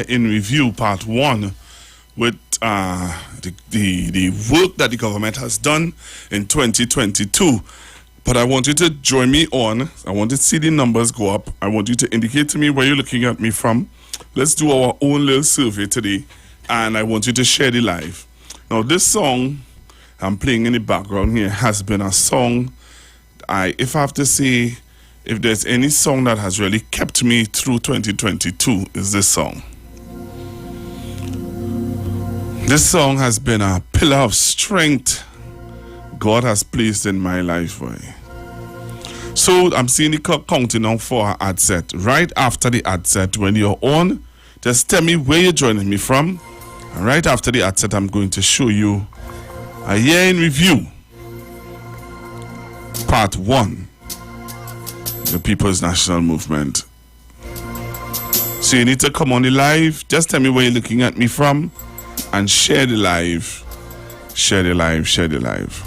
in review part 1 with the work that the government has done in 2022. But I want you to join me on. I want to see the numbers go up. I want you to indicate to me where you're looking at me from. Let's do our own little survey today. And I want you to share the live. Now, this song I'm playing in the background here has been a song, if I have to say, if there's any song that has really kept me through 2022, is this song. This song has been a pillar of strength God has placed in my life, boy. So I'm seeing the clock counting down for our ad set. Right after the ad set, when you're on, just tell me where you're joining me from. And right after the ad set, I'm going to show you a year in review, part 1, the People's National Movement. So you need to come on the live. Just tell me where you're looking at me from and share the live. Share the live, share the live.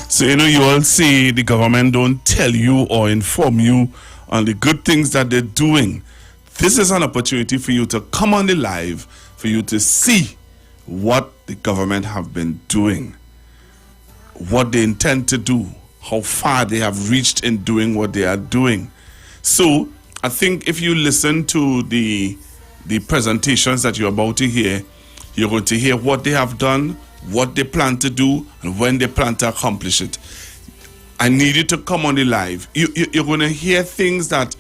So, you all see the government don't tell you or inform you on the good things that they're doing. This is an opportunity for you to come on the live, for you to see what the government have been doing, what they intend to do, how far they have reached in doing what they are doing. So, I think if you listen to the presentations that you're about to hear, you're going to hear what they have done, what they plan to do, and when they plan to accomplish it. I need you to come on the live. You're going to hear things that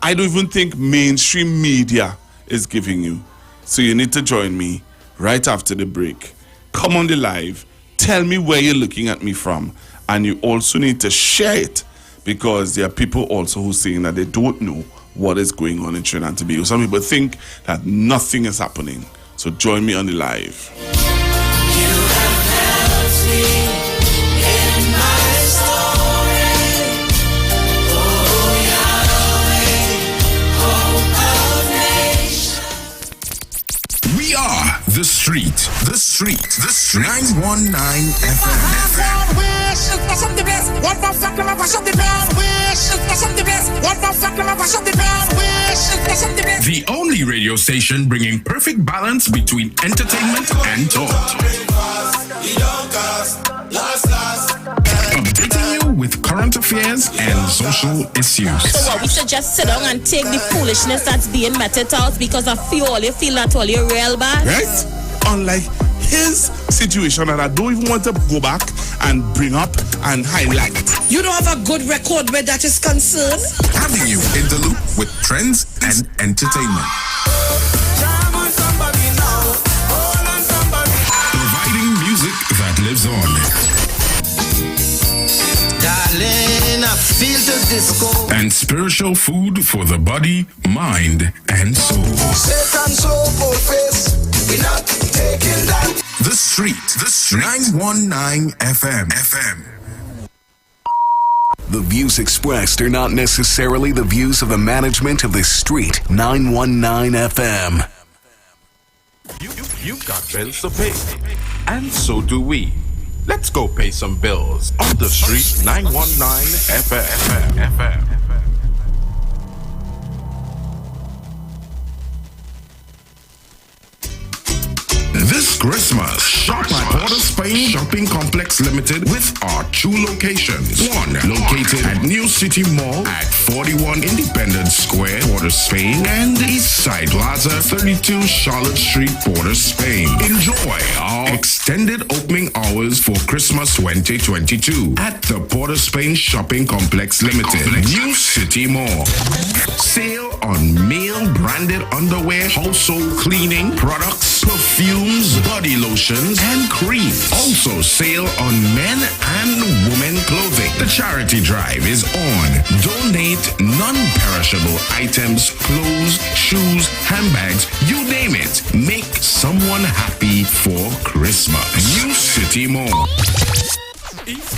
I don't even think mainstream media is giving you. So you need to join me right after the break. Come on the live. Tell me where you're looking at me from. And you also need to share it, because there are people also who are saying that they don't know what is going on in Trinidad and Tobago. Some people think that nothing is happening. So join me on the live. We are the street. 919 FM. The only radio station bringing perfect balance between entertainment and talk. Updating you with current affairs and social issues. So what, we should just sit down and take the foolishness that's being meted out because of you feel that all you're real bad? Right? Unlike his situation that I don't even want to go back and bring up and highlight. You don't have a good record where that is concerned? Having you in the loop with trends and entertainment. Providing music that lives on. Darling, I feel the disco. And spiritual food for the body, mind, and soul. Satan so full face. We're not taking that. The Street. 919 FM. The views expressed are not necessarily the views of the management of The Street 919 FM. You've got bills to pay, and so do we. Let's go pay some bills on the street 919 FM. This Christmas, shop at Port of Spain Shopping Complex Limited with our two locations. One located at New City Mall at 41 Independence Square, Port of Spain, and East Side Plaza, 32 Charlotte Street, Port of Spain. Enjoy our extended opening hours for Christmas 2022 at the Port of Spain Shopping Complex Limited, New City Mall. Sale on male branded underwear, household cleaning products, perfumes, body lotions, and cream. Also sale on men and women clothing. The charity drive is on. Donate non-perishable items, clothes, shoes, handbags, you name it. Make someone happy for Christmas. New City Mall.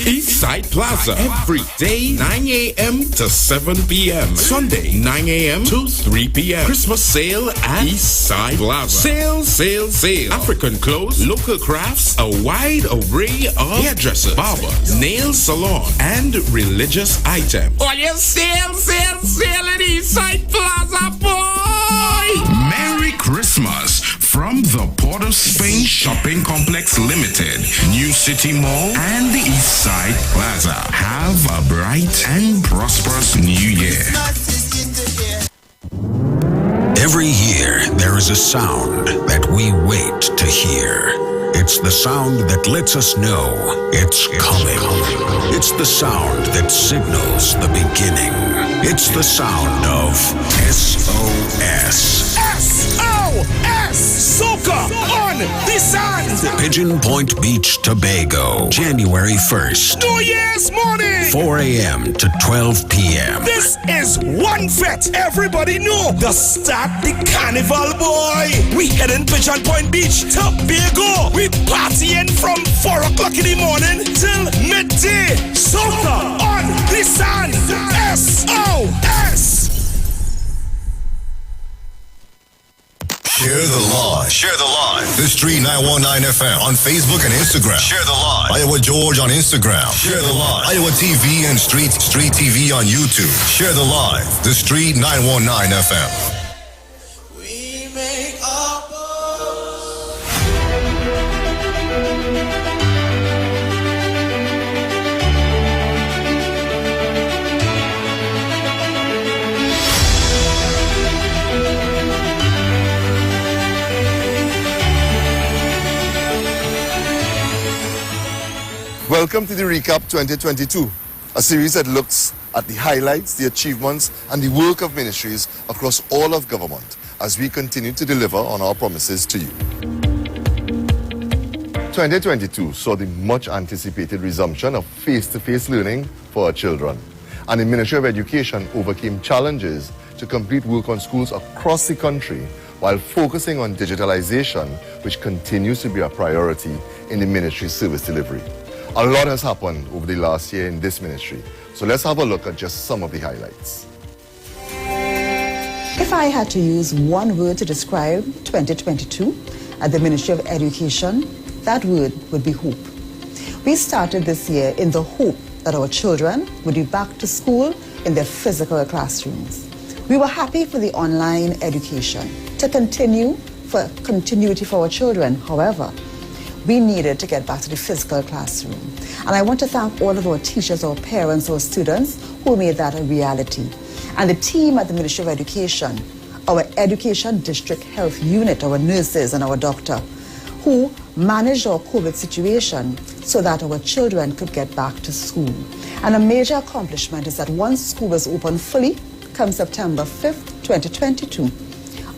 East Side Plaza, every day 9 a.m. to 7 p.m. Sunday 9 a.m. to 3 p.m. Christmas sale at East Side Plaza. Sale, sale, sale. African clothes, local crafts, a wide array of hairdressers, barbers, nail salon, and religious items. Oh, you sale, sale, sale at East Side Plaza, boy! Merry Christmas from the Port of Spain Shopping Complex Limited, New City Mall, and the East Side Plaza. Have a bright and prosperous new year. Every year, there is a sound that we wait to hear. It's the sound that lets us know it's coming. It's the sound that signals the beginning. It's the sound of SOS. SOS! Soca on the sand! Pigeon Point Beach, Tobago, January 1st. New Year's morning! 4 a.m. to 12 p.m. This is one fet. Everybody know the start the carnival, boy. We heading Pigeon Point Beach, Tobago. We partying from 4 o'clock in the morning till midday. Soca on the sand. SOS! Share the live. Share the live. The Street 919 FM on Facebook and Instagram. Share the live. Iowa George on Instagram. Share the live. Iowa TV and Street TV on YouTube. Share the live. The Street 919 FM. We make our Welcome to the Recap 2022, a series that looks at the highlights, the achievements, and the work of ministries across all of government as we continue to deliver on our promises to you. 2022 saw the much anticipated resumption of face-to-face learning for our children, and the Ministry of Education overcame challenges to complete work on schools across the country while focusing on digitalization, which continues to be a priority in the ministry's service delivery. A lot has happened over the last year in this ministry, so let's have a look at just some of the highlights. If I had to use one word to describe 2022 at the Ministry of Education, that word would be hope. We started this year in the hope that our children would be back to school in their physical classrooms. We were happy for the online education to continue for continuity for our children. However, we needed to get back to the physical classroom. And I want to thank all of our teachers, our parents, our students who made that a reality. And the team at the Ministry of Education, our Education District Health Unit, our nurses and our doctor, who managed our COVID situation so that our children could get back to school. And a major accomplishment is that once school was open fully, come September 5th, 2022,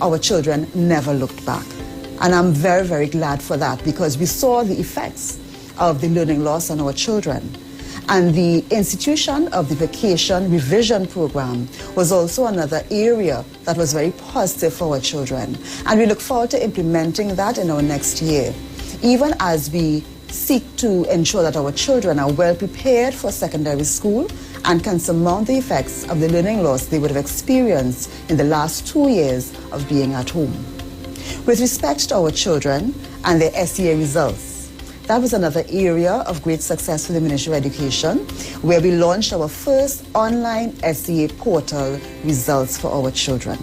our children never looked back. And I'm very, very glad for that, because we saw the effects of the learning loss on our children. And the institution of the vacation revision program was also another area that was very positive for our children. And we look forward to implementing that in our next year, even as we seek to ensure that our children are well prepared for secondary school and can surmount the effects of the learning loss they would have experienced in the last 2 years of being at home. With respect to our children and their SEA results, That was another area of great success for the Ministry of Education, where we launched our first online SEA portal results for our children.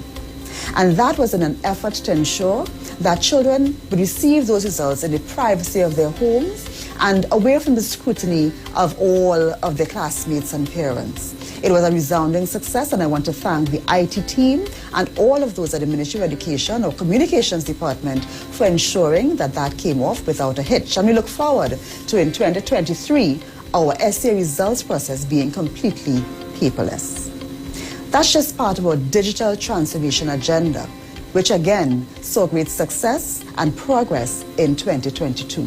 And that was in an effort to ensure that children would receive those results in the privacy of their homes and away from the scrutiny of all of their classmates and parents. It was a resounding success, and I want to thank the IT team and all of those at the Ministry of Education or Communications Department for ensuring that that came off without a hitch. And we look forward to, in 2023, our SEA results process being completely paperless. That's just part of our digital transformation agenda, which again saw great success and progress in 2022.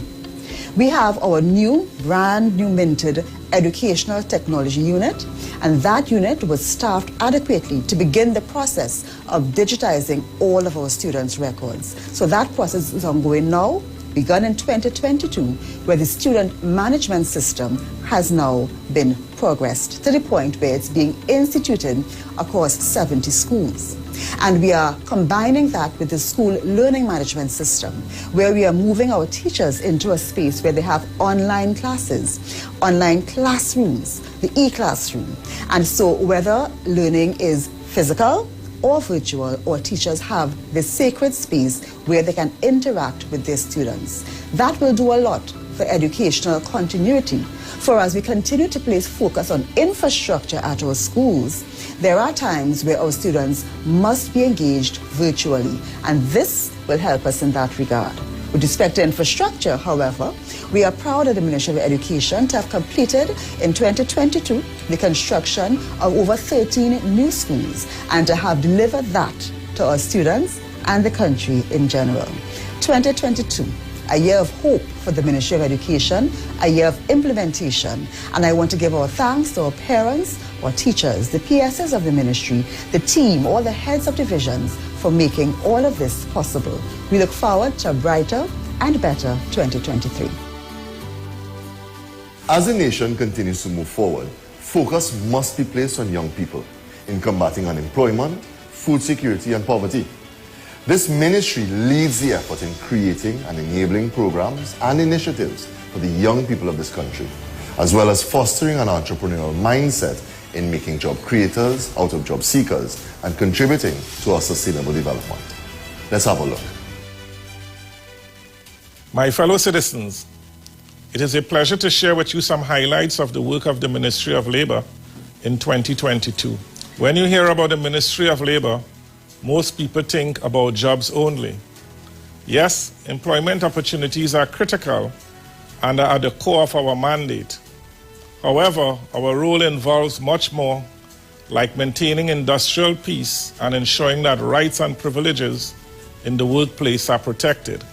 We have our brand new minted Educational Technology Unit, and that unit was staffed adequately to begin the process of digitizing all of our students' records. So that process is ongoing now, begun in 2022, where the student management system has now been progressed to the point where it's being instituted across 70 schools. And we are combining that with the school learning management system, where we are moving our teachers into a space where they have online classes, online classrooms, the e-classroom. And so whether learning is physical or virtual, or teachers have this sacred space where they can interact with their students. That will do a lot for educational continuity. For as we continue to place focus on infrastructure at our schools, there are times where our students must be engaged virtually, and this will help us in that regard. With respect to infrastructure, however, we are proud of the Ministry of Education to have completed in 2022 the construction of over 13 new schools and to have delivered that to our students and the country in general. 2022, a year of hope for the Ministry of Education, a year of implementation. And I want to give our thanks to our parents, our teachers, the PSs of the ministry, the team, all the heads of divisions for making all of this possible. We look forward to a brighter and better 2023. As the nation continues to move forward, focus must be placed on young people in combating unemployment, food security, and poverty. This ministry leads the effort in creating and enabling programs and initiatives for the young people of this country, as well as fostering an entrepreneurial mindset in making job creators out of job seekers and contributing to our sustainable development. Let's have a look. My fellow citizens, it is a pleasure to share with you some highlights of the work of the Ministry of Labor in 2022. When you hear about the Ministry of Labor, most people think about jobs only. Yes, employment opportunities are critical and are at the core of our mandate. However, our role involves much more, like maintaining industrial peace and ensuring that rights and privileges in the workplace are protected.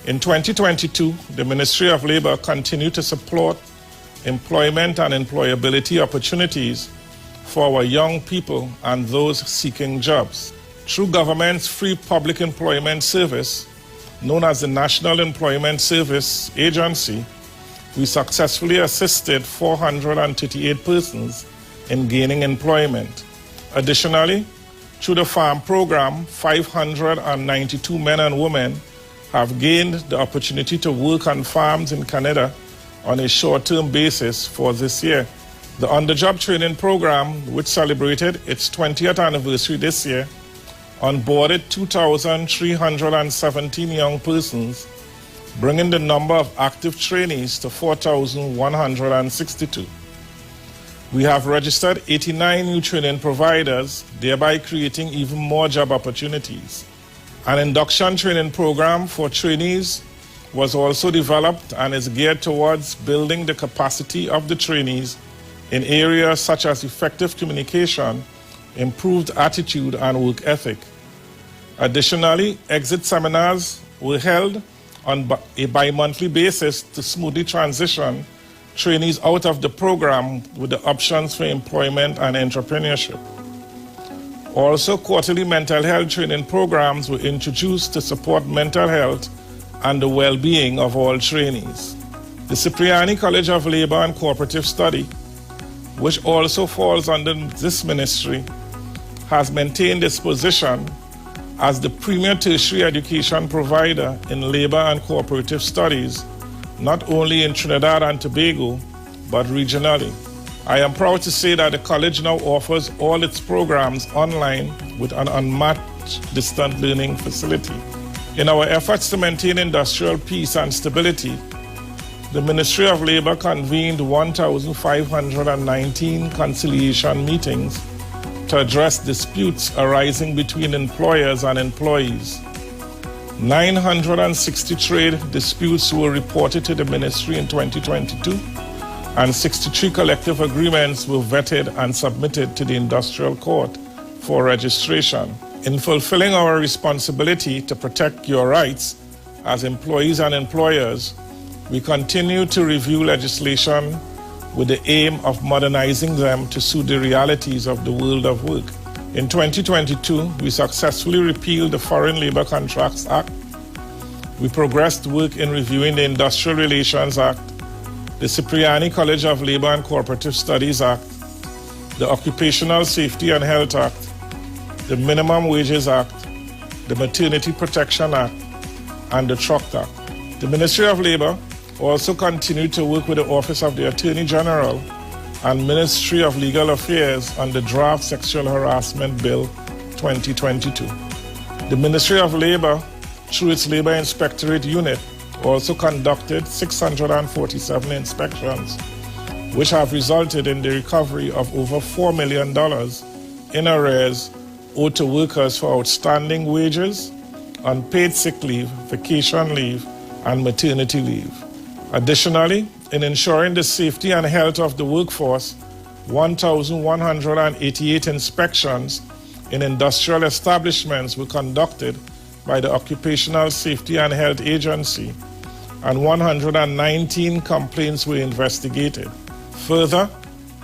In 2022, the Ministry of Labor continued to support employment and employability opportunities for our young people and those seeking jobs. Through government's free public employment service, known as the National Employment Service Agency, we successfully assisted 438 persons in gaining employment. Additionally, through the farm program, 592 men and women have gained the opportunity to work on farms in Canada on a short-term basis for this year. The on-the-job training program, which celebrated its 20th anniversary this year, onboarded 2,317 young persons, bringing the number of active trainees to 4,162. We have registered 89 new training providers, thereby creating even more job opportunities. An induction training program for trainees was also developed and is geared towards building the capacity of the trainees in areas such as effective communication, improved attitude, and work ethic. Additionally, exit seminars were held on a bi-monthly basis to smoothly transition trainees out of the program with the options for employment and entrepreneurship. Also, quarterly mental health training programs were introduced to support mental health and the well-being of all trainees. The Cipriani College of Labor and Cooperative Study, which also falls under this ministry, has maintained its position as the premier tertiary education provider in labor and cooperative studies not only in Trinidad and Tobago, but regionally. I am proud to say that the college now offers all its programs online with an unmatched distant learning facility. In our efforts to maintain industrial peace and stability, the Ministry of Labour convened 1,519 conciliation meetings to address disputes arising between employers and employees. 960 trade disputes were reported to the Ministry in 2022, and 63 collective agreements were vetted and submitted to the Industrial Court for registration. In fulfilling our responsibility to protect your rights as employees and employers, we continue to review legislation with the aim of modernizing them to suit the realities of the world of work. In 2022, we successfully repealed the Foreign Labour Contracts Act. We progressed work in reviewing the Industrial Relations Act, the Cipriani College of Labour and Cooperative Studies Act, the Occupational Safety and Health Act, the Minimum Wages Act, the Maternity Protection Act, and the Truck Act. The Ministry of Labour also continued to work with the Office of the Attorney General and Ministry of Legal Affairs on the Draft Sexual Harassment Bill 2022. The Ministry of Labour, through its Labour Inspectorate Unit, also conducted 647 inspections, which have resulted in the recovery of over $4 million in arrears owed to workers for outstanding wages, unpaid sick leave, vacation leave, and maternity leave. Additionally, in ensuring the safety and health of the workforce, 1,188 inspections in industrial establishments were conducted by the Occupational Safety and Health Agency, and 119 complaints were investigated. Further,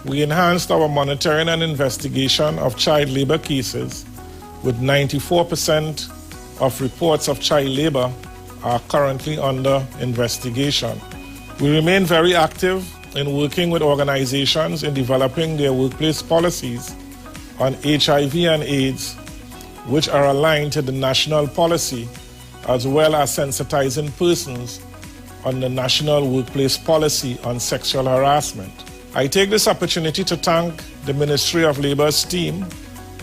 we enhanced our monitoring and investigation of child labor cases, with 94% of reports of child labor are currently under investigation. We remain very active in working with organizations in developing their workplace policies on HIV and AIDS, which are aligned to the national policy, as well as sensitizing persons on the National Workplace Policy on Sexual Harassment. I take this opportunity to thank the Ministry of Labour's team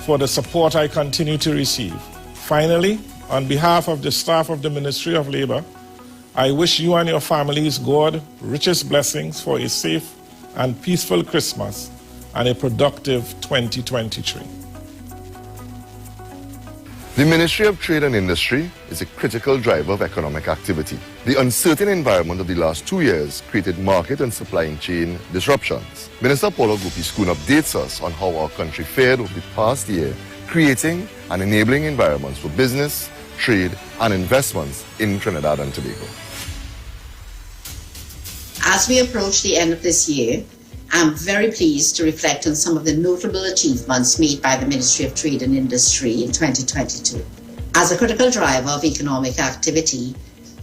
for the support I continue to receive. Finally, on behalf of the staff of the Ministry of Labour, I wish you and your families God's richest blessings for a safe and peaceful Christmas and a productive 2023. The Ministry of Trade and Industry is a critical driver of economic activity. The uncertain environment of the last 2 years created market and supply chain disruptions. Minister Paula Gopi-Schoon updates us on how our country fared over the past year, creating and enabling environments for business, trade, and investments in Trinidad and Tobago. As we approach the end of this year, I'm very pleased to reflect on some of the notable achievements made by the Ministry of Trade and Industry in 2022. As a critical driver of economic activity,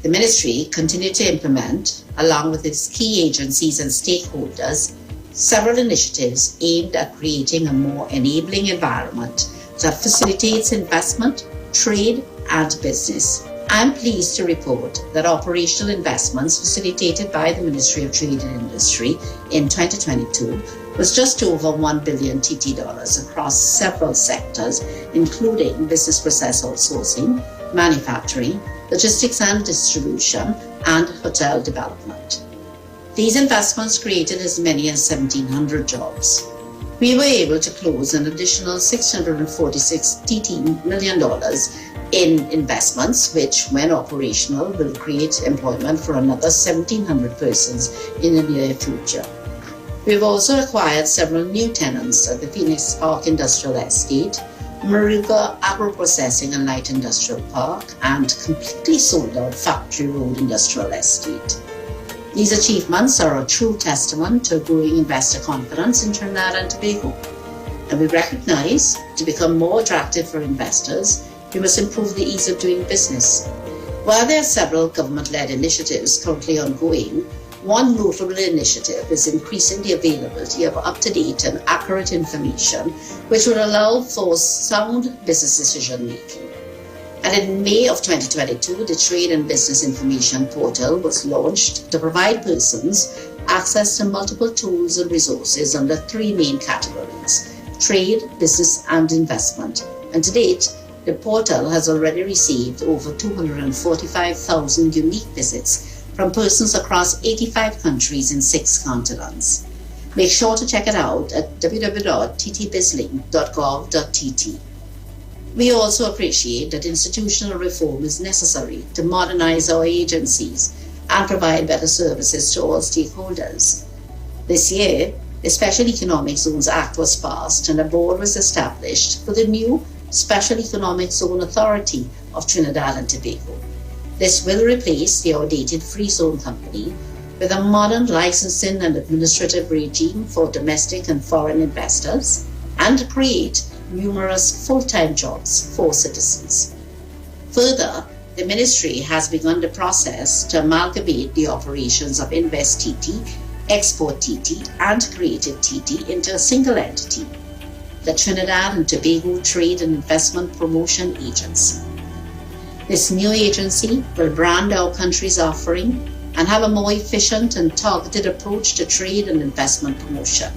the Ministry continued to implement, along with its key agencies and stakeholders, several initiatives aimed at creating a more enabling environment that facilitates investment, trade, and business. I'm pleased to report that operational investments facilitated by the Ministry of Trade and Industry in 2022 was just over $1 billion TT across several sectors, including business process outsourcing, manufacturing, logistics and distribution, and hotel development. These investments created as many as 1,700 jobs. We were able to close an additional $646 million in investments, which, when operational, will create employment for another 1,700 persons in the near future. We've also acquired several new tenants at the Phoenix Park Industrial Estate, Maruga Agro-Processing and Light Industrial Park, and completely sold out Factory Road Industrial Estate. These achievements are a true testament to growing investor confidence in Trinidad and Tobago. And we recognize, to become more attractive for investors, we must improve the ease of doing business. While there are several government-led initiatives currently ongoing, one notable initiative is increasing the availability of up-to-date and accurate information, which would allow for sound business decision-making. And in May of 2022, the Trade and Business Information Portal was launched to provide persons access to multiple tools and resources under three main categories: trade, business, and investment. And to date, the portal has already received over 245,000 unique visits from persons across 85 countries in 6 continents. Make sure to check it out at www.ttbizlink.gov.tt. We also appreciate that institutional reform is necessary to modernize our agencies and provide better services to all stakeholders. This year, the Special Economic Zones Act was passed and a board was established for the new Special Economic Zone Authority of Trinidad and Tobago. This will replace the outdated Free Zone Company with a modern licensing and administrative regime for domestic and foreign investors and create numerous full-time jobs for citizens. Further, the ministry has begun the process to amalgamate the operations of Invest TT, Export TT, and Creative TT into a single entity, the Trinidad and Tobago Trade and Investment Promotion Agency. This new agency will brand our country's offering and have a more efficient and targeted approach to trade and investment promotion.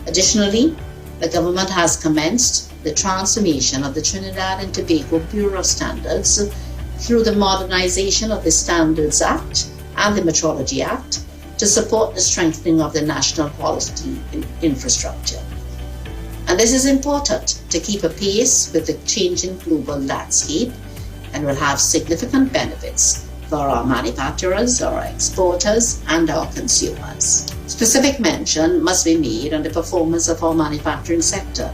Additionally, the government has commenced the transformation of the Trinidad and Tobago Bureau of Standards through the modernization of the Standards Act and the Metrology Act to support the strengthening of the national quality infrastructure. And this is important to keep apace with the changing global landscape and will have significant benefits for our manufacturers, our exporters, and our consumers. Specific mention must be made on the performance of our manufacturing sector,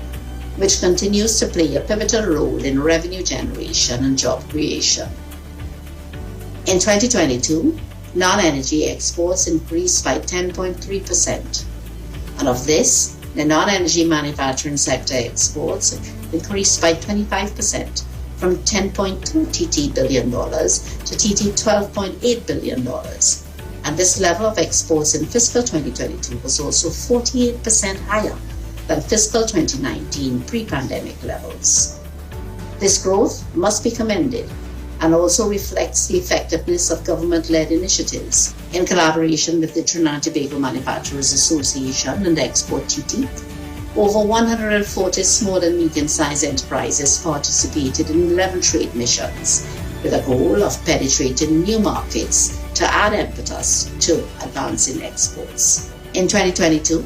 which continues to play a pivotal role in revenue generation and job creation. In 2022, non-energy exports increased by 10.3%, and of this, the non-energy manufacturing sector exports increased by 25%, from $10.2 TT billion to TT $12.8 billion. And this level of exports in fiscal 2022 was also 48% higher than fiscal 2019 pre-pandemic levels. This growth must be commended and also reflects the effectiveness of government-led initiatives. In collaboration with the Trinidad and Tobago Manufacturers Association and Export TT, over 140 small and medium-sized enterprises participated in 11 trade missions with a goal of penetrating new markets to add impetus to advancing exports. In 2022,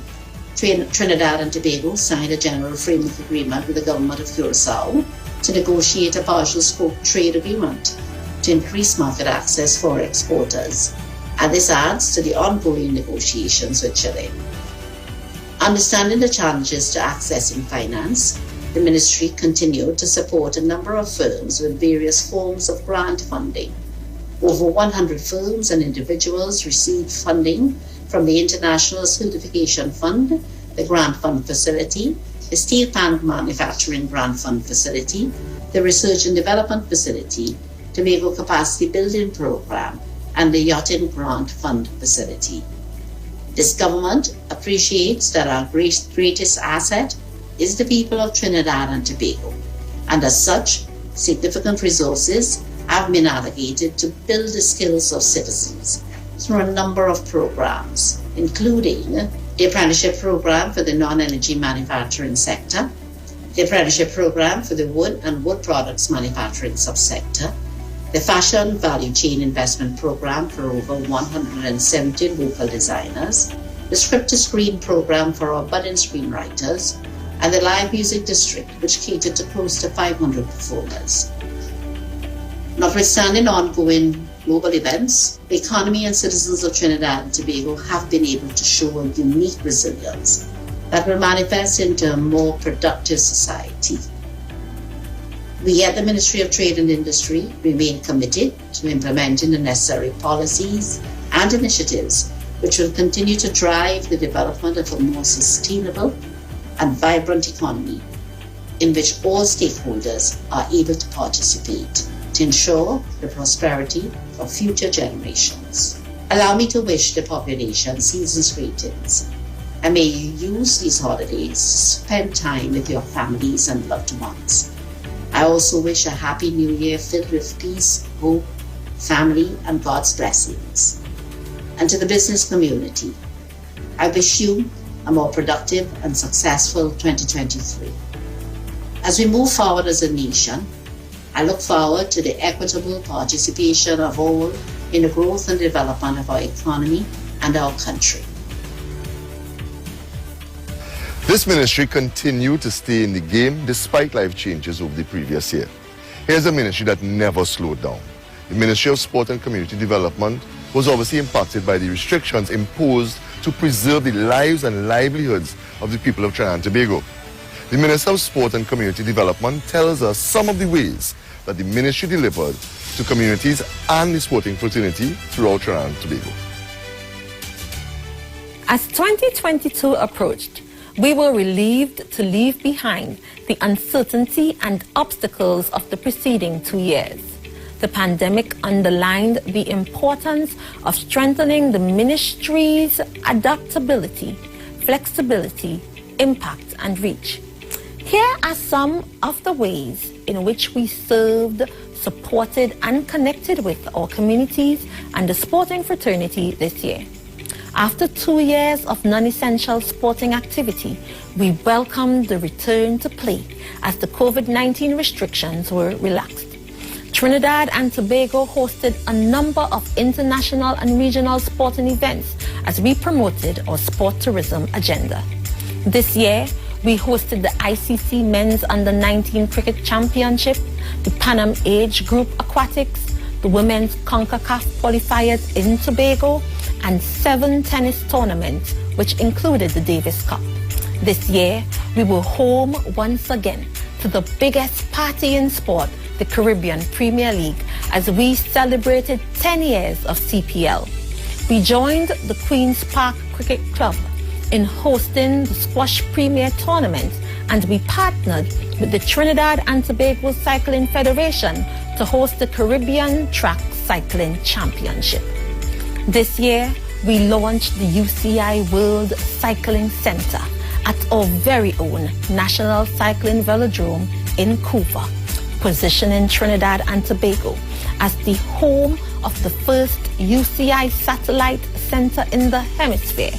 Trinidad and Tobago signed a general framework agreement with the government of Curaçao to negotiate a partial scope trade agreement to increase market access for exporters, and this adds to the ongoing negotiations with Chile. Understanding the challenges to accessing finance, the ministry continued to support a number of firms with various forms of grant funding. Over 100 firms and individuals received funding from the International Certification Fund, the Grant Fund Facility, the Steel Pan Manufacturing Grant Fund Facility, the Research and Development Facility, Tobago Capacity Building Program, and the Yachting Grant Fund Facility. This government appreciates that our greatest asset is the people of Trinidad and Tobago, and as such, significant resources have been allocated to build the skills of citizens through a number of programs, including the Apprenticeship Program for the non-energy manufacturing sector, the Apprenticeship Program for the wood and wood products manufacturing subsector, the Fashion Value Chain Investment Program for over 170 local designers, the Script to Screen Program for our budding screenwriters, and the Live Music District, which catered to close to 500 performers. Notwithstanding ongoing global events, the economy and citizens of Trinidad and Tobago have been able to show a unique resilience that will manifest into a more productive society. We at the Ministry of Trade and Industry remain committed to implementing the necessary policies and initiatives which will continue to drive the development of a more sustainable and vibrant economy in which all stakeholders are able to participate to ensure the prosperity of future generations. Allow me to wish the population season's greetings, and may you use these holidays to spend time with your families and loved ones. I also wish a happy new year filled with peace, hope, family, and God's blessings. And to the business community, I wish you a more productive and successful 2023. As we move forward as a nation, I look forward to the equitable participation of all in the growth and development of our economy and our country. This ministry continued to stay in the game despite life changes over the previous year. Here's a ministry that never slowed down. The Ministry of Sport and Community Development was obviously impacted by the restrictions imposed to preserve the lives and livelihoods of the people of Trinidad and Tobago. The Minister of Sport and Community Development tells us some of the ways that the ministry delivered to communities and the sporting fraternity throughout Trinidad and Tobago. As 2022 approached, we were relieved to leave behind the uncertainty and obstacles of the preceding 2 years. The pandemic underlined the importance of strengthening the ministry's adaptability, flexibility, impact, and reach. Here are some of the ways in which we served, supported, and connected with our communities and the sporting fraternity this year. After 2 years of non-essential sporting activity, we welcomed the return to play as the COVID-19 restrictions were relaxed. Trinidad and Tobago hosted a number of international and regional sporting events as we promoted our sport tourism agenda. This year, we hosted the ICC Men's Under-19 Cricket Championship, the Pan Am Age Group Aquatics, the Women's CONCACAF qualifiers in Tobago, and 7 tennis tournaments, which included the Davis Cup. This year, we were home once again to the biggest party in sport, the Caribbean Premier League, as we celebrated 10 years of CPL. We joined the Queen's Park Cricket Club in hosting the Squash Premier Tournament, and we partnered with the Trinidad and Tobago Cycling Federation to host the Caribbean Track Cycling Championship. This year, we launched the UCI World Cycling Center at our very own National Cycling Velodrome in Cuba, positioning Trinidad and Tobago as the home of the first UCI satellite center in the hemisphere.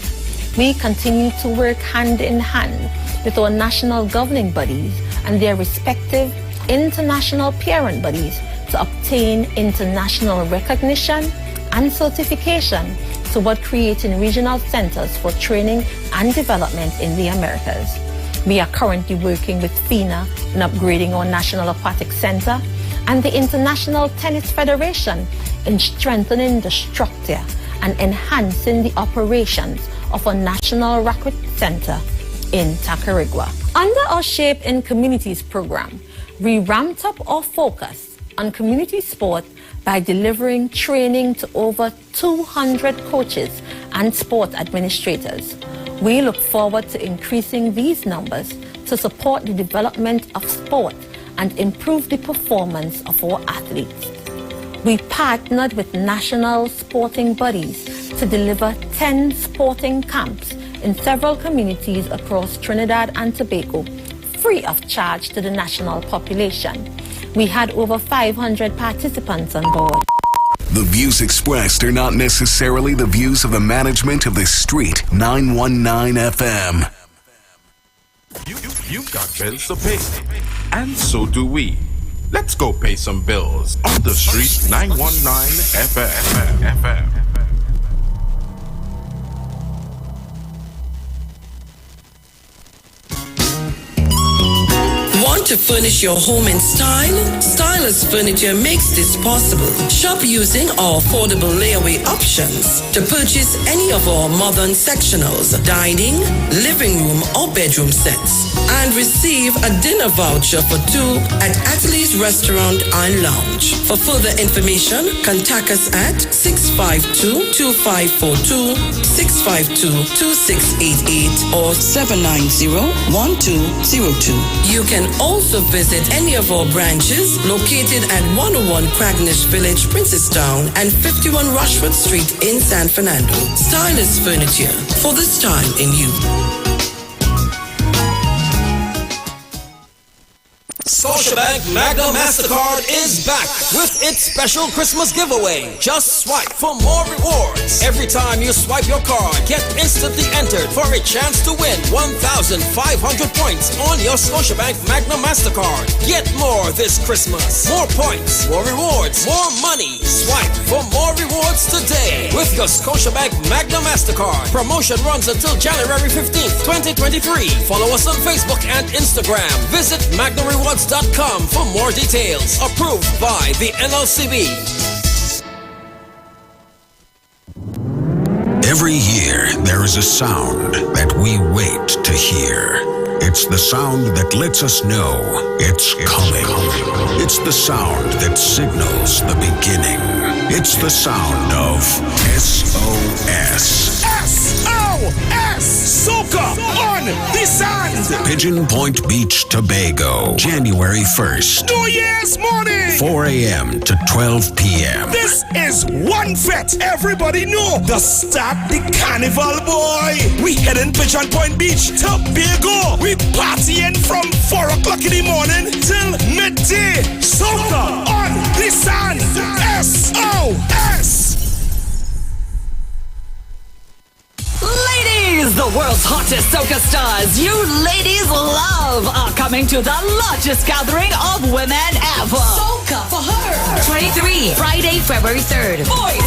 We continue to work hand in hand with our national governing bodies and their respective international parent bodies to obtain international recognition and certification toward creating regional centers for training and development in the Americas. We are currently working with FINA in upgrading our National Aquatic Center and the International Tennis Federation in strengthening the structure and enhancing the operations of our National Racquet Center in Tacarigua. Under our Shape in Communities program, we ramped up our focus on community sport by delivering training to over 200 coaches and sport administrators. We look forward to increasing these numbers to support the development of sport and improve the performance of our athletes. We partnered with national sporting bodies to deliver 10 sporting camps in several communities across Trinidad and Tobago, free of charge to the national population. We had over 500 participants on board. The views expressed are not necessarily the views of the management of the Street 919 FM. You've got bills to pay, and so do we. Let's go pay some bills on the Street 919 FM. Want to furnish your home in style? Stylus Furniture makes this possible. Shop using our affordable layaway options to purchase any of our modern sectionals, dining, living room, or bedroom sets, and receive a dinner voucher for 2 at Atlee's Restaurant and Lounge. For further information, contact us at 652-2542, 652-2688, or 790-1202. You can also visit any of our branches located at 101 Cragnish Village, Princestown, and 51 Rushford Street in San Fernando. Stylus Furniture, for this time in you. Scotiabank Magna MasterCard is back with its special Christmas giveaway. Just swipe for more rewards. Every time you swipe your card, get instantly entered for a chance to win 1,500 points on your Scotiabank Magna MasterCard. Get more this Christmas. More points, more rewards, more money. Swipe for more rewards today with your Scotiabank Magna MasterCard. Promotion runs until January 15th, 2023. Follow us on Facebook and Instagram. Visit magnarewards.com for more details. Approved by the NLCB. Every year, there is a sound that we wait to hear. It's the sound that lets us know it's coming. It's the sound that signals the beginning. It's the sound of SOS. SOS! Soca on the sand! Pigeon Point Beach, Tobago, January 1st. New Year's morning! 4 a.m. to 12 p.m. This is one fet. Everybody know the start the carnival, boy. We heading Pigeon Point Beach, Tobago. We partying from 4 o'clock in the morning till midday. Soca on the sand. SOS! Ladies, the world's hottest soca stars you ladies love are coming to the largest gathering of women ever. Soca for her. 23, Friday, February 3rd. Boys.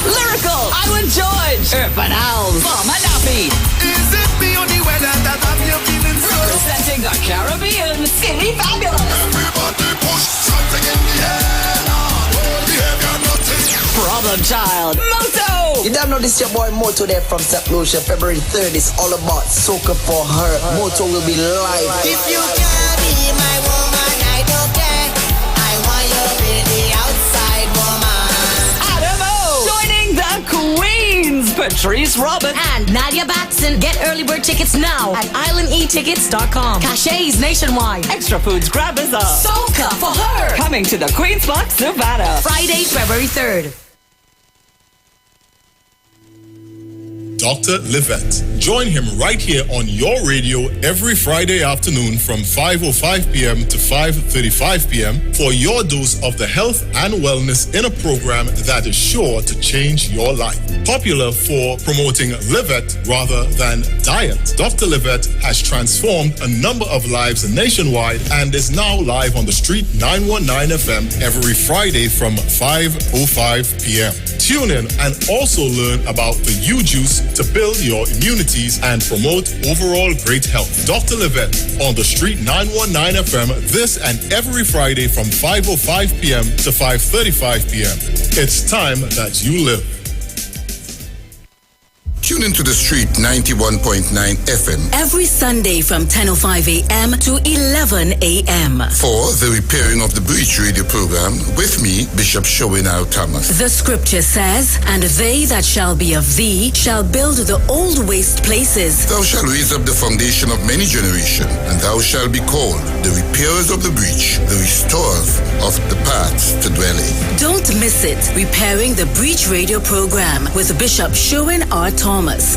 Lyrical, Iwer George, Urban Owls, Mama Nappy. Is it the only weather that I'm feeling so? Representing the Caribbean, Skinny Fabulous. Everybody push something in the air now. Problem Child, Moto. You don't know this your boy Moto there from St. Lucia. February 3rd is all about soca for her. Moto will be live. If you can't be my woman, I don't care. I want you really outside woman. Adamo. Joining the Queens, Patrice Robin and Nadia Batson. Get early bird tickets now at islandetickets.com. Cachets nationwide. Extra Foods Grabbers up. Soca for her. Coming to the Queen's Park, Savannah. Friday, February 3rd. Dr. Livette. Join him right here on your radio every Friday afternoon from 5:05 p.m. to 5:35 p.m. for your dose of the health and wellness in a program that is sure to change your life. Popular for promoting Livette rather than diet, Dr. Livette has transformed a number of lives nationwide and is now live on the Street 919 FM every Friday from 5:05 p.m. Tune in and also learn about the U-Juice to build your immunities and promote overall great health. Dr. Livette on the Street 919 FM this and every Friday from 5:05 p.m. to 5:35 p.m. It's time that you live. Tune into the Street 91.9 FM every Sunday from 10:05 a.m. to 11 a.m. for the Repairing of the Breach radio program with me, Bishop Showinal Thomas. The scripture says, and they that shall be of thee shall build the old waste places. Thou shalt raise up the foundation of many generations, and thou shalt be called the repairers of the breach, the restorers of the paths to dwell in. Don't miss it. Repairing the Breach radio program with Bishop Showin R. Thomas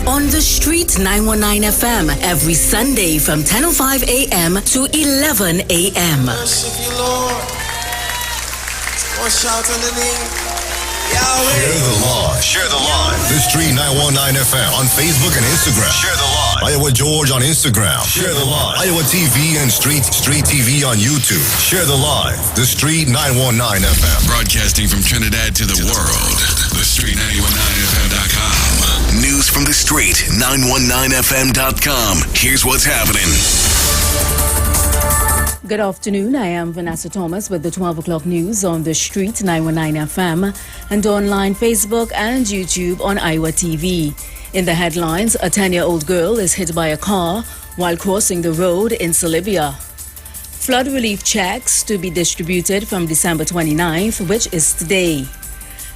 on the Street 919 FM every Sunday from 10:05 a.m. to 11 a.m. Worship you, Lord. Or shout on the name. Yahweh. Share the live. Share the live. The Street 919 FM on Facebook and Instagram. Share the live. Iwer George on Instagram. Share the live. Iwer TV and Street TV on YouTube. Share the live. The Street 919 FM. Broadcasting from Trinidad to the world. The Street 919FM.com. News from the Street 919FM.com. Here's what's happening. Good afternoon. I am Vanessa Thomas with the 12 o'clock news on the Street 919 FM and online Facebook and YouTube on Iwer TV. In the headlines, a 10-year-old girl is hit by a car while crossing the road in Salivia. Flood relief checks to be distributed from December 29th, which is today.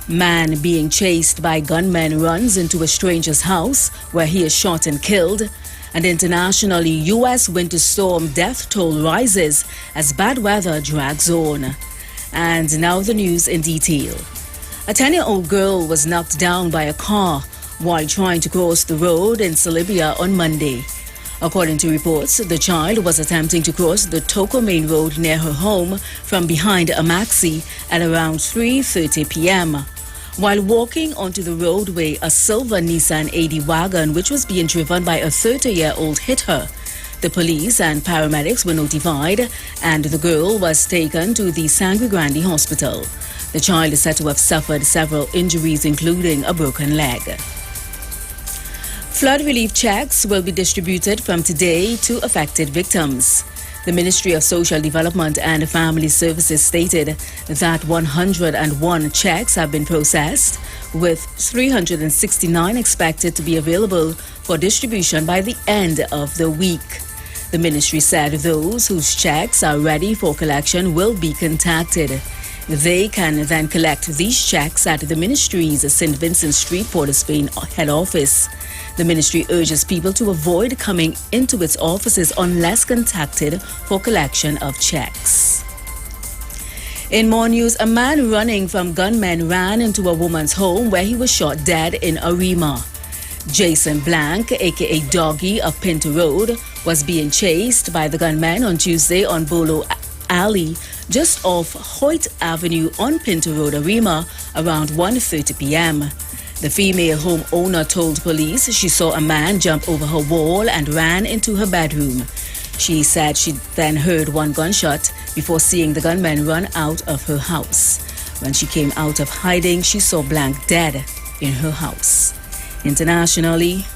Man being chased by gunmen runs into a stranger's house where he is shot and killed. And internationally, U.S. winter storm death toll rises as bad weather drags on. And now the news in detail. A 10-year-old girl was knocked down by a car while trying to cross the road in Salivia on Monday. According to reports, the child was attempting to cross the Toko Main Road near her home from behind a maxi at around 3:30 p.m. While walking onto the roadway, a silver Nissan AD wagon, which was being driven by a 30-year-old, hit her. The police and paramedics were notified, and the girl was taken to the Sangre Grande Hospital. The child is said to have suffered several injuries, including a broken leg. Flood relief checks will be distributed from today to affected victims. The Ministry of Social Development and Family Services stated that 101 checks have been processed, with 369 expected to be available for distribution by the end of the week. The ministry said those whose checks are ready for collection will be contacted. They can then collect these checks at the ministry's St. Vincent Street, Port of Spain head office. The ministry urges people to avoid coming into its offices unless contacted for collection of checks. In more news, a man running from gunmen ran into a woman's home where he was shot dead in Arima. Jason Blank, aka Doggy of Pinto Road, was being chased by the gunmen on Tuesday on Bolo Alley, just off Hoyt Avenue on Pinto Road, Arima, around 1:30 p.m. The female homeowner told police she saw a man jump over her wall and ran into her bedroom. She said she then heard one gunshot before seeing the gunman run out of her house. When she came out of hiding, she saw Blank dead in her house. Internationally,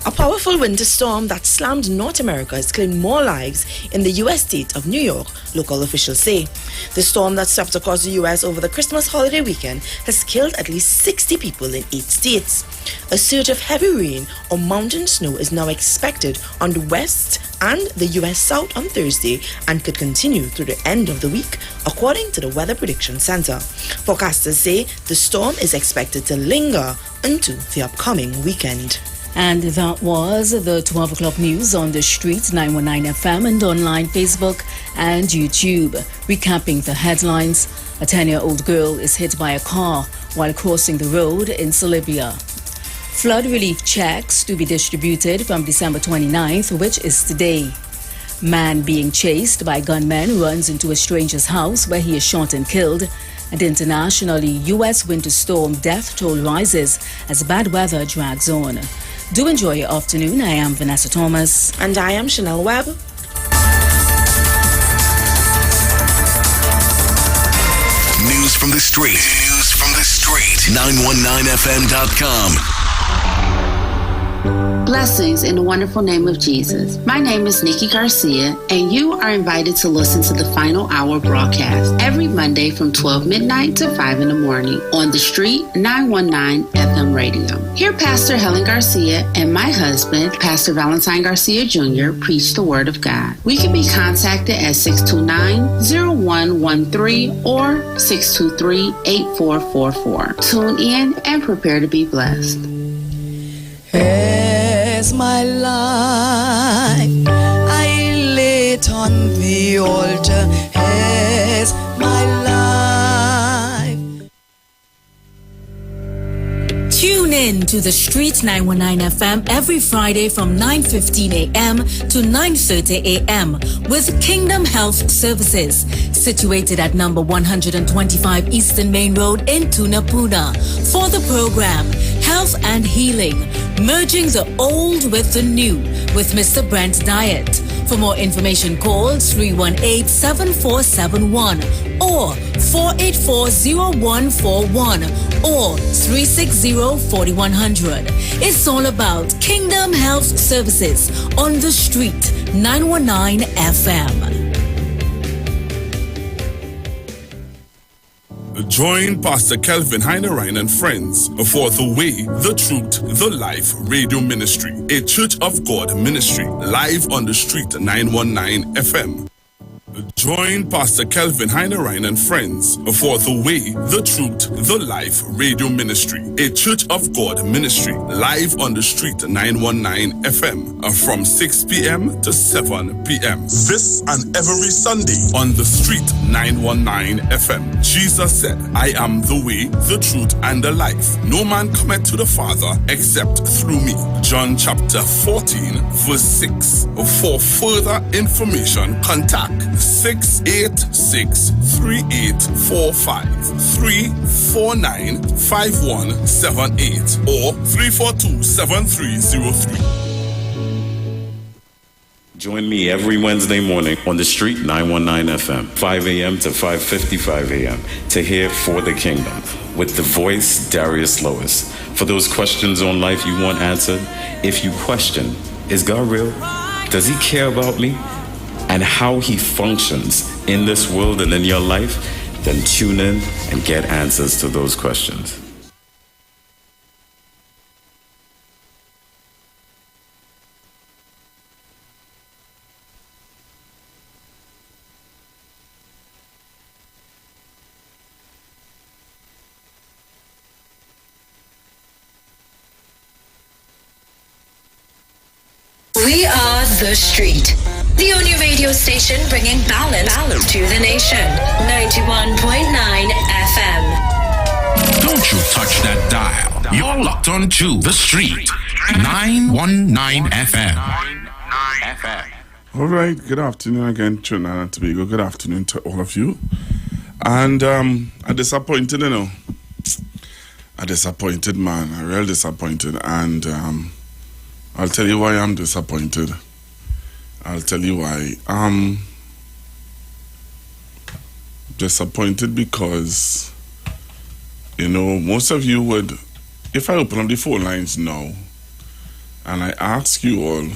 a powerful winter storm that slammed North America has claimed more lives in the U.S. state of New York, local officials say. The storm that swept across the U.S. over the Christmas holiday weekend has killed at least 60 people in 8 states. A surge of heavy rain or mountain snow is now expected on the west and the U.S. South on Thursday and could continue through the end of the week, according to the Weather Prediction Center. Forecasters say the storm is expected to linger into the upcoming weekend. And that was the 12 o'clock news on the streets, 919 FM and online, Facebook and YouTube. Recapping the headlines, a 10-year-old girl is hit by a car while crossing the road in Solibia. Flood relief checks to be distributed from December 29th, which is today. Man being chased by gunmen runs into a stranger's house where he is shot and killed. And internationally, U.S. winter storm death toll rises as bad weather drags on. Do enjoy your afternoon. I am Vanessa Thomas. And I am Chanel Webb. News from the street. News from the street. 919fm.com. Blessings in the wonderful name of Jesus. My name is Nikki Garcia, and you are invited to listen to the Final Hour broadcast every Monday from 12 midnight to 5 in the morning on the street 919 FM radio. Here, Pastor Helen Garcia and my husband, Pastor Valentine Garcia Jr., preach the Word of God. We can be contacted at 629-0113 or 623-8444. Tune in and prepare to be blessed. As my life I lay it on the altar, as my life. Tune in to the Street 919 FM every Friday from 9:15 a.m. to 9:30 a.m. with Kingdom Health Services, situated at number 125 Eastern Main Road in Tunapuna. For the program, Health and Healing, merging the old with the new with Mr. Brent Diet. For more information, call 318-7471 or 484-0141 or 360-4100. It's all about Kingdom Health Services on the street, 919 FM. Join Pastor Kelvin Heinerine and friends for The Way, The Truth, The Life Radio Ministry, a Church of God ministry, live on the street 919 FM. Join Pastor Kelvin Heinerine and friends for The Way, The Truth, The Life Radio Ministry, a Church of God ministry, live on the street 919 FM from 6 p.m. to 7 p.m. This and every Sunday on the street 919 FM. Jesus said, I am the way, the truth, and the life. No man cometh to the Father except through me. John chapter 14, verse 6. For further information, contact 686-3845, 349-5178, or 342-7303. Join me every Wednesday morning on the street 919 FM, 5 a.m. to 5:55 a.m. to hear For the Kingdom with the voice Darius Lois. For those questions on life you want answered, if you question, is God real? Does he care about me? And how he functions in this world and in your life, then tune in and get answers to those questions. We are The Street, the only radio station bringing balance to the nation. 91.9 FM. Don't you touch that dial. You're locked on to The Street 919 FM. All right, good afternoon again, Trinidad and Tobago. Good afternoon to all of you. And I'm disappointed, you know. A disappointed man, a real disappointed. And I'll tell you why I'm disappointed. I'll tell you why. I'm disappointed because, you know, most of you would, if I open up the phone lines now and I ask you all,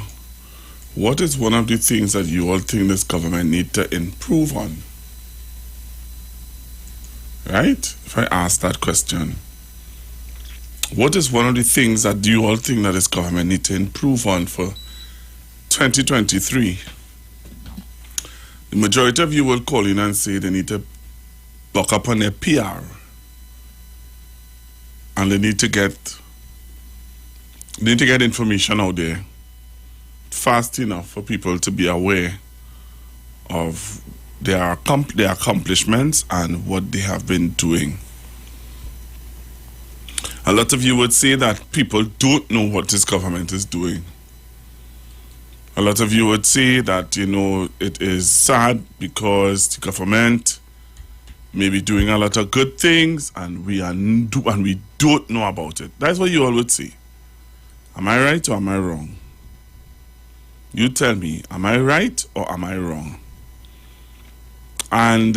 what is one of the things that you all think this government need to improve on? Right? If I ask that question, what is one of the things that you all think that this government need to improve on for 2023? The majority of you will call in and say they need to buck up on their PR. And they need to get information out there fast enough for people to be aware of their accomplishments and what they have been doing. A lot of you would say that people don't know what this government is doing. A lot of you would say that, you know, it is sad because the government may be doing a lot of good things and we don't know about it. That's what you all would say. Am I right or am I wrong? You tell me, am I right or am I wrong? And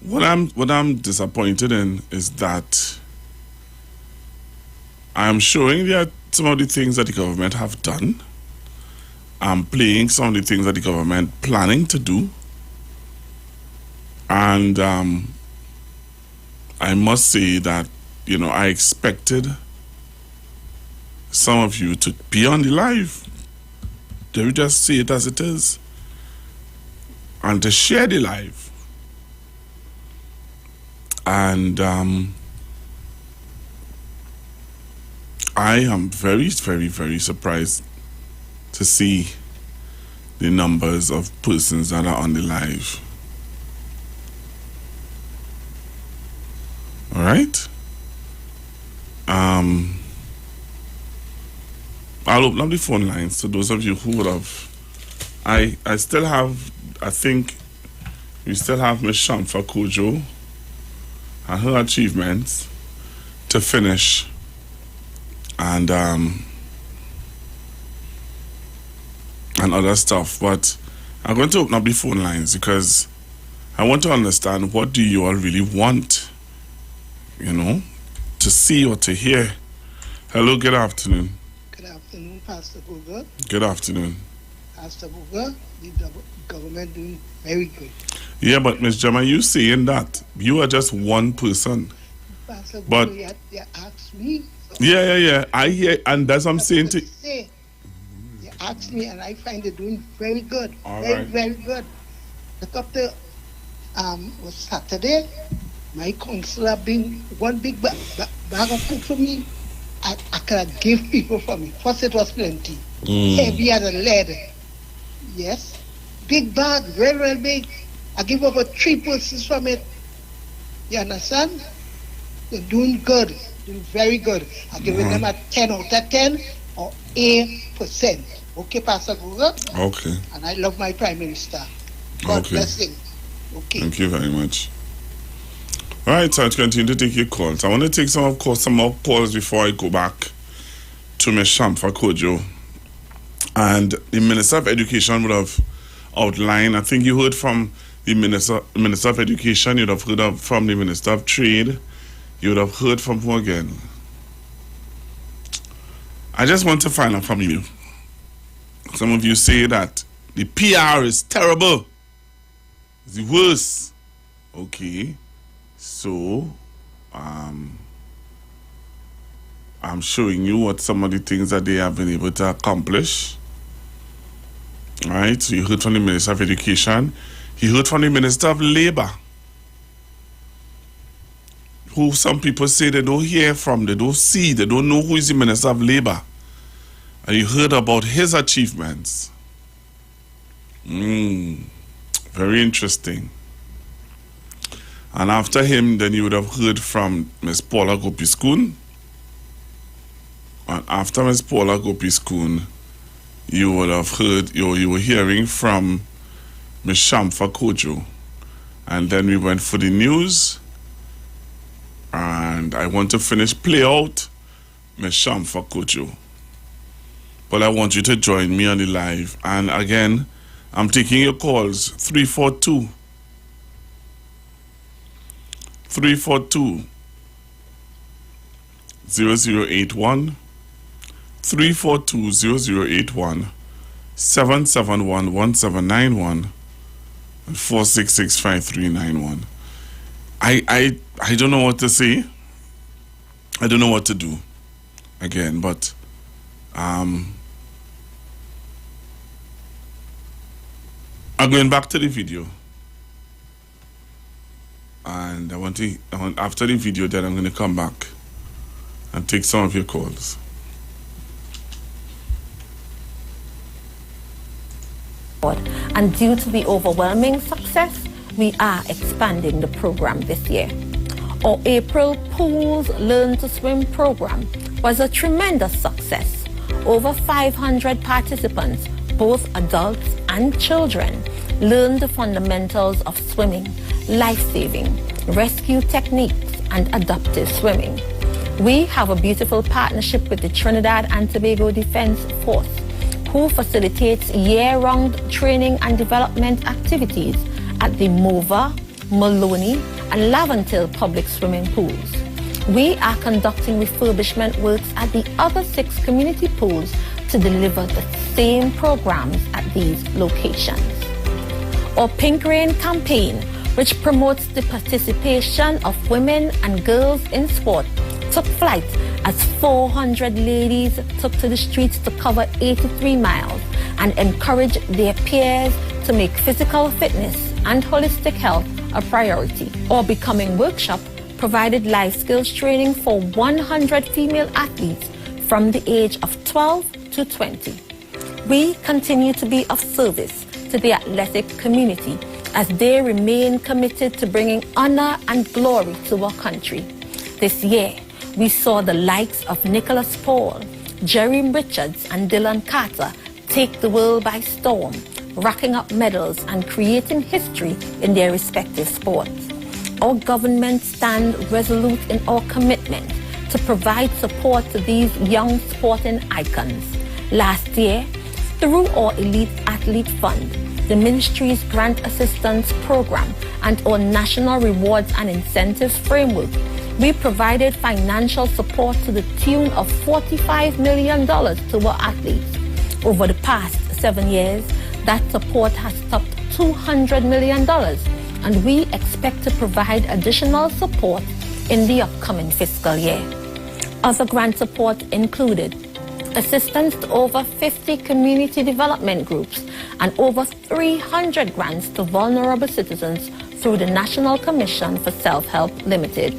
what I'm disappointed in is that I'm showing that some of the things that the government have done. I'm playing some of the things that the government planning to do. And I must say that, you know, I expected some of you to be on the live. They would just see it as it is. And to share the live. And I am very, very, very surprised to see the numbers of persons that are on the live. All right? I'll open up the phone lines to those of you who would have. I still have, I think, we still have Ms. Shamfa Kojo and her achievements to finish. And other stuff, but I'm going to open up the phone lines because I want to understand, what do you all really want, you know, to see or to hear. Hello, good afternoon. Good afternoon, Pastor Booger. Good afternoon. Pastor Booger, the government doing very good. Yeah, but Ms. Jama, you saying that you are just one person. Pastor Booger, But you asked me. yeah. I hear, and that's what I'm saying to. You ask me, and I find it doing very good. All very, right. very good. Look up the was Saturday. My counselor bring one big bag of food for me. I could give people from it. First it was plenty. Heavy as a lead. Yes. Big bag, very, very big. I give over 3 persons from it. You understand? They're doing good. Doing very good. I'm giving them a 10 out of 10 or 8%. Okay, Pastor Google? Okay. And I love my Prime Minister. God bless him. Okay. Thank you very much. All right, so I'll continue to take your calls. I want to take some more calls before I go back to Ms. Shamfa Kojo. And the Minister of Education would have outlined, I think you heard from the Minister of Education, you'd have heard from the Minister of Trade, you would have heard from who again? I just want to find out from you. Some of you say that the PR is terrible. It's the worst. Okay. So, I'm showing you what some of the things that they have been able to accomplish. All right. So you heard from the Minister of Education. You heard from the Minister of Labor, who some people say they don't hear from, they don't see, they don't know who is the Minister of Labor. And you heard about his achievements. Very interesting. And after him, then you would have heard from Ms. Paula Gopiskun. And after Ms. Paula Gopiskun, you would have heard, you were hearing from Ms. Shamfa Kojo. And then we went for the news. And I want to play out Ms. Shamfa Kojo. But I want you to join me on the live. And again, I'm taking your calls, 342 0081, 342-0081, 771-1791, and 466-5391. I don't know what to say. I don't know what to do. Again, but I'm going back to the video. And after the video, then I'm going to come back and take some of your calls. And due to the overwhelming success, we are expanding the program this year. Our April Pools Learn to Swim program was a tremendous success. Over 500 participants, both adults and children, learned the fundamentals of swimming, life-saving, rescue techniques, and adaptive swimming. We have a beautiful partnership with the Trinidad and Tobago Defense Force, who facilitates year-round training and development activities at the Mova, Maloney, and Laventille public swimming pools. We are conducting refurbishment works at the other 6 community pools to deliver the same programs at these locations. Our Pink Rain campaign, which promotes the participation of women and girls in sport, took flight as 400 ladies took to the streets to cover 83 miles and encourage their peers to make physical fitness and holistic health a priority. Our Becoming workshop provided life skills training for 100 female athletes from the age of 12 to 20. We continue to be of service to the athletic community as they remain committed to bringing honor and glory to our country. This year, we saw the likes of Nicholas Paul, Jerry Richards, and Dylan Carter take the world by storm, racking up medals and creating history in their respective sports. Our government stands resolute in our commitment to provide support to these young sporting icons. Last year, through our Elite Athlete Fund, the Ministry's Grant Assistance Program, and our National Rewards and Incentives Framework, we provided financial support to the tune of $45 million to our athletes. Over the past 7 years, that support has topped $200 million, and we expect to provide additional support in the upcoming fiscal year. Other grant support included assistance to over 50 community development groups, and over 300 grants to vulnerable citizens through the National Commission for Self-Help Limited.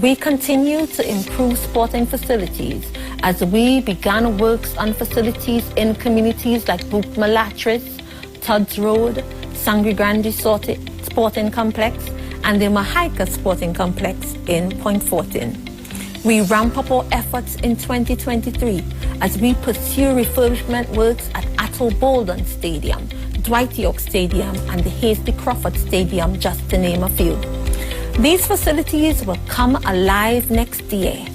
We continue to improve sporting facilities as we began works on facilities in communities like Book-Malatris, Tudds Road, Sangre Grande Sporting Complex, and the Mahaika Sporting Complex in Point Fortin. We ramp up our efforts in 2023 as we pursue refurbishment works at Atto Bolden Stadium, Dwight York Stadium, and the Hasty Crawford Stadium, just to name a few. These facilities will come alive next year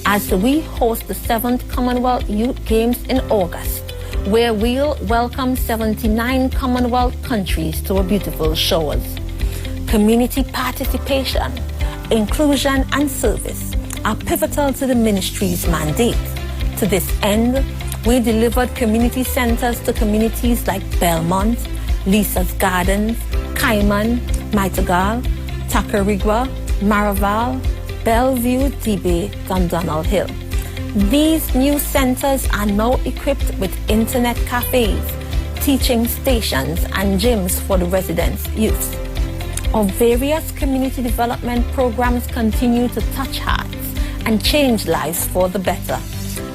as we host the 7th Commonwealth Youth Games in August, where we'll welcome 79 Commonwealth countries to our beautiful shores. Community participation, inclusion, and service are pivotal to the ministry's mandate. To this end, we delivered community centers to communities like Belmont, Lisa's Gardens, Cayman, Maitagal, Tacarigua, Maraval, Bellevue, Debe, Dundonald Hill. These new centers are now equipped with internet cafes, teaching stations, and gyms for the residents' youth. Our various community development programs continue to touch hearts and change lives for the better.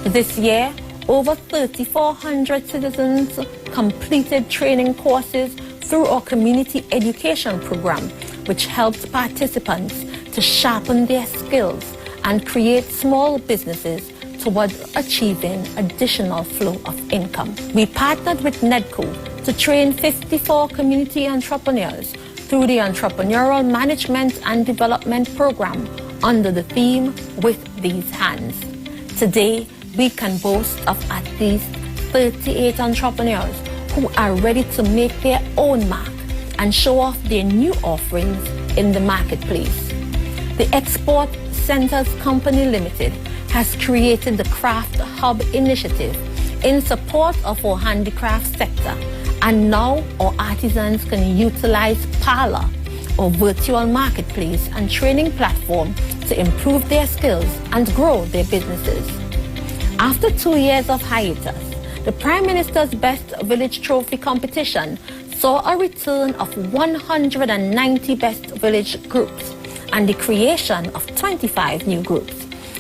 This year, over 3,400 citizens completed training courses through our community education program, which helped participants to sharpen their skills and create small businesses towards achieving additional flow of income. We partnered with NEDCO to train 54 community entrepreneurs through the Entrepreneurial Management and Development Program under the theme, With These Hands. Today, we can boast of at least 38 entrepreneurs who are ready to make their own mark and show off their new offerings in the marketplace. The Export Centers Company Limited has created the Craft Hub initiative in support of our handicraft sector, and now our artisans can utilize Parlor, our virtual marketplace and training platform, to improve their skills and grow their businesses. After 2 years of hiatus, the Prime Minister's Best Village Trophy competition saw a return of 190 Best Village groups and the creation of 25 new groups.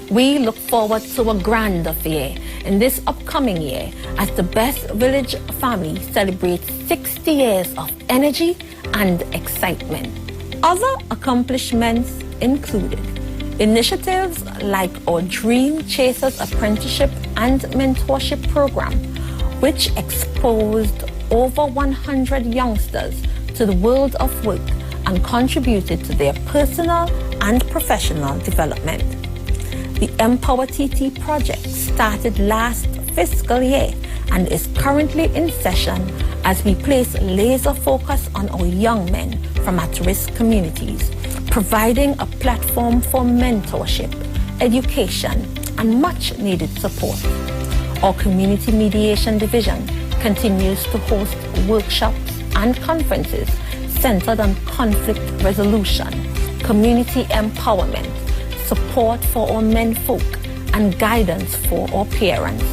We look forward to a grand affair in this upcoming year as the Best Village family celebrates 60 years of energy and excitement. Other accomplishments included initiatives like our Dream Chasers Apprenticeship and Mentorship Program, which exposed over 100 youngsters to the world of work and contributed to their personal and professional development. The Empower TT project started last fiscal year and is currently in session as we place laser focus on our young men from at-risk communities, providing a platform for mentorship, education, and much-needed support. Our Community Mediation Division continues to host workshops and conferences centered on conflict resolution, community empowerment, support for our menfolk, and guidance for our parents.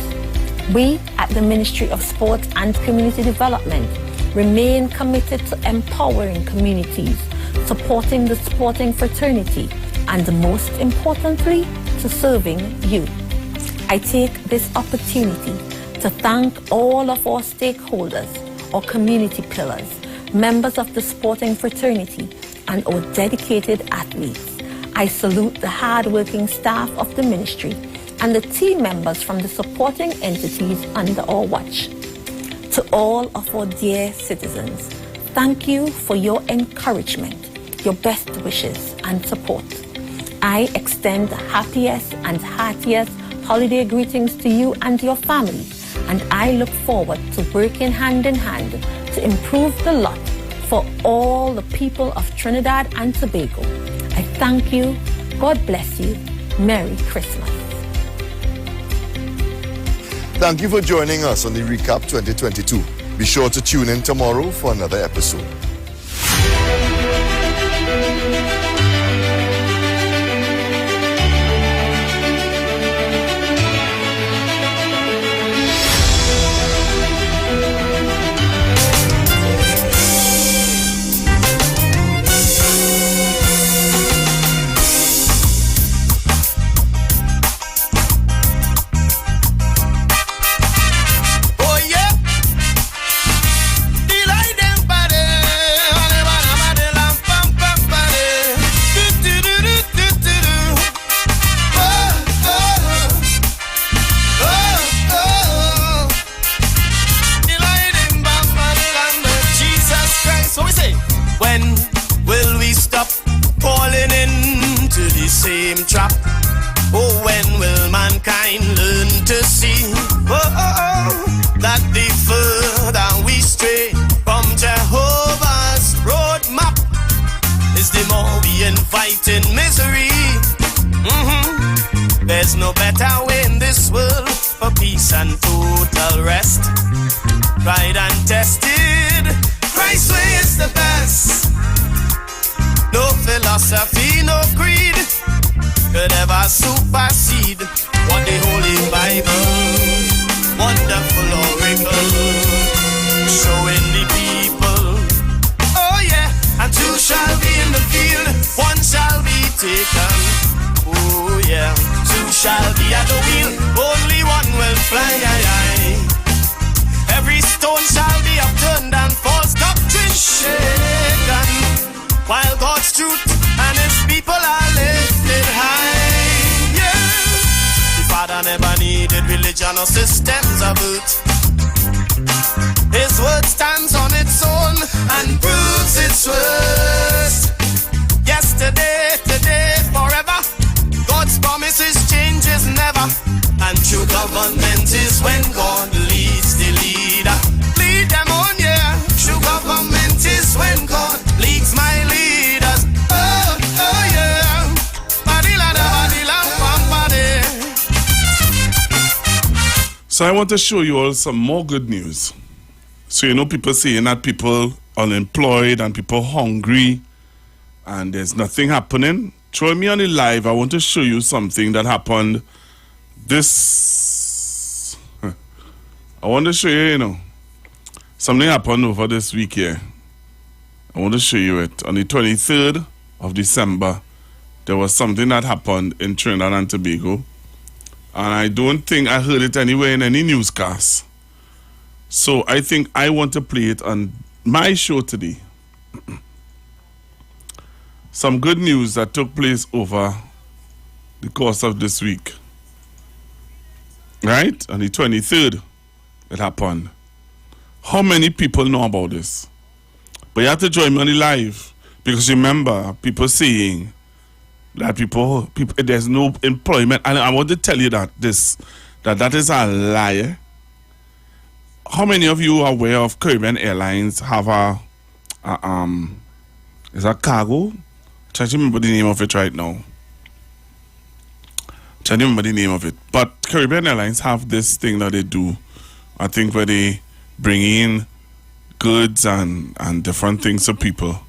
We at the Ministry of Sport and Community Development remain committed to empowering communities, supporting the sporting fraternity, and most importantly, to serving you. I take this opportunity to thank all of our stakeholders, our community pillars, members of the sporting fraternity, and our dedicated athletes. I salute the hard-working staff of the ministry and the team members from the supporting entities under our watch. To all of our dear citizens, thank you for your encouragement, your best wishes and support. I extend the happiest and heartiest holiday greetings to you and your family, and I look forward to working hand in hand to improve the lot for all the people of Trinidad and Tobago. I thank you. God bless you. Merry Christmas. Thank you for joining us on the Recap 2022. Be sure to tune in tomorrow for another episode. in this world for peace and total rest. Tried and tested, Christ's way is the best. No philosophy, no creed could ever supersede what the Holy Bible, wonderful oracle, showing the people. Oh yeah, and two shall be in the field, one shall be taken. Oh yeah, two shall be at the wheel, only one will fly. Every stone shall be upturned and false doctrine shaken, while God's truth and his people are lifted high. Yeah, the Father never needed religion or systems of it. His word stands on its own and proves its worth. Yesterday, today, forever. God's promises changes never. And true government is when God leads the leader. Lead them on, yeah. True government is when God leads my leaders. Oh, oh yeah. So I want to show you all some more good news. So you know, people saying that people unemployed and people hungry and there's nothing happening. Join me on the live. I want to show you something that happened I want to show you, something happened over this week here. I want to show you it. On the 23rd of December, there was something that happened in Trinidad and Tobago. And I don't think I heard it anywhere in any newscast. So I think I want to play it on my show today. Some good news that took place over the course of this week. Right? On the 23rd, it happened. How many people know about this? But you have to join me on the live. Because remember, people saying that people there's no employment. And I want to tell you that that is a lie. How many of you are aware of Caribbean Airlines have is a cargo? I'm trying to remember the name of it right now. I don't remember the name of it. But Caribbean Airlines have this thing that they do, I think, where they bring in goods and different things to people.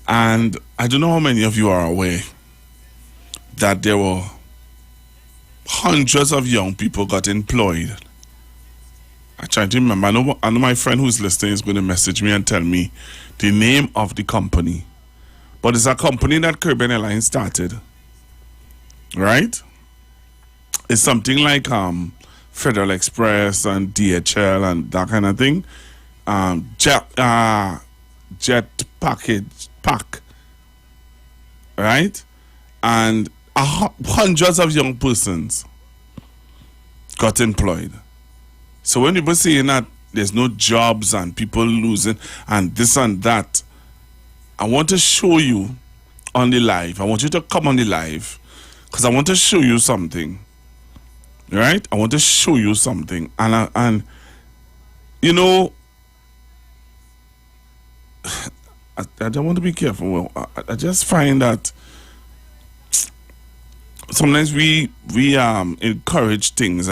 And I don't know how many of you are aware that there were hundreds of young people got employed. I'm trying to remember. I know my friend who's listening is going to message me and tell me the name of the company. But it's a company that Caribbean Airlines started. Right? It's something like Federal Express and DHL and that kind of thing. Jet Pack. Right? And hundreds of young persons got employed. So when people saying that there's no jobs and people losing and this and that, I want to show you on the live. I want you to come on the live. Because I want to show you something, right? I want to show you something, and you know, I don't want to be careful. I just find that sometimes we encourage things,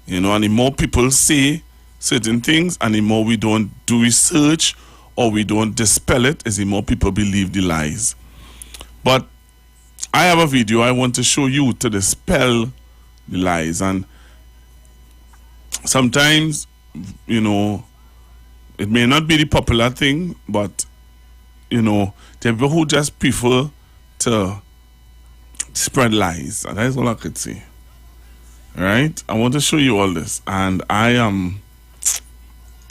you know, and the more people say certain things, and the more we don't do research or we don't dispel it, is the more people believe the lies. But I have a video I want to show you to dispel the lies. And sometimes, you know, it may not be the popular thing, but, you know, there are people who just prefer to spread lies. And that's all I could say. Right? I want to show you all this. And I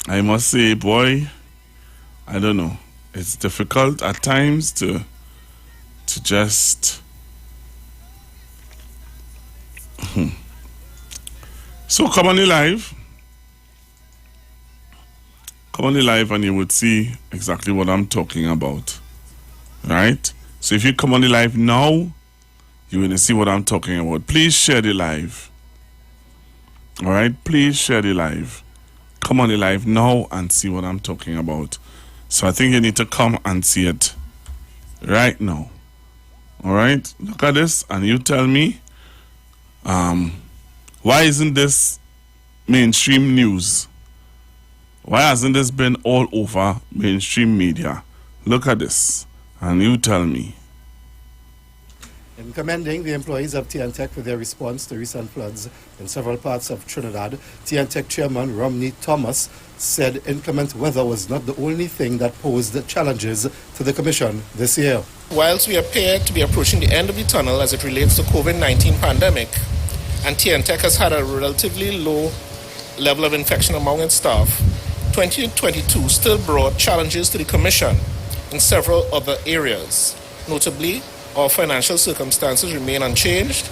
must say, boy, I don't know. It's difficult at times to just... So come on the live. Come on the live and you would see exactly what I'm talking about. Right? So if you come on the live now, you're going to see what I'm talking about. Please share the live. Alright? Please share the live. Come on the live now and see what I'm talking about. So I think you need to come and see it right now. Alright? Look at this and you tell me Why isn't this mainstream news? Why hasn't this been all over mainstream media? Look at this, and you tell me. In commending the employees of TNTech for their response to recent floods in several parts of Trinidad, TNTech chairman Romney Thomas said inclement weather was not the only thing that posed challenges to the commission this year. Whilst we appear to be approaching the end of the tunnel as it relates to COVID-19 pandemic, and TNTech has had a relatively low level of infection among its staff, 2022 still brought challenges to the Commission in several other areas. Notably, our financial circumstances remain unchanged,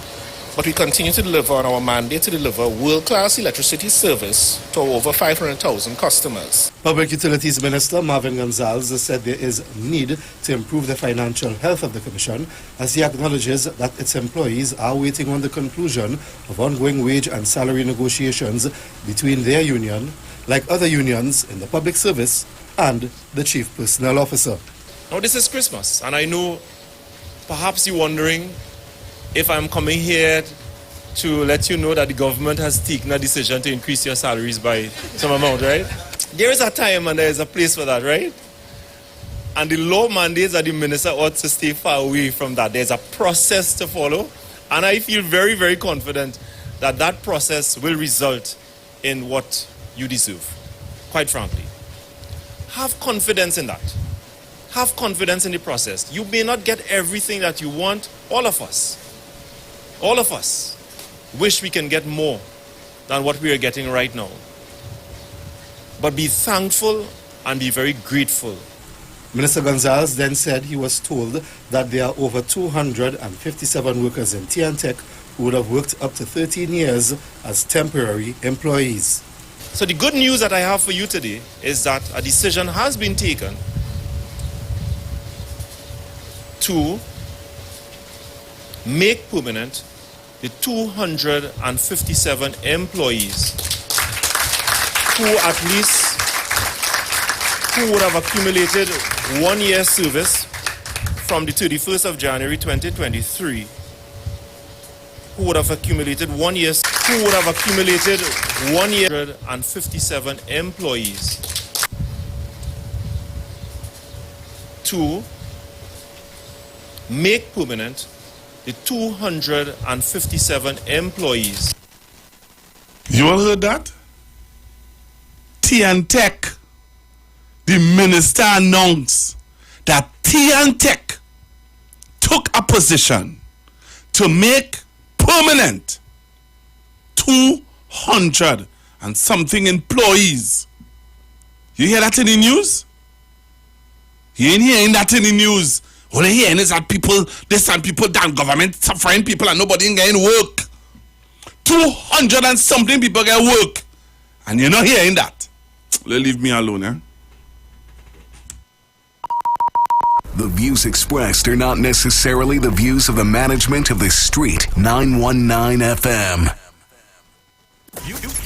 but we continue to deliver on our mandate to deliver world-class electricity service to over 500,000 customers. Public Utilities Minister Marvin Gonzalez said there is need to improve the financial health of the Commission as he acknowledges that its employees are waiting on the conclusion of ongoing wage and salary negotiations between their union, like other unions in the public service, and the Chief Personnel Officer. Now this is Christmas, and I know perhaps you're wondering if I'm coming here to let you know that the government has taken a decision to increase your salaries by some amount, right? There is a time and there is a place for that, right? And the law mandates that the minister ought to stay far away from that. There's a process to follow, and I feel very, very confident that that process will result in what you deserve, quite frankly. Have confidence in that. Have confidence in the process. You may not get everything that you want. All of us wish we can get more than what we are getting right now. But be thankful and be very grateful. Minister Gonzalez then said he was told that there are over 257 workers in TNTech who would have worked up to 13 years as temporary employees. So the good news that I have for you today is that a decision has been taken to make permanent the 257 employees who would have accumulated 1 year service from the 31st of January 2023, who would have accumulated 1 year, 157 employees to make permanent the 257 employees. You all heard that? TNTech, the minister announced that TNTech took a position to make permanent 200 and something employees. You hear that in the news? You ain't hearing that in the news. All you're hearing is that people, this and people, that government suffering people and nobody ain't getting work. 200 and something people get work. And you're not hearing that. Leave me alone, eh? The views expressed are not necessarily the views of the management of the Street 919 FM.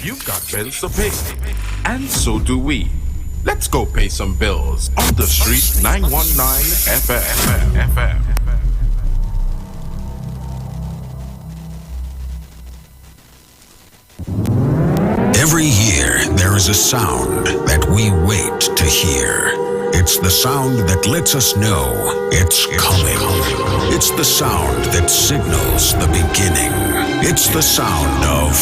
You've got bills to pay, and so do we. Let's go pay some bills on the Street 919 FM. Every year, there is a sound that we wait to hear. It's the sound that lets us know it's coming. It's the sound that signals the beginning. It's the sound of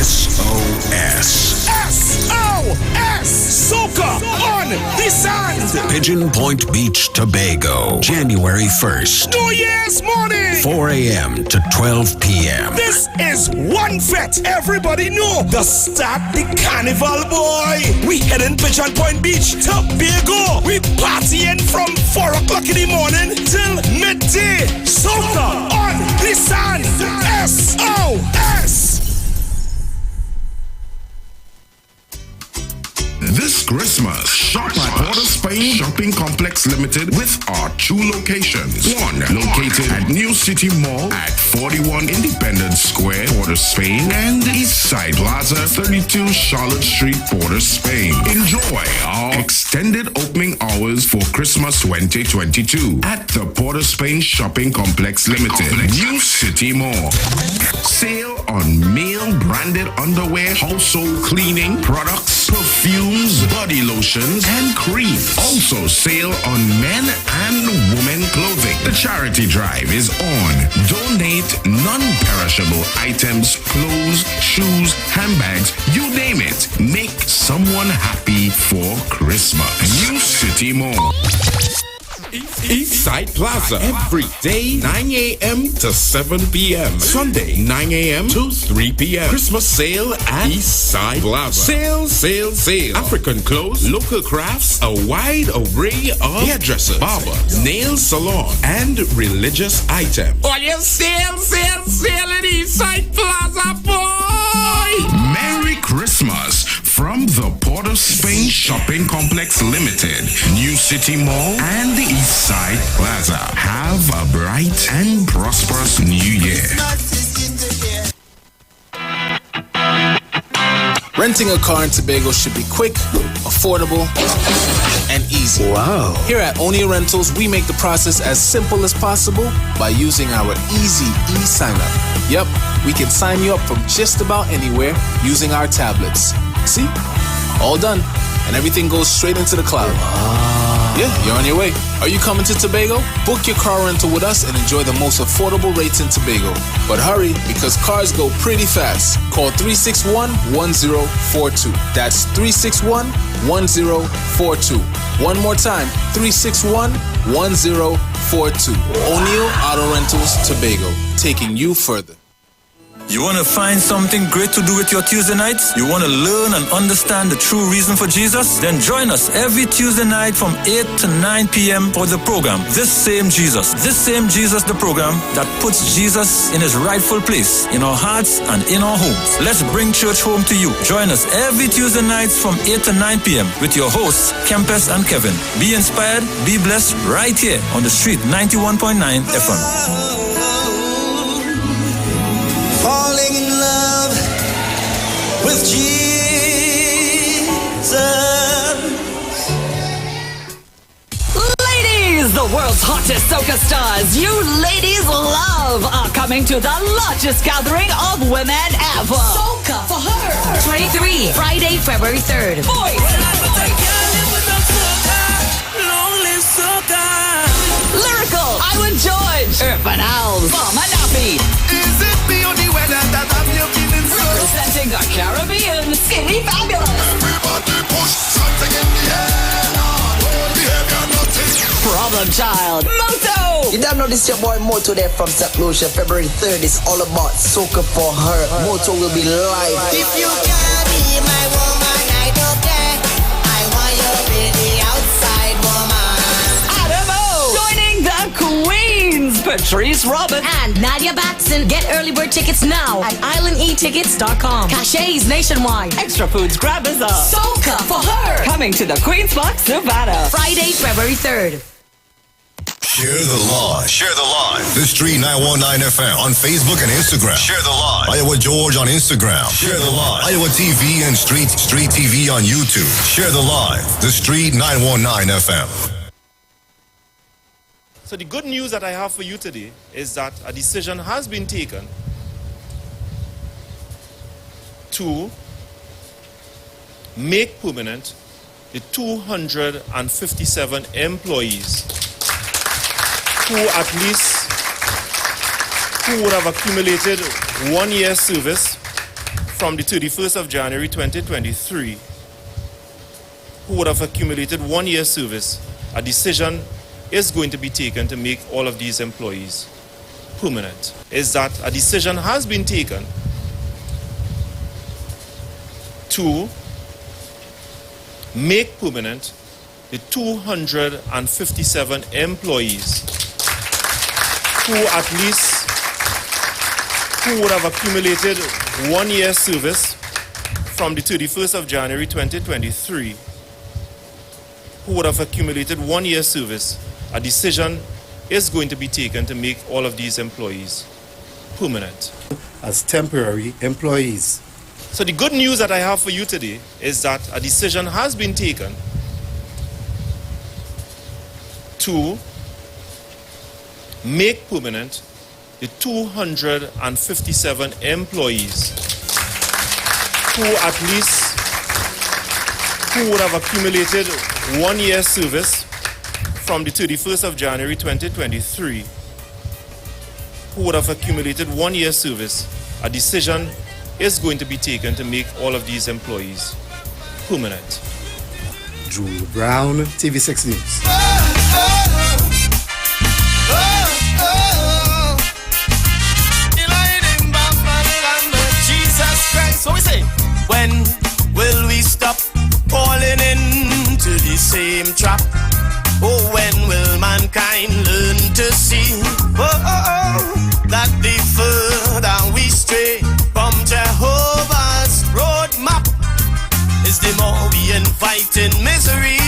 SOS. SOS! Soca on the sand! Pigeon Point Beach, Tobago, January 1st. New Year's morning! 4 a.m. to 12 p.m. This is one fet everybody know. The Start the Carnival, boy! We heading Pigeon Point Beach, Tobago. We partying from 4 o'clock in the morning till midday. Soca on the sand! SOS! This Christmas, shop at Port of Spain Shopping Complex Limited with our 2 locations. One located at New City Mall at 41 Independence Square, Port of Spain, and East Eastside Plaza, 32 Charlotte Street, Port of Spain. Enjoy our extended opening hours for Christmas 2022 at the Port of Spain Shopping Complex Limited, New City Mall. Sale on male branded underwear, household cleaning products, perfumes, body lotions, and cream. Also sale on men and women clothing. The charity drive is on. Donate non-perishable items, clothes, shoes, handbags, you name it. Make someone happy for Christmas. New City Mall. Eastside Plaza, every day 9 a.m. to 7 p.m. Sunday 9 a.m. to 3 p.m. Christmas sale at Eastside Plaza. Sale, sale, sale. African clothes, local crafts, a wide array of hairdressers, barbers, nail salon, and religious items. Oh, you sale, sale, sale at Eastside Plaza, boy! Merry Christmas from the Port of Spain Shopping Complex Limited, New City Mall, and the Eastside Plaza. Have a bright and prosperous new year. Renting a car in Tobago should be quick, affordable, and easy. Wow. Here at O'Neill Rentals, we make the process as simple as possible by using our easy e-sign-up. Yep, we can sign you up from just about anywhere using our tablets. See? All done. And everything goes straight into the cloud. Yeah, you're on your way. Are you coming to Tobago? Book your car rental with us and enjoy the most affordable rates in Tobago. But hurry, because cars go pretty fast. Call 361-1042. That's 361-1042. One more time, 361-1042. O'Neill Auto Rentals, Tobago, taking you further. You want to find something great to do with your Tuesday nights? You want to learn and understand the true reason for Jesus? Then join us every Tuesday night from 8 to 9 p.m. for the program, This Same Jesus, the program that puts Jesus in his rightful place in our hearts and in our homes. Let's bring church home to you. Join us every Tuesday nights from 8 to 9 p.m. with your hosts, Kempes and Kevin. Be inspired, be blessed right here on the street 91.9 FM. Falling in love with Jesus. Ladies, the world's hottest soca stars you ladies love are coming to the largest gathering of women ever. Soca for her. 23, Friday, February 3rd. Boys. Lyrical, Iwer George, Urban Owls, Mama Nappy. Is it the only weather that I'm looking in so? Representing our Caribbean, Skinny Fabulous. Everybody push something in the air. Behavior notice. Problem Child, Moto. You don't know this your boy Moto there from St. Lucia. February 3rd is all about soca for her. Moto will be live. If you can be my woman, I don't care. I want you really outside woman. Joining the Queens, Patrice Robin and Nadia Batson. Get early bird tickets now at islandetickets.com. Cachets nationwide. Extra foods grab us up. Soca for her. Coming to the Queen's Park, Savannah. Friday, February 3rd. Share the live. Share the live. The Street 919 FM on Facebook and Instagram. Share the live. Iwer George on Instagram. Share the live. Iwer TV and Street TV on YouTube. Share the live. The Street 919 FM. So the good news that I have for you today is that a decision has been taken to make permanent the 257 employees who would have accumulated 1 year service from the 31st of January 2023, who would have accumulated 1 year service. A decision is going to be taken to make all of these employees permanent. Is that a decision has been taken to make permanent the 257 employees who would have accumulated 1 year service from the 31st of January 2023, who would have accumulated 1 year service. A decision is going to be taken to make all of these employees permanent. As temporary employees. So the good news that I have for you today is that a decision has been taken to make permanent the 257 employees who would have accumulated 1 year's service from the 31st of January 2023, who would have accumulated 1 year's service. A decision is going to be taken to make all of these employees permanent. Drew Brown, TV6 News. Jesus Christ, what we say? When will we stop falling into the same trap? Oh, when will mankind learn to see that the further we stray from Jehovah's roadmap is the more we invite in misery.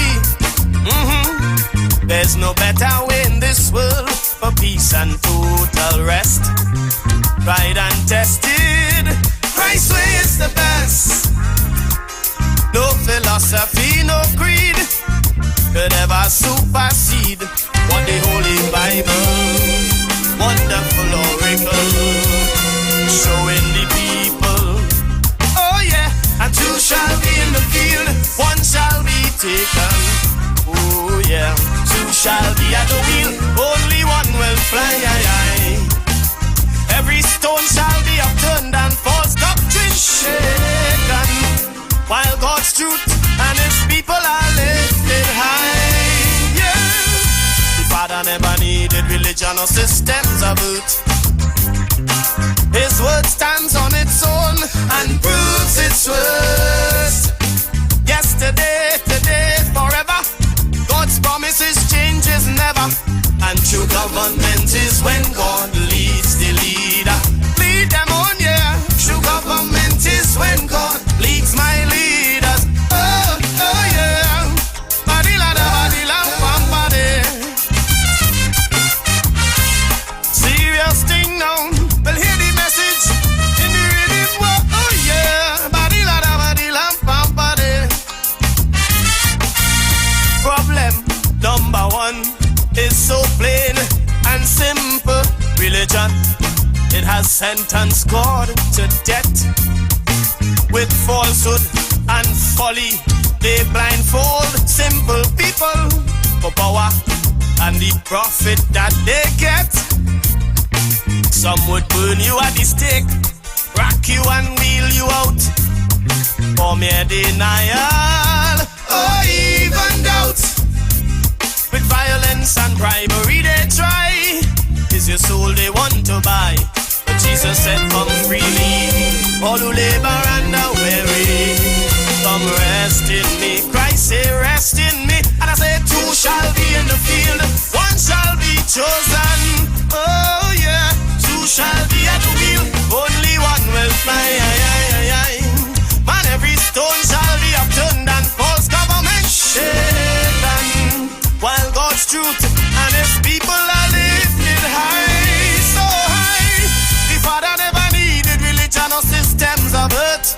There's no better way in this world for peace and total rest. Tried and tested, Christ's way is the best. No philosophy, no creed could ever supersede what the Holy Bible, wonderful oracle, showing the people. Oh yeah, and two shall be in the field, one shall be taken. Oh yeah, two shall be at the wheel, only one will fly. Every stone shall be upturned and false doctrine shaken, while God's truth and His people are lifted high. Yeah, the Father never needed religion or systems of it. His word stands on its own and proves its worth. Yesterday, today, forever. God's promises changes never, and true government is when God leads the leader. Lead them on, yeah. True government is when God leads my leaders. Oh, oh yeah. Serious thing now. Well, hear the message in the rhythm. Oh yeah. Problem number one is so plain and simple. Religion, it has sentenced God to death. With falsehood and folly, they blindfold simple people for power and the profit that they get. Some would burn you at the stake, rock you and wheel you out for mere denial or even doubt. With violence and bribery they try, is your soul they want to buy. But Jesus said come freely, all who labor and are weary, come rest in me. Christ say rest in me. And I say two shall be in the field, one shall be chosen. Oh yeah, two shall be at the wheel, only one will fly. Man, every stone shall be upturned and false government shaken, while God's truth and His people are lifted high, so high. The Father never needed religion or systems of earth.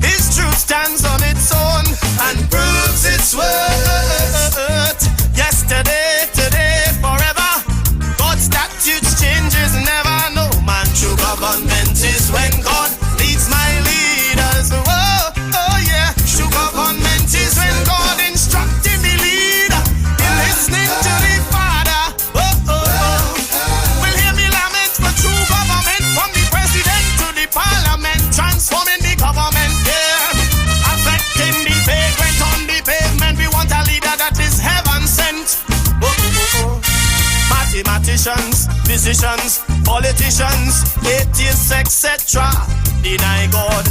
His truth stands on its own and proves its worth. Yesterday, today, forever. God's statutes changes never. No man, true government is when God leads my leaders. Oh, oh yeah, true government is when God instructed the leader in listening to the Father. Oh, oh, oh. Will hear me lament for true government, from the president to the parliament, transforming the government, yeah, affecting the vagrant on the pavement. We want a leader that is heaven sent. Oh, oh, oh. Mathematicians, physicians, politicians, atheists, etc. deny God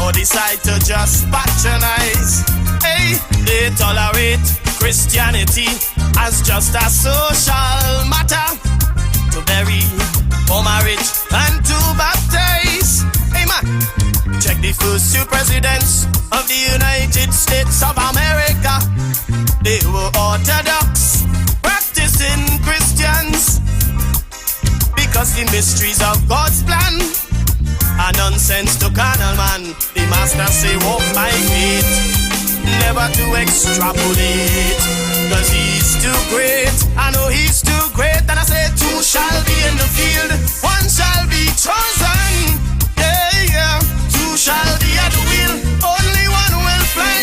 or decide to just patronize. Hey, they tolerate Christianity as just a social matter, to bury, for marriage, and to baptize. Hey man, check the first two presidents of the United States of America. They were Orthodox, practicing Christians, because the mysteries of God's plan are none sense to carnal man. The master say walk by faith, never to extrapolate, cause he's too great. I know he's too great, and I say two shall be in the field, one shall be chosen. Yeah, yeah. Two shall be at the wheel, only one will fly.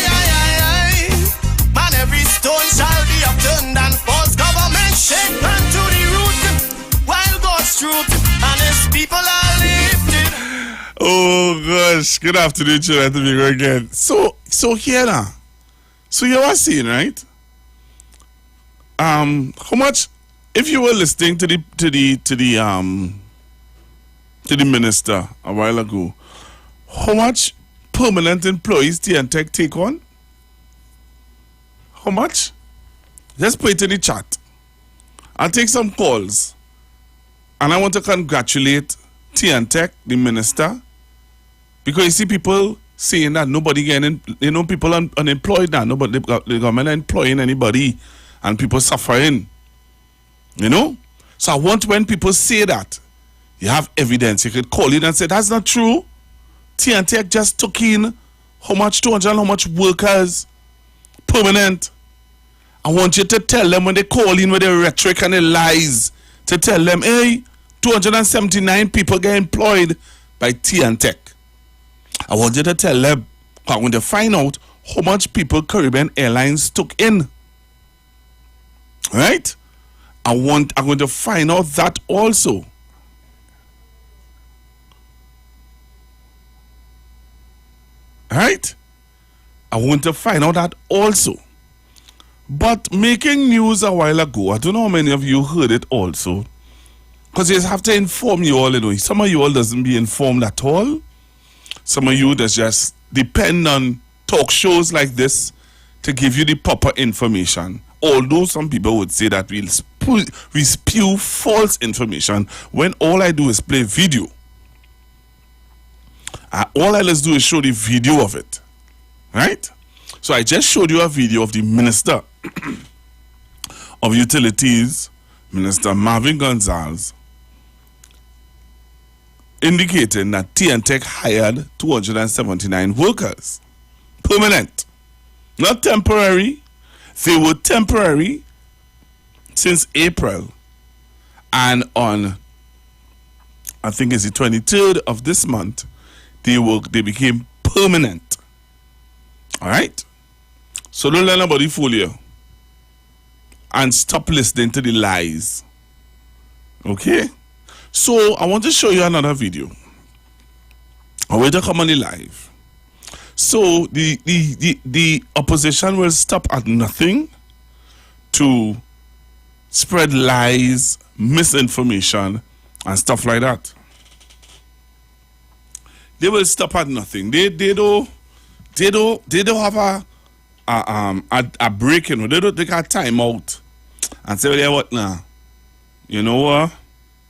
Man, every stone shall be upturned and false government shaken to the root, while God's truth and his people are lifted. Oh gosh, good afternoon, children. To be here again. So here now. So you are seeing, right? How much? If you were listening to the minister a while ago, how much permanent employees TNTech take on? How much? Just put it in the chat. I'll take some calls, and I want to congratulate TNTech, the minister, because you see people saying that nobody getting, people unemployed now. Nobody, the government not employing anybody, and people suffering. So I want, when people say that, you have evidence. You could call in and say that's not true. TNTech just took in how much 200, how much workers permanent. I want you to tell them when they call in with their rhetoric and their lies, to tell them, hey, 279 people get employed by TNTech. I want you to tell them, I want to find out how much people Caribbean Airlines took in. Right? I'm going to find out that also. Right? I want to find out that also. But making news a while ago, I don't know how many of you heard it also, because you have to inform you all. Some of you all doesn't be informed at all. Some of you that just depend on talk shows like this to give you the proper information. Although some people would say that we spew false information when all I do is play video. All I do is show the video of it. Right? So I just showed you a video of the Minister of Utilities, Minister Marvin Gonzalez, indicating that TNTech hired 279 workers. Permanent. Not temporary. They were temporary since April. And on, I think it's the 23rd of this month, they became permanent. All right? So don't let nobody fool you. And stop listening to the lies. Okay? So I want to show you another video. I want to come on the live. So the opposition will stop at nothing to spread lies, misinformation, and stuff like that. They will stop at nothing. They don't have a break, They don't take a time out and say, well, what now? You know what?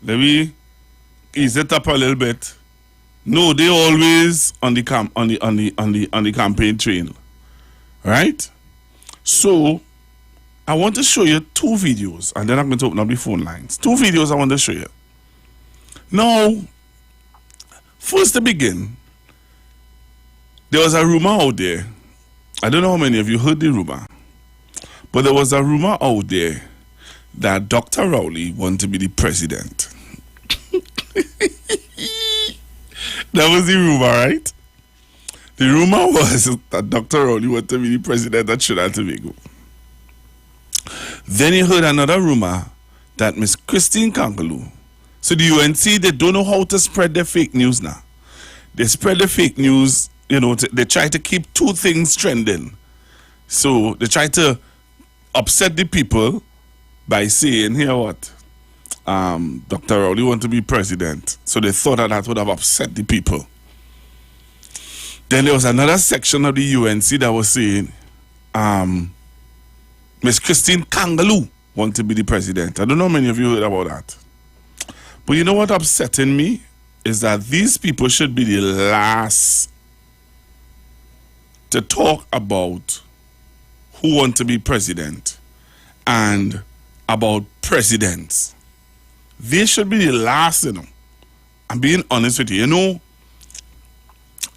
Let me ease it up a little bit. No, they always on the campaign trail. Right? So I want to show you two videos, and then I'm going to open up the phone lines. Two videos I want to show you. Now, first to begin, there was a rumor out there. I don't know how many of you heard the rumor, but there was a rumor out there that Dr. Rowley wanted to be the president. That was the rumor, right? The rumor was that Dr. Rowley wanted to be the president of Trinidad and Tobago. Then you heard another rumor that Miss Christine Kangaloo. So the UNC, they don't know how to spread their fake news now. They spread the fake news, they try to keep two things trending. So they try to upset the people by saying, here what? Dr. Rowley want to be president. So they thought that would have upset the people. Then there was another section of the UNC that was saying, Miss Christine Kangaloo want to be the president. I don't know how many of you heard about that. But you know what upsetting me is that these people should be the last to talk about who want to be president and about presidents. They should be the last, I'm being honest with you.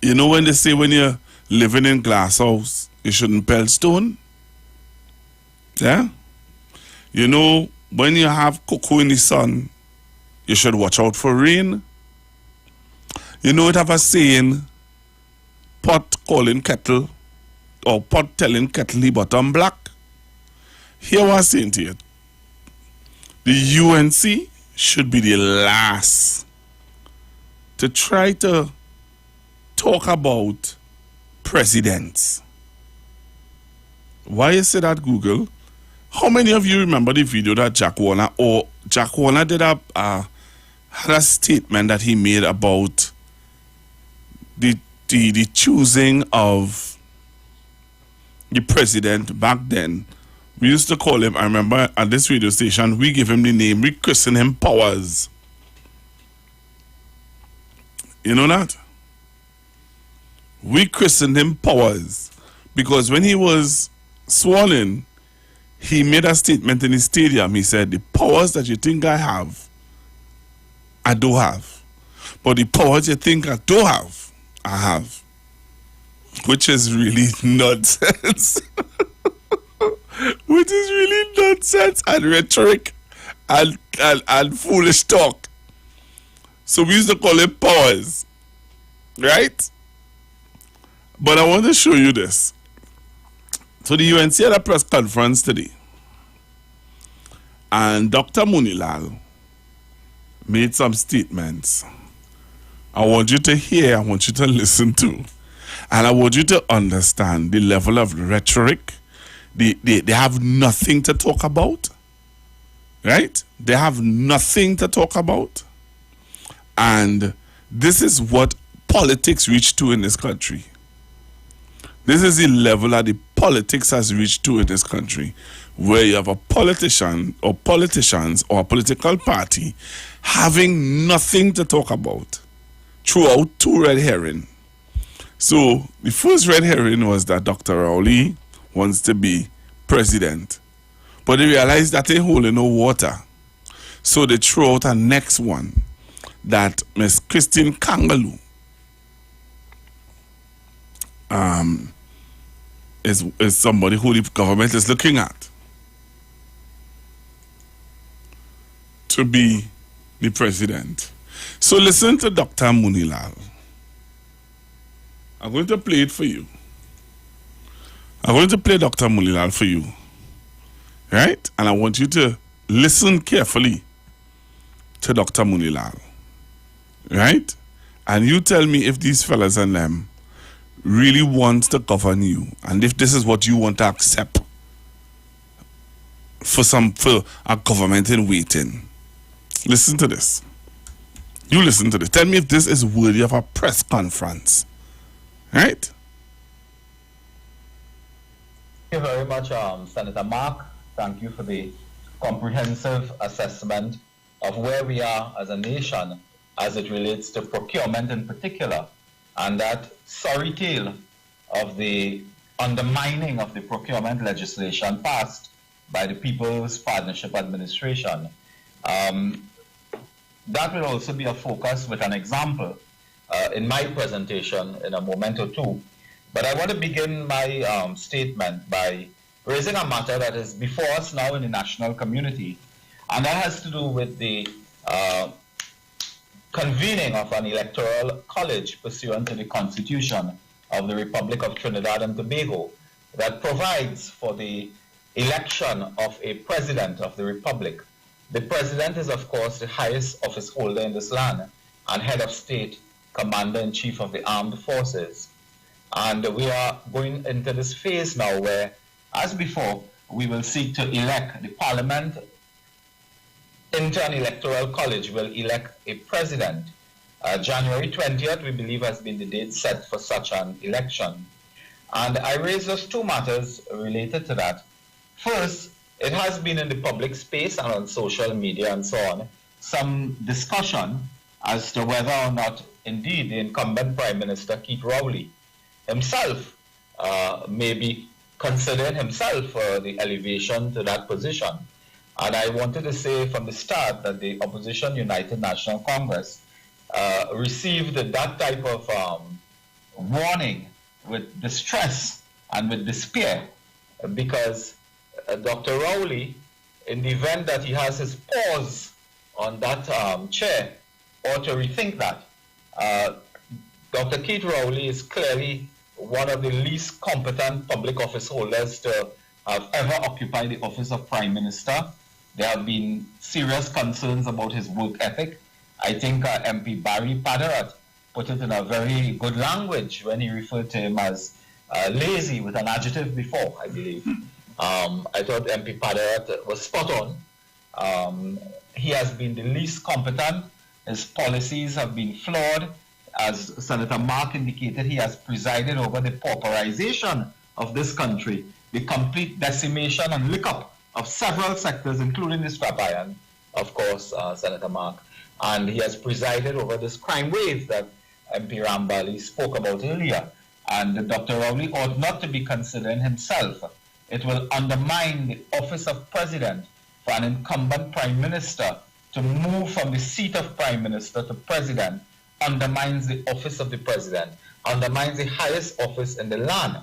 You know when they say when you're living in glass house, you shouldn't pelt stone? Yeah? You know when you have cocoa in the sun, you should watch out for rain? You know it have a saying, pot calling kettle, or pot telling kettle he bottom black? Here what I'm saying to you. The UNC should be the last to try to talk about presidents. Why you say that, Google? How many of you remember the video that Jack Warner did had a statement that he made about the choosing of the president back then? We used to call him, I remember at this radio station, we give him the name, we christen him Powers. You know that? We christened him Powers because when he was sworn in, he made a statement in his stadium. He said, the powers that you think I have, I do have. But the powers you think I do have, I have. Which is really nonsense. Which is really nonsense and rhetoric and foolish talk. So we used to call him Powers. Right? But I want to show you this. So the UNC had a press conference today. And Dr. Munilal made some statements. I want you to hear, I want you to listen to. And I want you to understand the level of rhetoric. They have nothing to talk about. Right? They have nothing to talk about. And this is what politics reached to in this country. This is the level that the politics has reached to in this country, where you have a politician or politicians or a political party having nothing to talk about throughout two red herring. So the first red herring was that Dr. Rowley wants to be president, but they realized that they hold no water. So they threw out a next one, that Miss Christine Kangaloo is somebody who the government is looking at to be the president. So listen to Dr. Munilal. I'm going to play it for you. I'm going to play Dr. Munilal for you. Right? And I want you to listen carefully to Dr. Munilal. Right? And you tell me if these fellas and them really want to govern you, and if this is what you want to accept for a government in waiting. Listen to this. You listen to this. Tell me if this is worthy of a press conference. Right? Thank you very much, Senator Mark. Thank you for the comprehensive assessment of where we are as a nation as it relates to procurement in particular, and that sorry tale of the undermining of the procurement legislation passed by the People's Partnership Administration. That will also be a focus with an example in my presentation in a moment or two. But I want to begin my statement by raising a matter that is before us now in the national community, and that has to do with the convening of an electoral college pursuant to the Constitution of the Republic of Trinidad and Tobago that provides for the election of a president of the Republic. The president is, of course, the highest office holder in this land and head of state, commander-in-chief of the armed forces. And we are going into this phase now where, as before, we will seek to elect the parliament. Into an electoral college will elect a president. January 20th, we believe, has been the date set for such an election. And I raise those two matters related to that. First, it has been in the public space and on social media and so on, some discussion as to whether or not, indeed, the incumbent Prime Minister, Keith Rowley, himself may be considering himself for the elevation to that position. And I wanted to say from the start that the Opposition United National Congress received that type of warning with distress and with despair, because Dr. Rowley, in the event that he has his paws on that chair, ought to rethink that. Dr. Keith Rowley is clearly one of the least competent public office holders to have ever occupied the office of Prime Minister. There have been serious concerns about his work ethic. I think MP Barry Padarat put it in a very good language when he referred to him as lazy with an adjective before, I believe. I thought MP Padarat was spot on. He has been the least competent. His policies have been flawed. As Senator Mark indicated, he has presided over the pauperization of this country, the complete decimation and lick-up of several sectors, including the scrap iron, of course, Senator Mark. And he has presided over this crime wave that MP Rambali spoke about earlier. And Dr. Rowley ought not to be considering himself. It will undermine the office of president for an incumbent prime minister to move from the seat of prime minister to president. Undermines the office of the president, undermines the highest office in the land,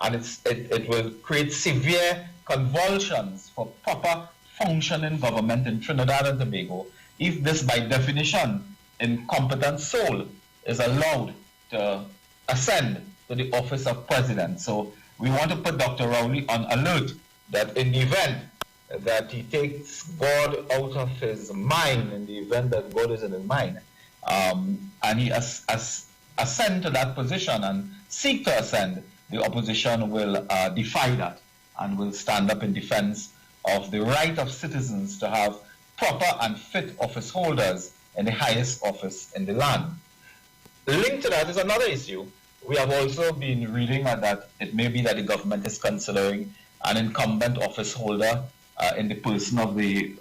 and it will create severe convulsions for proper functioning government in Trinidad and Tobago if this, by definition, incompetent soul is allowed to ascend to the office of president. So we want to put Dr. Rowley on alert that in the event that he takes God out of his mind, in the event that God is in his mind, and he ascend to that position and seek to ascend, the opposition will defy that and will stand up in defense of the right of citizens to have proper and fit office holders in the highest office in the land. Linked to that is another issue. We have also been reading that it may be that the government is considering an incumbent office holder in the person of the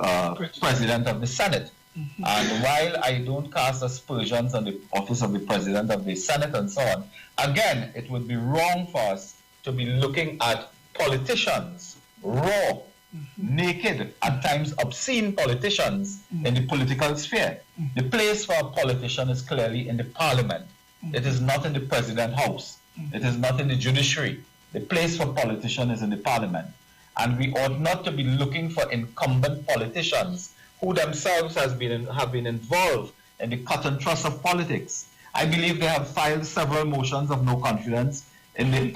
President of the Senate. Mm-hmm. And while I don't cast aspersions on the office of the President of the Senate and so on, again, it would be wrong for us to be looking at politicians, raw, naked, at times obscene politicians in the political sphere. The place for a politician is clearly in the parliament. It is not in the president house. It is not in the judiciary. The place for politician is in the parliament. And we ought not to be looking for incumbent politicians who themselves have been involved in the cut and thrust of politics. I believe they have filed several motions of no confidence in the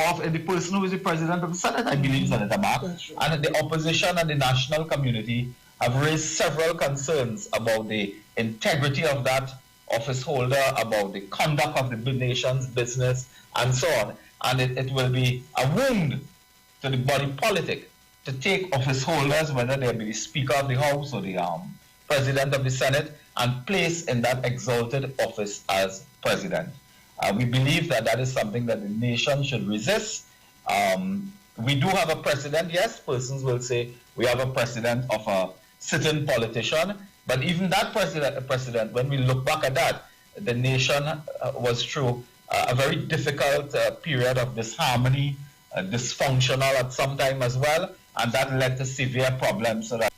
person who is the President of the Senate, I believe, Senator Mark. And the opposition and the national community have raised several concerns about the integrity of that office holder, about the conduct of the nation's business, and so on. And it will be a wound to the body politic to take office holders, whether they be the Speaker of the House or the President of the Senate, and place in that exalted office as President. We believe that is something that the nation should resist. We do have a president, yes, persons will say we have a president of a sitting politician, but even that president, when we look back at that, the nation was through a very difficult period of disharmony, dysfunctional at some time as well, and that led to severe problems. So that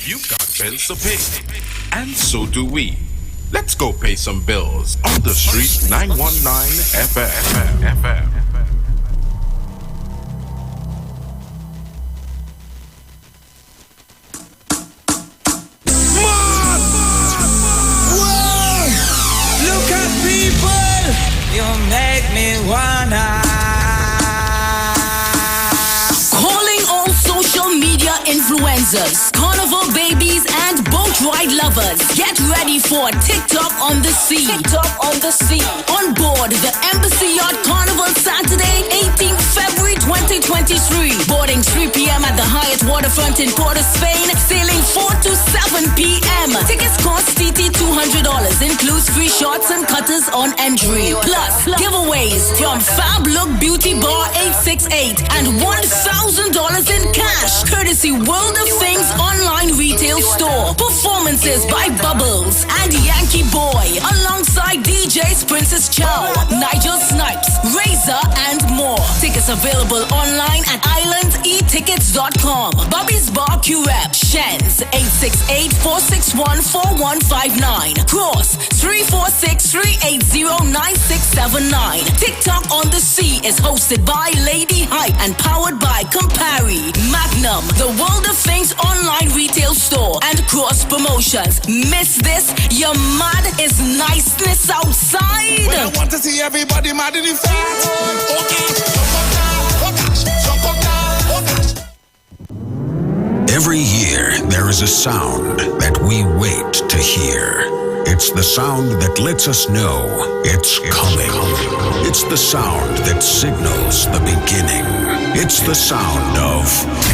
you got bills to pay, and so do we. Let's go pay some bills on the street 919 FM. Look at people, you make me wanna. Calling all social media influencers, carnival babies, and boat ride lovers. Get ready for TikTok on the Sea. On board the Embassy Yacht Carnival Saturday, 18th February 2023. Boarding 3 p.m. at the Hyatt Waterfront in Port of Spain. Sailing 4 to 7 p.m. Tickets cost TT $200. Includes free shots and cutters on entry. Plus, giveaways from Fab Look Beauty Bar 868 and $1,000 in cash. Courtesy World of Things online retail store. Performances by Bubbles and Yankee Boy. Alongside DJs Princess Chow, Nigel Snipes, Razor, and more. Tickets available online at Island ET Bobby'sBarTickets.com. Bobby's Bar QRep. Shens 868-461-4159. Cross 346-380-9679. TikTok on the Sea is hosted by Lady Hype and powered by Campari. Magnum, the World of Things online retail store and cross promotions. Miss this? Your mad is niceness outside. Well, I want to see everybody mad in the fat. Every year, there is a sound that we wait to hear. It's the sound that lets us know it's coming. It's the sound that signals the beginning. It's the sound of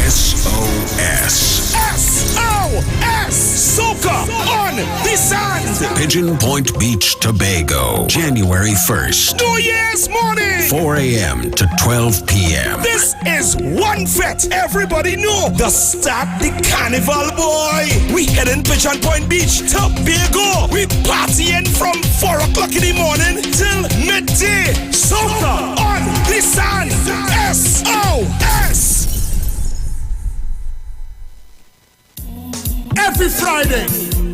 SOS. SOS! Soca on the sand! Pigeon Point Beach, Tobago, January 1st. New Year's morning! 4 a.m. to 12 p.m. This is one fet. Everybody know the start the carnival, boy. We heading Pigeon Point Beach, Tobago. We partying from 4 o'clock in the morning till midday. Soca on the sand. SOS! Every Friday,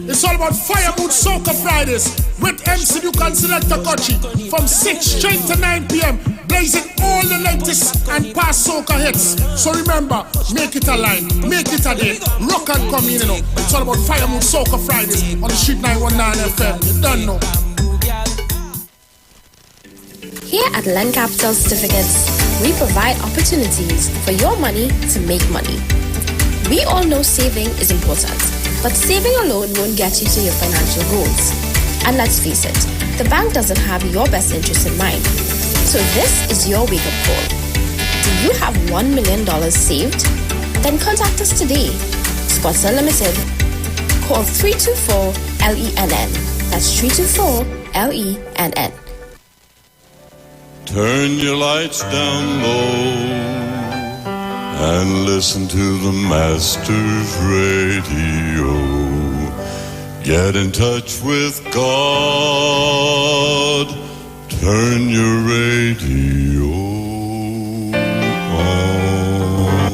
it's all about Firewood Soca Fridays with MC Duke and Selector Kochi from 6 straight to 9 p.m. blazing all the latest and past soca hits. So remember, make it a line, make it a day, rock and come in, you know. It's all about Firewood Soca Fridays on the Street 919 FM. You don't know. Here at Land Capital Certificates, we provide opportunities for your money to make money. We all know saving is important, but saving alone won't get you to your financial goals. And let's face it, the bank doesn't have your best interest in mind. So this is your wake-up call. Do you have $1 million saved? Then contact us today. Sponsor Limited. Call 324-LENN. That's 324-LENN. Turn your lights down low and listen to the Master's radio. Get in touch with God. Turn your radio on.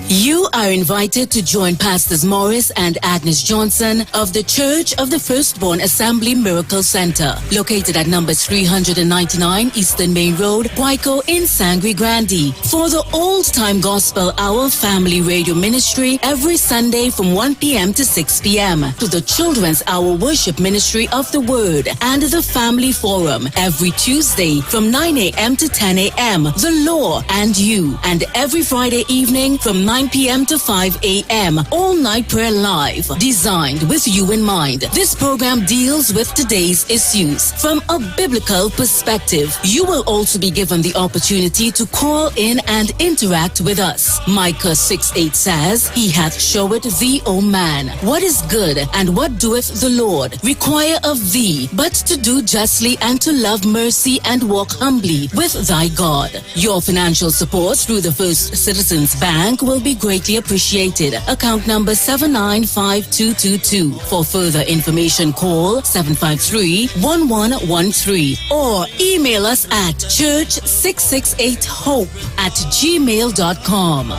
You are invited to join Pastors Morris and Agnes Johnson of the Church of the Firstborn Assembly Miracle Center, located at number 399 Eastern Main Road, Guayco in Sangre Grande, for the Old Time Gospel Hour Family Radio Ministry every Sunday from 1 p.m. to 6 p.m., to the Children's Hour Worship Ministry of the Word and the Family Forum every Tuesday from 9 a.m. to 10 a.m., The Law and You, and every Friday evening from 9 p.m. to 5 a.m. All Night Prayer Live, designed with you in mind. This program deals with today's issues from a biblical perspective. You will also be given the opportunity to call in and interact with us. Micah 6:8 says, He hath showed thee, O man, what is good, and what doeth the Lord require of thee, but to do justly and to love mercy and walk humbly with thy God. Your financial support through the First Citizens Bank will be greatly appreciated. Account number 795222. For further information, call 753-1113 or email us at church668hope@gmail.com.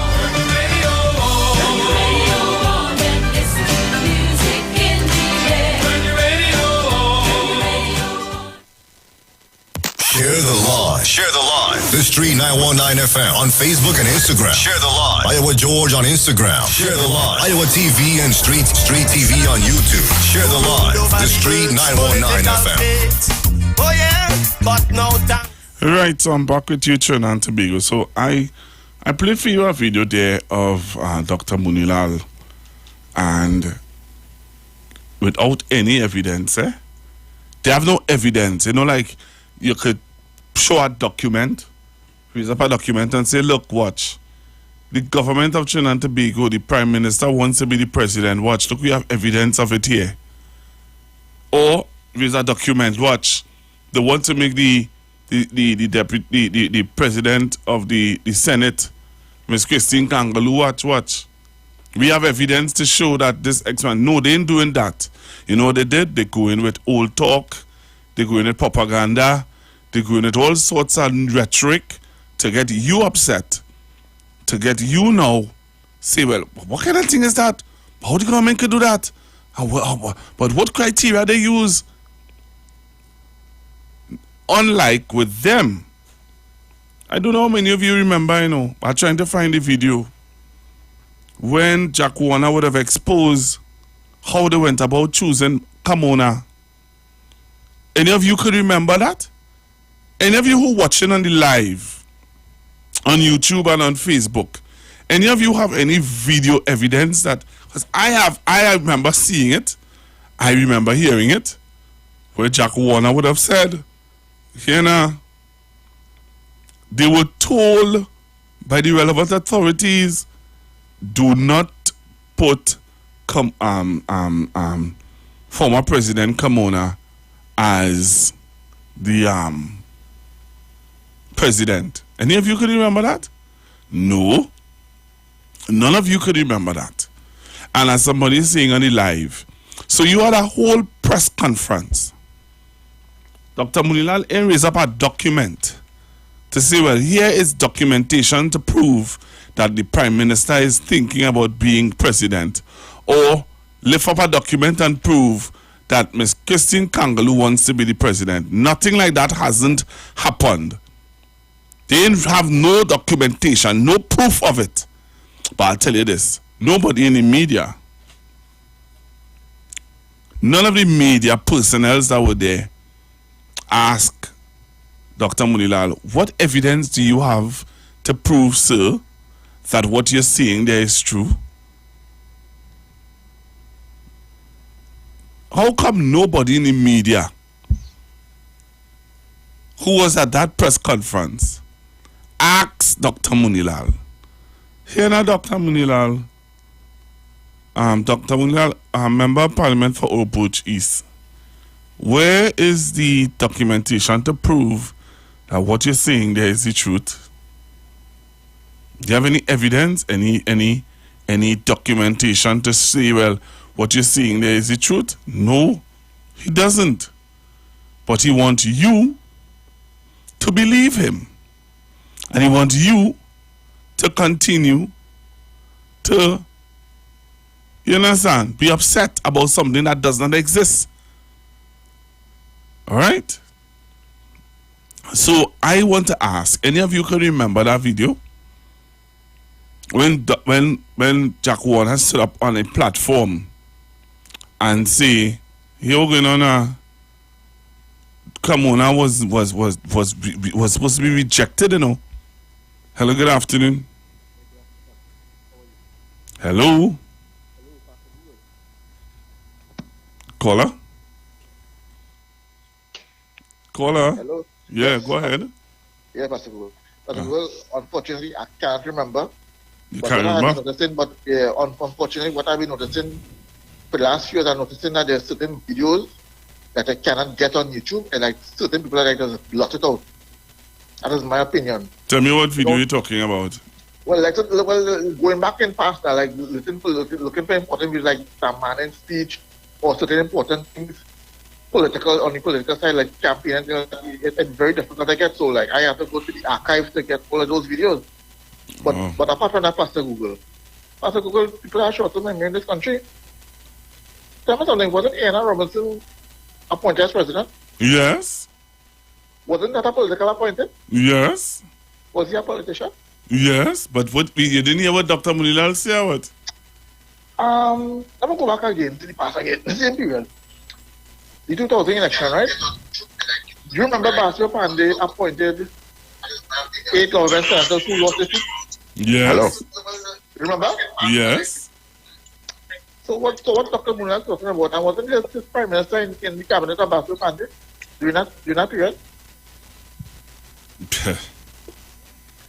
Share the live. Share the live. The Street 919 FM on Facebook and Instagram. Share the live. Iowa George on Instagram. Share the live. Iowa TV and Street TV on YouTube. Share the live. The Street 919 FM. Oh yeah, but no time. Right, so I'm back with you, Trinidad and Tobago. So I played for you a video there of Dr. Munilal, and without any evidence, they have no evidence. You know, like you could show a document, raise up a document and say, look, watch. The government of Trinidad and Tobago, the Prime Minister wants to be the president. Watch, look, we have evidence of it here. Or raise a document, watch. They want to make the president of the Senate, Ms. Christine Kangaloo, watch. We have evidence to show that this ex-man, no, they ain't doing that. You know what they did? They go in with old talk, they go in with propaganda, they go in with all sorts of rhetoric to get you upset, to get you now say, well, what kind of thing is that? How the government could do that? But what criteria they use? Unlike with them, I don't know how many of you remember, I'm trying to find the video when Jack Warner would have exposed how they went about choosing Kamona. Any of you could remember that? Any of you who watching on the live, on YouTube and on Facebook, any of you have any video evidence that, because I remember seeing it, I remember hearing it, where Jack Warner would have said, they were told by the relevant authorities, do not put former President Kamona as the president. Any of you could remember that? No. None of you could remember that. And as somebody is saying on the live, so you had a whole press conference. Dr. Munilal raised up a document to say, well, here is documentation to prove that the Prime Minister is thinking about being president. Or lift up a document and prove that Ms. Christine Kangaloo wants to be the president. Nothing like that hasn't happened. They have no documentation, no proof of it. But I'll tell you this, nobody in the media, none of the media personnel that were there ask Dr. Munilal, what evidence do you have to prove, sir, that what you're saying there is true? How come nobody in the media who was at that press conference asked Dr. Munilal? Here now, Dr. Munilal. Dr. Munilal, Member of Parliament for Old Butch East. Where is the documentation to prove that what you're saying there is the truth? Do you have any evidence, any documentation to say, well, what you're saying there is the truth? No, he doesn't. But he wants you to believe him. And he wants you to continue to, you understand, be upset about something that does not exist. All right? So I want to ask, any of you can remember that video? When Jack Warner stood up on a platform and say, you're going on a Kamona was supposed to be rejected, Hello, good afternoon. Hello? Caller? Hello? Yeah, Yes. go ahead. Yeah, Pastor Google. Pastor Google, unfortunately, I can't remember. You But can't what I've remember? been noticing, unfortunately, what I've been noticing for the last few years, I'm noticing that there are certain videos that I cannot get on YouTube, and like certain people are like just blot it out. That is my opinion. Tell me what video you're talking about. Well, going back in past, like looking for important views like Samanin speech or certain important things, on the political side, like campaign, it's very difficult to get. So, like, I have to go to the archives to get all of those videos. But apart from that, Pastor Google, people are short of memory in this country. Tell me something, wasn't Anna Robinson appointed as president? Yes. Wasn't that a political appointment? Yes. Was he a politician? Yes. But what you didn't hear what Dr. Munilal say or what? I'm going to go back again to the past again, the same period. The 2000 election, right? Do you remember Basil Pandey appointed 8 government senators who lost the seat? Yes. Remember? Yes. So what Dr. Munilal is talking about? I wasn't his prime minister in the cabinet of Basil Pandey during that period.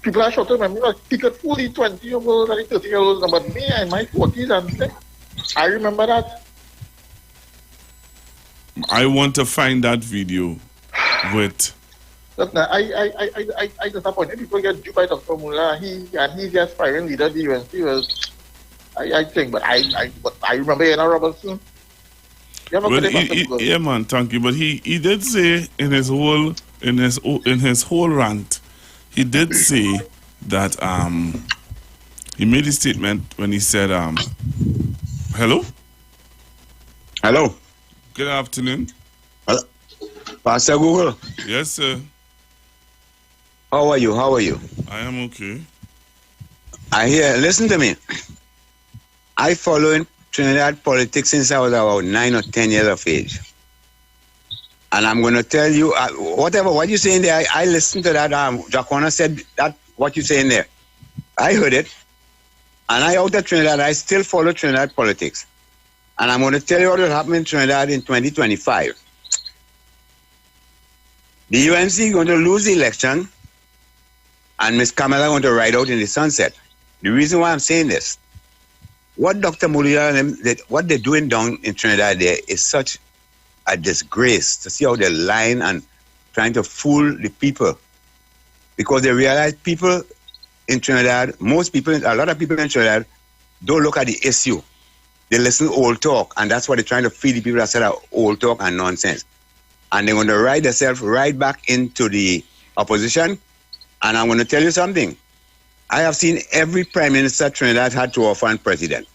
People are short of memory. He could fool the 20-year-olds and the 30-year-olds, but me in my 40s and stuff, I remember that. I want to find that video with. Look, now, I disappointed people get duped by Dr. Munilal. He's the aspiring leader of the UNC. Well, I think, but I remember Anna Robinson. Yeah, man, thank you. But he did say in his whole rant, he did say that He made his statement when he said, hello? Hello. Good afternoon. Pastor Google. Yes, sir. How are you? How are you? I am okay. Listen to me. I follow in Trinidad politics since I was about 9 or 10 years of age. And I'm going to tell you, what you're saying there, I listened to that. Jacona said that, what you're saying there. I heard it. And I out of Trinidad, I still follow Trinidad politics. And I'm going to tell you what will happen in Trinidad in 2025. The UNC is going to lose the election, and Miss Kamala going to ride out in the sunset. The reason why I'm saying this, what Dr. Mulira and them, what they're doing down in Trinidad there is such a disgrace to see how they're lying and trying to fool the people. Because they realize people in Trinidad, a lot of people in Trinidad don't look at the issue. They listen to old talk, and that's what they're trying to feed the people that said old talk and nonsense. And they're going to ride themselves right back into the opposition. And I'm going to tell you something. I have seen every prime minister Trinidad had to offer and president.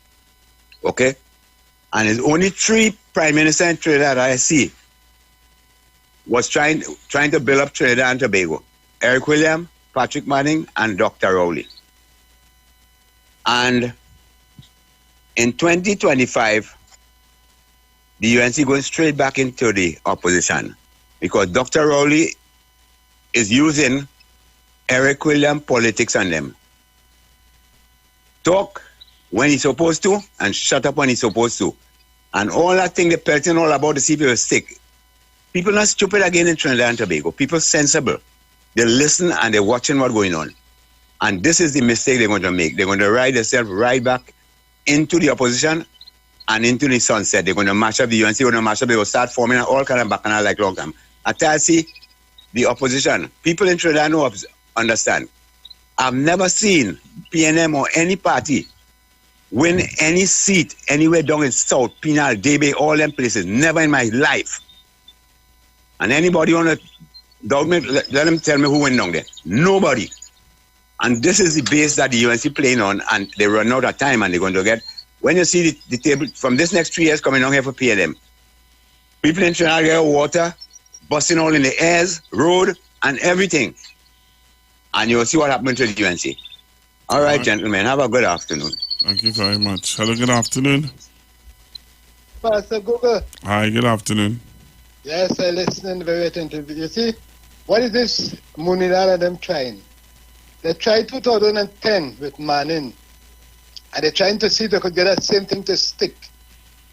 Okay? And there's only 3 prime ministers in Trinidad I see was trying to build up Trinidad and Tobago. Eric William, Patrick Manning, and Dr. Rowley. And in 2025, the UNC going straight back into the opposition because Dr. Rowley is using Eric William politics on them. Talk when he's supposed to and shut up when he's supposed to. And all that thing they're pelting all about to see people sick. People not stupid again in Trinidad and Tobago. People sensible. They listen and they're watching what's going on. And this is the mistake they're going to make. They're going to ride themselves right back into the opposition and into the sunset. They're going to mash up the UNC, they're going to mash up, they will start forming all kind of bacchanal like long time. I tell you, the opposition, people in Trinidad know, understand. I've never seen PNM or any party win any seat anywhere down in South, Penal, Debe, all them places. Never in my life. And anybody want to doubt me, let them tell me who went down there. Nobody. And this is the base that the UNC playing on, and they run out of time, and they're going to get, when you see the table, from this next 3 years coming down here for PNM, people in Trinidad get water, busting all in the airs, road, and everything. And you'll see what happened to the UNC. All right, gentlemen, have a good afternoon. Thank you very much. Hello, good afternoon. Pastor Google. Hi, good afternoon. Yes, I listen very attentively. You see, what is this Munira and them trying? They tried 2010 with Manning, and they're trying to see if they could get that same thing to stick.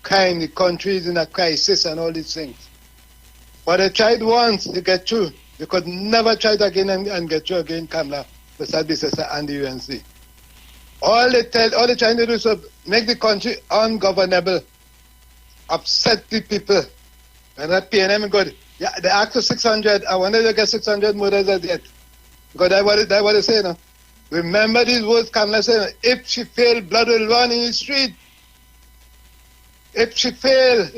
Kind, the country is in a crisis and all these things. But they tried once to get through. They could never try it again and get through again, Kamala, beside this and the UNC. All they're trying to do is to make the country ungovernable, upset the people. And that PNM good. Yeah, they asked for 600. I wonder if they get 600 murders as yet. Because that's what they say now. Remember these words Kamala said, if she fail, blood will run in the street. If they fail,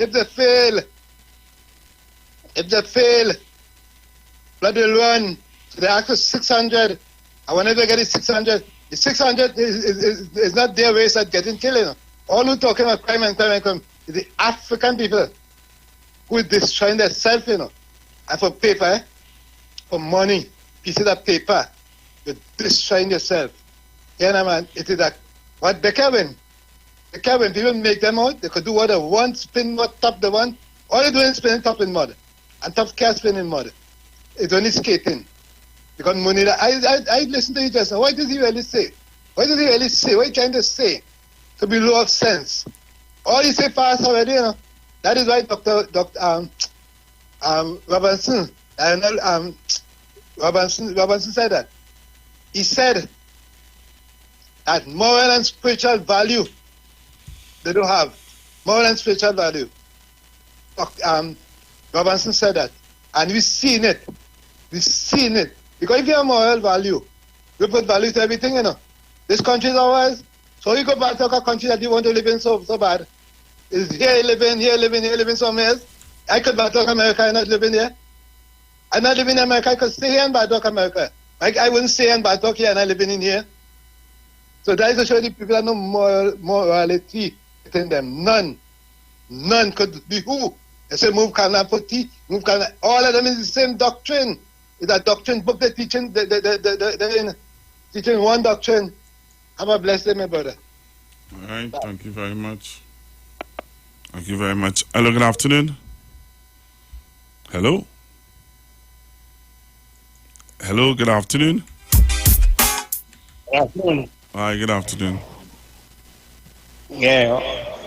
blood will run. So they asked for 600. I wonder if they get it 600. The 600 is not their race at getting killed. You know. All who talking about crime and crime is the African people who is destroying themselves, you know. And for paper, for money, pieces of paper, you're destroying yourself. You know, man, it is that what they can win. They can win. People make them out, they could do what they want, spin what top they want. All they're doing is spinning top in mud. And top can't spin in mud. It's only skating. Because money, I listen to you just now. What does he really say? What does he really say? What are you trying to say? To be low of sense. All he say fast already, you know. That is why Dr. Robinson, Robinson said that. He said that moral and spiritual value they don't have. Moral and spiritual value. Robinson said that. And we've seen it. We've seen it. Because if you have moral value, you put value to everything, you know. This country is ours. So you go back to a country that you want to live in so bad. Is here living somewhere else. I could back to America and not living here. I'm not living in America. I could stay here and back to America. I wouldn't stay and back here and not living in here. So that is to show the people that no morality within them. None could be who. They say move Canada for tea, move Canada. All of them is the same doctrine. It's a doctrine book they're teaching. They're teaching one doctrine. Have a blessed day, my brother. All right. Thank you very much. Thank you very much. Hello, good afternoon. Hello. Hello, good afternoon. Good afternoon. Hi, good afternoon. Yeah,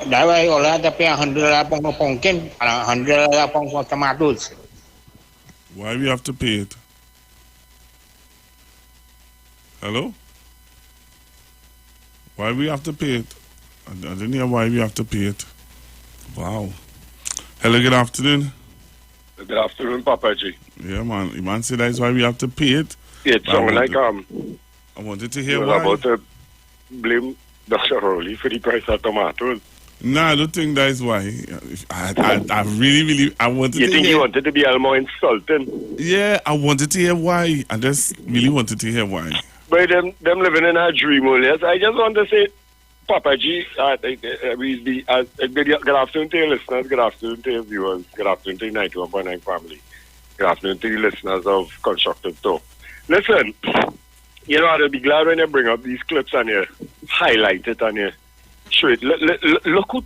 that's why all have to pay $100 for pumpkin and $100 for tomatoes. Why we have to pay it? Hello? Why we have to pay it? I didn't hear why we have to pay it. Wow. Hello, good afternoon. Good afternoon, Papa G. Yeah, man. The man said that's why we have to pay it. Yeah, it sounded like I wanted to hear you why. about to blame Dr. Rowley for the price of tomatoes. No, I don't think that is why. I really, I wanted you to think hear. you wanted to be a more insulting? Yeah, I wanted to hear why. I just really wanted to hear why. But them living in a dream only. I just want to say, Papa G, good afternoon to your listeners, good afternoon to your viewers, good afternoon to the 91.9 family, good afternoon to the listeners of Constructive Talk. Listen, you know, I'll be glad when you bring up these clips and you highlight it and you show it. Look who,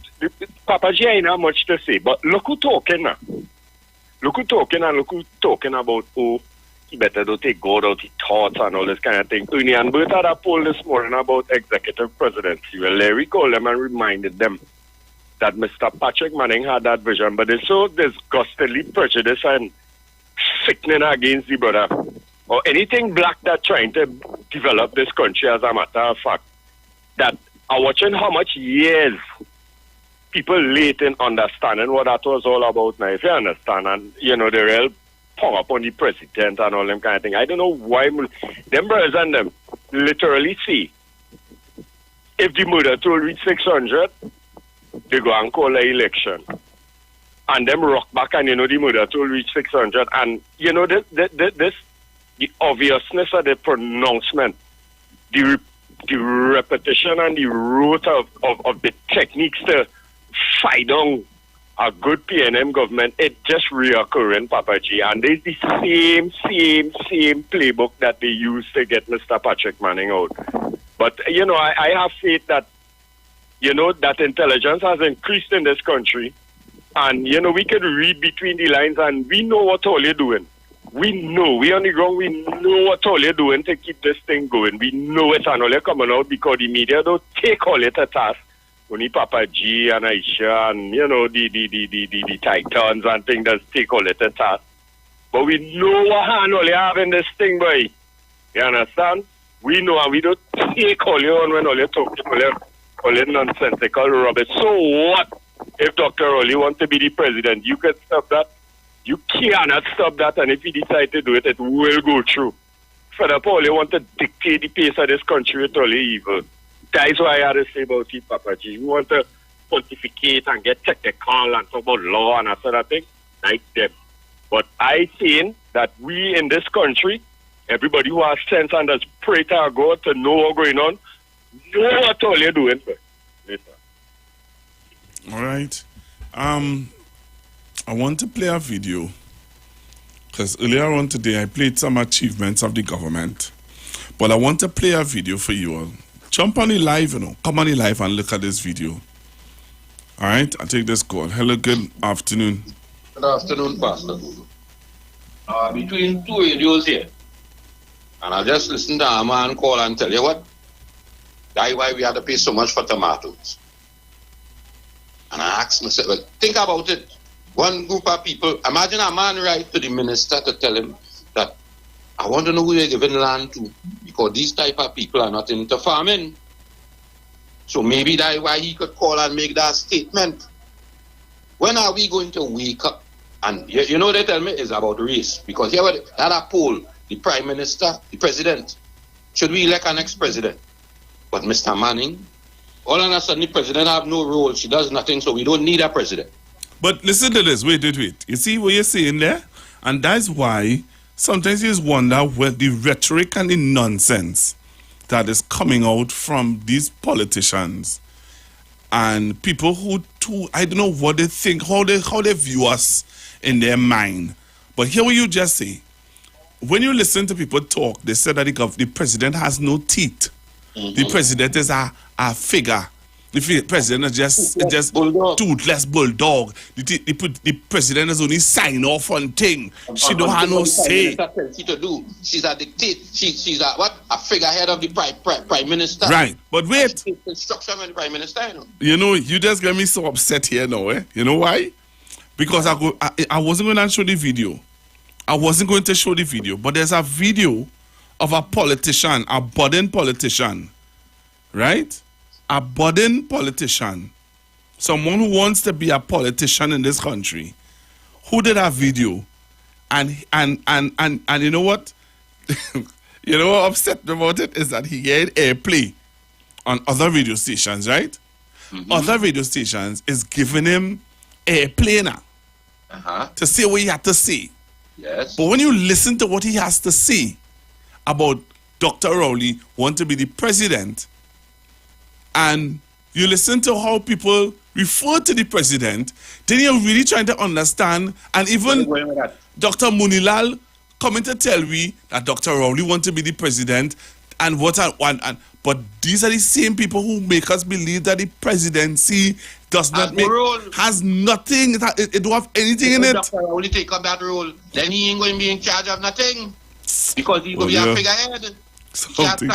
Papa G, I ain't have much to say, but look who talking now. Look who talking and look who talking about, oh, you better don't take God out his thoughts and all this kind of thing. Uni and Bert had a poll this morning about executive presidency. Well, Larry called them and reminded them that Mr. Patrick Manning had that vision, but they're so disgustedly prejudiced and sickening against the brother or anything black that trying to develop this country, as a matter of fact, that are watching how much years people late in understanding what that was all about now. If you understand, and you know, the real hung up on the president and all them kind of thing. I don't know why them brothers and them literally see if the murder toll reach 600, they go and call an election. And them rock back and, you know, the murder toll reach 600. And, you know, the obviousness of the pronouncement, the repetition and the root of the techniques to fight down a good PNM government, it just reoccurring, Papa G. And there's the same playbook that they used to get Mr. Patrick Manning out. But, you know, I have faith that, you know, that intelligence has increased in this country. And, you know, we can read between the lines and we know what all you're doing. We know. We on the ground, we know what all you're doing to keep this thing going. We know it's and all you're coming out because the media don't take all it to task. Only Papa G and Aisha and, you know, the Titans and things that take all it to task. But we know what hand all you have in this thing, boy. You understand? We know and we don't take all you on when all you talk, all you nonsensical rubbish. So what if Dr. Rowley wants to be the president? You can stop that. You cannot stop that, and if you decide to do it, it will go through. Further, Paul, you want to dictate the pace of this country with all the evil. That's why I had to say about it, Papa G. You want to pontificate and get technical and talk about law and that sort of thing, like them. But I think that we in this country, everybody who has sense and does pray to our God to know what's going on, know what all you're doing. All right. I want to play a video because earlier on today I played some achievements of the government, but I want to play a video for you all. Jump on the live, you know. Come on the live and look at this video. All right, I'll take this call. Hello, good afternoon. Good afternoon, Pastor. Between two radios here, and I just listened to a man call and tell you what, that's why we had to pay so much for tomatoes. And I asked myself, well, think about it. One group of people, imagine a man write to the minister to tell him that I want to know who they're giving land to because these type of people are not into farming. So maybe that's why he could call and make that statement. When are we going to wake up? And you know they tell me it's about race because here had a poll, the prime minister, the president. Should we elect an ex-president? But Mr. Manning, all of a sudden the president have no role. She does nothing, so we don't need a president. But listen to this. Wait. You see what you're saying there? And that's why sometimes you just wonder where the rhetoric and the nonsense that is coming out from these politicians and people who I don't know what they think, how they view us in their mind. But here what you just say, when you listen to people talk, they say that the president has no teeth. The president is a figure. The president is just toothless bulldog. The president is only sign off on thing. She don't have no say. She's a dictator. She's a figurehead of the prime minister. Right, but wait. She takes instruction from the prime minister. You know, you just get me so upset here now. You know why? Because I wasn't going to show the video. I wasn't going to show the video, but there's a video of a politician, a budding politician, right? A budding politician, someone who wants to be a politician in this country, who did a video, and you know what? You know what upset me about it is that he get airplay on other radio stations, right? Other radio stations is giving him airplay now to say what he had to say. Yes. But when you listen to what he has to say about Dr. Rowley want to be the president, and you listen to how people refer to the president, then you're really trying to understand. And even Dr. Munilal coming to tell me that Dr. Rowley want to be the president, and but these are the same people who make us believe that the presidency does not has nothing. It don't have anything in it. Dr. Rowley take up that role, then he ain't going to be in charge of nothing because he's going to be a figurehead. Something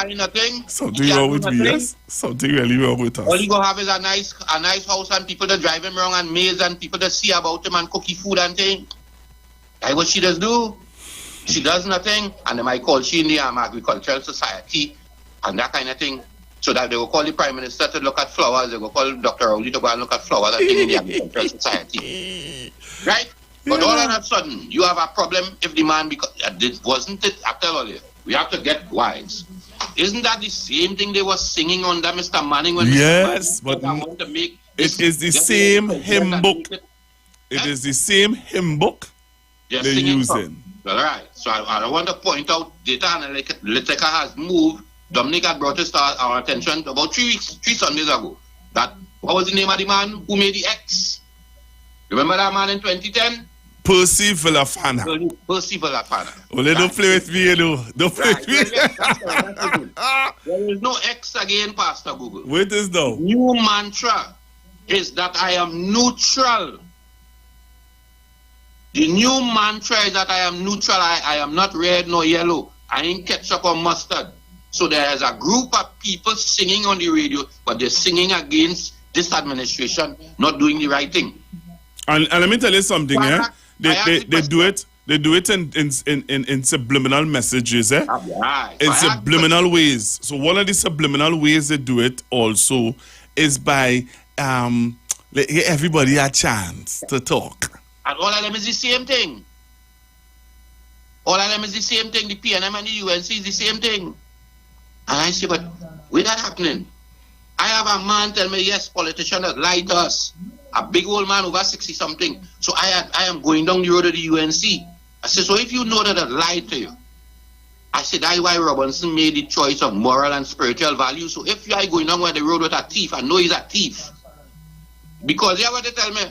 wrong with me, yes? Something really wrong with us. All he gonna have is a nice house and people that drive him around and maids and people that see about him and cookie food and thing. That's what she does do. She does nothing, and they might call she in the agricultural society and that kind of thing. So that they will call the prime minister to look at flowers, they will call Dr. Rowley to go and look at flowers and thing in the agricultural society. Right? But all of a sudden, you have a problem if the man, because this wasn't it, I tell you. We have to get wise. Isn't that the same thing they were singing under Mr. Manning when yes, Mr. Manning but want to make it is the same hymn book. It is the same hymn book they're using. All right. So I want to point out data analytica has moved. Dominic had brought it to our attention about 3 Sundays ago. That what was the name of the man who made the X? Remember that man in 2010? Percy Villafana. Percy Villafana. Well, they don't play with me, you know. Don't play with me. There is no X again, Pastor Google. Wait is now. New mantra is that I am neutral. The new mantra is that I am neutral. I am not red nor yellow. I ain't ketchup or mustard. So there is a group of people singing on the radio, but they're singing against this administration not doing the right thing. And let me tell you something, They do it. They do it in subliminal messages, Right. In subliminal ways. So one of the subliminal ways they do it also is by let everybody a chance to talk. And all of them is the same thing. All of them is the same thing. The PNM and the UNC is the same thing. And I say, but where that happening? I have a man tell me, yes, politicians that lie to us. A big old man over 60-something. So I am going down the road of the UNC. I said, so if you know that I lied to you, I said, that's why Robinson made the choice of moral and spiritual value. So if you are going down the road with a thief, I know he's a thief. Because you know what they tell me?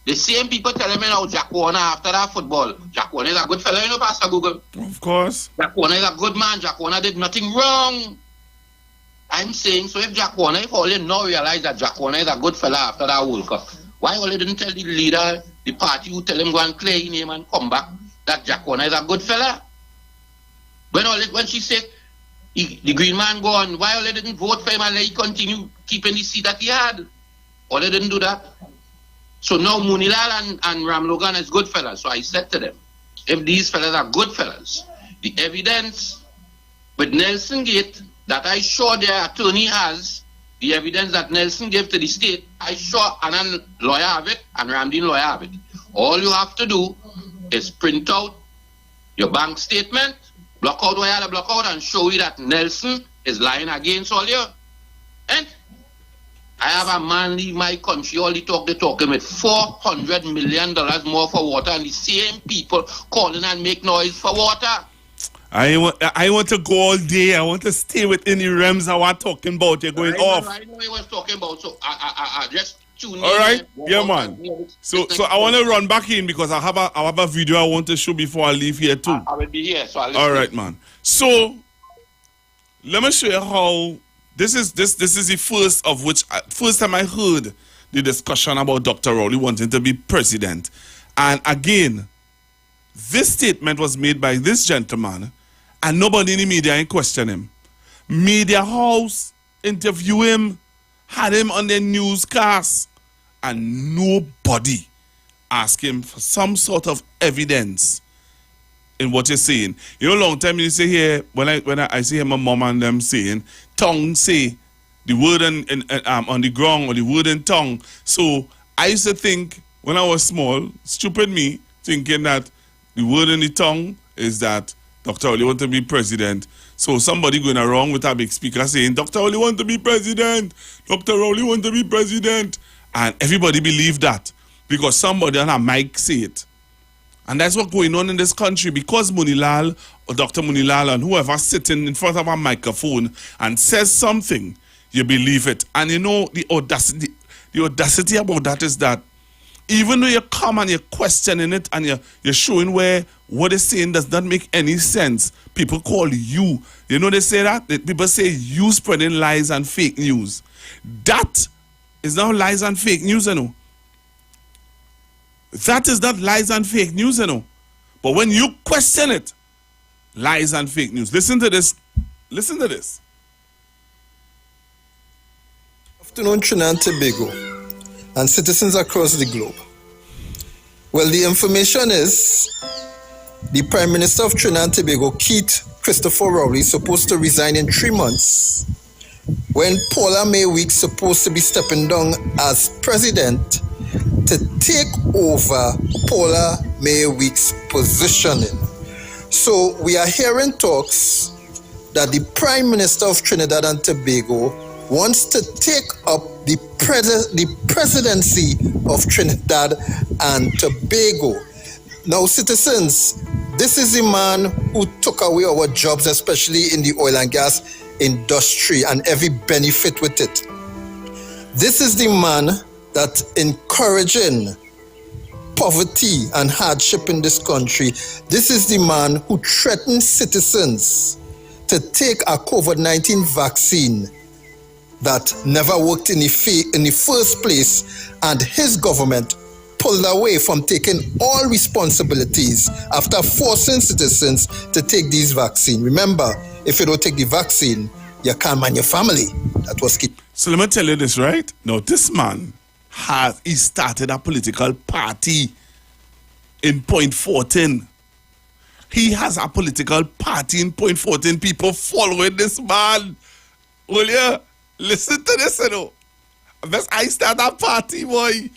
The same people telling me now, Jack Warner after that football. Jack Warner is a good fellow, you know, Pastor Google. Of course. Jack Warner is a good man. Jack Warner did nothing wrong. I'm saying, so if Jack Warner, if all you now realize that Jack Warner is a good fellow after that World Cup, why all you didn't tell the leader, the party who tell him go and clear his name and come back, that Jack Warner is a good fella? When she said the green man go on, why all you didn't vote for him and let he continue keeping the seat that he had? All you didn't do that. So now Munilal and Ram Logan is good fellas. So I said to them, if these fellas are good fellas, the evidence with Nelson Gate that I sure their attorney has, the evidence that Nelson gave to the state, I sure Anand lawyer have it and Ramdeen lawyer have it. All you have to do is print out your bank statement, block out where you have to block out and show you that Nelson is lying against all you. And I have a man leave my country, all they talking with $400 million more for water, and the same people calling and make noise for water. I want to go all day. I want to stay within the realms of what I'm talking about. You're going off. I know he was talking about, so I just tune in. All right, and yeah, walk out man. and hear it. So I want to run back in because I have a video I want to show before I leave here too. I will be here, so I'll All listen. right, man. So let me show you how this is the first time I heard the discussion about Dr. Rowley wanting to be president. And again, this statement was made by this gentleman, and nobody in the media ain't question him. Media house interview him, had him on their newscast, and nobody asked him for some sort of evidence in what you're saying. You know, long time you say here, when I see my mom and them saying, tongue say the word on the ground or the word in tongue. So I used to think when I was small, stupid me, thinking that the word in the tongue is that Dr. Oli want to be president. So somebody going around with a big speaker saying, Dr. Oli want to be president. Dr. Oli want to be president. And everybody believed that because somebody on a mic say it. And that's what's going on in this country because Munilal or Dr. Munilal and whoever sitting in front of a microphone and says something, you believe it. And you know, the audacity about that is that even though you come and you're questioning it and you're showing where what they're saying does not make any sense, people call you. You know they say that? People say you spreading lies and fake news. That is not lies and fake news, you know. That is not lies and fake news, you know. But when you question it, lies and fake news. Listen to this. Listen to this. Afternoon, Trinidad and Tobago and citizens across the globe. Well, the information is the Prime Minister of Trinidad and Tobago, Keith Christopher Rowley, is supposed to resign in 3 months when Paula May Weeks supposed to be stepping down as president to take over Paula May Weeks' positioning. So we are hearing talks that the Prime Minister of Trinidad and Tobago wants to take up the presidency of Trinidad and Tobago. Now, citizens, this is the man who took away our jobs, especially in the oil and gas industry and every benefit with it. This is the man that encouraging poverty and hardship in this country. This is the man who threatened citizens to take a COVID-19 vaccine that never worked in the first place, and his government pulled away from taking all responsibilities after forcing citizens to take these vaccines. Remember, if you don't take the vaccine, you can't man your family. That was key. So let me tell you this, right? Now, this man he started a political party in Point 14. He has a political party in Point 14. People following this man. Will you listen to this, you know? Best I start a party, boy.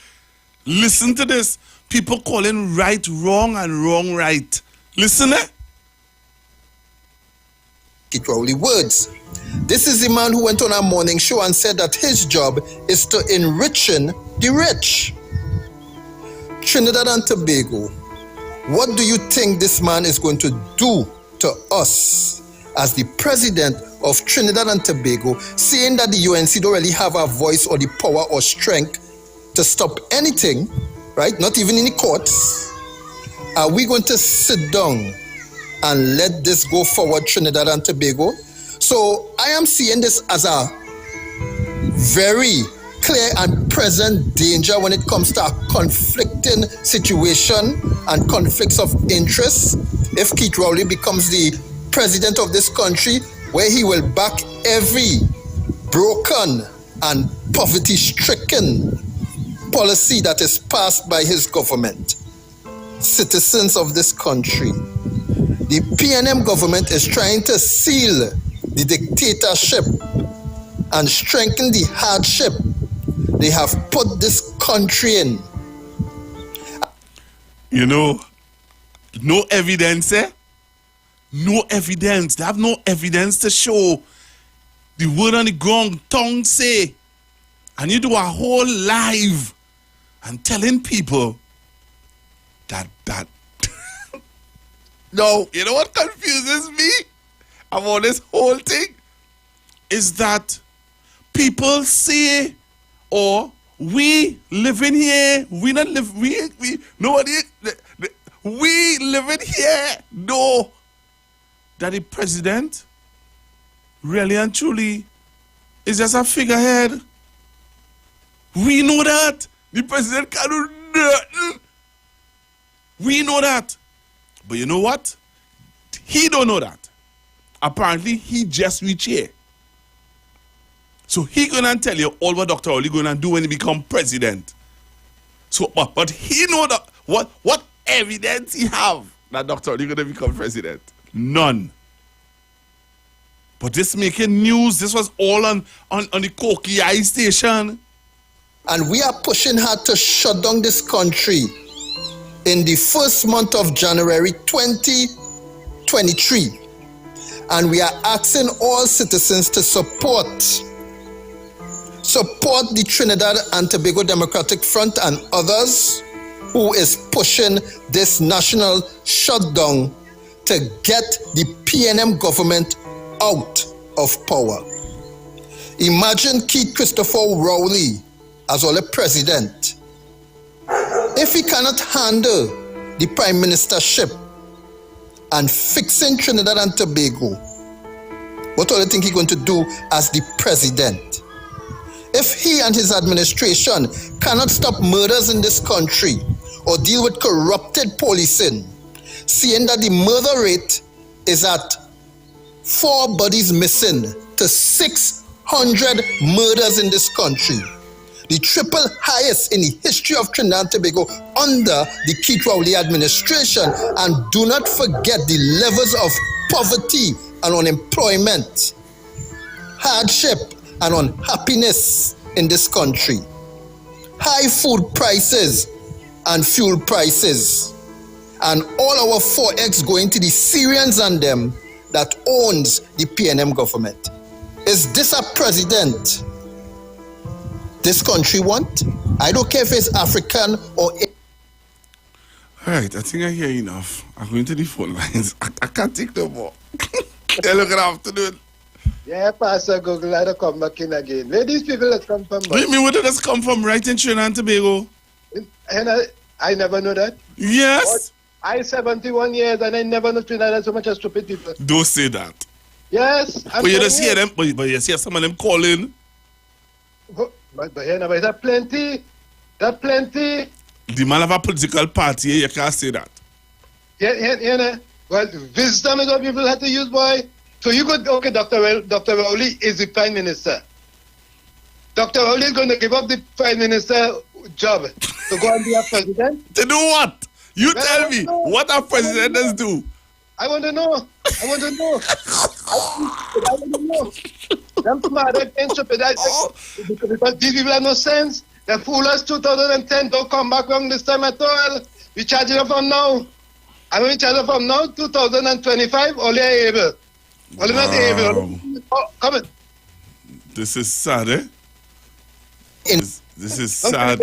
Listen to this. People calling right wrong and wrong right. Listen, eh? Keith Rowley words. This is the man who went on a morning show and said that his job is to enriching the rich. Trinidad and Tobago, what do you think this man is going to do to us as the president of Trinidad and Tobago, saying that the UNC don't really have a voice or the power or strength to stop anything, right? Not even in the courts. Are we going to sit down and let this go forward, Trinidad and Tobago? So I am seeing this as a very clear and present danger when it comes to a conflicting situation and conflicts of interest. If Keith Rowley becomes the president of this country, where he will back every broken and poverty-stricken policy that is passed by his government. Citizens of this country, the PNM government is trying to seal the dictatorship and strengthen the hardship they have put this country in. You know, no evidence, eh? No evidence. They have no evidence to show the word on the ground, tongue say. And you do a whole live and telling people that No, you know what confuses me about this whole thing? Is that people say, or we living here, we not live, we nobody, we living here, know that the president really and truly is just a figurehead. We know that. The president can't do nothing. We know that. But you know what? He don't know that. Apparently, he just reached here. So he gonna tell you all what Dr. Oli gonna do when he become president. So, but he know that what evidence he have that Dr. Oli gonna become president? None. But this making news. This was all on the Koki Eye station. And we are pushing hard to shut down this country in the first month of January 2023. And we are asking all citizens to support the Trinidad and Tobago Democratic Front and others who is pushing this national shutdown to get the PNM government out of power. Imagine Keith Christopher Rowley as our president. If he cannot handle the prime ministership and fixing Trinidad and Tobago, what do you think he's going to do as the president? If he and his administration cannot stop murders in this country or deal with corrupted policing, seeing that the murder rate is at 4 bodies missing to 600 murders in this country, the triple highest in the history of Trinidad and Tobago under the Keith Rowley administration. And do not forget the levels of poverty and unemployment, hardship and unhappiness in this country, high food prices and fuel prices, and all our forex going to the Syrians and them that owns the PNM government. Is this a president this country want? I don't care if it's African or... All right, I think I hear enough. I'm going to the phone lines. I can't take no more. Hello, good afternoon. Yeah, Pastor Google, I don't come back in again. Where these people that come from? What do you mean, where did this come from? Right in Trinidad and Tobago? And I never know that. Yes. But I 71 years and I never know Trinidad so much as stupid people. Don't say that. Yes. But you just hear them, but you see some of them calling. But here now, there's plenty. There's plenty. The man of a political party, you can't say that. Yeah. Well, wisdom is what people have to use, boy. So you could, okay, Dr. Rowley is the Prime Minister. Dr. Rowley is going to give up the Prime Minister job to go and be a president? To do what? You tell me, what our presidents do? I want to know. I want to know. Them smart and stupid. Because these people have no sense. They fool us 2010. Don't come back wrong this time at all. We charge them from now. And when we charge them from now, 2025, only able. Only not able. Oh, come on. This is sad, eh? This is sad.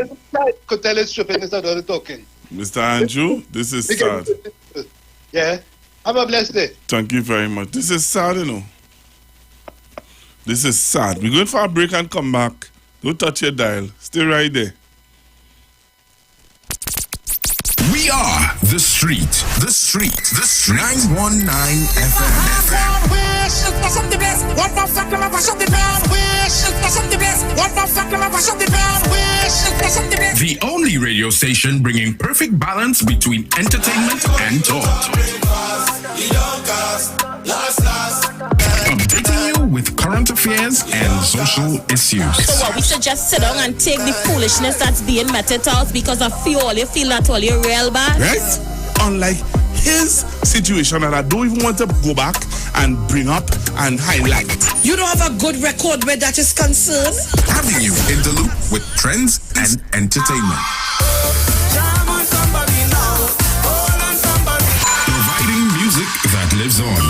Could tell it's stupid instead of the talking. Mr. Andrew, this is sad. Yeah. Have a blessed day. Thank you very much. This is sad, you know. This is sad. We're going for a break and come back. Don't touch your dial. Stay right there. We are The Street. The Street. The Street. 919 FM. The only radio station bringing perfect balance between entertainment and talk. Updating you with current affairs and social issues. So what, we should just sit down and take the foolishness that's being meted out because of all you feel that all you're real bad? Right? Unlike his situation that I don't even want to go back and bring up and highlight. You don't have a good record where that is concerned? Having you in the loop with trends and entertainment. Providing music that lives on.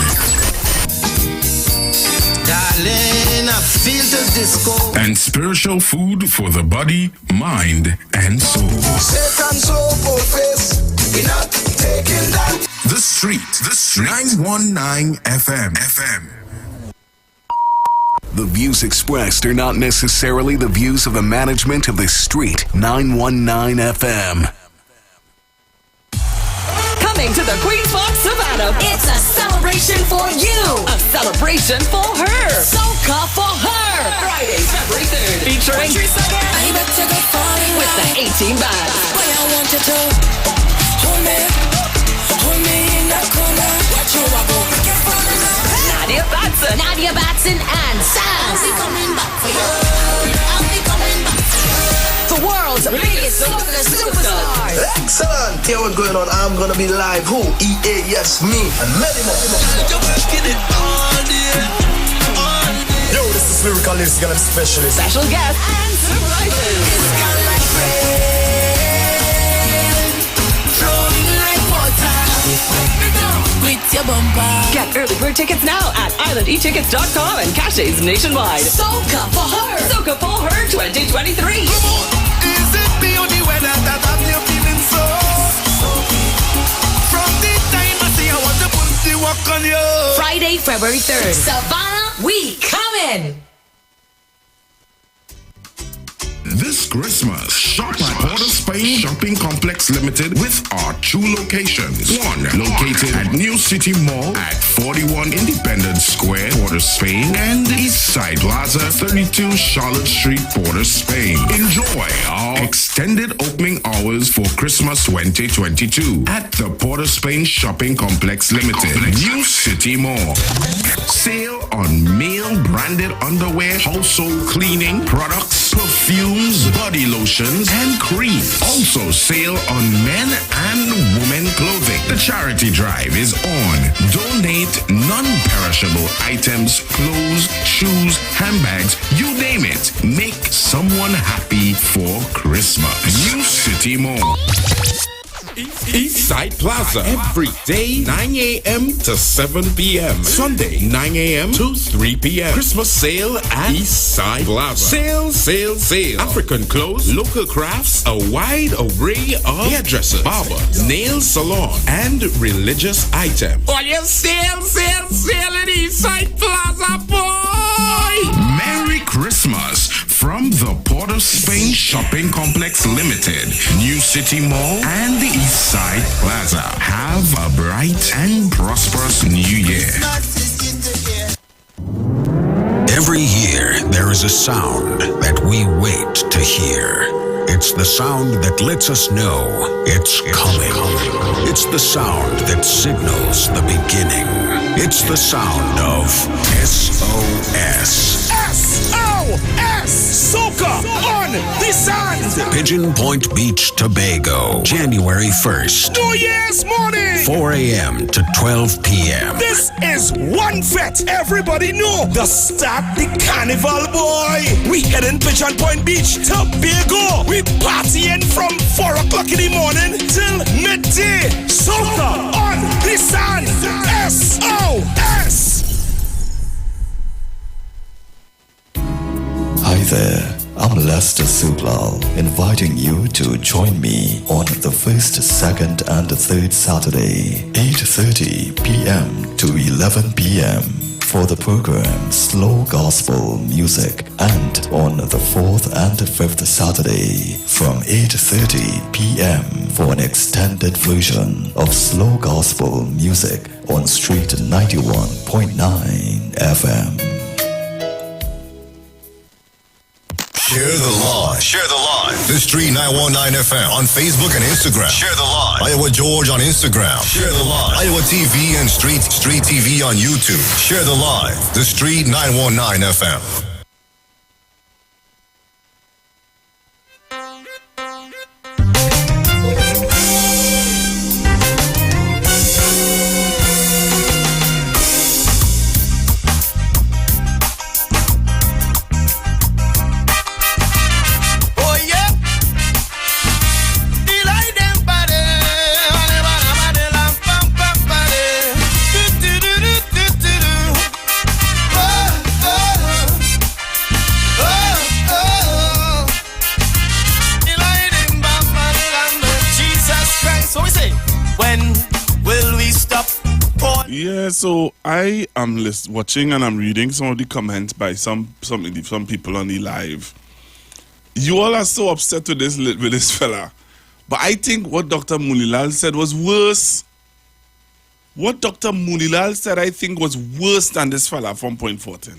Darling, I feel the disco. And spiritual food for the body, mind, and soul. Satan so bold face. We're not taking that. The Street 919 FM. The views expressed are not necessarily the views of the management of the Street 919 FM. Coming to the Queen's Park Savannah. It's a celebration for you. A celebration for her. Soca for her. Friday, February 3rd. Featuring with the 18 bands. Nadia Batson and Sam. The world's biggest soca superstars. Excellent. Here what's going on. I'm gonna be live. Who? EA, yes, me, and many more. Yo, this is Lyricalist, gonna be specialist. Special guests and surprises. It's gonna like rain, flowing like water. With your bumper. Get early bird tickets now at islandetickets.com and caches nationwide. Soca for her. Soca for her 2023. Is it the only weather that I'm feeling so? From the time I see I want to put the walk on you. Friday, February 3rd. Savannah, we coming. This Christmas, shop at Port of Spain Shopping Complex Limited with our two locations. One located at New City Mall at 41 Independence Square, Port of Spain, and East Side Plaza, 32 Charlotte Street, Port of Spain. Enjoy our extended opening hours for Christmas 2022 at the Port of Spain Shopping Complex Limited, New City Mall. Sale on male branded underwear, household cleaning products, perfumes, body lotions, and cream. Also sale on men and women clothing. The charity drive is on. Donate non-perishable items, clothes, shoes, handbags, you name it. Make someone happy for Christmas. New City Mall. East Side Plaza. Every day, 9 a.m. to 7 p.m. Sunday, 9 a.m. to 3 p.m. Christmas sale at East Side Plaza. Sale. African clothes, local crafts, a wide array of hairdressers, barbers, nail salon, and religious items. Oh, you sale at East Side Plaza, boy! Merry Christmas from the Port of Spain Shopping Complex Limited, New City Mall, and the East Side Plaza. Have a bright and prosperous New Year. Every year, there is a sound that we wait to hear. It's the sound that lets us know it's coming. It's the sound that signals the beginning. It's the sound of SOS. SOS! Soca on the sand! Pigeon Point Beach, Tobago, January 1st. New Year's morning! 4 a.m. to 12 p.m. This is one fet everybody know. The Start the Carnival, boy! We heading Pigeon Point Beach, Tobago. We partying from 4 o'clock in the morning till midday. Soca on the sand! SOS! Hi there, I'm Lester Sublal, inviting you to join me on the first, second, and third Saturday, 8:30 p.m. to 11 p.m. for the program Slow Gospel Music, and on the fourth and fifth Saturday from 8:30 p.m. for an extended version of Slow Gospel Music on Street 91.9 FM. Share the live. Share the live. The Street 919 FM on Facebook and Instagram. Share the live. Iowa George on Instagram. Share the live. Iowa TV and Street TV on YouTube. Share the live. The Street 919 FM. Yeah, so I am watching and I'm reading some of the comments by some people on the live. You all are so upset with this fella. But I think what Dr. Munilal said was worse. What Dr. Munilal said, I think, was worse than this fella from Point 14.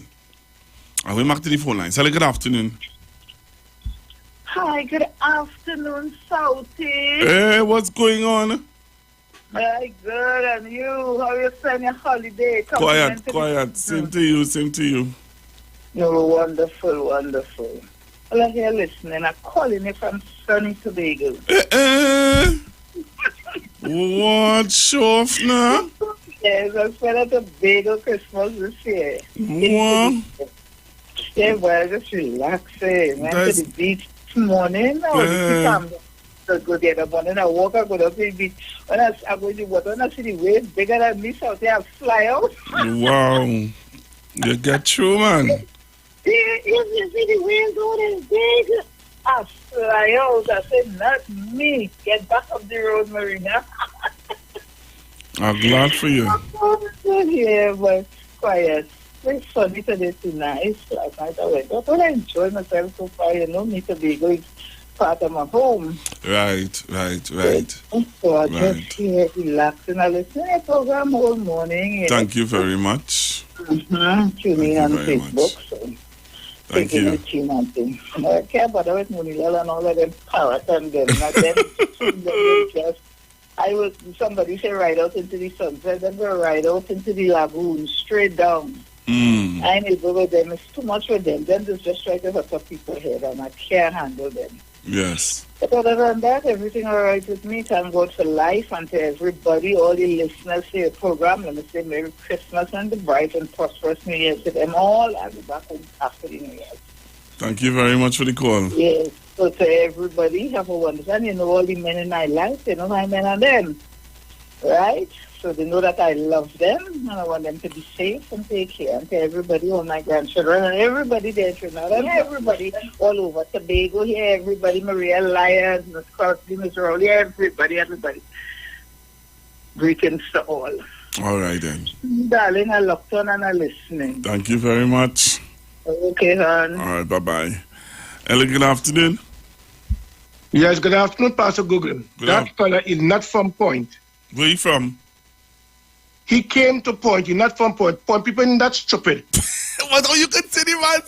I went back to the phone line. Hello, good afternoon. Hi, good afternoon, Southie. Hey, what's going on? Very good, and you? How you spend your holiday? Quiet. Same to you. No, wonderful. Well, I'm here listening. I'm calling you from sunny Tobago. What? Show off now? Yes, I spent a Tobago Christmas this year. What? Yeah, well, just relaxing. Went to the beach this morning. So go there the morning. I walk, I go up to the beach. When I go to the water, when I see the waves bigger than me, so I fly out. Wow. You get through, man. If you see the waves over there big, I fly out. I said, not me. Get back up the road, Marina. I'm glad for you. Yeah, but quiet. Very funny today, too nice. Last night I went out, but I enjoy myself so far. You know, me to be going part of my home. Right. So I just here relaxing. I listen to the program all morning. Yeah. Thank you very much. Tuning on Facebook. So Thank you. I care about with Munilal and all of them parrot and them. Somebody say ride out into the sunset, then go ride out into the lagoon, straight down. I need to go with them. It's too much for them. Then there's just try to hurt up people's head, and I can't handle them. Yes. But other than that, everything all right with me. Thank God for life, and to everybody, all the listeners to your program, let me say Merry Christmas and the bright and prosperous New Year to them all. I'll be back home after the New Year. Thank you very much for the call. Yes. So to everybody, have a wonderful, and you know all the men in my life, you know my men and them, right? So they know that I love them, and I want them to be safe and take care. And to everybody, all my grandchildren, and everybody there, Trinidad, and everybody all over Tobago here, everybody, Maria Lyons, Miss Crosby, Miss Rowley, everybody. Greetings to all. All right, then. Darling, I locked on and I'm listening. Thank you very much. Okay, hon. All right, bye-bye. Hello, good afternoon. Yes, good afternoon, Pastor Google. That fella is not from Point. Where you from? He came to Point. He's not from Point. Point people are not stupid. What are you considering, man?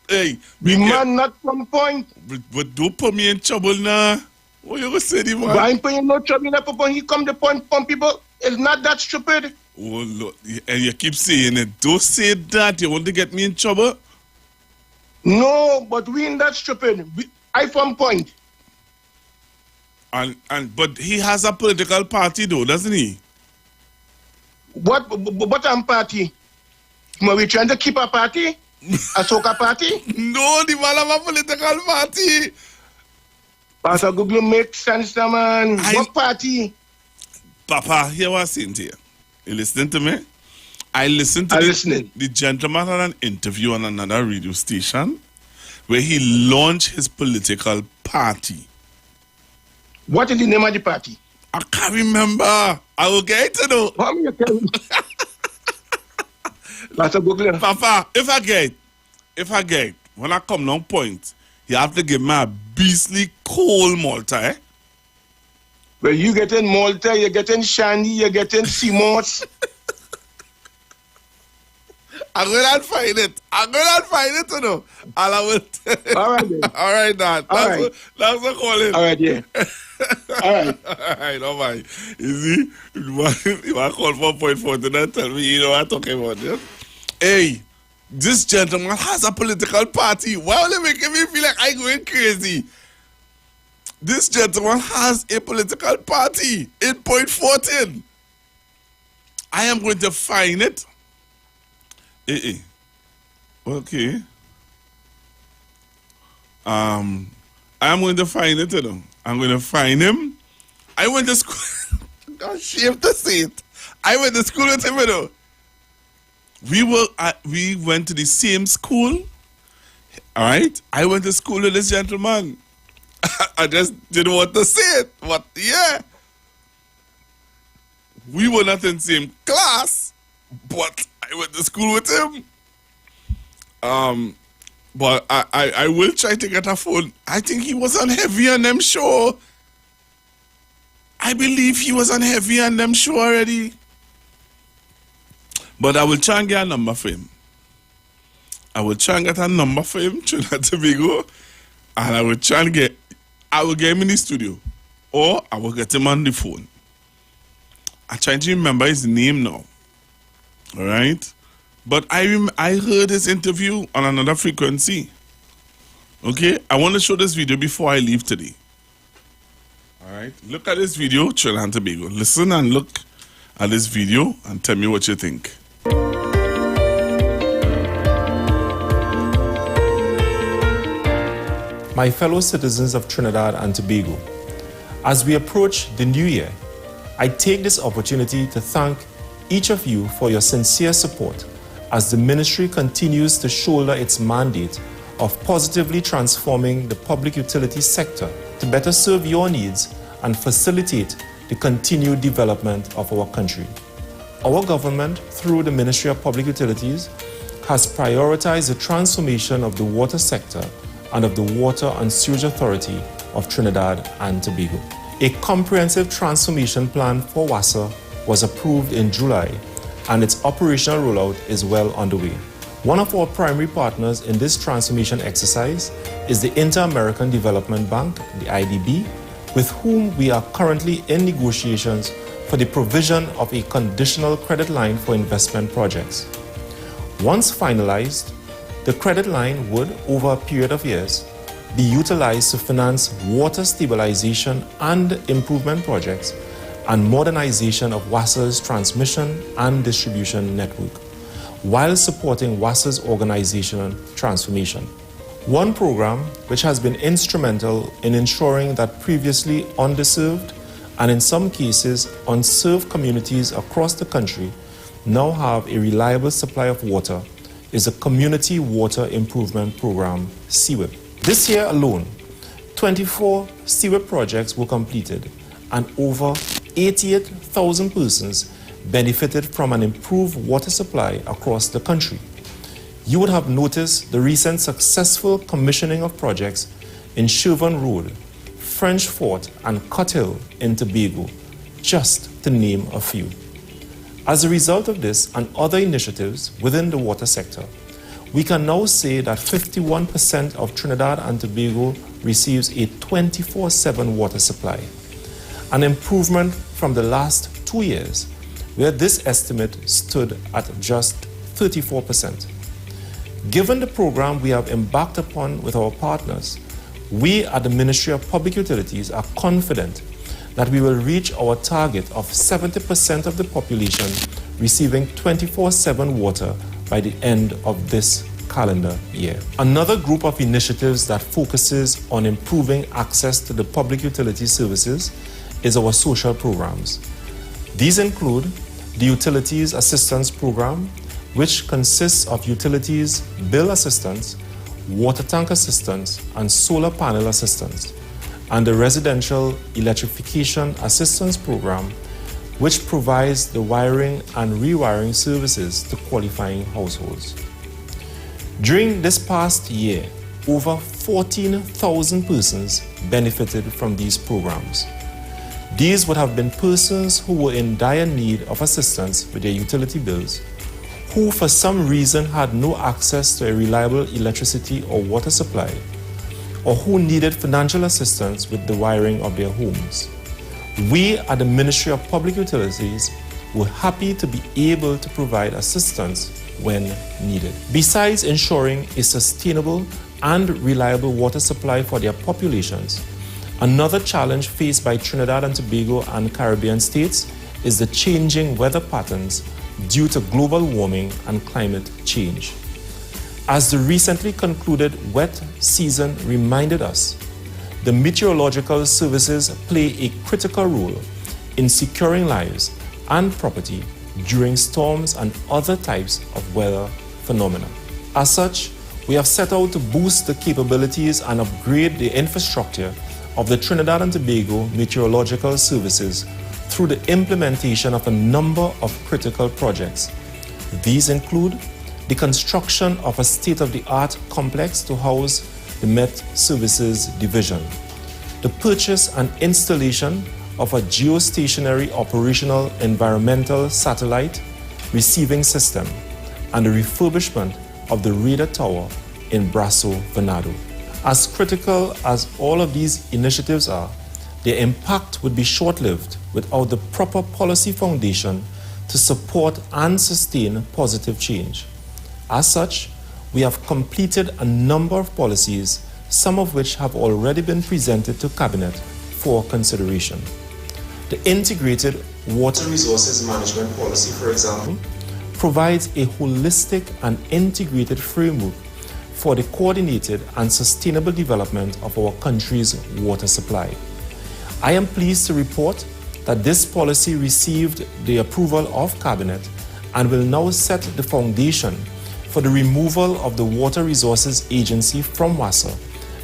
Hey, the man not from Point. But don't put me in trouble now. What you gonna say, man? Why ain't putting no trouble in the Point? He come to Point people. It's not that stupid. Oh, look, and you keep saying it. Don't say that. You want to get me in trouble? No, but we ain't that stupid. I from Point. But he has a political party though, doesn't he? What party? Are we trying to keep a party? A soccer party? No, the man have a political party. Pastor Google makes sense, man. What party? Papa, here what I'm saying to you. You listening to me? I listened to the gentleman had an interview on another radio station where he launched his political party. What is the name of the party? I can't remember. I will get to know. What are you telling me? Papa, if I get, when I come long Point, you have to give me a beastly cold Malta, eh? Well, you getting Malta, you're getting Shandy, you're getting Simos. I'm going to find it, you know. And I will. All right, then. All right, Dad. That's a calling. All right, yeah. All right, all right. You see, you want to call 4.4 and tell me you know what I'm talking about, yeah? Hey, this gentleman has a political party. Why are they making me feel like I'm going crazy? This gentleman has a political party in Point 14. I am going to find it. Okay. I am going to find it, you know. I'm going to find him. I went to school. I'm ashamed to say it. I went to school with him, you know. We went to the same school. All right. I went to school with this gentleman. I just didn't want to say it. But yeah. We were not in the same class, but I went to school with him. But I will try to get a phone. I think he was on Heavy on them show. I believe he was on Heavy on them show already. But I will try and get a number for him. I will try and get a number for him, Trinidad and Tobago. And I will try and I will get him in the studio. Or I will get him on the phone. I'm trying to remember his name now. All right? But I heard his interview on another frequency. Okay? I want to show this video before I leave today. All right? Look at this video, Trinidad and Tobago. Listen and look at this video and tell me what you think. My fellow citizens of Trinidad and Tobago, as we approach the new year, I take this opportunity to thank each of you for your sincere support as the ministry continues to shoulder its mandate of positively transforming the public utility sector to better serve your needs and facilitate the continued development of our country. Our government, through the Ministry of Public Utilities, has prioritized the transformation of the water sector and of the Water and Sewage Authority of Trinidad and Tobago. A comprehensive transformation plan for WASA was approved in July, and its operational rollout is well underway. One of our primary partners in this transformation exercise is the Inter-American Development Bank, the IDB, with whom we are currently in negotiations for the provision of a conditional credit line for investment projects. Once finalized, the credit line would, over a period of years, be utilized to finance water stabilization and improvement projects and modernization of WASA's transmission and distribution network, while supporting WASA's organizational transformation. One program which has been instrumental in ensuring that previously underserved and in some cases unserved communities across the country now have a reliable supply of water is the Community Water Improvement Program, CWIP. This year alone, 24 CWIP projects were completed and over 88,000 persons benefited from an improved water supply across the country. You would have noticed the recent successful commissioning of projects in Shervan Road, French Fort, and Cut Hill in Tobago, just to name a few. As a result of this and other initiatives within the water sector, we can now say that 51% of Trinidad and Tobago receives a 24/7 water supply, an improvement from the last 2 years, where this estimate stood at just 34%. Given the program we have embarked upon with our partners, we at the Ministry of Public Utilities are confident that we will reach our target of 70% of the population receiving 24/7 water by the end of this calendar year. Another group of initiatives that focuses on improving access to the public utility services is our social programs. These include the Utilities Assistance Program, which consists of utilities bill assistance, water tank assistance, and solar panel assistance, and the Residential Electrification Assistance Program, which provides the wiring and rewiring services to qualifying households. During this past year, over 14,000 persons benefited from these programs. These would have been persons who were in dire need of assistance with their utility bills, who for some reason had no access to a reliable electricity or water supply, or who needed financial assistance with the wiring of their homes. We at the Ministry of Public Utilities were happy to be able to provide assistance when needed. Besides ensuring a sustainable and reliable water supply for their populations, another challenge faced by Trinidad and Tobago and Caribbean states is the changing weather patterns due to global warming and climate change. As the recently concluded wet season reminded us, the meteorological services play a critical role in securing lives and property during storms and other types of weather phenomena. As such, we have set out to boost the capabilities and upgrade the infrastructure of the Trinidad and Tobago Meteorological Services through the implementation of a number of critical projects. These include the construction of a state-of-the-art complex to house the Met Services Division, the purchase and installation of a geostationary operational environmental satellite receiving system, and the refurbishment of the radar tower in Brasso Venado. As critical as all of these initiatives are, their impact would be short-lived without the proper policy foundation to support and sustain positive change. As such, we have completed a number of policies, some of which have already been presented to Cabinet for consideration. The Integrated Water Resources Management Policy, for example, provides a holistic and integrated framework for the coordinated and sustainable development of our country's water supply. I am pleased to report that this policy received the approval of Cabinet and will now set the foundation for the removal of the Water Resources Agency from WASA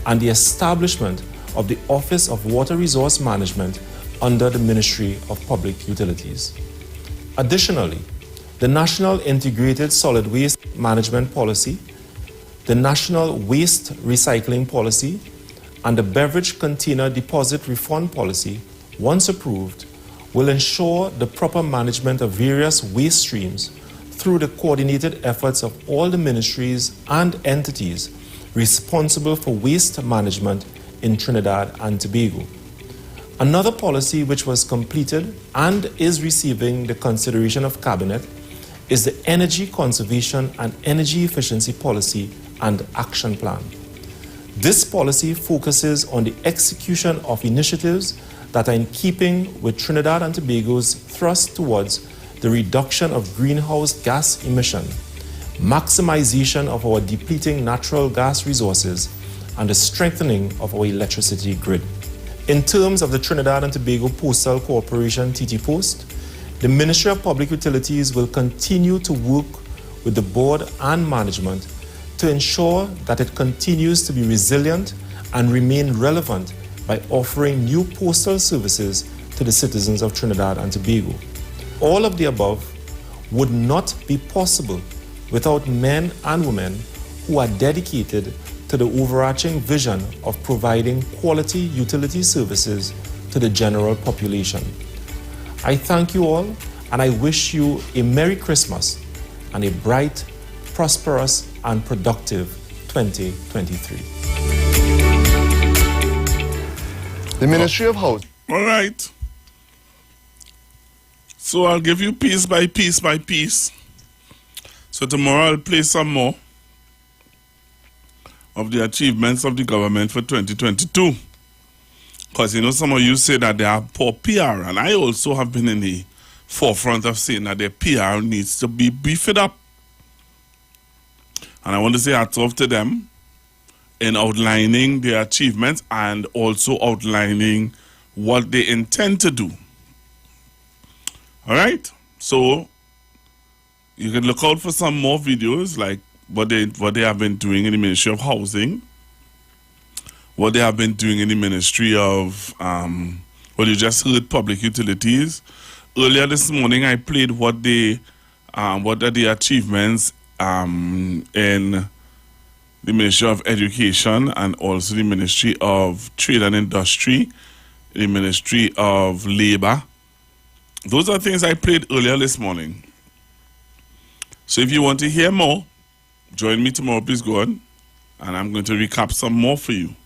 and the establishment of the Office of Water Resource Management under the Ministry of Public Utilities. Additionally, the National Integrated Solid Waste Management Policy, the National Waste Recycling Policy, and the Beverage Container Deposit Refund Policy, once approved, will ensure the proper management of various waste streams through the coordinated efforts of all the ministries and entities responsible for waste management in Trinidad and Tobago. Another policy which was completed and is receiving the consideration of Cabinet is the Energy Conservation and Energy Efficiency Policy and Action Plan. This policy focuses on the execution of initiatives that are in keeping with Trinidad and Tobago's thrust towards the reduction of greenhouse gas emission, maximization of our depleting natural gas resources, and the strengthening of our electricity grid. In terms of the Trinidad and Tobago Postal Corporation TT Post, the Ministry of Public Utilities will continue to work with the board and management to ensure that it continues to be resilient and remain relevant by offering new postal services to the citizens of Trinidad and Tobago. All of the above would not be possible without men and women who are dedicated to the overarching vision of providing quality utility services to the general population. I thank you all, and I wish you a Merry Christmas and a bright, prosperous, and productive 2023. The Ministry of Housing. All right. So I'll give you piece by piece by piece. So tomorrow I'll play some more of the achievements of the government for 2022. Because, you know, some of you say that they are poor PR, and I also have been in the forefront of saying that their PR needs to be beefed up. And I want to say hats off to them in outlining their achievements and also outlining what they intend to do. All right? So you can look out for some more videos like what they have been doing in the Ministry of Housing, what they have been doing in the Ministry of, you just heard, Public Utilities. Earlier this morning, I played what are the achievements in the Ministry of Education and also the Ministry of Trade and Industry, the Ministry of Labor. Those are things I played earlier this morning. So if you want to hear more, join me tomorrow, please go on, and I'm going to recap some more for you.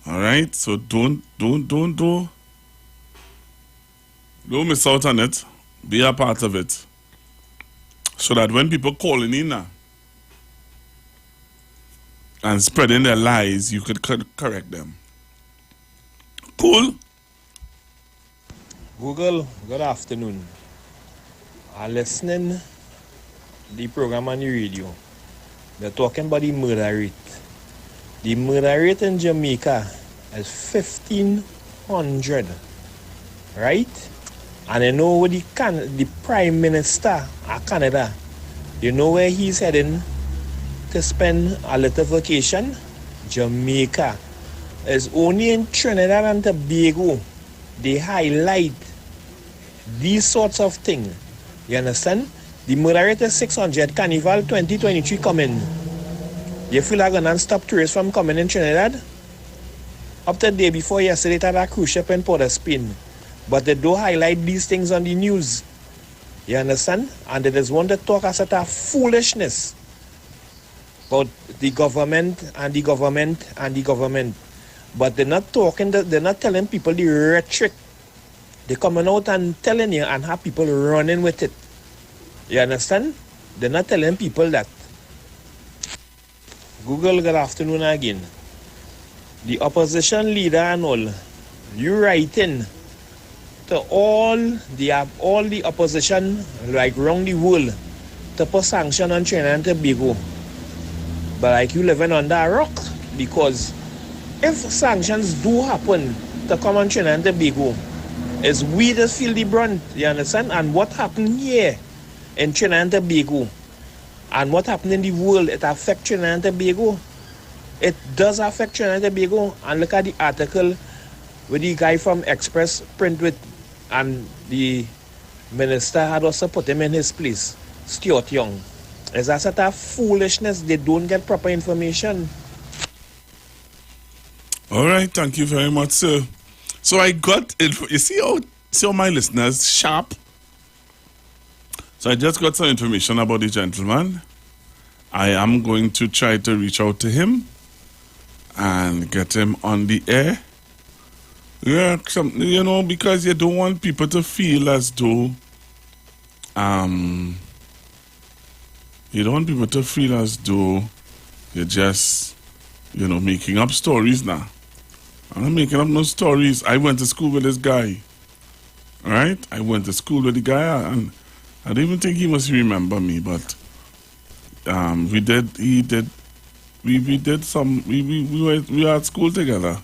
All right, so don't miss out on it. Be a part of it, so that when people calling in now and spreading their lies, you could correct them. Cool. Google, good afternoon. I'm listening the program on the radio. They're talking about the murder rate. The murder rate in Jamaica is 1,500, right? And I know what the Prime Minister of Canada, you know where he's heading to spend a little vacation? Jamaica. It's only in Trinidad and Tobago they highlight these sorts of things. You understand? The murder rate is 600. Carnival 2023 coming. You feel like gonna stop tourists from coming in Trinidad? Up to the day before yesterday, it had a cruise ship in Port of Spain. But they don't highlight these things on the news. You understand? And they just want to talk as a foolishness about the government and the government and the government. But they're not talking, they're not telling people the rhetoric. They're coming out and telling you and have people running with it. You understand? They're not telling people that. Google, good afternoon again. The opposition leader and all, you writing to all the opposition like around the world to put sanction on Trinidad and Tobago. But like you living under a rock, because if sanctions do happen to come on Trinidad and Tobago, it's we that feel the brunt, you understand? And what happened here in Trinidad and Tobago and what happened in the world, it affects Trinidad and Tobago. It does affect Trinidad and Tobago. And look at the article with the guy from Express Print with, and the minister had also put him in his place, Stuart Young. Is that sort of foolishness? They don't get proper information. All right, thank you very much, sir. So I got it. You see how my listeners sharp? So I just got some information about the gentleman. I am going to try to reach out to him and get him on the air. Yeah, because you don't want people to feel as though you don't want people to feel as though you're just, making up stories now. I'm not making up no stories. I went to school with this guy. All right? I went to school with the guy, and I don't even think he must remember me, but we were at school together.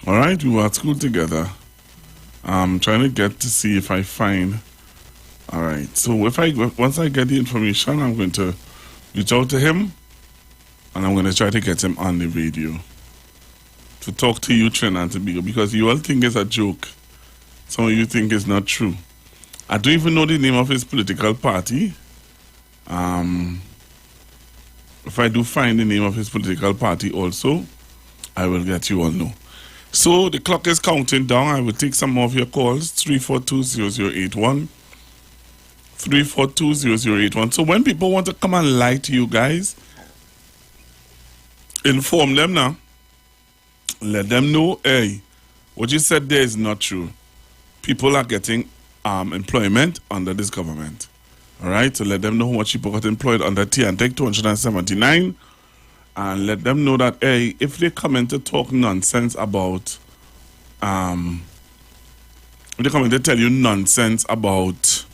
All right? We were at school together. I'm trying to get to see if I find. All right. So once I get the information, I'm going to reach out to him. And I'm going to try to get him on the radio to talk to you, Trinidad and Tobago, because you all think it's a joke. Some of you think it's not true. I don't even know the name of his political party. If I do find the name of his political party also, I will let you all know. So the clock is counting down. I will take some more of your calls, 342-0081. 342-0081. So when people want to come and lie to you guys, inform them now. Let them know, hey, what you said there is not true. People are getting employment under this government. All right? So let them know how much people got employed under TNTEC 279. And let them know that, hey, if they come in to talk nonsense about, if they come in to tell you nonsense about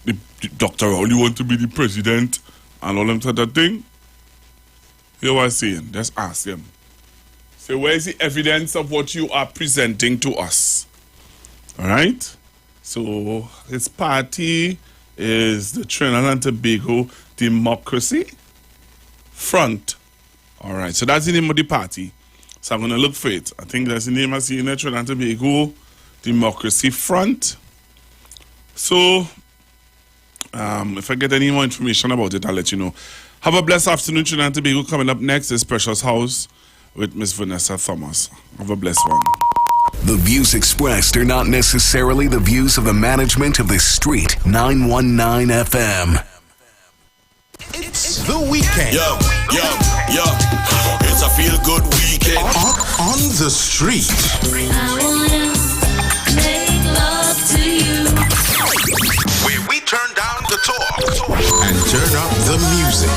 the Dr. Raul, you want to be the president and all them sort of thing, hear what I'm saying? Just ask them. Say, where is the evidence of what you are presenting to us? All right? So, his party is the Trinidad and Tobago Democracy Front. All right, so that's the name of the party. So I'm going to look for it. I think that's the name I see in the Trinidad and Tobago Democracy Front. So, if I get any more information about it, I'll let you know. Have a blessed afternoon, Trinidad and Tobago. Coming up next is Precious House with Miss Vanessa Thomas. Have a blessed one. The views expressed are not necessarily the views of the management of the Street 919 FM. It's the weekend. Yo. It's a feel-good weekend. On the street. I wanna make love to you. Where we turn down the talk and turn up the music.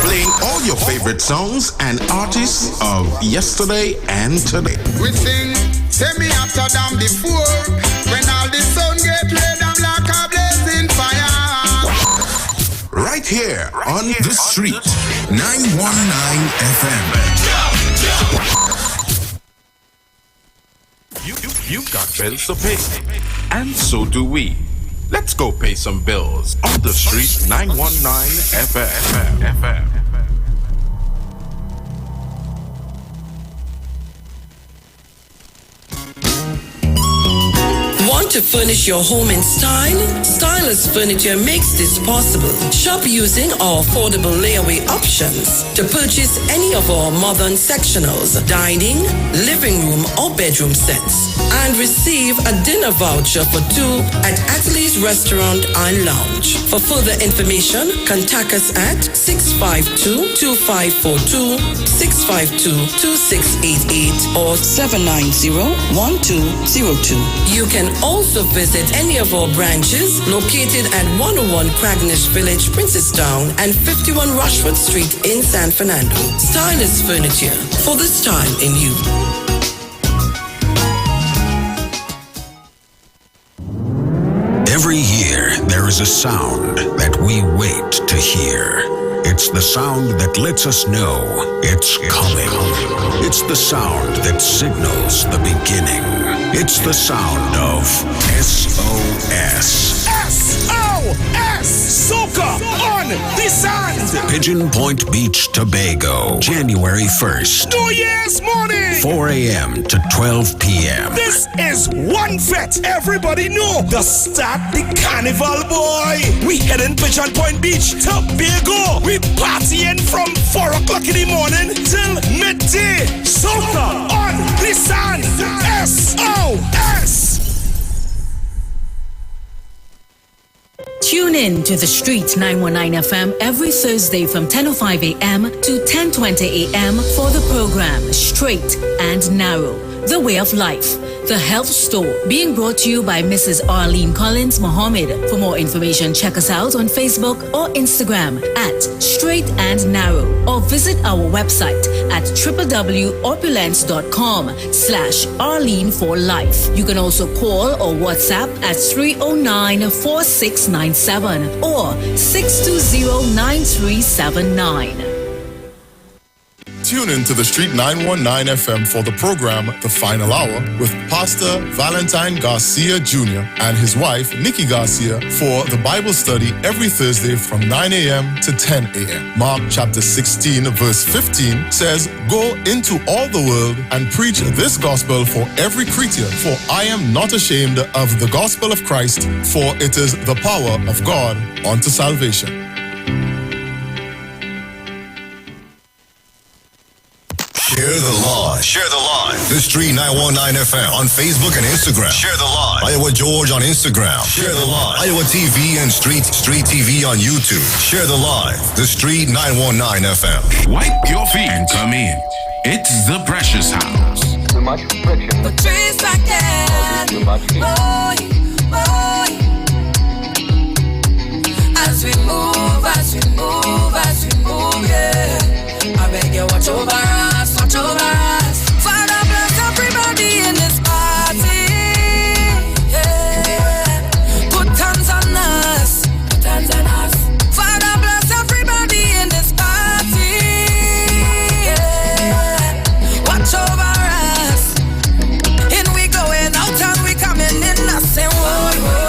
Playing all your favorite songs and artists of yesterday and today. We sing, send me after them before. When all the sun get red, I'm like a blazing fire. Right here on the street, 919 FM. You've got bills to pay, and so do we. Let's go pay some bills on the street, 919 FM. to furnish your home in style? Stylus Furniture makes this possible. Shop using our affordable layaway options to purchase any of our modern sectionals, dining, living room or bedroom sets, and receive a dinner voucher for two at Atlee's Restaurant and Lounge. For further information, contact us at 652-2542, 652-2688 or 790-1202. You can also visit any of our branches located at 101 Cragnish Village, Princestown and 51 Rushford Street in San Fernando. Stylus Furniture, for the style in you. Every year, there is a sound that we wait to hear. It's the sound that lets us know it's coming. It's the sound that signals the beginning. It's the sound of SOS. SOS! Soca on the sand! Pigeon Point Beach, Tobago, January 1st. New Year's morning! 4 a.m. to 12 p.m. This is one fet. Everybody know the start the carnival, boy. We heading Pigeon Point Beach, Tobago. We partying from 4 o'clock in the morning till midday. Soca on the sand. SOS! Tune in to the Street 919 FM every Thursday from 10:05 a.m. to 10:20 a.m. for the program Straight and Narrow, The Way of Life, The Health Store, being brought to you by Mrs. Arlene Collins Mohammed. For more information, check us out on Facebook or Instagram at Straight and Narrow, or visit our website at www.opulence.com/Arlene for Life. You can also call or WhatsApp at 309-4697 or 620-9379. Tune in to the Street 919 FM for the program The Final Hour with Pastor Valentine Garcia Jr. and his wife Nikki Garcia for the Bible study every Thursday from 9 a.m. to 10 a.m. Mark chapter 16 verse 15 says, "Go into all the world and preach this gospel for every creature, for I am not ashamed of the gospel of Christ, for it is the power of God unto salvation." Share the live. Share the live. The Street 919 FM on Facebook and Instagram. Share the live. Iowa George on Instagram. Share the live. Iowa TV and Street TV on YouTube. Share the live. The Street 919 FM. Wipe your feet and come in. It's the Precious House. Too much friction. But trees like that. Too much heat. Boy. As we move, yeah. I beg you, watch over us, watch over us. Father, bless everybody in this party. Yeah. Put hands on us, put hands on us. Father, bless everybody in this party. Yeah. Watch over us. In we going out and we coming in. I say, whoa, whoa.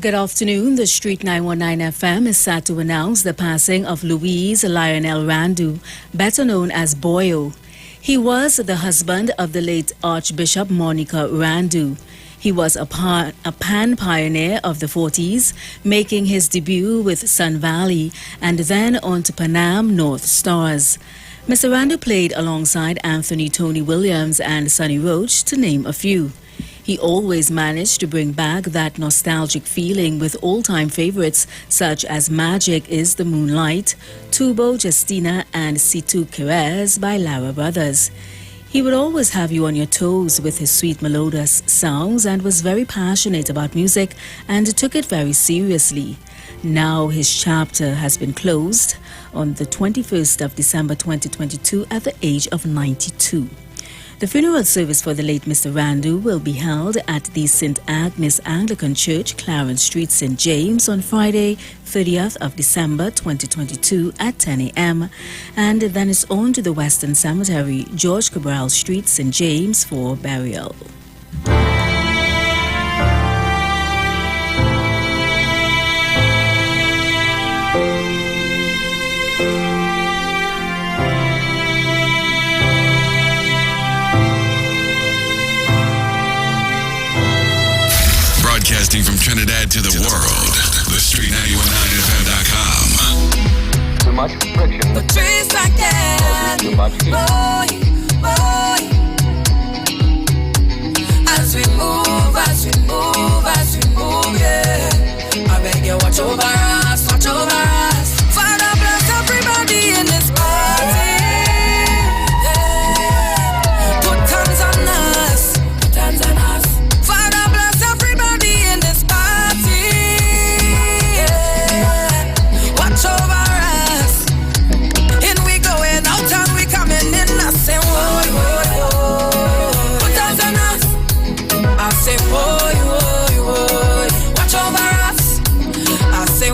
Good afternoon. The Street 919 FM is sad to announce the passing of Louise Lionel Randu, better known as Boyo. He was the husband of the late Archbishop Monica Randu. He was a pan pioneer of the 40s, making his debut with Sun Valley and then on to Panam North Stars. Mr. Randu played alongside Anthony Tony Williams and Sonny Roach, to name a few. He always managed to bring back that nostalgic feeling with all-time favorites such as Magic is the Moonlight, Tubo Justina and Situ Querez by Lara Brothers. He would always have you on your toes with his sweet melodious songs and was very passionate about music and took it very seriously. Now his chapter has been closed on the 21st of December 2022 at the age of 92. The funeral service for the late Mr. Randu will be held at the St. Agnes Anglican Church, Clarence Street, St. James on Friday, 30th of December 2022 at 10 a.m. and then it's on to the Western Cemetery, George Cabral Street, St. James for burial. Broadcasting from Trinidad to the world, the Street919FM.com. Too much friction. The trees like that. Too much heat. Boy. As we move, yeah. I beg you, watch over us. Father bless everybody in this party. Yeah. Put hands on us. Father bless everybody in this party. Yeah. Watch over us. In we going out and we coming in. I say, whoa. Put hands on us. I say, whoa. Watch over us. I say,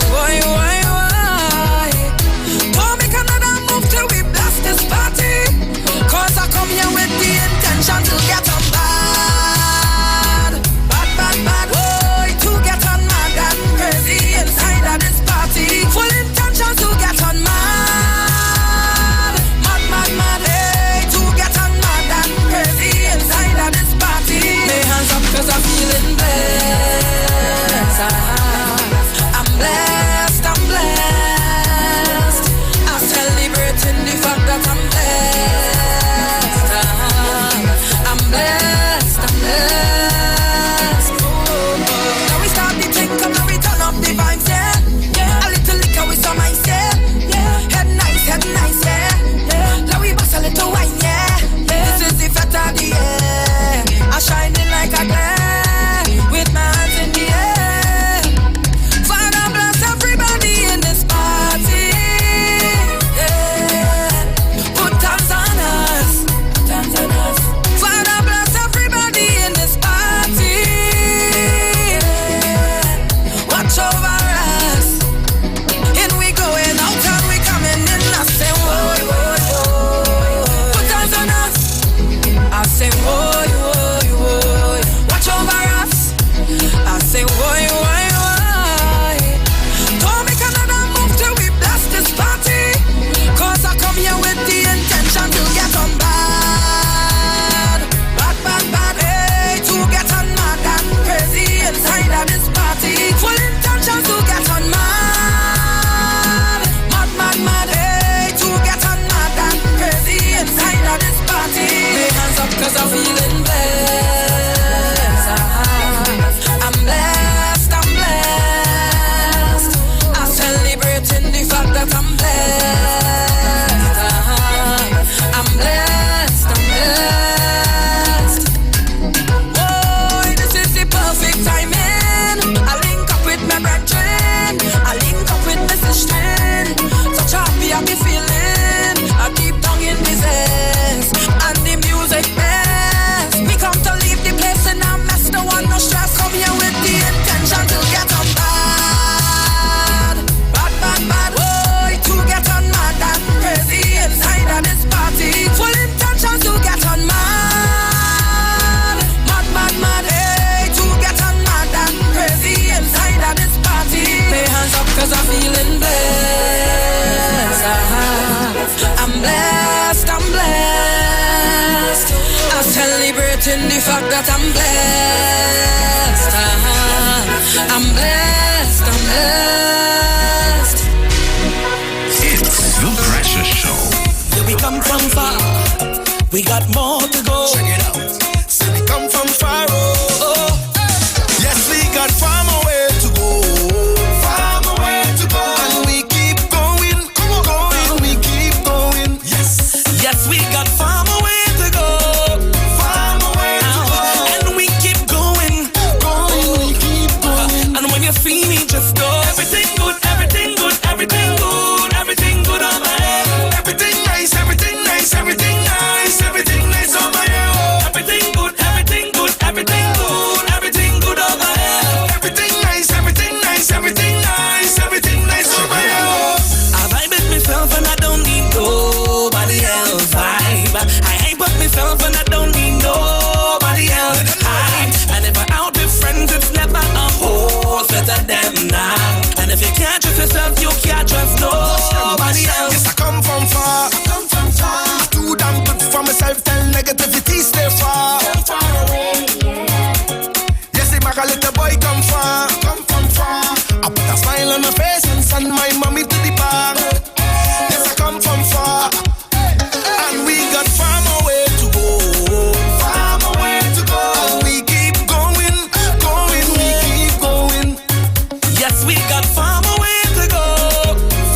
'cause I'm feeling blessed. I'm blessed, I'm blessed. I'm celebrating the fact that I'm blessed. I'm blessed, I'm blessed. It's The Precious Show. Yeah, we come from far. We got more to go. Check it out. So we come from far. Oh. Yes, we got far more way to go. Far more way to go. And we keep going. Come on, going. We keep going. Yes. Yes, we got far more way to go. Far more way to go. And we keep going. Going. We keep going. And when you feel me, just go. Everything good, everything good, everything good, everything good on my head. Everything nice, everything nice, everything nice, everything nice on my head. Everything good, everything good, everything good, everything good on my head. Everything nice, everything nice, everything nice, everything nice on my head. I vibe with myself and I don't need nobody else vibe. I ain't but myself and I don't need nobody else hype. And if I'm out with friends, it's never a whole set of them now. And if you can't trust yourself, you can't trust nobody else. Yes, I come from far. I come from far. I do damn good for myself. Tell negativity stay far. Far away, yeah. Yes, if a little boy come far. Come from far. I put a smile on my face and send my mommy to the park. Yes, I come from far. And we got far more way to go. Far more way to go. And we keep going, going, we keep going. Yes, we got far more way to go.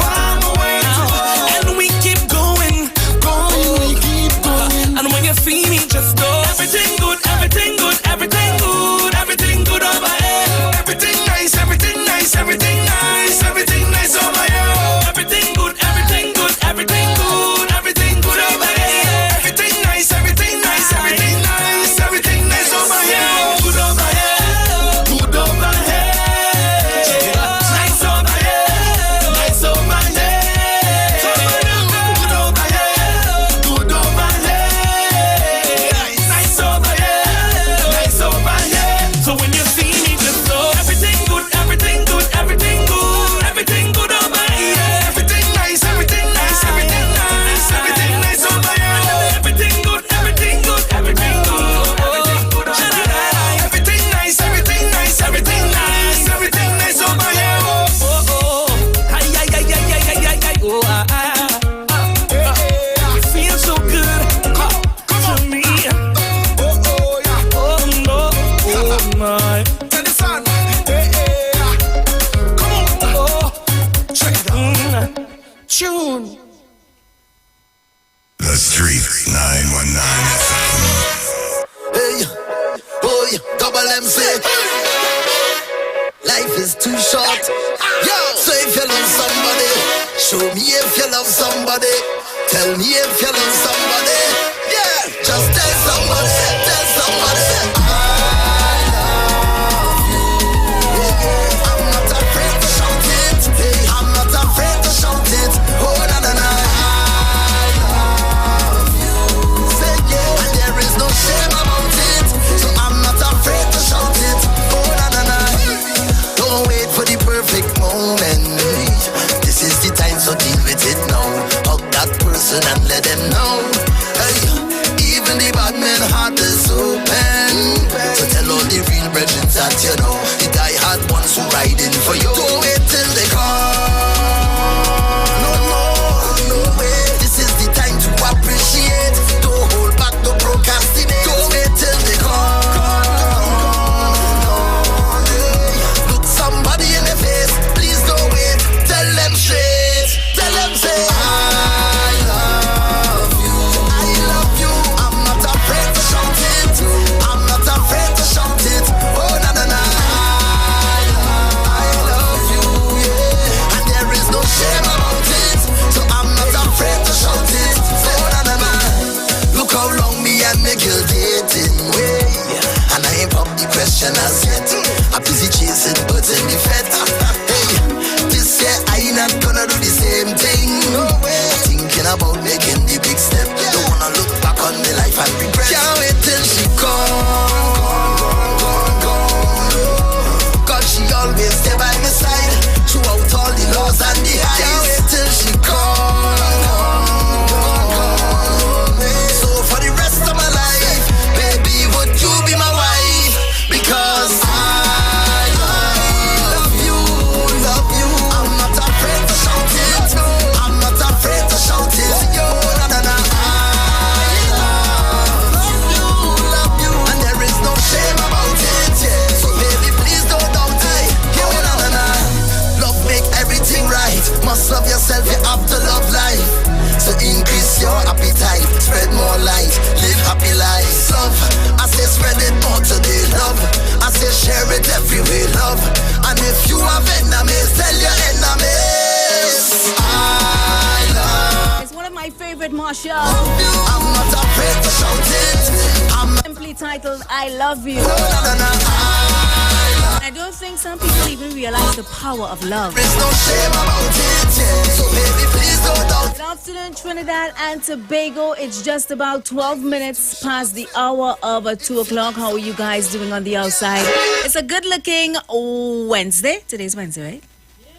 Far more way to go. And we keep going, going, we keep going. And when you feel me, just go. Everything good, everything good, everything good, everything good on my head. Everything nice, everything nice, everything nice, everything nice on my head. Everything good, everything good, everything good, everything good on my head. Everything nice, everything nice, everything nice, everything nice on my head. Good on my head, good on my head. Nice on my head, nice on my head. Good on my head, good on my head. Nice on my head, nice on my head. So when you see me, just know everything good, everything good, everything good, everything good on my head. Everything nice, everything nice, everything nice, everything nice on my head. Everything good, everything good, everything good, everything good on my head. Everything nice, everything nice, everything nice, everything nice on my head. Oh oh, ay ay ay ay ay ay ay ay. Oh ah ah. It feels so good. Come on me. Oh oh yeah. Oh no. Oh my. Tell the sun. Come on. Oh, check it out. Tune. The Street 919 FM. Hey, boy, double MC. Life is too short. Yo, so if you love somebody, show me if you love somebody. Tell me if you love somebody. Yeah, just tell somebody. Tell somebody. I love you. Yeah, I'm not afraid to shout it. Hey, I'm not afraid to shout it. Oh, na na na. I love you. Say yeah, and there is no shame about it. So I'm not afraid to shout it. Oh, na na na. Don't wait for the perfect moment. This is the time, so deal with it now. Hug that person and let them know. Hey, even the bad man heart is open. So tell all the real brethren that you know the die hard ones who riding for you. Don't wait till they come. No, no, no way. This is the time to appreciate. Don't hold back, don't procrastinate. Don't wait till they come. Look somebody in the face. Please don't wait. Tell them straight. Tell them say I love you. I love you. I'm not afraid to shout it. I'm not afraid to shout it. Oh na na na. I love life, live happy lives. Love, I say spread it more today. Love, I say share it every way. Love, and if you have enemies, tell your enemies I love. It's one of my favorite Marsha. I'm not afraid to shout it. I'm simply titled I Love You. I don't think some people even realize the power of love. There's no shame about it, yeah. So baby, please don't doubt. Good afternoon, Trinidad and Tobago. It's just about 12 minutes past the hour of 2 o'clock. How are you guys doing on the outside? It's a good-looking Wednesday. Today's Wednesday, right?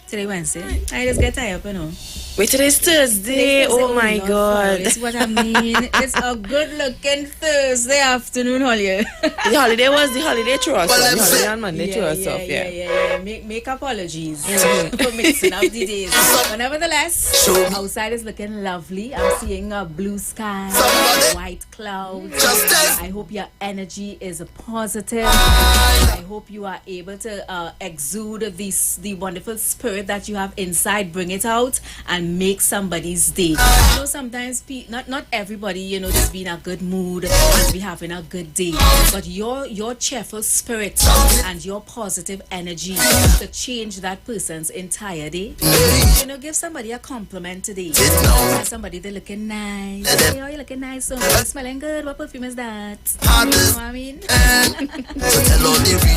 Today Wednesday. I just get tired up, you know. Wait, today's Thursday. Oh my God. That's what I mean. It's a good-looking Thursday afternoon, Holly. The holiday was the holiday through us. The holiday on Monday through us off, yeah. Make apologies for mixing up the days. But nevertheless, outside is looking lovely. I'm seeing a blue sky, white clouds. I hope your energy is positive. I hope you are able to exude the wonderful spirit that you have inside. Bring it out and make somebody's day. You know, sometimes not everybody, you know, just be in a good mood and be having a good day. But your cheerful spirit and your positive energy to change that person's entire day. You know, give somebody a compliment today. Tell somebody they're looking nice. Hey, oh, you're looking nice. So you're smelling good. What perfume is that? You know what I mean?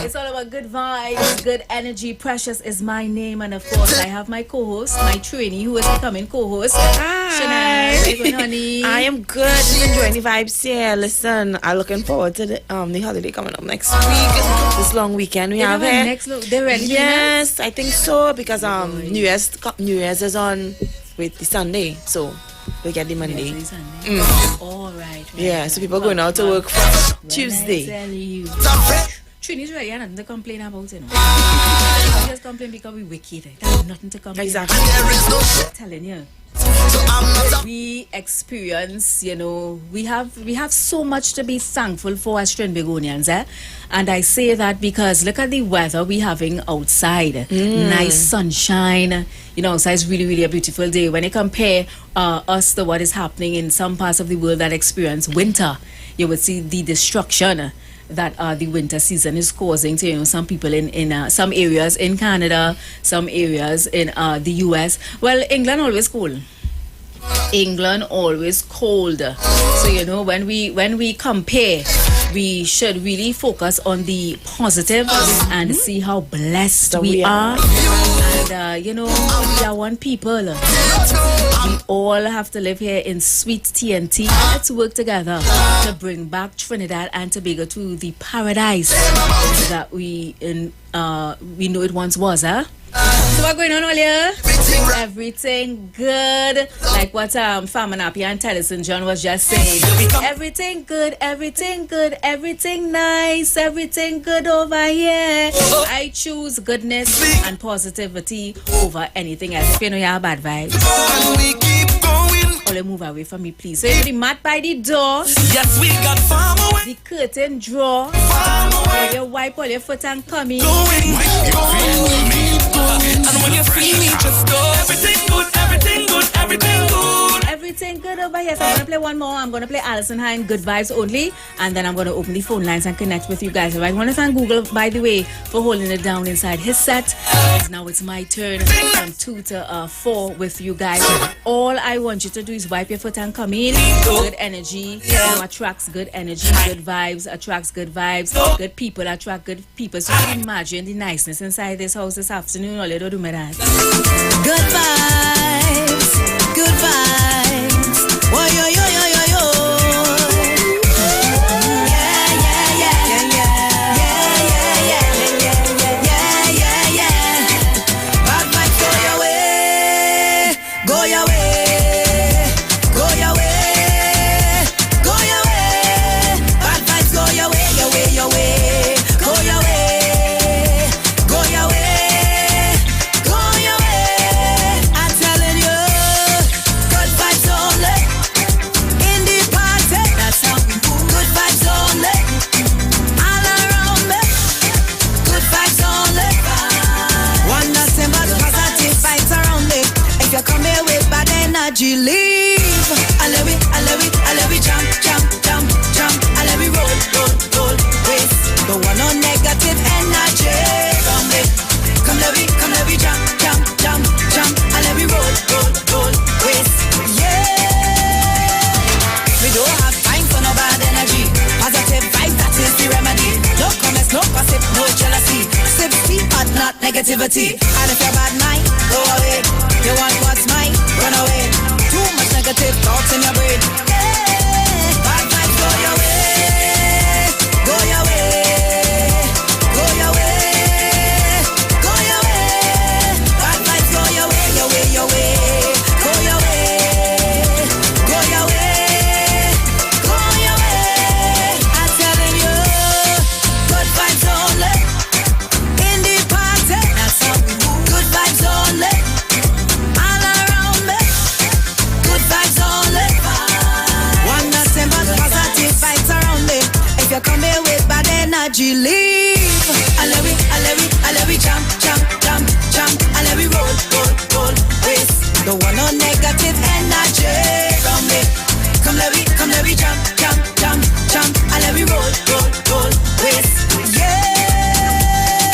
It's all about good vibes, good energy. Precious is my name, and of course I have my co-host, my trainee, who is becoming co-host. Shania, how you going, honey? I am good. Just enjoying the vibes here. Listen, I'm looking forward to the holiday coming up next week. This long weekend we have here. They're ready. Yes, I think so, because New Year's is on the Sunday, so we get the Monday. All right. Yeah, so people going out to work from Tuesday. Trini's ready, and nothing to complain about, you know. I just complain because we wicked. There's nothing to complain. Exactly. I'm telling you. We experience, you know, we have so much to be thankful for as Trinbagonians, and I say that because look at the weather we having outside. Nice sunshine. You know, outside is really, really a beautiful day. When you compare us to what is happening in some parts of the world that experience winter, you would see the destruction that the winter season is causing to, you know, some people in some areas in Canada, some areas in the US. Well, England always cold. England always cold. So, you know, when we compare, we should really focus on the positive and see how blessed we are. And, you know, we are one people. We all have to live here in sweet TNT. Let's work together to bring back Trinidad and Tobago to the paradise that we know it once was, huh? So what's going on earlier? Everything good. Like what Farman Appy and Tedison John was just saying. Everything good, everything good, everything nice, everything good over here. I choose goodness and positivity over anything else. If you know you have bad vibes, only move away from me, please. So you the mat by the door. Yes, we got farm away. The curtain draw. You wipe all your foot and come in. And when you feel me, just go. Everything good, everything good, everything good. Everything good over here. So I'm going to play one more. I'm going to play Alison Hine, Good Vibes Only. And then I'm going to open the phone lines and connect with you guys. I want to thank Google, by the way, for holding it down inside his set. Now it's my turn from 2 to 4 with you guys. All I want you to do is wipe your foot and come in. Good energy attracts good energy. Good vibes attracts good vibes. Good people attract good people. So you can imagine the niceness inside this house this afternoon. All you do me that. Good vibes, good vibes. Whoa, yo, yo, yo, yo, yo. Bad vibes go your way, go your way, go your way, go your way. Bad vibes go your way, your way, your way, go your way, go your way, go your way. I'm telling you, good vibes only in the party. That's how we move. Good vibes only all around me. Good vibes only. One nothing but positive vibes around me. If you come here with bad energy, leave. I love it, I love it, I love it. Jump, jump, jump. negativity. And if you're bad mind, go away. You want what's mine, run away. Too much negative thoughts in your brain. Hey, bad vibes go your way. Go your way. Go your way. Go your way. Bad vibes go your way, your way, your way. Go your way. Go your way. Go your way. I'm telling you, good vibes only. In the party, that's how we move. Good vibes only. All around me. Good vibes only. One nothing but positive vibes around me. If you come here with bad energy, leave. I let we jump, jump, jump, jump. I let we roll, roll, roll, race. Don't want no negative energy from me. Come let we jump, jump, jump, jump. I let we roll, roll, roll, race. Yeah.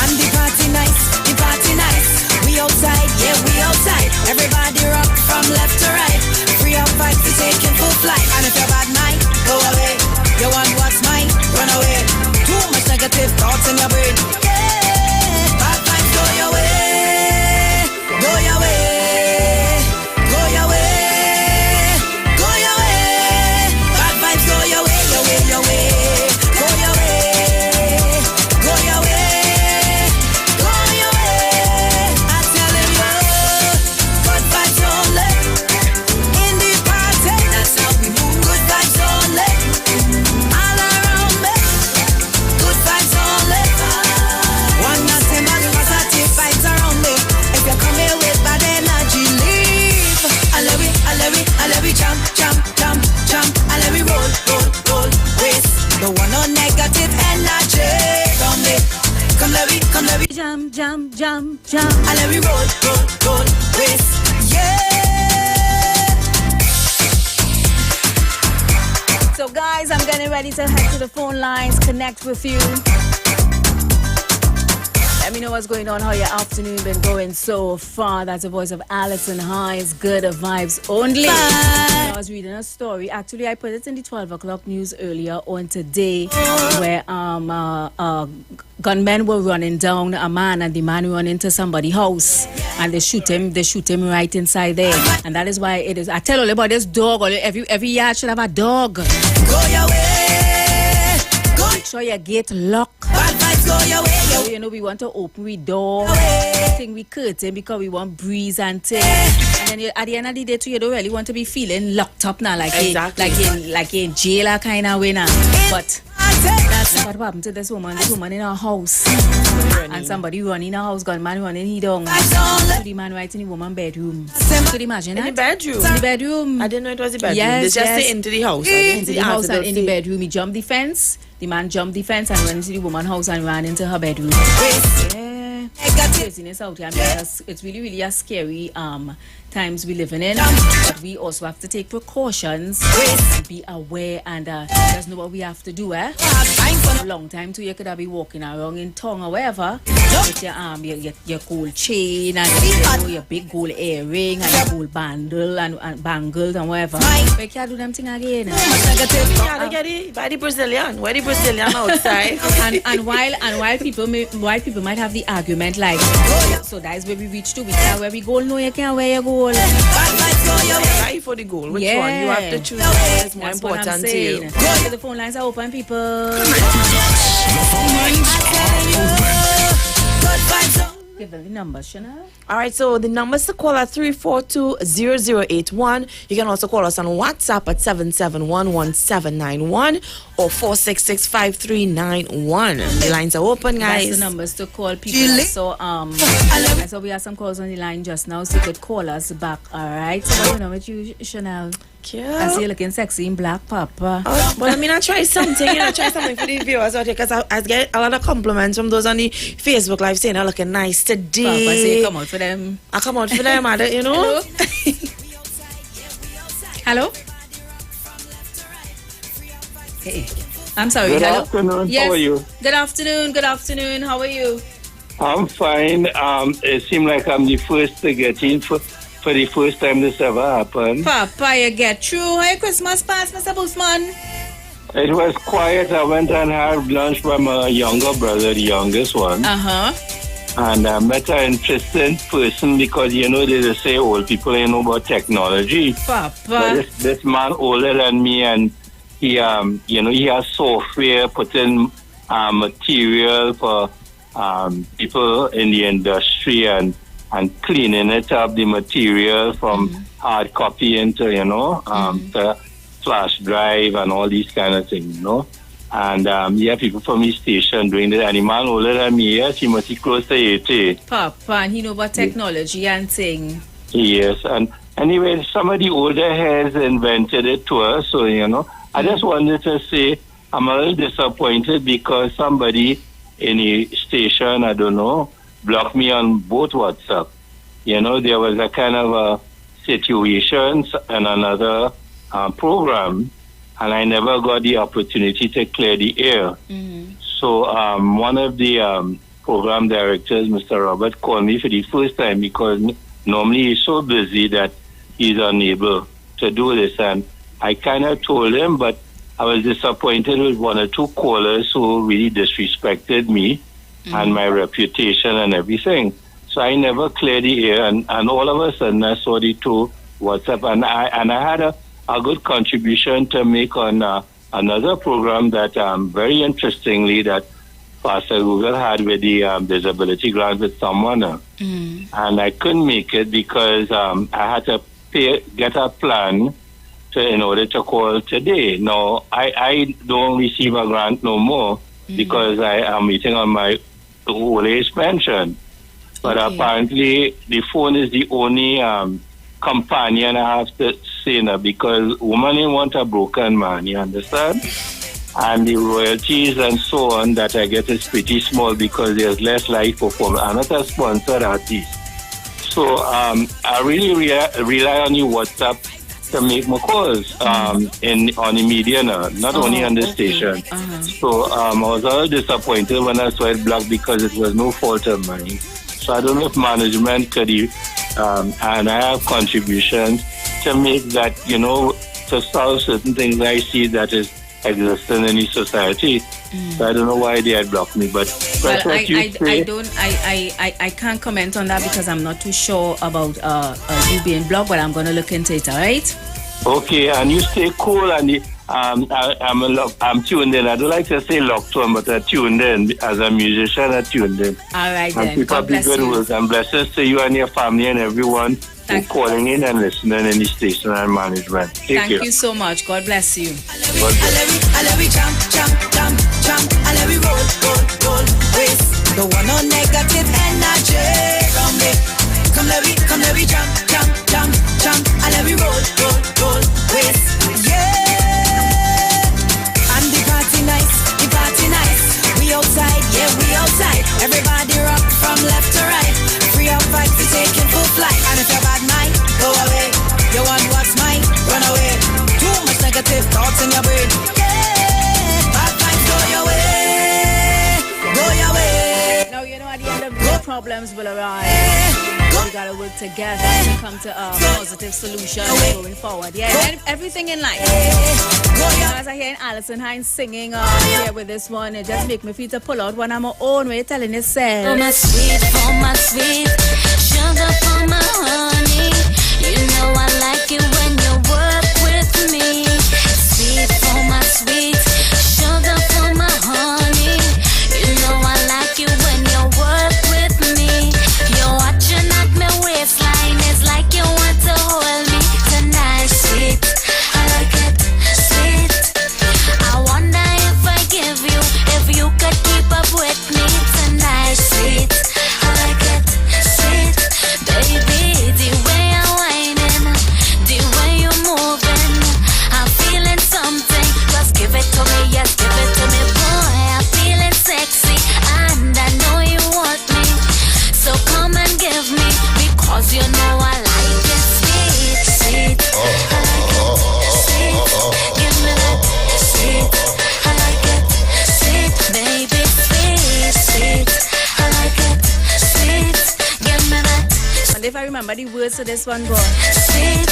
And the party nice, the party nice. We outside, yeah, we outside. Everybody rock from left to right. Free up vibes to taking full flight. And if you're bad mind, go away. You want what's mine, run away. Too much negative thoughts in your brain. Yeah, bad vibes go your way. Go your way. Go your way. Go your way. Bad vibes go your way, your way, your way. Go your way. Go your way. Go your way. I'm telling you, good vibes only. In the party, that's how we move. Good vibes only. All around me. Good vibes only. One nothing but positive vibes around me. If you come here with bad energy, leave. I let we jump, jump, jump, jump. I let we roll, roll, roll, race. Don't want no negative energy from me. Come let we jump, jump, jump, jump. I let we roll, roll, roll, race. Yeah. So guys, I'm getting ready to head to the phone lines, connect with you. Let me know what's going on, how your afternoon been going so far. That's the voice of Alison Hines, good vibes only. I was reading a story. Actually, I put it in the 12 o'clock news earlier on today, where gunmen were running down a man, and the man ran into somebody's house, and they shoot him right inside there. And that is why it is. I tell all about this dog. Every yard should have a dog. Go your way. Go. Make sure your gate locked. Bad vibes go your way. So, you know, we want to open we door, thing we curtain, because we want breeze and thing. And then at the end of the day too, you don't really want to be feeling locked up now, like in jail kind of way now. But that's what happened to this woman. This woman in her house, and somebody running her house, gunman running he down. So the man right in the woman's bedroom. Could you imagine that? In the bedroom? In the bedroom. I didn't know it was the bedroom. Yes, They just say into the house. Into the house and in the bedroom. He jumped the fence. The man jumped the fence and went into the woman's house and ran into her bedroom. Yeah. Craziness out here. I mean, it's really, really a scary times we living in. But we also have to take precautions and be aware and just know what we have to do. For a long time too, you could have been walking around in tongue or wherever with your gold chain and your big gold earring and your gold bundle and bangles and whatever. But you can't do them thing again. Yeah, they get it by the Brazilian. Where the Brazilian outside? and while people might have the argument like, so that is where we reach to. We can't wear we gold. No, you can't wear your gold. Right for the goal. Which one? You have to choose. It's more important to you. Go. The phone lines are open, people. Connect with us. The phone lines are open. Give them the number, Chanel. All right, so the numbers to call are 342-0081. You can also call us on WhatsApp at 7711791 or 466-5391. The lines are open, guys. That's the numbers to call people. So I saw we have some calls on the line just now, so you could call us back. All right. So what's going on with you, Chanel? I see you looking sexy in black, Papa. Well, I mean, I try something. I try something for the viewers out here, because I get a lot of compliments from those on the Facebook Live saying I'm looking nice today. Papa, so you come out for them. I come out for them, you know. Hello? Hey, I'm sorry. Good Hello? afternoon. Yes. How are you? Good afternoon. Good afternoon. How are you? I'm fine. It seems like I'm the first to get in for the first time this ever happened. Papa, you get through. How your Christmas pass, Mr. Boosman? It was quiet. I went and had lunch with my younger brother, the youngest one. Uh-huh. And I met an interesting person because, you know, they just say old people ain't know about technology. Papa. But this man older than me, and he, you know, he has software, putting material for people in the industry and cleaning it up, the material from hard copy into, you know, to flash drive and all these kind of things, you know. And yeah, people from his station doing that. And the man older than me, yes, he must be close to 80. Papa, and he know about technology and thing. Yes, and anyway, some of the older heads invented it to us, so, you know. I just wanted to say I'm a little disappointed because somebody in the station, I don't know, blocked me on both WhatsApp. You know, there was a kind of a situation and another program, and I never got the opportunity to clear the air. So one of the program directors, Mr. Robert, called me for the first time because normally he's so busy that he's unable to do this. And I kind of told him, but I was disappointed with one or two callers who really disrespected me and my reputation and everything. So I never cleared the air, and all of a sudden I saw the two WhatsApp, and I had a good contribution to make on another program that very interestingly that Pastor Google had with the disability grant with someone, and I couldn't make it because I had to get a plan in order to call today. Now I don't receive a grant no more because I am waiting on my old age pension. But apparently the phone is the only companion I have to say now, because women ain't want a broken man, you understand? And the royalties and so on that I get is pretty small because there's less live performance. I'm not a sponsored artist. So I really rely on your WhatsApp to make my calls on the media now, not only on the station. So I was a little disappointed when I saw it blocked because it was no fault of mine. So I don't know if management could, and I have contributions to make that, you know, to solve certain things I see that is existing in the society. So I don't know why they had blocked me, but well, I can't comment on that because I'm not too sure about you being blocked, but I'm going to look into it, all right? Okay, and you stay cool, and I'm tuned in. I don't like to say locked on, but I'm tuned in. As a musician, I'm tuned in. All right, and then. God bless you. Work. And blessings to you and your family and everyone who calling in and listening in the station and management. Thank you so much. God bless you. I let me jump, I let me roll, race. The one on negative energy from me. Come let me jump, I let me roll, race. Yeah. And the party nice, we outside, yeah, we outside. Everybody rock from left to right. Free up vibes, we taking full flight. And if you're bad mind, go away. You want what's mine, run away. Too much negative thoughts in your brain. Yeah, bad vibes, go your way. Now, you know, at the end of the day, problems will arise. We gotta work together to come to a positive solution going forward. Yeah, and everything in life. As I hear Alison Hines singing here with this one, it just make me feel to pull out one of my own way, telling itself. For my sweet, sugar for my honey. You know I like it when you work with me. Sweet for my sweet, sugar for my honey. You know I like it when you work with me. You're watching at my waistline, it's like you want to hold me tonight. Sweet, I like it, sweet. I wonder if I give you, if you could keep up with me tonight. Sweet, I like it, sweet. Baby, the way you're whining, the way you're moving, I'm feeling something. Just give it to me, yes, give it to me, boy. I'm feeling sexy, and I know you want me. So come and give me, because you know I like it. Sweet, sweet, I like it. Sweet, give me that. Sweet, I like it. Sweet, baby, sweet, sweet, I like it. Sweet, give me that. And if I remember the words to this one, go. Sweet,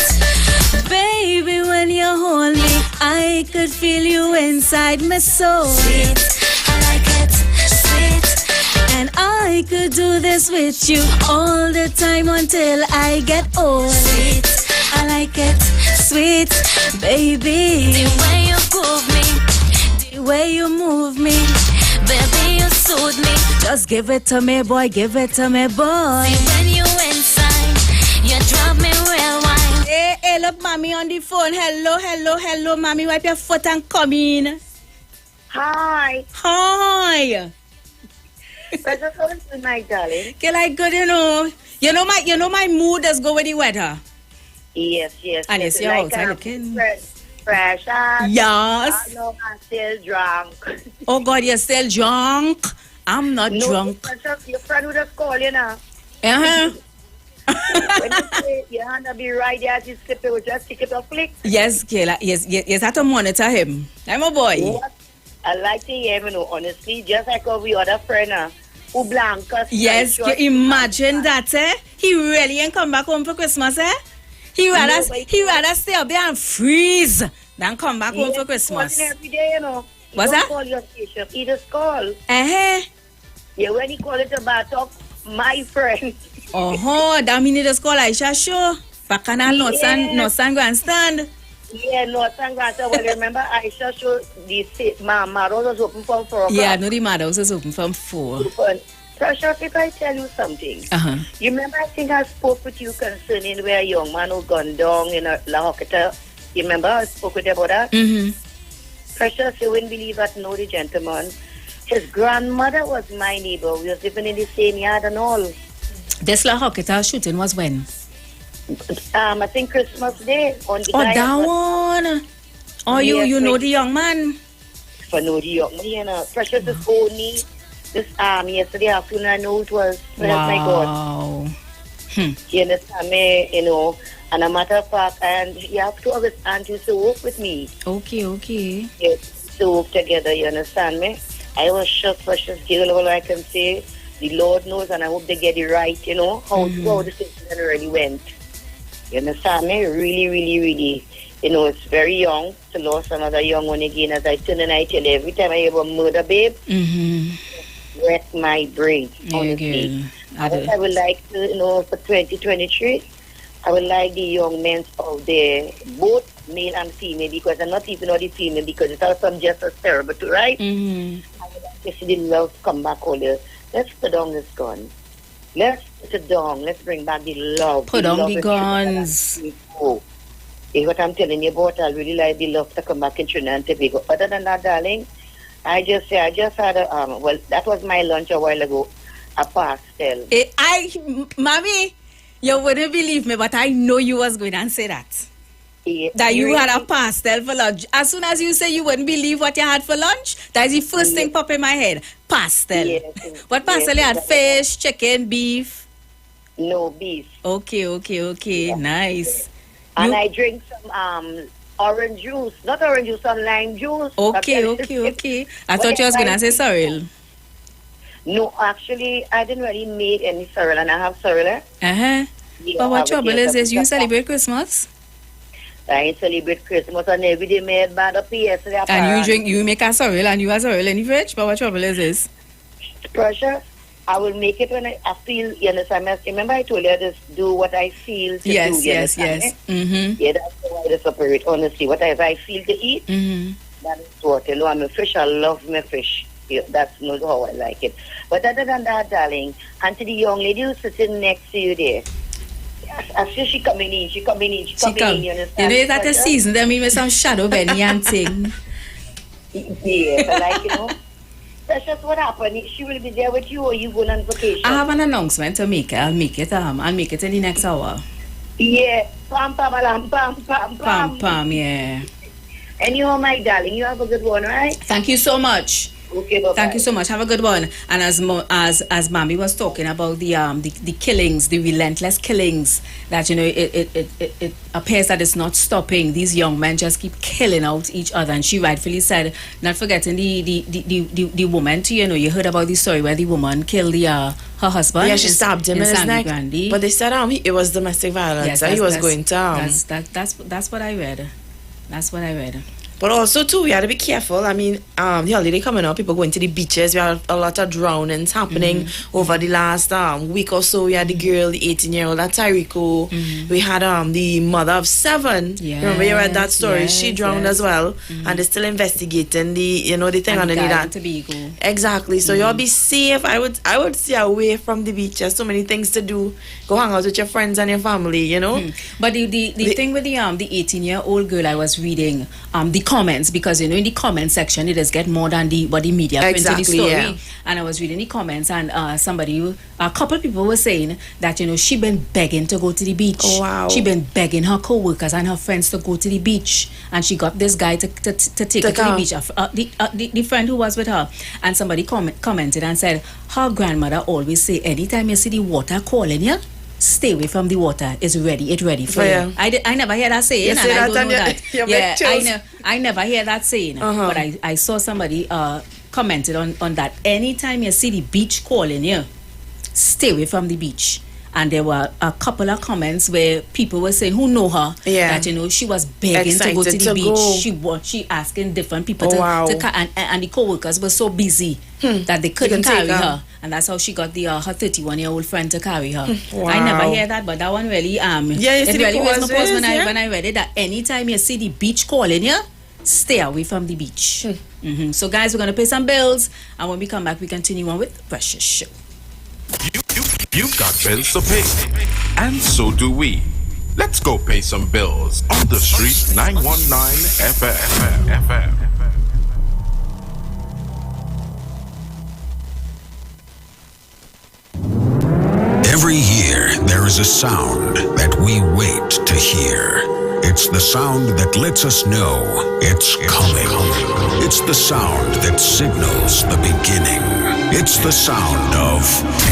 baby, when you hold me, I could feel you inside my soul. Sweet, I like it. Sweet, And I could do this with you all the time until I get old. Sweet, I like it, sweet, baby. The way you groove me, the way you move me, baby, you soothe me. Just give it to me, boy, give it to me, boy. See, when you inside, you drop me real wine. Hey, look, mommy on the phone. Hello, mommy. Wipe your foot and come in. Hi. Hi. What's going on, my darling? Okay, like good, You know my mood does go with the weather. Yes. And yes, you're like outside looking. Fresh. Yes. I know I'm still drunk. Oh God, you're still drunk. I'm not drunk. Your friend would have called you now. Uh-huh. When you say your hand will be right there as you slip it, would just stick it up flick. Yes, Kayla. Yes. I have to monitor him. I'm a boy. What? I like to hear him, honestly, just like our other friend, who Blanca. Yes, you imagine that, He really ain't come back home for Christmas, He rather stay up there and freeze than come back home for Christmas. Every day, What's that? Call your station. He just call. Uh-huh. Yeah, when he call it about talk, my friend. That means he just call Aisha show. Bacana North Grandstand. Yeah, North Grandstand. Well, remember Aisha show the Maros was open from 4 o'clock. Yeah, I know the Maros was open from 4. Precious, if I tell you something. Uh-huh. You remember I think I spoke with you concerning where a young man who gone down in La Hoqueta. You remember I spoke with you about that? Mm-hmm. Precious, you wouldn't believe that, no, the gentleman. His grandmother was my neighbor. We was living in the same yard and all. This La Hoqueta shooting was when? I think Christmas Day. On the that one. Oh, yes, you know the young man? For know the young man, Precious is only this yesterday afternoon. I know it was. Wow. My God. You understand me, and a matter of fact, and you have to always aunties to work with me. Okay. Yes, to work together, you understand me? I was just Precious girl, all I can say. The Lord knows, and I hope they get it right, how the situation really went. You understand me? Really, really, really. It's very young to lose another young one again. As I turn and I tell you, every time I hear a murder, babe, wreck my brain, honestly. I would like to, for 2023, I would like the young men out there, both male and female, because I'm not even all the female, because it's also just as terrible too, right? I would like to see the love come back all there. Let's put down this gun. Let's put it down. Let's bring back the love. Put down the guns. Is what I'm telling you about. I really like the love to come back in Trinidad and Tobago. Other than that, darling, I just had a, that was my lunch a while ago, a pastel. Mommy, you wouldn't believe me, but I know you was going to say that. Yeah, that you had a pastel for lunch. As soon as you say you wouldn't believe what you had for lunch, that is the first thing pop in my head. Pastel. Yes. What pastel you had? Fish, chicken, beef? No, beef. Okay. Yeah. Nice. And I drink some orange juice. Not orange juice, some lime juice. Okay. I thought you was going to say sorrel. No, actually, I didn't really make any sorrel, and I have sorrel. Yeah, but what trouble is this? You celebrate Christmas? I celebrate Christmas and every day made bad up yesterday. And you make a sorrel and you have sorrel in the fridge? But what trouble is this? Pressure. I will make it when I feel, you understand? Remember I told you just do what I feel to do. Yes. Mm-hmm. Yeah, that's the way to separate, honestly. Whatever I feel to eat, that is what, I'm a fish. I love my fish. Yeah, that's not how I like it. But other than that, darling, and to the young lady who's sitting next to you there, I feel she coming in, you understand? You know, it's at the season, they mean with some shadow Benny and thing. Yeah, that's just what happened. She will be there with you or you going on vacation? I have an announcement to make. I'll make it in the next hour. Yeah. Pam, yeah. Anyhow, my darling, you have a good one, right? Thank you so much. Okay, bye-bye. Thank you so much. Have a good one. And as Mami was talking about the killings, the relentless killings, that it appears that it's not stopping. These young men just keep killing out each other. And she rightfully said, not forgetting the woman too. You heard about the story where the woman killed her husband. Yeah, she stabbed him in his neck. Grande. But they said it was domestic violence. Yes, he was going down. That's what I read. That's what I read. But also too, we had to be careful. I mean, the holiday coming up, people going to the beaches. We had a lot of drownings happening over the last week or so. We had the girl, the 18-year-old at Tyrico. We had the mother of 7. Remember you read that story? Yes, she drowned as well, and they're still investigating the the thing underneath that. Tobago. Exactly. So y'all be safe. I would stay away from the beach. There's so many things to do. Go hang out with your friends and your family. But the thing with the 18-year-old girl, I was reading the comments, because in the comment section it does get more than what the media printed the story. Yeah. And I was reading the comments, and a couple of people were saying that she been begging to go to the beach. Oh, wow. She been begging her co-workers and her friends to go to the beach, and she got this guy to take her to the beach. The friend who was with her, and somebody commented and said her grandmother always say, anytime you see the water calling you, stay away from the water. It's ready for you. I never hear that saying, and I don't know that. I never hear that saying. But I saw somebody commented on that. Anytime you see the beach calling you, stay away from the beach. And there were a couple of comments where people were saying, who know her, that she was begging to go to the beach. She asking different people and the co-workers were so busy that they couldn't carry her. And that's how she got her 31-year-old friend to carry her. I never hear that, but that one really it really was my pause when I read it, that anytime you see the beach calling you, stay away from the beach. So guys, we're gonna pay some bills, and when we come back, we continue on with the Precious Show. You've got bills to pay, and so do we. Let's go pay some bills on the street 919 FM. Every year, there is a sound that we wait to hear. It's the sound that lets us know it's coming. It's the sound that signals the beginning. It's the sound of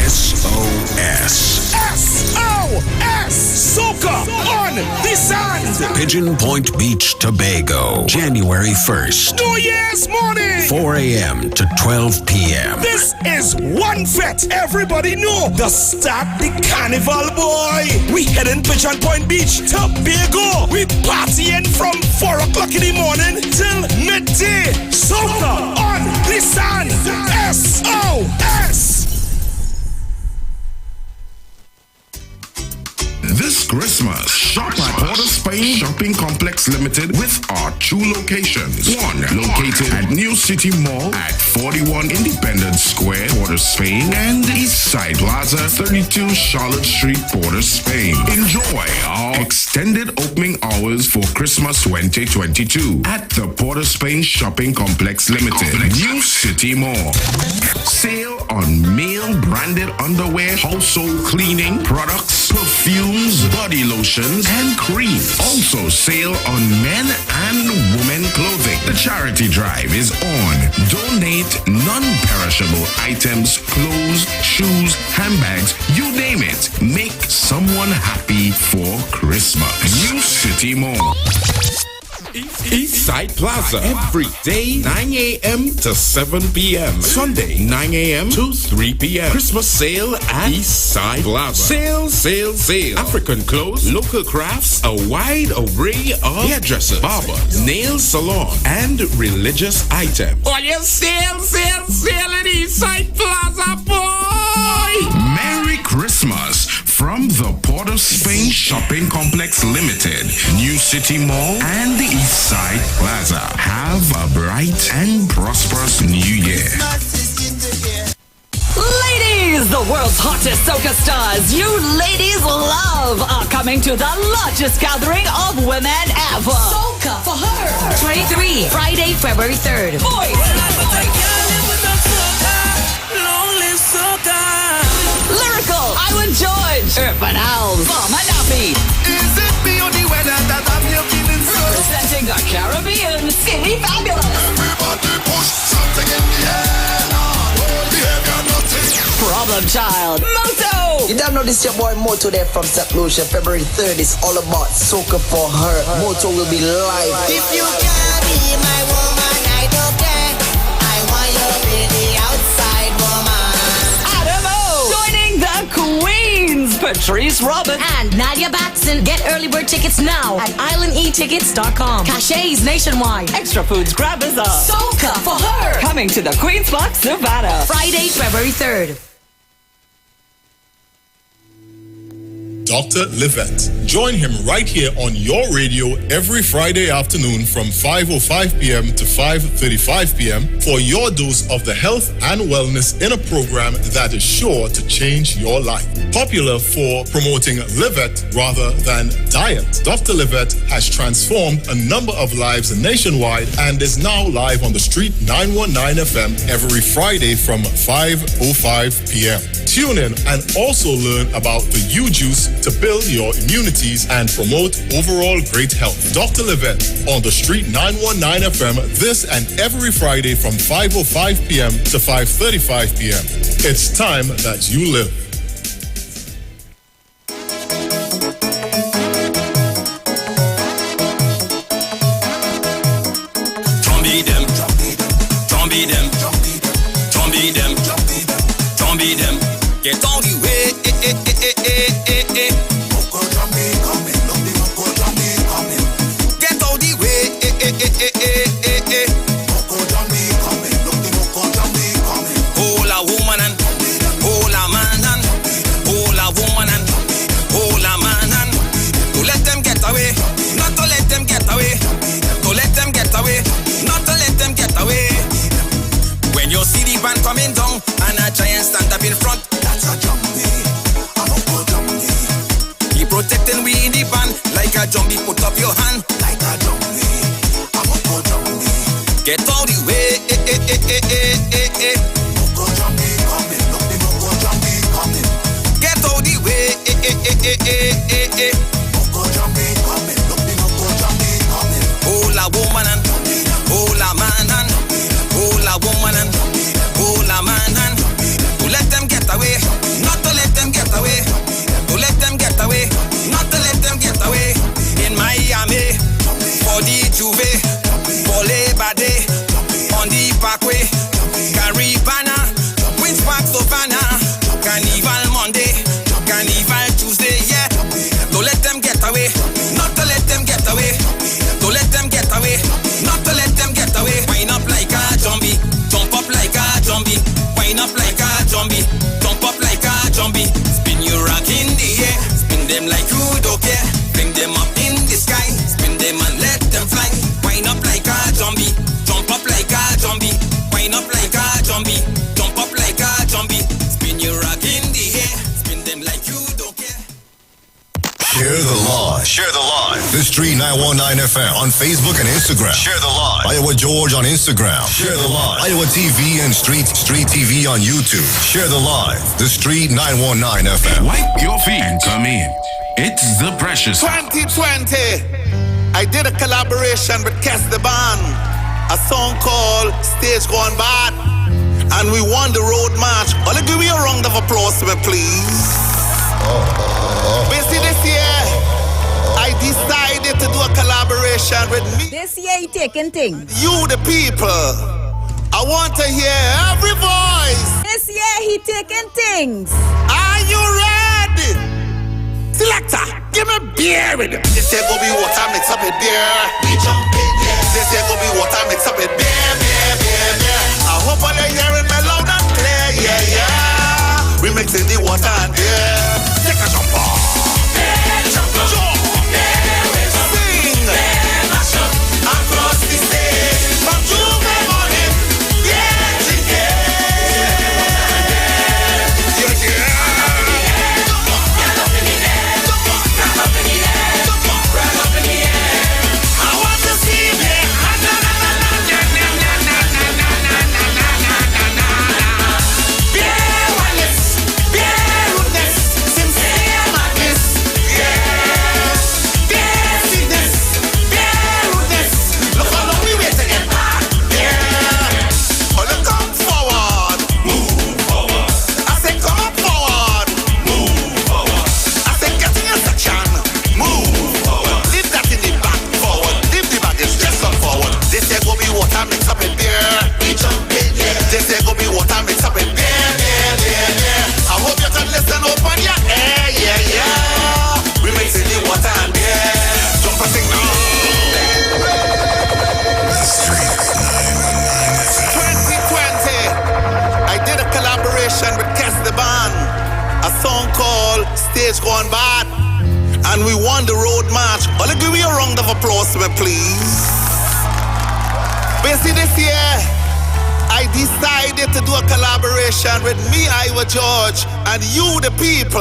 SOS. SOS! Soca on the sand! Pigeon Point Beach, Tobago, January 1st. New Year's morning! 4 a.m. to 12 p.m. This is one fet everybody know. The start the carnival, boy. We heading Pigeon Point Beach, Tobago. We partying from 4 o'clock in the morning till midday. Soca on the sand! SOS! This Christmas, shop at Port of Spain Shopping Complex Limited with our 2 locations. One located at New City Mall at 41 Independence Square, Port of Spain, and Eastside Plaza, 32 Charlotte Street, Port of Spain. Enjoy our extended opening hours for Christmas 2022 at the Port of Spain Shopping Complex Limited, New City Mall. Sale on male branded underwear, household cleaning products, perfumes, body lotions, and cream. Also sale on men and women clothing. The charity drive is on. Donate non-perishable items, clothes, shoes, handbags, you name it. Make someone happy for Christmas. New City Mall. Eastside Plaza, every day 9 a.m. to 7 p.m. Sunday 9 a.m. to 3 p.m. Christmas sale at Eastside Plaza. Sale. African clothes, local crafts, a wide array of hairdressers, barbers, nail salon, and religious items. Oh, you sale at Eastside Plaza, boy! Merry Christmas from the Port of Spain Shopping Complex Limited, New City Mall, and the Eastside Plaza. Have a bright and prosperous New Year. Ladies, the world's hottest soca stars you ladies love are coming to the largest gathering of women ever. Soca for her. 23, Friday, February 3rd. Boys. Lyrical, Iwer George, Urban Owls, Mama Nappy. Is it the only weather that I'm feeling so? Presenting the Caribbean, Skinny Fabulous. Everybody push something in the air now. Behavior nothing. Problem Child, Moto. You don't know this your boy Moto there from St. Lucia. February 3rd is all about soca for her. Moto will be live. If you can't be my woman, I don't care. I want you really outside woman. Adamo, joining the Queens. Patrice Robin, and Nadia Batson. Get early bird tickets now at islandetickets.com. Cachets nationwide. Extra Foods Grabbers Up. Soca for her. Coming to the Queen's Park Savannah. Friday, February 3rd. Dr. Livette. Join him right here on your radio every Friday afternoon from 5:05 p.m. to 5:35 p.m. for your dose of the health and wellness in a program that is sure to change your life. Popular for promoting Livette rather than diet, Dr. Livette has transformed a number of lives nationwide and is now live on the Street 919 FM every Friday from 5:05 p.m. Tune in and also learn about the U-Juice to build your immunities and promote overall great health. Dr. Livette on the Street 919 FM this and every Friday from 5:05 p.m. to 5:35 p.m. It's time that you live. Get on the way, Moko Jambi coming, look the Moko Jambi coming. Get on the way, Moko Jambi coming, look the Moko Jambi coming. Hold a woman and hold a man and hold a woman and hold a man and to let them get away, not to let them get away, to let them get away, not to let them get away. When you see the band coming down and a giant stand up in front, that's a jumpy, a Moko jumpy. He protecting we in the band like a jumpy. Put up your hand like a jumpy, a Moko jumpy. Get out the way, Moko jumpy coming, look the Moko jumpy coming. Get out the way, Moko jumpy coming, look the Moko jumpy coming. Hold a woman and hold a man and hold a woman and hold a man and to let them get away, not to let them get away, to let them get away, not to let them get away. In Miami, for the Juve, for Labor Day, on the Parkway, Caribana, Queen's Park Savannah, Carnival Monday, Carnival Tuesday, yeah. To let them get away, not to let them get away, to let them get away, not to let them get away. Wind up like a zombie, jump up like a zombie, wind up like a zombie, jump up like a zombie. Spin your rock in the air, spin them like you don't care. Bring them up in the sky, spin them and let them fly. Wind up like a zombie, jump up like a zombie, wind up like a zombie, jump up like a zombie. Spin your rock in the air, spin them like you don't care. Share the live. Share the live. The Street 919 FM on Facebook and Instagram. Share the live. Iowa George on Instagram. Share the live. Iowa TV and Street TV on YouTube. Share the live. The Street 919 FM. Wipe your feet and come in. It's the Precious 2020. I did a collaboration with Kes the Band, a song called Stage Gone Bad, and we won the road march. Only give me a round of applause to me, please. Basically this year, I decided to do a collaboration with me. This year he taking things. You the people. I want to hear every voice. This year he taking things. Are you ready? Selector, give me beer with it. This year go be water mix up with beer. We jumping, yeah. This year go be water mix up with beer. I hope all you hearing me loud and clear, yeah. We mixing the water and beer. Take a jump off. Jump. Sing. Across the stage. From Juve morning. Yeah, I want to see me. Beer wellness, beer goodness, sincere madness. and we won the road march. Well, give me a round of applause, me, please. Basically, this year, I decided to do a collaboration with me, Iwer George, and you, the people.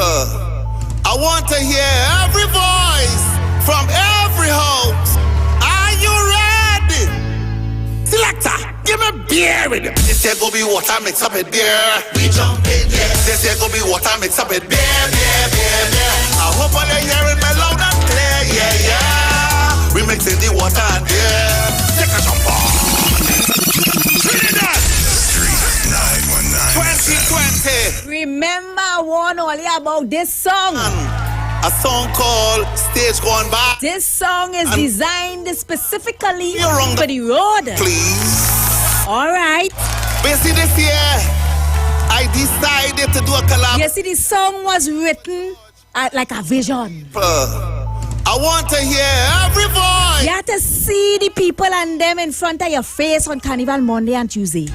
I want to hear every voice from every house. Are you ready? Selector, give me beer with it. This here go be water mix up with beer. We jump in, yeah. This here go be water mix up with beer, beer, beer, beer. I hope all you're hearing me loud and clear, yeah, yeah. We mixing the water and beer. Take a jump on. Street 919 2020. Remember, I warned all you about this song. A song called Stage Gone By. This song is designed specifically for the road. Please. All right. Basically, this year, I decided to do a collab. You see, the song was written like a vision. I want to hear every voice. You have to see the people and them in front of your face on Carnival Monday and Tuesday.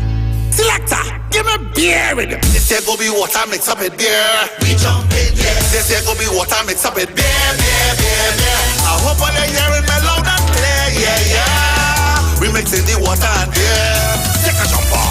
Selector, give me beer with it. This here go be water mix up with beer. We jump in, yeah. This here go be water mix up with beer, beer, beer, beer. I hope all you're hearing me loud and clear, yeah, yeah. We mixing the water and beer. Take a jump on.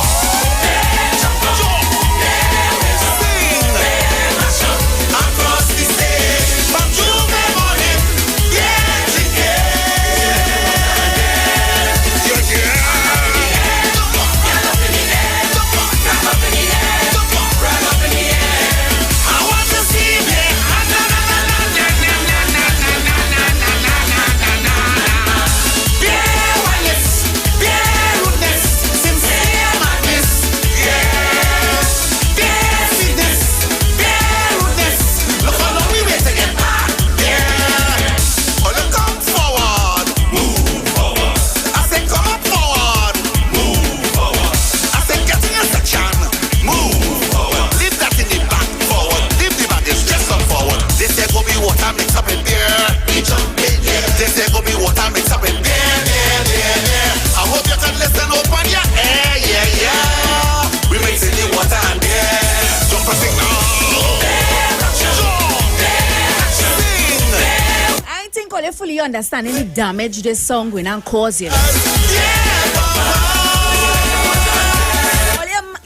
Fully understanding the damage this song will now cause you.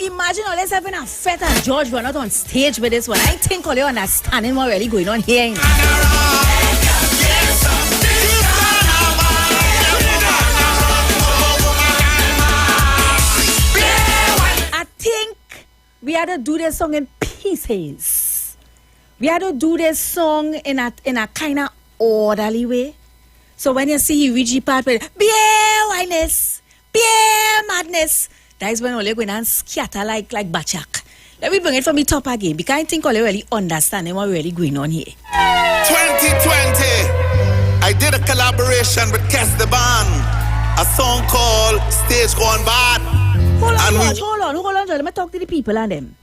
Imagine all this having a Fete and George were not on stage with this one. I think all you understanding what really going on here. I think we had to do this song in pieces. We had to do this song in a kind of orderly way. So when you see you reach the part where beer wildness, beer madness, that is when all you're going and scatter like bachak. Let me bring it from the top again because I think all you really understanding what really going on here. 2020, I did a collaboration with Kes the Band, a song called Stage Gone Bad. Hold on, let me talk to the people and them.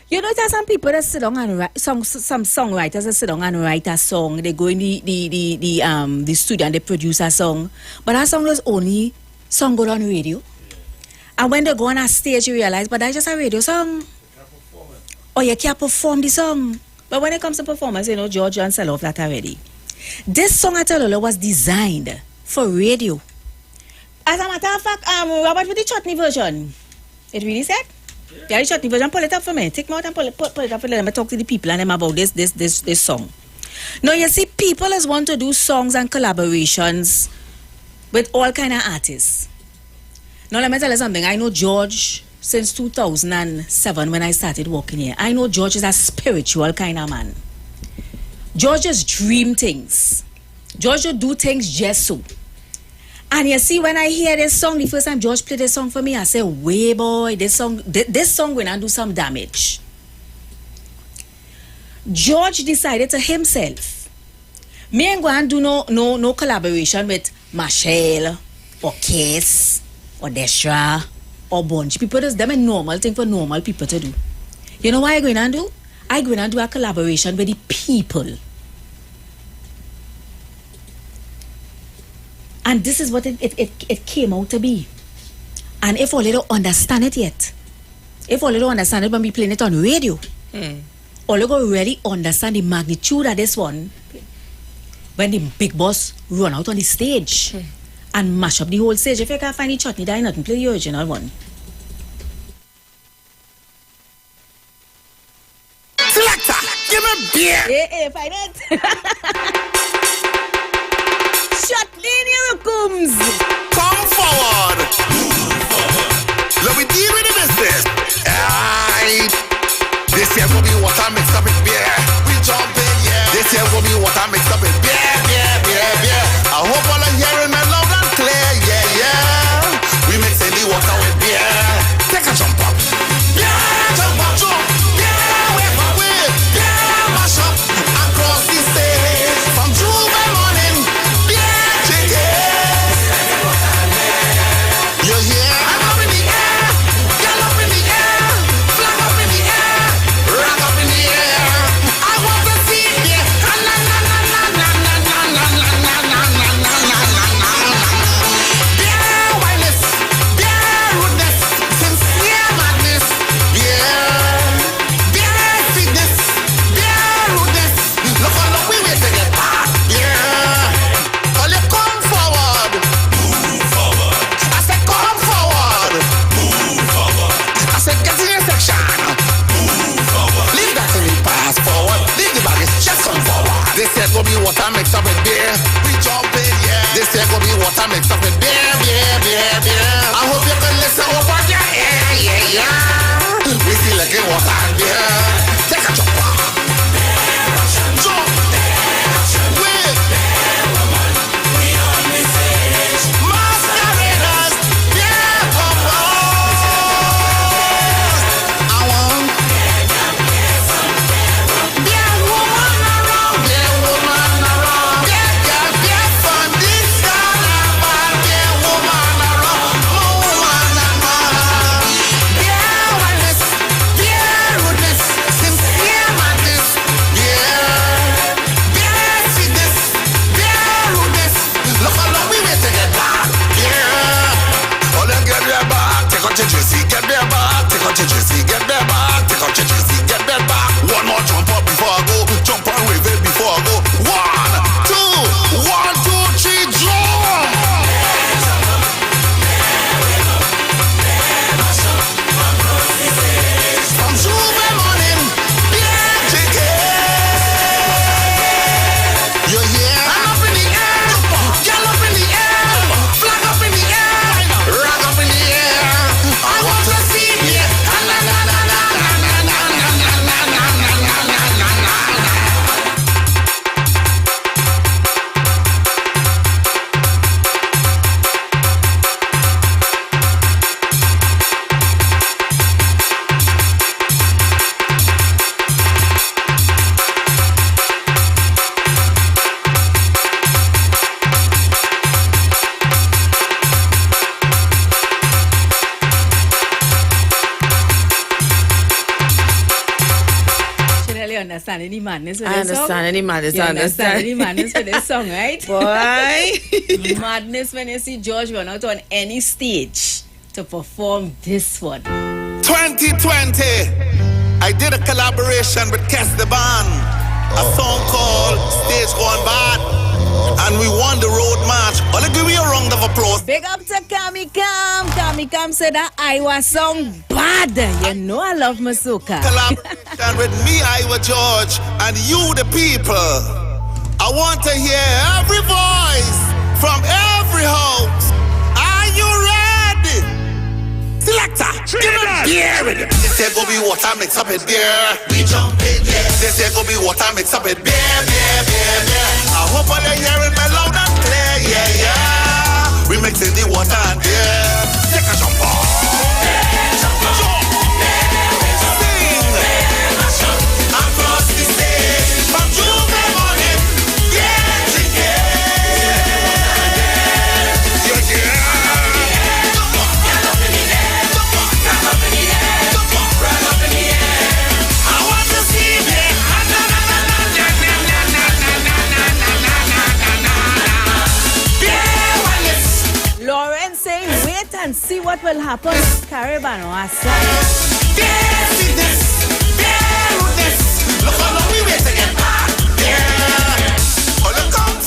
You know, there's some people that sit down and write some songwriters that sit down and write a song. They go in the studio and they produce a song, but that song was only song go on radio. And when they go on a stage, you realize, but that's just a radio song. Or you can't perform the song. But when it comes to performance, you know, George and sell off that already. This song, I tell you, was designed for radio. As a matter of fact, Robert with the chutney version, it really said. Yeah, the chutney version, pull it up for me. Take me out and pull it up for them. I talk to the people and them about this song. Now, you see, people just want to do songs and collaborations with all kind of artists. Now, let me tell you something. I know George since 2007 when I started working here. I know George is a spiritual kind of man. George just dream things. George will do things just so. And you see, when I hear this song, the first time George played this song for me, I said, way boy, this song will not do some damage. George decided to himself, me ain't going to do no collaboration with Michelle or Case or Destra or Bunch. People just them a normal thing for normal people to do. You know what I'm going to do? I'm going to do a collaboration with the people. And this is what it came out to be. And if all you don't understand it yet, if all you don't understand it when we playing it on radio, all you go really understand the magnitude of this one. when the big boss run out on the stage and mash up the whole stage. If you can't find the chutney, there nothing, play the original one. Selector, give me beer. Hey, find it. Chutney, here it comes. Come forward. Let me deal with the business. Aight. This here will be what I mix up with beer. We jump in, yeah. This here will be what I mix up with beer, beer, beer, beer. I hope all are hearing me loud and clear, yeah, yeah. We mixing the water with beer. Take a jump up. Yeah, jump up, jump. Yeah, wave for wave. Yeah, mash up across the stage. From Juve morning, beer chicken. You're here. I'm up in the air. Get up in the air. Flag up in the air. Rock up in the air. I want to see beer. Na na na na na na na na na na na na na na. Beer wildness. Beer rudeness. Sincere madness. Beer sweetness. Beer rudeness. Look how long we wait to get back. Yeah. All you come forward. Move forward. I said come forward. Move forward. I said get in your section. Move forward. Leave that to me, pass forward. Leave the baggage, just come forward. This here gonna be what I mix up with beer. We jump in, yeah. This here gonna be what I mix up with beer, beer, beer, beer. I hope you can listen over your ear, yeah, yeah. We see like it water and beer. Take a jump. Jump. Wait. Masqueraders, beer poppers. I want beer woman around, beer woman around. Beer girl, beer fun, this carnival. Beer woman around, woman around. Beer wildness, beer rudeness, sincere madness. Beer sweetness, beer rudeness. Look how long we wait to get back. Yeah. Oh, then get their back. Take out your jersey, get their back. Take out your jersey, get their back. Take out your jersey, get their back. One more jump up before I go. Jump and wave it before I go. 1, 2, 1, 2, 3, jump. From Juve morning, beer chicken. You're here. I'm up in the air. Get up in the air. Flag up in the air. Rock up in the air. I want to see beer. Na na na na na na na na na na na na na na. Should really understand any madness with I this song? understand any madness. You I understand any understand. madness with this song, right? Boy. Madness when you see George run out on any stage to perform this one. 2020, I did a collaboration with Kes the Band, a song called Stage Gone Bad, and we won the road march. I'll give you a round of applause. Big up to Kami Kam. Kami Kam said that Iwer song bad. You know I love my soca. Collaboration with me, Iwer George, and you, the people. I want to hear every voice from every house. Are you ready? Selector, give me beer with it. This here gonna be water mix up with beer. We jump in, yeah. This here gonna be water mix up with beer, beer, beer, beer. I hope all you're hearing me loud and clear, yeah, yeah. We mixing the water and beer. Take a jump on. Across the stage, from Juve morning, yeah, chicken. Yeah, yeah. I want to see beer. Na na na na na na na na na na na na na. Beer wildness. Lauren saying, wait and see what will happen. Caribbean or Aside. Beer sweetness. Beer rudeness. Look how long we wait to get back. Yeah. Oh, look come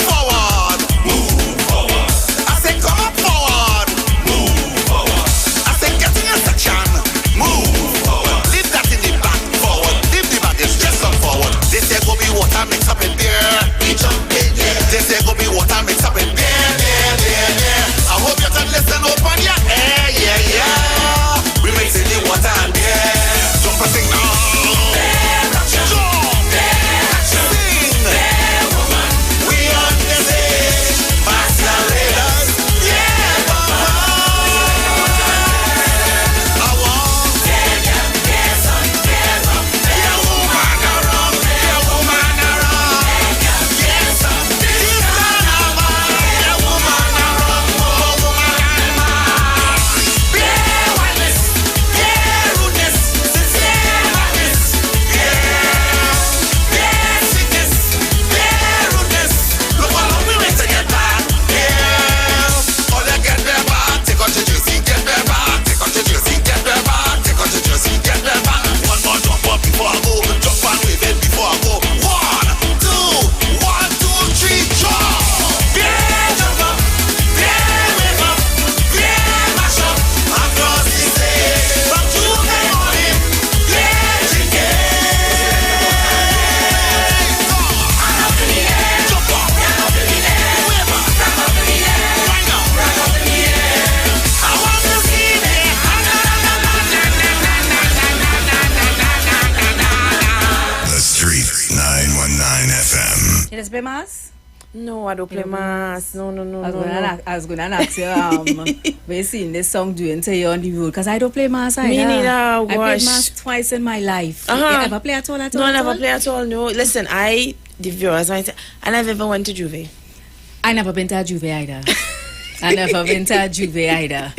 play mass? No, I don't play mass. No. I was gonna ask you, we seen this song doing to you on the road, because I don't play mass either. Me neither, I played gosh. mass twice in my life. You ever play at all? No, I never play at all, no. Listen, the viewers might say, I never ever went to Juve. I never been to a Juve either. I never been to a Juve either.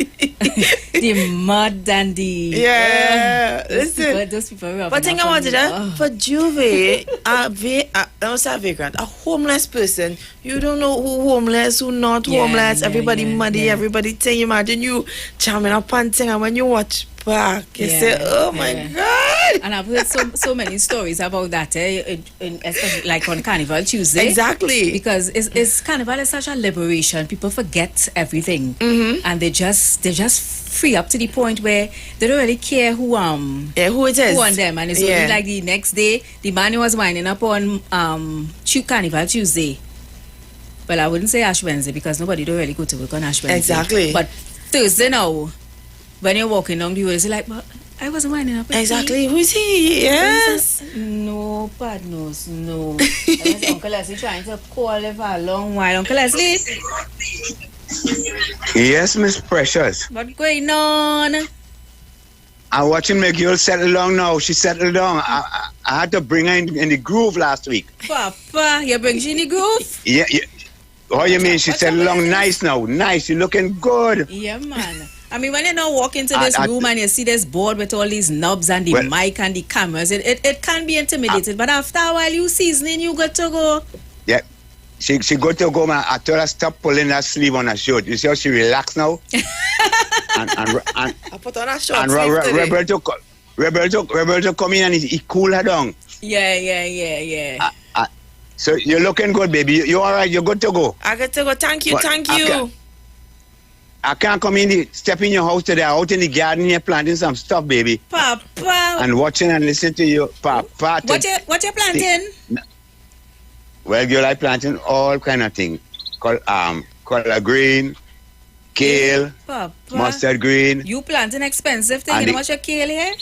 The mud and the... Yeah, listen. Those people were... But think about it, for Juve, a vagrant, a homeless person, you don't know who homeless, who not homeless, everybody muddy, everybody thing. Imagine you jamming up and thing, and when you watch back, you say, oh my God. And I've heard so many stories about that, especially like on Carnival Tuesday. Exactly. Because it's Carnival is such a liberation. People forget everything. And they just free up to the point where they don't really care who it is. Who on them. And it's only like the next day, the man was winding up on Carnival Tuesday. Well, I wouldn't say Ash Wednesday because nobody don't really go to work on Ash Wednesday. Exactly. But Thursday now, when you're walking down the road, it's like, but I wasn't winding up. Exactly. Who's he? Yes. No, bad nose, no. Uncle Leslie trying to call him for a long while. Uncle Leslie? Yes, Miss Precious. What's going on? I'm watching my girl settle down now. She settled down. I had to bring her in the groove last week. Papa, you bring she in the groove? Yeah. How you mean? She settled down nice now. Nice. You're looking good. Yeah, man. I mean, when you now walk into this room and you see this board with all these knobs and the mic and the cameras, it can be intimidating. But after a while, you seasoning, you got to go. Yeah. She got to go, man. I told her stop pulling that sleeve on her shirt. You see how she relaxed now? and I put on a short and sleeve today. Rebel to come in and he cool her down. Yeah. So you're looking good, baby. You all right? You're good to go. I got to go. Thank you. I can't come step in your house today. Out in the garden here planting some stuff, baby. Papa. And watching and listening to you, Papa. What you planting? Well, girl, I planting all kind of things. Collard green, kale, Papa. mustard green. You planting expensive thing. You know what your kale here?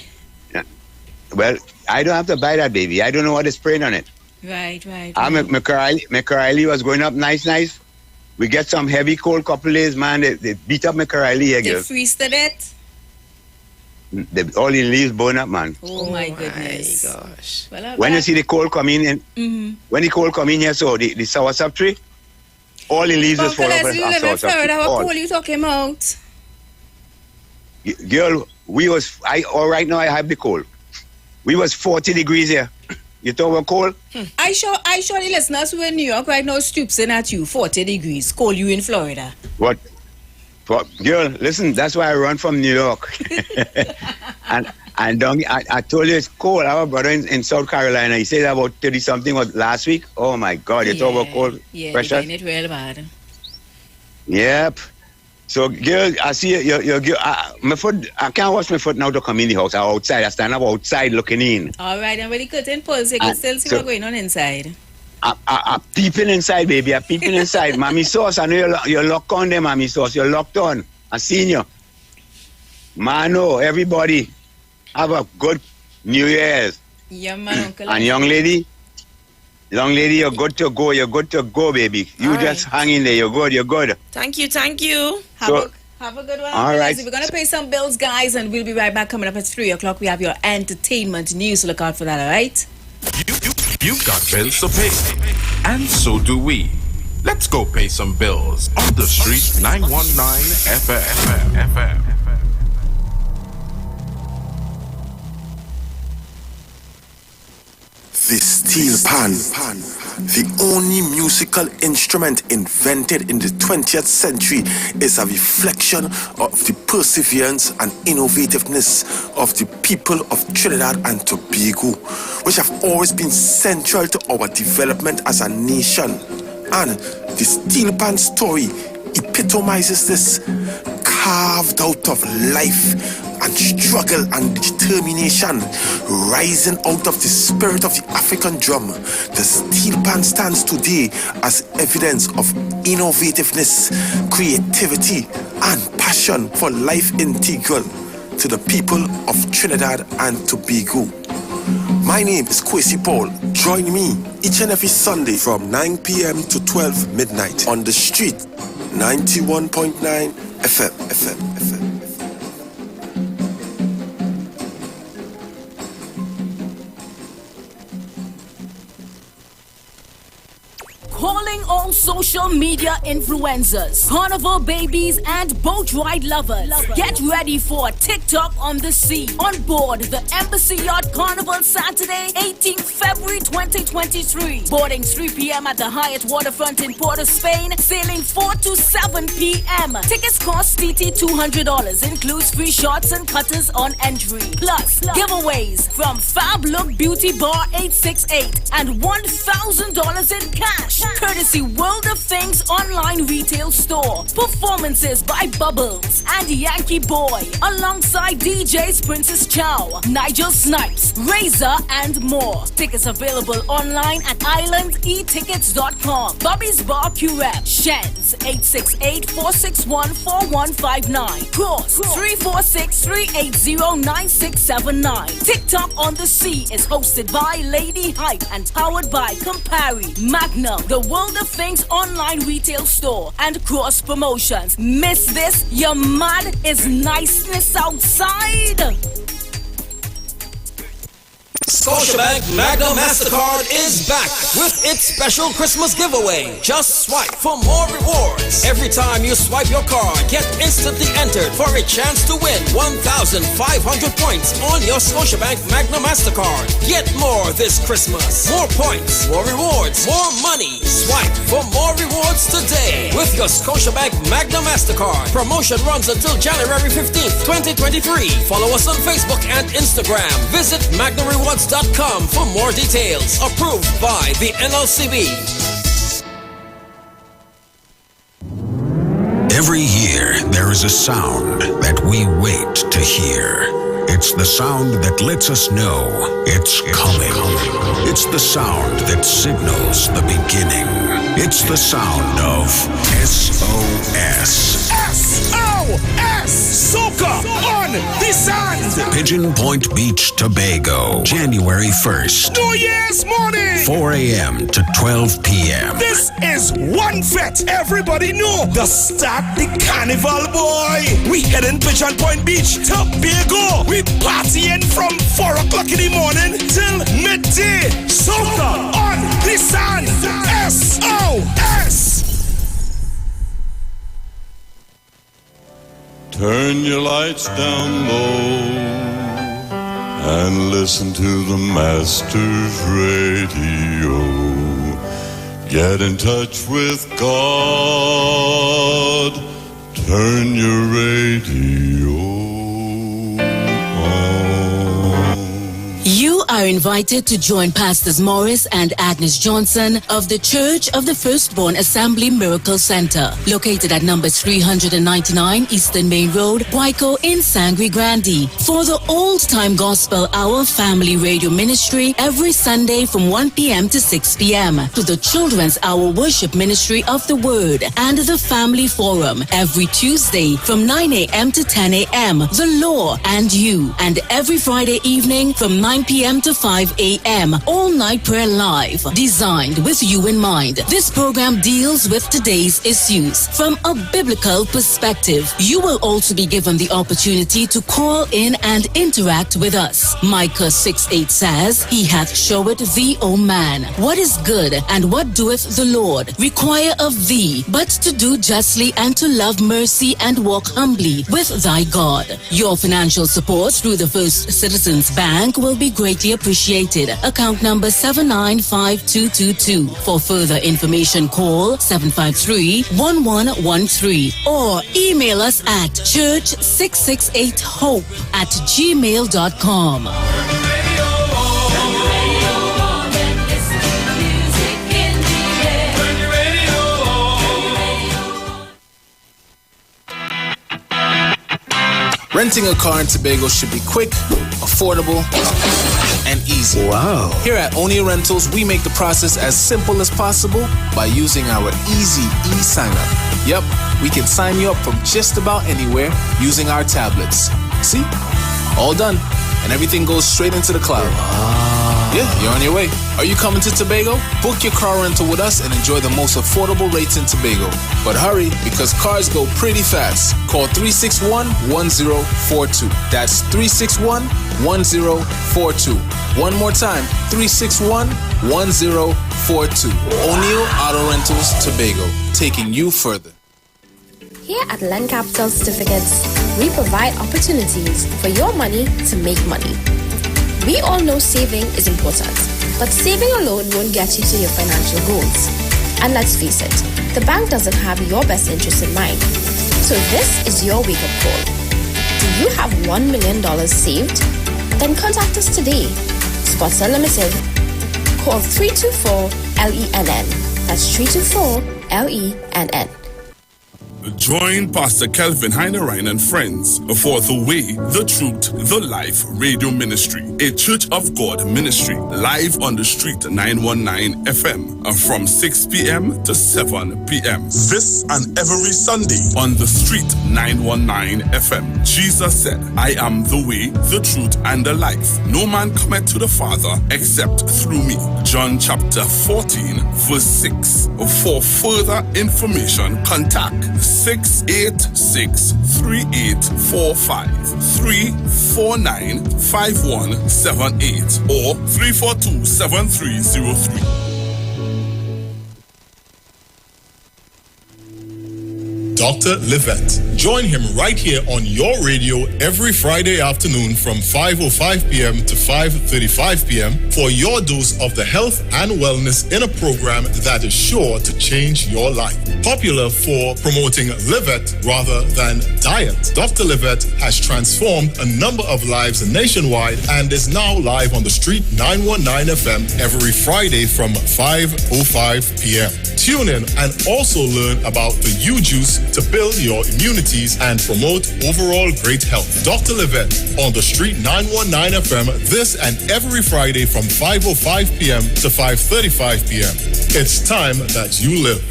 Well, I don't have to buy that, baby. I don't know what is spraying on it. Right. McCarley was going up nice. We get some heavy cold couple days, man. They beat up McCarley here, girl. They freeze to that? All the leaves burn up, man. Oh my goodness. My gosh. Well, when you see the cold coming in, when the cold come in here, so the soursop tree, all the leaves will fall off. You live in Florida, what cold you talking about? Girl, right now I have the cold. We was 40 degrees here. You talk about cold? I sure the listeners who are in New York right now stoops in at you, 40 degrees, cold you in Florida. What? Girl, listen, that's why I run from New York. and I told you it's cold. I have a brother in South Carolina. He said about 30-something was last week. Oh, my God. You talk about cold pressure? Yeah, it real bad. Yep. So, girl, I see your my foot. I can't wash my foot now to come in the house. I'm outside. I stand up outside looking in. All right, and when the curtain pulls, you can still see what's going on inside. I'm peeping inside, baby. I'm peeping inside. Mommy Sauce, I know you're locked on there, Mommy Sauce. You're locked on. I seen you. Mano, everybody, have a good New Year's. Yeah, man, Uncle. And young lady, you're good to go. You're good to go, baby. You just hang in there. You're good. Thank you. Have a good one. All right. We're going to pay some bills, guys, and we'll be right back. Coming up at 3 o'clock, we have your entertainment news. So look out for that, all right? You've got bills to pay, and so do we. Let's go pay some bills on the street 919 FM. The steel pan, the only musical instrument invented in the 20th century, is a reflection of the perseverance and innovativeness of the people of Trinidad and Tobago, which have always been central to our development as a nation. And the steel pan story epitomizes this, carved out of life and struggle and determination, rising out of the spirit of the African drum. The steel pan stands today as evidence of innovativeness, creativity, and passion for life integral to the people of Trinidad and Tobago. My name is Kwesi Paul. Join me each and every Sunday from 9 p.m. to 12 midnight on the street 91.9 FM. Calling all social media influencers, carnival babies, and boat ride lovers. Get ready for a TikTok on the sea. On board the Embassy Yacht Carnival Saturday, 18th February 2023. Boarding 3 p.m. at the Hyatt Waterfront in Port of Spain. Sailing 4 to 7 p.m. Tickets cost TT $200. Includes free shots and cutters on entry. Plus, giveaways from Fab Look Beauty Bar 868 and $1,000 in cash. Courtesy World of Things online retail store. Performances by Bubbles and Yankee Boy. Alongside DJs Princess Chow, Nigel Snipes, Razor, and more. Tickets available online at islandetickets.com. Bobby's Bar Curep, Shens, 868-461-4159. Cross, 346-380-9679. TikTok on the Sea is hosted by Lady Hype and powered by Campari, Magnum, the World of Things online retail store, and Cross Promotions. Miss this? Your mad is niceness outside. Scotiabank Magna MasterCard is back with its special Christmas giveaway. Just swipe for more rewards. Every time you swipe your card, get instantly entered for a chance to win 1,500 points on your Scotiabank Magna MasterCard. Get more this Christmas. More points, more rewards, more money. Swipe for more rewards today with your Scotiabank Magna MasterCard. Promotion runs until January 15th, 2023. Follow us on Facebook and Instagram. Visit MagnaRewards.com for more details. Approved by the NLCB. Every year, there is a sound that we wait to hear. It's the sound that lets us know it's coming. It's the sound that signals the beginning. It's the sound of SOS. SOS! Soca on the sand! Pigeon Point Beach, Tobago, January 1st. New Year's morning! 4 a.m. to 12 p.m. This is one fet everybody know. The start the carnival, boy. We heading Pigeon Point Beach, Tobago. We partying from 4 o'clock in the morning till midday. Soca on the sand! SOS! Turn your lights down low and listen to the Master's radio. Get in touch with God. Turn your radio on. You are invited to join Pastors Morris and Agnes Johnson of the Church of the Firstborn Assembly Miracle Center, located at number 399 Eastern Main Road, Waiko in Sangre Grande, for the Old Time Gospel Hour Family Radio Ministry every Sunday from 1 p.m. to 6 p.m. to the Children's Hour Worship Ministry of the Word and the Family Forum every Tuesday from 9 a.m. to 10 a.m. The Law and You, and every Friday evening from 9 p.m. to 5 a.m. All night prayer live, designed with you in mind. This program deals with today's issues from a biblical perspective. You will also be given the opportunity to call in and interact with us. Micah 6:8 says, He hath showed thee, O man, what is good, and what doeth the Lord require of thee, but to do justly and to love mercy and walk humbly with thy God. Your financial support through the First Citizens Bank will be greatly appreciated. Account number 795222. For further information, call 753-1113 or email us at church668hope@gmail.com. Renting a car in Tobago should be quick, affordable, and easy. Wow. Here at Onia Rentals, we make the process as simple as possible by using our easy e-sign-up. Yep, we can sign you up from just about anywhere using our tablets. See? All done. and everything goes straight into the cloud. Yeah, you're on your way. Are you coming to Tobago? Book your car rental with us and enjoy the most affordable rates in Tobago. But hurry, because cars go pretty fast. Call 361-1042. That's 361-1042. One more time, 361-1042. O'Neill Auto Rentals, Tobago, taking you further. Here at Land Capital Certificates, we provide opportunities for your money to make money. We all know saving is important, but saving alone won't get you to your financial goals. And let's face it, the bank doesn't have your best interest in mind. So this is your wake-up call. Do you have $1 million saved? Then contact us today. Spots Unlimited. Call 324-LENN. That's 324-LENN. Join Pastor Kelvin Heinerine and friends for The Way, The Truth, The Life Radio Ministry, a Church of God ministry, live on the street 919 FM from 6 p.m. to 7 p.m. This and every Sunday on the street 919 FM. Jesus said, I am the way, the truth, and the life. No man cometh to the Father except through me. John chapter 14, verse 6. For further information, contact 686-3845, 349-5178, or 342-7303. Dr. Livette. Join him right here on your radio every Friday afternoon from 5:05 p.m. to 5:35 p.m. for your dose of the health and wellness in a program that is sure to change your life. Popular for promoting Livette rather than diet, Dr. Livette has transformed a number of lives nationwide and is now live on the street 919 FM every Friday from 5:05 p.m. Tune in and also learn about the U-Juice to build your immunities and promote overall great health. Dr. Livette on the street 919 FM this and every Friday from 5:05 p.m. to 5:35 p.m. It's time that you live.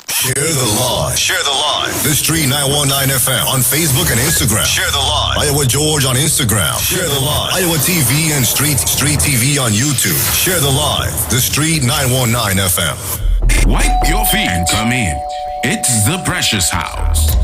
Share the live. Share the live. The Street 919 FM on Facebook and Instagram. Share the live. Iowa George on Instagram. Share the live. Iowa TV and Street TV on YouTube. Share the live. The Street 919 FM. Wipe your feet and come in. It's the Precious House.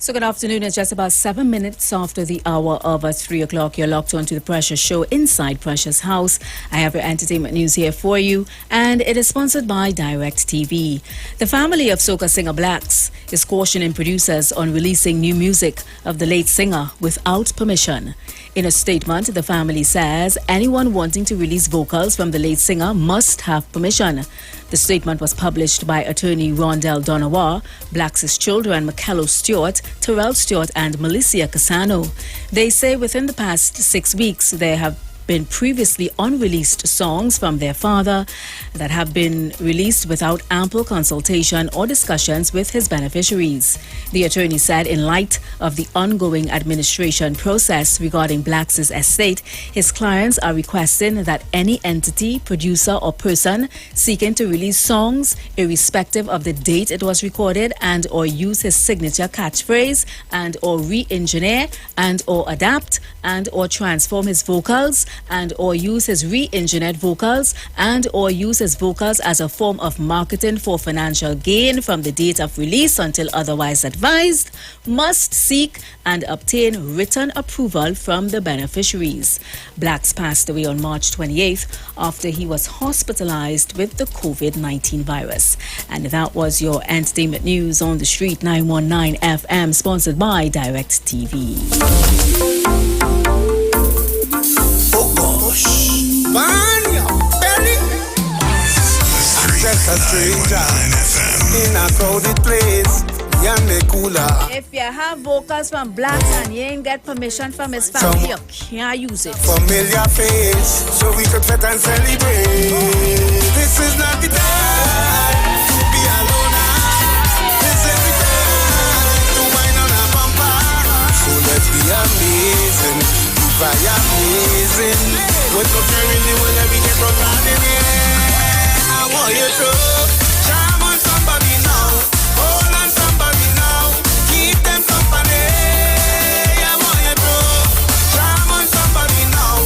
So good afternoon. It's just about 7 minutes after the hour of 3 o'clock. You're locked onto the Precious Show inside Precious House. I have your entertainment news here for you, and it is sponsored by Direct TV. The family of soca singer Blacks is cautioning producers on releasing new music of the late singer without permission. In a statement, the family says anyone wanting to release vocals from the late singer must have permission. The statement was published by attorney Rondell Donawa, Blacks' children Mackello Stewart, Terrell Stewart and Melissa Casano. They say within the past 6 weeks there have been previously unreleased songs from their father that have been released without ample consultation or discussions with his beneficiaries. The attorney said in light of the ongoing administration process regarding Blacks' estate, his clients are requesting that any entity, producer or person seeking to release songs, irrespective of the date it was recorded, and or use his signature catchphrase and or re-engineer and or adapt and or transform his vocals and or use his re-engineered vocals and or use his vocals as a form of marketing for financial gain from the date of release until otherwise advised, must seek and obtain written approval from the beneficiaries. Blacks passed away on March 28th after he was hospitalized with the COVID-19 virus. And that was your entertainment news on the Street 919 FM, sponsored by Direct TV. Banya, Benny. Just a stranger in a crowded place. Yeah, me cooler. If you have vocals from Blacks and you ain't get permission from his family, you can't use it. Familiar face, so we could fit and celebrate. This is not the time to be alone. This is the time to wind on a bumper. So amazing. What's up there in the world that we get from London, yeah. I want you to charm on somebody now. Hold on somebody now. Keep them company. I want you to charm on somebody now.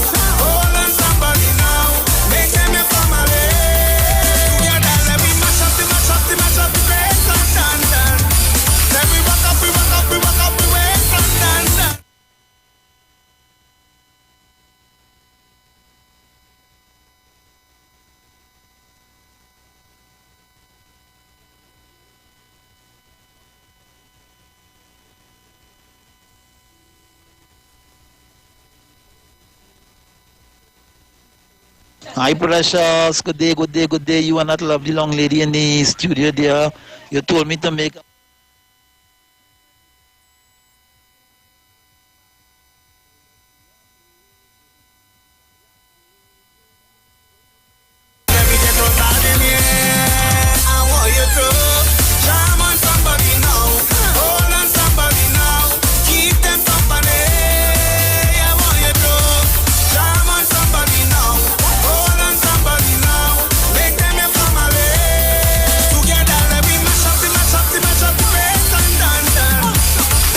Hold on somebody now. Make them your family. Together let me mash up the place and dance. Let me rock up, we waist and dance. Hi, Precious. Good day, good day, good day. You are not lovely long lady in the studio there. You told me to make... I want you to charm on somebody now. Hold on somebody now. Keep them company. I want you to charm on somebody now. Hold on somebody now. Make them your family. Together let me mash up the place and dance.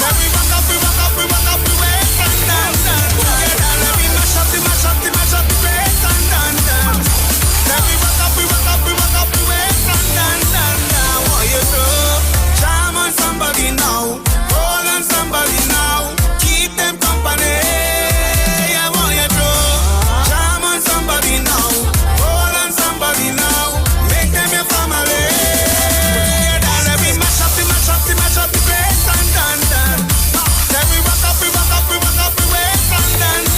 Let me rock up the waist and dance. Together let me mash up the place and dance. Let me rock up the waist and dance. I want you to charm on somebody now. Hold on somebody now. Keep them company. I want you to charm on somebody now. Hold on somebody now. Make them your family. Together let me mash up the place and dance. Let me rock up the waist and dance.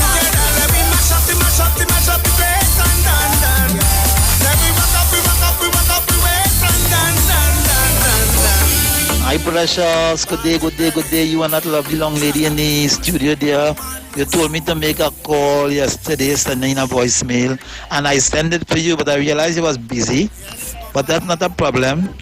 Together let me mash up the place and dance. Let me rock up the waist and dance. Hi, Precious. Good day, good day, good day. You are not lovely long lady in the studio there. You told me to make a call yesterday, sending a voicemail, and I sent it for you, but I realized you was busy. But that's not a problem.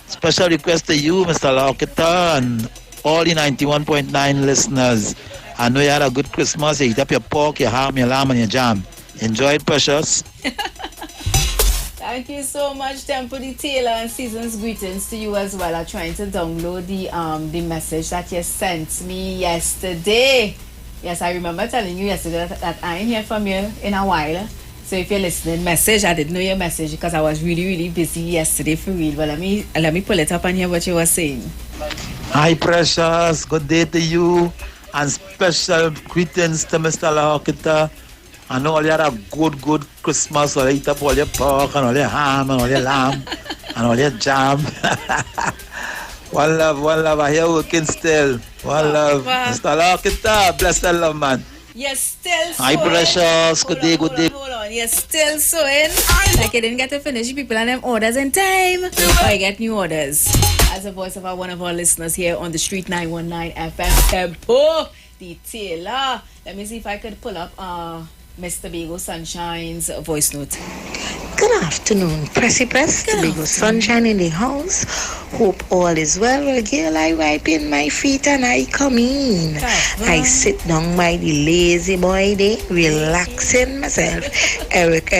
Special request to you, Mr. Locketa, and all the 91.9 listeners. I know you had a good Christmas. You eat up your pork, your ham, your lamb, and your jam. Enjoy it, Precious. Thank you so much, Temple Taylor, and season's greetings to you as well. I'm trying to download the message that you sent me yesterday. Yes, I remember telling you yesterday that I ain't hear from you in a while. So if you're listening, message, I didn't know your message because I was really, really busy yesterday for real. But let me pull it up and hear what you were saying. Hi, Precious. Good day to you. And special greetings to Mr. Locketa. I know all you had a good Christmas. All you eat up all your pork and all your ham and all your lamb and all your jam. One love. I hear working still. One love. Mr. Locketa, bless the love, man. You're still Hi, sewing. Precious. Good day, good day. Hold on. You're still sewing. Like you didn't get to finish people and them orders in time. Or you get new orders. As a voice of one of our listeners here on the Street 919 FM Tempo, the Taylor. Let me see if I could pull up Mr. Bego Sunshine's voice note. Good afternoon, Press. Bego Sunshine in the house. Hope all is well. Well, girl, I wipe in my feet and I come in. I sit down by the lazy boy there, relaxing myself. Eric,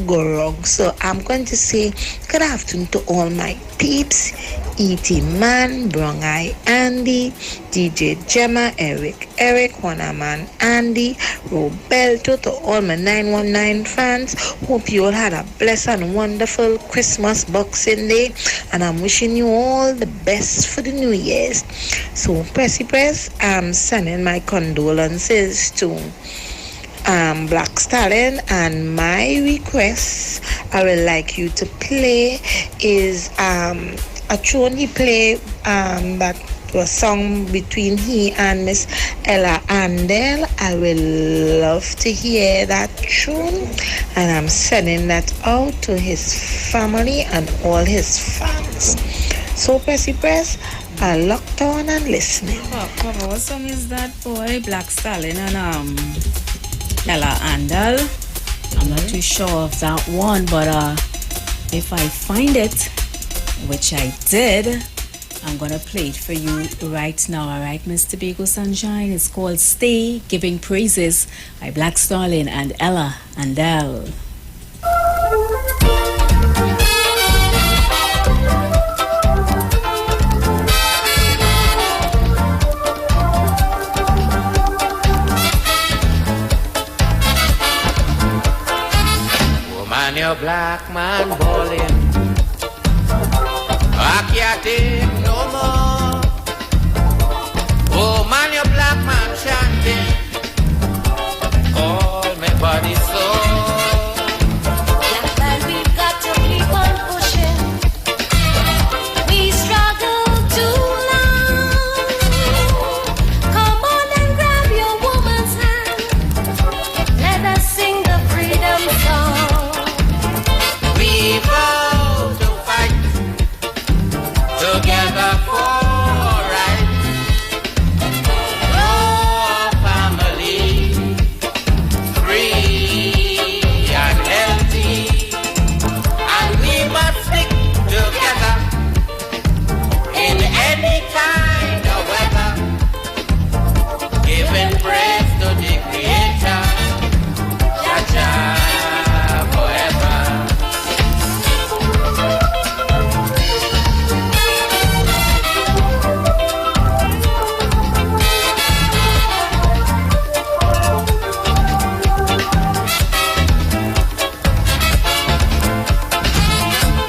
go wrong. So I'm going to say good afternoon to all my peeps. E.T. Man, Brown Eye Andy, DJ Gemma, Eric, Wanaman Andy, Roberto, to all my 919 fans. Hope you all had a blessed and wonderful Christmas Boxing Day, and I'm wishing you all the best for the New Year's. So, Press, I'm sending my condolences to Black Stallion, and my request I would like you to play is a tune he played that was sung between he and Miss Ella Andel. I will love to hear that tune, and I'm sending that out to his family and all his fans. So Press, I locked on and listening. Papa, what song is that, boy? Black Stallion and Ella Andel. I'm not too sure of that one, but if I find it, which I did, I'm gonna play it for you right now, alright, Mr. Tobago Sunshine. It's called Stay Giving Praises by Black Stallion and Ella Andel. Woman, your black man balling. I can't take no more. Oh man, your black man chanting. All my body sore. Black man, we've got to keep on pushing. We struggle too long. Come on and grab your woman's hand. Let us sing the freedom song. We vow to fight together for right. Oh, family, free and healthy, and we must stick together in any kind of weather, giving praise to the Creator, Jah forever.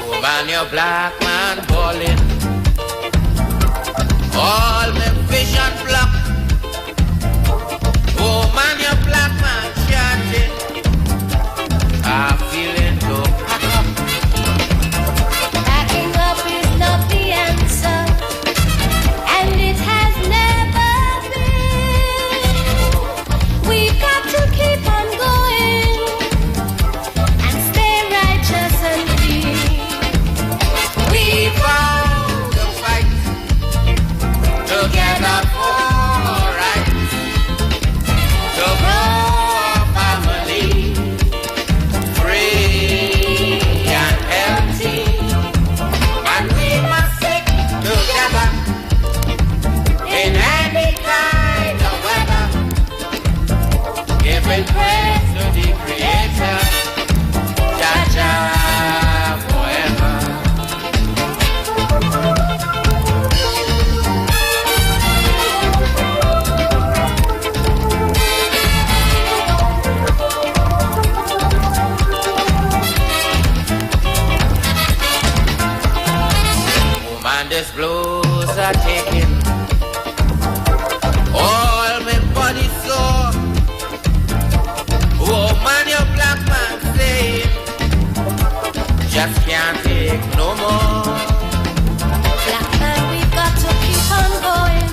Woman, your black man balling. All my vision blocked. Woman, your black man chanting. I'm feeling to pack up. Backing up is not the answer, and it has never been. We've got to keep on going and stay righteous and clean. We vow to fight together for right. To grow our family free and healthy, and we must stick together in any kind of weather, giving praise to the Creator, Jah forever. Woman, these blues are taking all my body sore. Woman, your black man saying, just can't take no more. Black man, we've got to keep on going.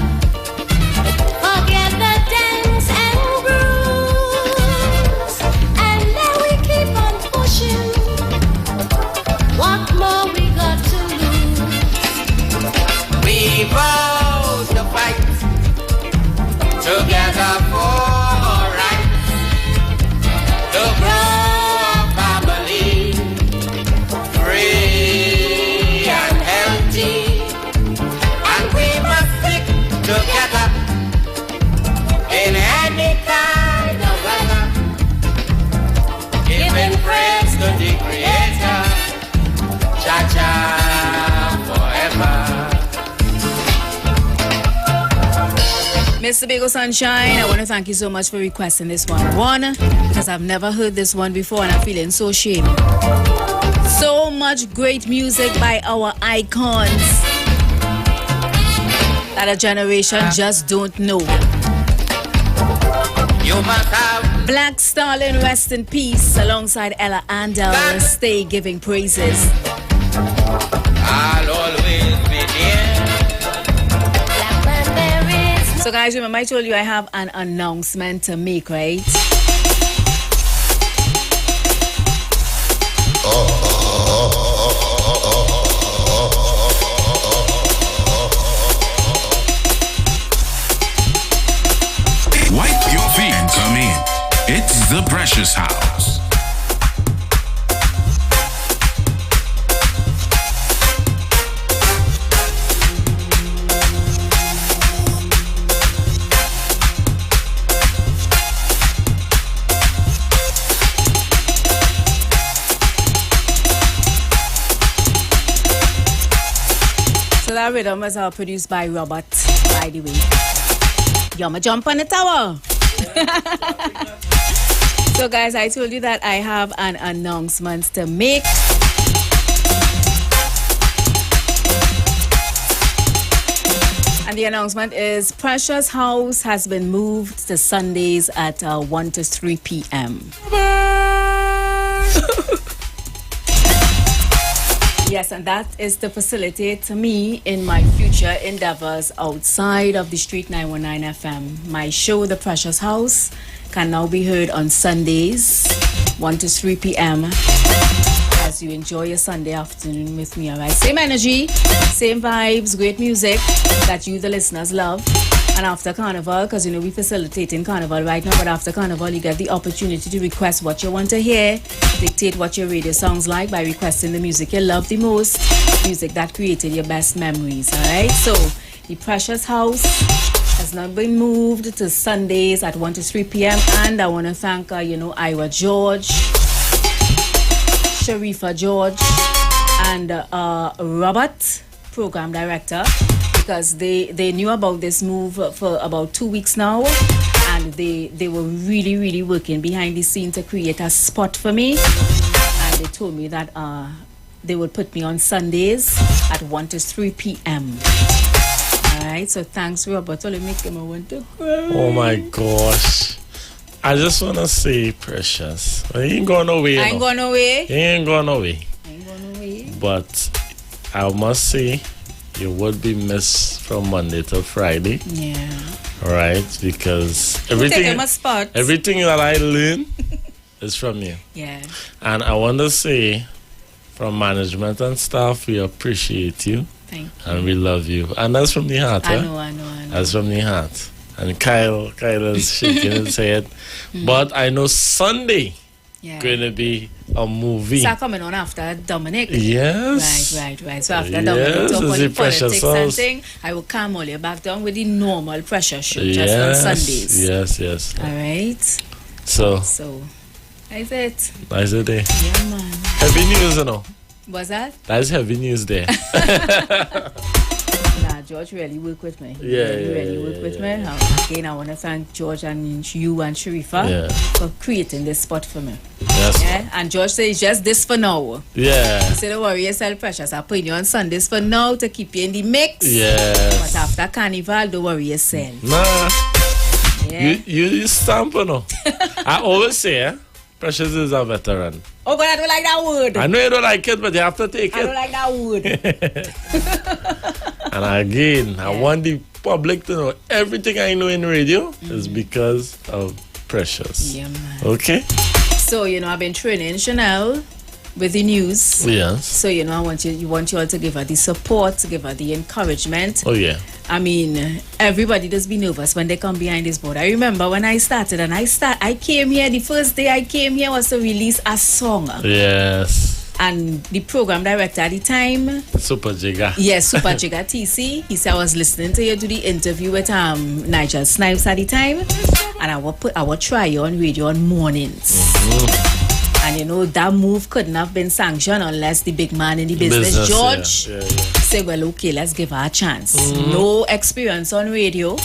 Forget the dance and grooves, and now we keep on pushing. What more we got to lose? We vow to fight together for right. To grow our family free and healthy, and we must stick together in any kind of weather, giving praise to the Creator, Jah forever. Mr. Tobago Sunshine, I want to thank you so much for requesting this one. One, because I've never heard this one before and I'm feeling so ashamed. So much great music by our icons that a generation just don't know. You must have Black Stallion, rest in peace, alongside Ella Andel, Stay Giving Praises. I'll always be there. So guys, remember I told you I have an announcement to make, right? Wipe your feet and come in. It's the Precious House. that rhythm was produced by Robert, by the way. Y'all jump on the tower. So guys, I told you that I have an announcement to make. And the announcement is Precious House has been moved to Sundays at 1 to 3 p.m. Yes, and that is to facilitate me in my future endeavors outside of the Street 919 FM. My show, The Precious House, can now be heard on Sundays, 1 to 3 p.m. as you enjoy your Sunday afternoon with me, all right? Same energy, same vibes, great music that you, the listeners, love. And after Carnival, because, we're facilitating Carnival right now, but after Carnival, you get the opportunity to request what you want to hear, dictate what your radio sounds like by requesting the music you love the most, music that created your best memories, all right? So, the Precious House has now been moved to Sundays at 1 to 3 p.m. And I want to thank, Iwer George, Sharifa George, and Robert, program director, because they knew about this move for about 2 weeks now, and they were really, really working behind the scene to create a spot for me, and they told me that they would put me on Sundays at 1 to 3 p.m. Alright, so thanks, Robert. Let me make him want to cry. Oh my gosh. I just want to say, Precious, he ain't going away. I ain't going away. He ain't going away. I ain't going away. But I must say, you would be missed from Monday to Friday. Yeah. Right? Because taking my spot. everything that I learn is from you. Yeah. And I want to say, from management and staff, we appreciate you. Thank you. And we love you. And that's from the heart. I know. That's from the heart. And Kyle is shaking his head. But I know Sunday going to be a movie. So coming on after Dominic. Yes. Right. So after Dominic talk about the politics house. and thing, I will calm all you back down with the normal pressure show just on Sundays. Yes. All right. So that's it. Nice day. Yeah, man. Heavy news, What's that? That's heavy news there. Nah, George really work with me. Really work with me. Again, I want to thank George and you and Sharifa for creating this spot for me. Yes. Yeah, and George says it's just this for now. Yeah. He said, don't worry yourself, Precious. I'll put you on Sundays for now to keep you in the mix. Yes. But after Carnival, don't worry yourself. Nah. Yeah. You stamp, I always say, Precious is a veteran. Oh, but I don't like that word. I know you don't like it, but you have to take it. I don't like that word. And again, I want the public to know everything I know in radio is because of Precious. Yeah, man. Okay? So, I've been training Chanel with the news. Yes. So, I want you all to give her the support, to give her the encouragement. Oh, yeah. I mean, everybody does be nervous when they come behind this board. I remember when I started I came here, the first day I came here was to release a song. Yes. And the program director at the time, Super Jigga. Yes, Super Jigga TC, he said I was listening to you do the interview with Nigel Snipes at the time, and I would try you on radio on mornings. And that move couldn't have been sanctioned unless the big man in the business George, said, well, okay, let's give her a chance. No experience on radio.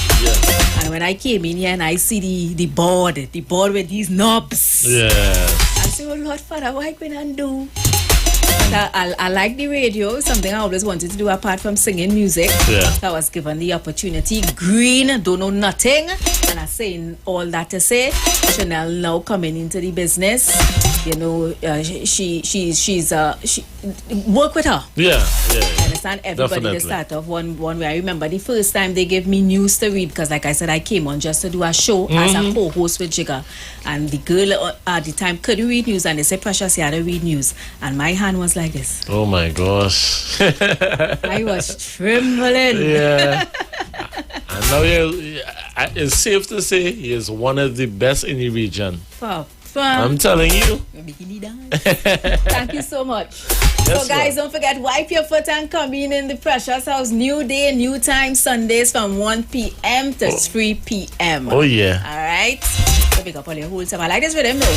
And when I came in here and I see the board with these knobs. I say, oh Lord Father, what can I do? I like the radio, something I always wanted to do apart from singing music. So I was given the opportunity. Green, don't know nothing. And I'm saying all that to say, Chanel now coming into the business. She work with her. Yeah. I understand everybody. Definitely. They start off one way. I remember the first time they gave me news to read, because like I said, I came on just to do a show as a co-host with Jigga, and the girl at the time couldn't read news, and they said, Precious, you had to read news, and my hand was like this. Oh my gosh. I was trembling. Yeah. And now it's safe to say he is one of the best in the region. I'm telling you. Thank you so much. Yes, so guys, don't forget, wipe your foot and come in the Precious House. New day, new time, Sundays from 1 p.m. to 3 p.m. Oh yeah. Alright. So pick up all your whole time. I like this rhythm though.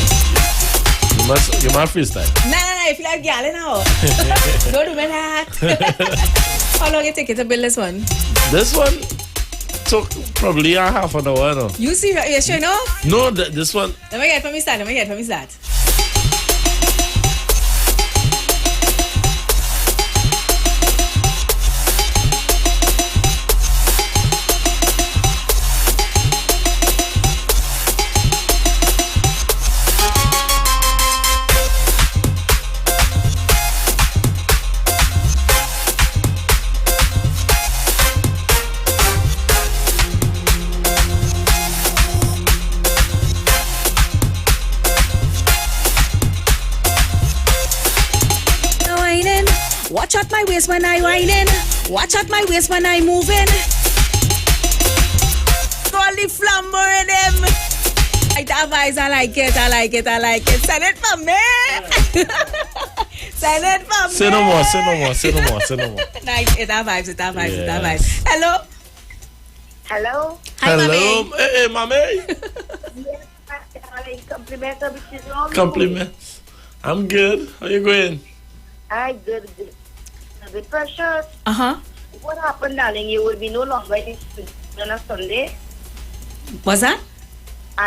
You must freestyle. Nah, I feel like yelling now. Don't do me that. How long it take you to build this one? This one took probably a half an hour. No? You see, you sure no? No, this one. Let me get from me start. Watch out my waist when I whining. Watch out my waist when I moving. Golly flambo in them. I like it. Send it for me. Send it for me. Say no more. Nice. It have vibes. Hello. Hello. Hi, mommy. Hey, mommy. Yes, Compliments. I'm good. How you going? I good. The Precious. What happened, darling? You will be no longer in studio on a Sunday. What's that?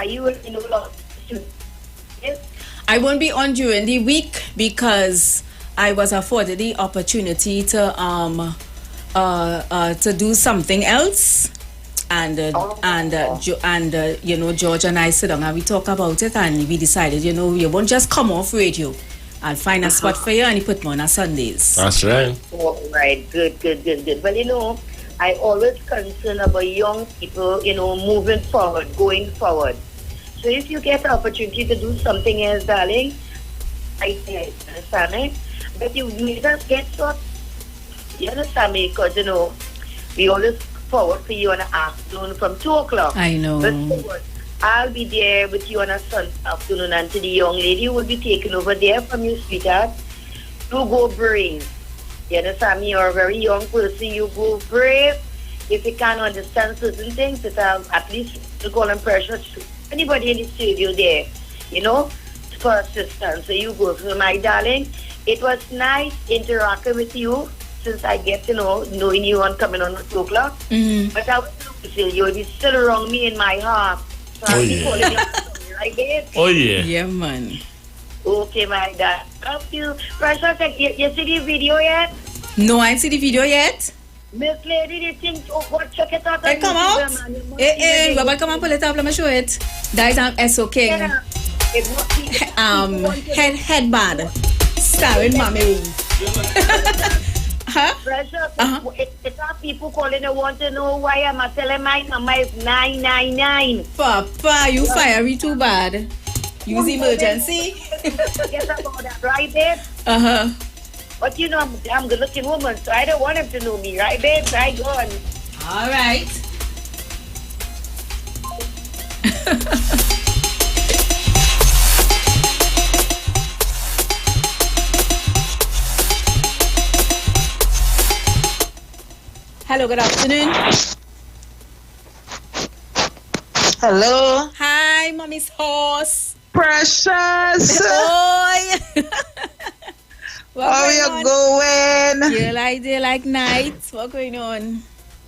You will be no longer in studio. I won't be on during the week because I was afforded the opportunity to do something else. And you know, George and I sit down and we talk about it, and we decided, you know, you won't just come off radio. I'll find a spot for you and you put me on Sundays. That's right. Oh, right. Good. Well, you know, I always concern about young people, you know, moving forward, going forward. So if you get the opportunity to do something else, darling, I understand it. But you just get so, you understand me? Because, you know, we always forward for you on the afternoon from 2 o'clock. I know. But I'll be there with you on a Sunday afternoon, and to the young lady who will be taking over there from you, sweetheart. You go brave. You understand me? You're a very young person. You go brave. If you can't understand certain things, at least to call them precious. Anybody in the studio there, you know, for assistance. So you go. So my darling, it was nice interacting with you since I get to knowing you and coming on at 2 o'clock. Mm-hmm. But I will still, you'll be still around me in my heart. So I'll be calling you right, babe? Oh, yeah. Yeah, man. Okay, my dad. Thank you. Precious, you see the video yet? No, I ain't see the video yet. Miss Lady, the thing, check it out. It come out? Robert, come and pull it up. Let me show it. That is SOK. Yeah. Headband. Starring Mommy. Huh? Precious, it's our people calling and want to know why I'm telling my number is 999. Papa, you fiery too bad. Use emergency. Forget about that, right, babe? But you know, I'm a good-looking woman, so I don't want him to know me, right, babe? Try going. All right. Hello, good afternoon. Hello. Hi, Mommy's horse. Precious. Boy. How you going? Day like night. What's going on?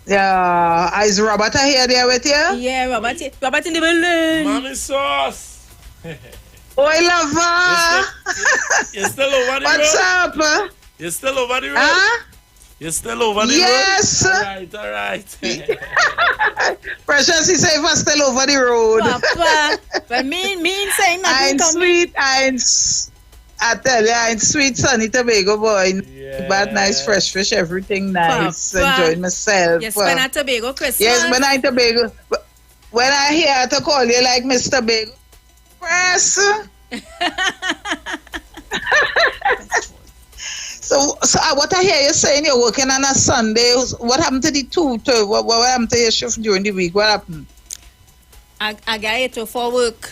Yeah. Is Robert here there with you? Yeah, Robert in the building. Mommy sauce. Oi, lover. You're still over the road? What's up? You're still over the road? Huh? You're still over the yes. road? All right. Precious, he say if I'm still over the road. Papa, but mean saying nothing. I'm sweet. I tell you, I'm sweet, sunny Tobago boy. Yeah. Bad, nice, fresh fish, everything nice. Papa. Enjoying myself. You spend at Tobago Christmas? Yes, when I'm Tobago. When I hear to call you like Mr. Tobago, press. So what I hear you saying, you're working on a Sunday. What happened to the two? What happened to your shift during the week? What happened? I got it for work.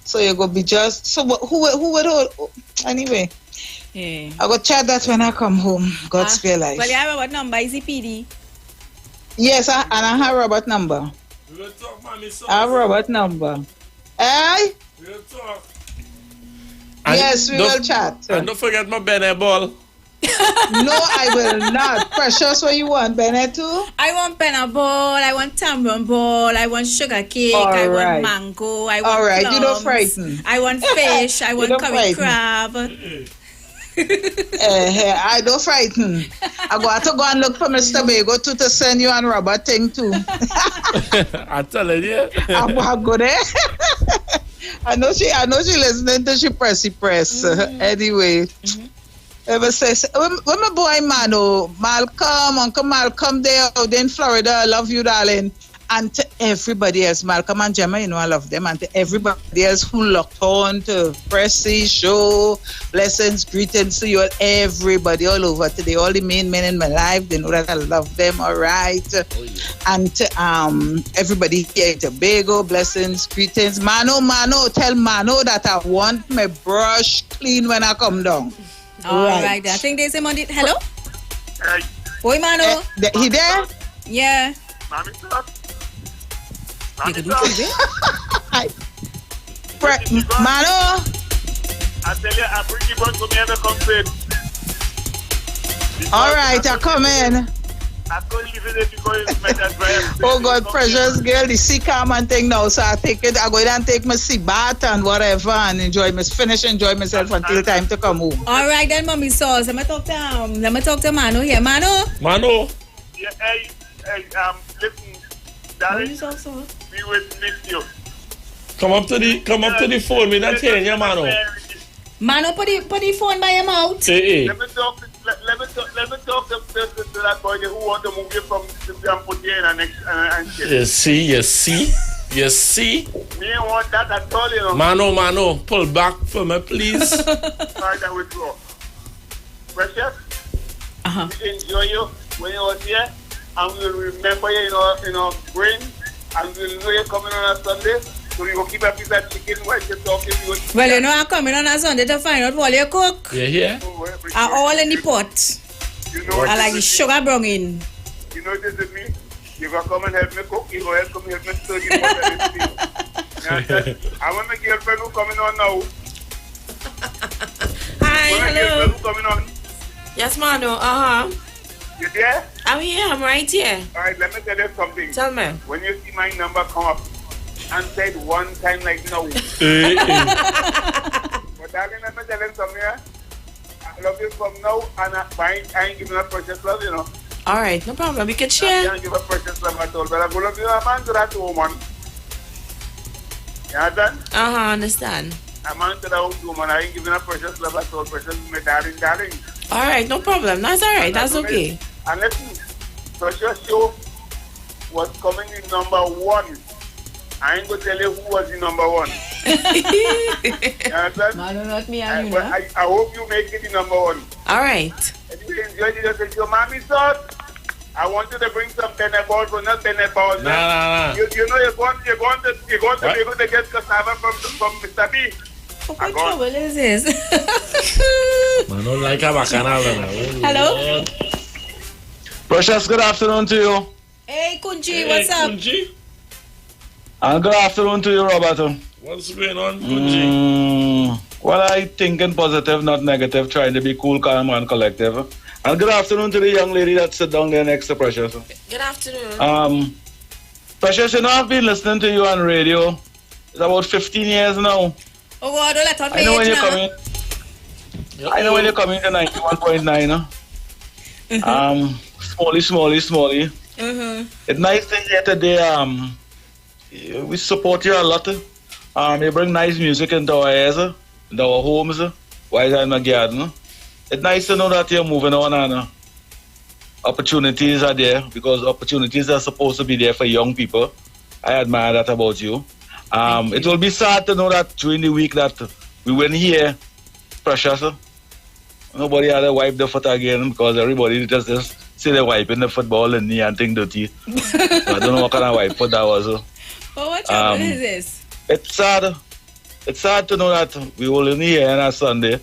So you're going to be just... So who would hold... Anyway. Yeah. I will chat that when I come home. God spare life. Well, you have Robert number. Is he PD? Yes, and I have Robert number. We will talk, Mommy sauce. I have Robert number. Hey? We will talk. Yeah, Yes, we will chat. And don't forget my Bennett ball. No, I will not. Precious, what you want, Bennett too? I want penna ball, I want tamarind ball, I want sugar cake, I want mango, I want plums, you don't frighten. I want fish, I want curry crab. I don't frighten. I got to go and look for Mr. Bago to send you and Robert thing too. I'm telling you. I'm go there. I know she listening to she pressy press. Anyway. Ever says when my boy Malcolm, Uncle Malcolm there out in Florida, I love you, darling. And to everybody else, Malcolm and Gemma, you know I love them. And to everybody else who locked on to Pressy show, blessings, greetings to you all, everybody all over today, all the main men in my life, they know that I love them, all right. And to everybody here in Tobago, blessings, greetings. Mano, tell Mano that I want my brush clean when I come down. All right. I think there's him on it. Hello? Hey. Oi, Mano. He there? Yeah. Mommy, Mano. I tell you, I bring you one to me and come straight. All right, I come in. I couldn't leave it because it's my drive. Oh God, precious girl, the sea calm and thing now. So I go and take my sea bath and whatever and enjoy myself until time to come home. All right then, mommy sauce. Let me talk to Mano here. Mano. Yeah, hey, listen, darling, we will miss you. Come up to the phone. Me not hearing you, Mano. Mano, put the phone by your mouth. Hey. Let me talk to that boy who want to move you from and put you in and shit. You see? Me want that at all, you know. Mano, pull back for me, please. Right, I withdraw. Precious, we enjoy you when you're here, and we'll remember you in our brain, and we'll know you're coming on a Sunday. So we will keep a piece of chicken while you're talking. Well, you know, I'm coming on a Sunday to find out what you cook. Yeah. Are all in the pot. You know I like the sugar brung in. You know this is me. You gonna come and help me cook. You gonna help me stir the pot and everything. I want my girlfriend who coming on now. Hi, hello. Who coming on? Yes, Mano. You there? I'm here. I'm right here. All right. Let me tell you something. Tell me. When you see my number come up, and said one time like no. But darling, let me tell you something. I love you from now, and I ain't giving a precious love, you know. All right, no problem. We can share. I can't give a precious love at all, but I'm going to give a man to that woman. You understand? Understand. A man to that woman, I ain't giving a precious love at all. Precious is my darling. All right, no problem. That's all right. That's okay. And listen, Precious show was coming in number 1. I ain't going to tell you who was the number 1. You understand? Mano, not me and you, no? I hope you make it the number 1. All right. If you enjoy it, just say, your mommy son, I want you to bring some tennis balls, but not tennis balls. Nah. You know you're going to be able to get cassava from Mr. B. What trouble is this? Mano like a bacchanal. Hello? Precious, good afternoon to you. Hey, Kunji, what's up? Kunji? And good afternoon to you, Roberto. What's going on, Kunji? Well, I thinking positive, not negative, trying to be cool, calm, and collective. And good afternoon to the young lady that sit down there next to Precious. Good afternoon. Precious, you know, I've been listening to you on radio. It's about 15 years now. Oh, God, don't let I know when you come in. I know when you come in to 91.9. Smally. It's nice to hear today. We support you a lot. You bring nice music into our ears, into our homes, while in the garden. It's nice to know that you're moving on and opportunities are there, because opportunities are supposed to be there for young people. I admire that about you. It will be sad to know that during the week that we weren't here, Precious. Nobody had to wipe the foot again, because everybody just see they wiping the football and knee and thing dirty. So I don't know what kind of wipe foot that was. Oh, what trouble is this? It's sad. It's sad to know that we will only here on a Sunday.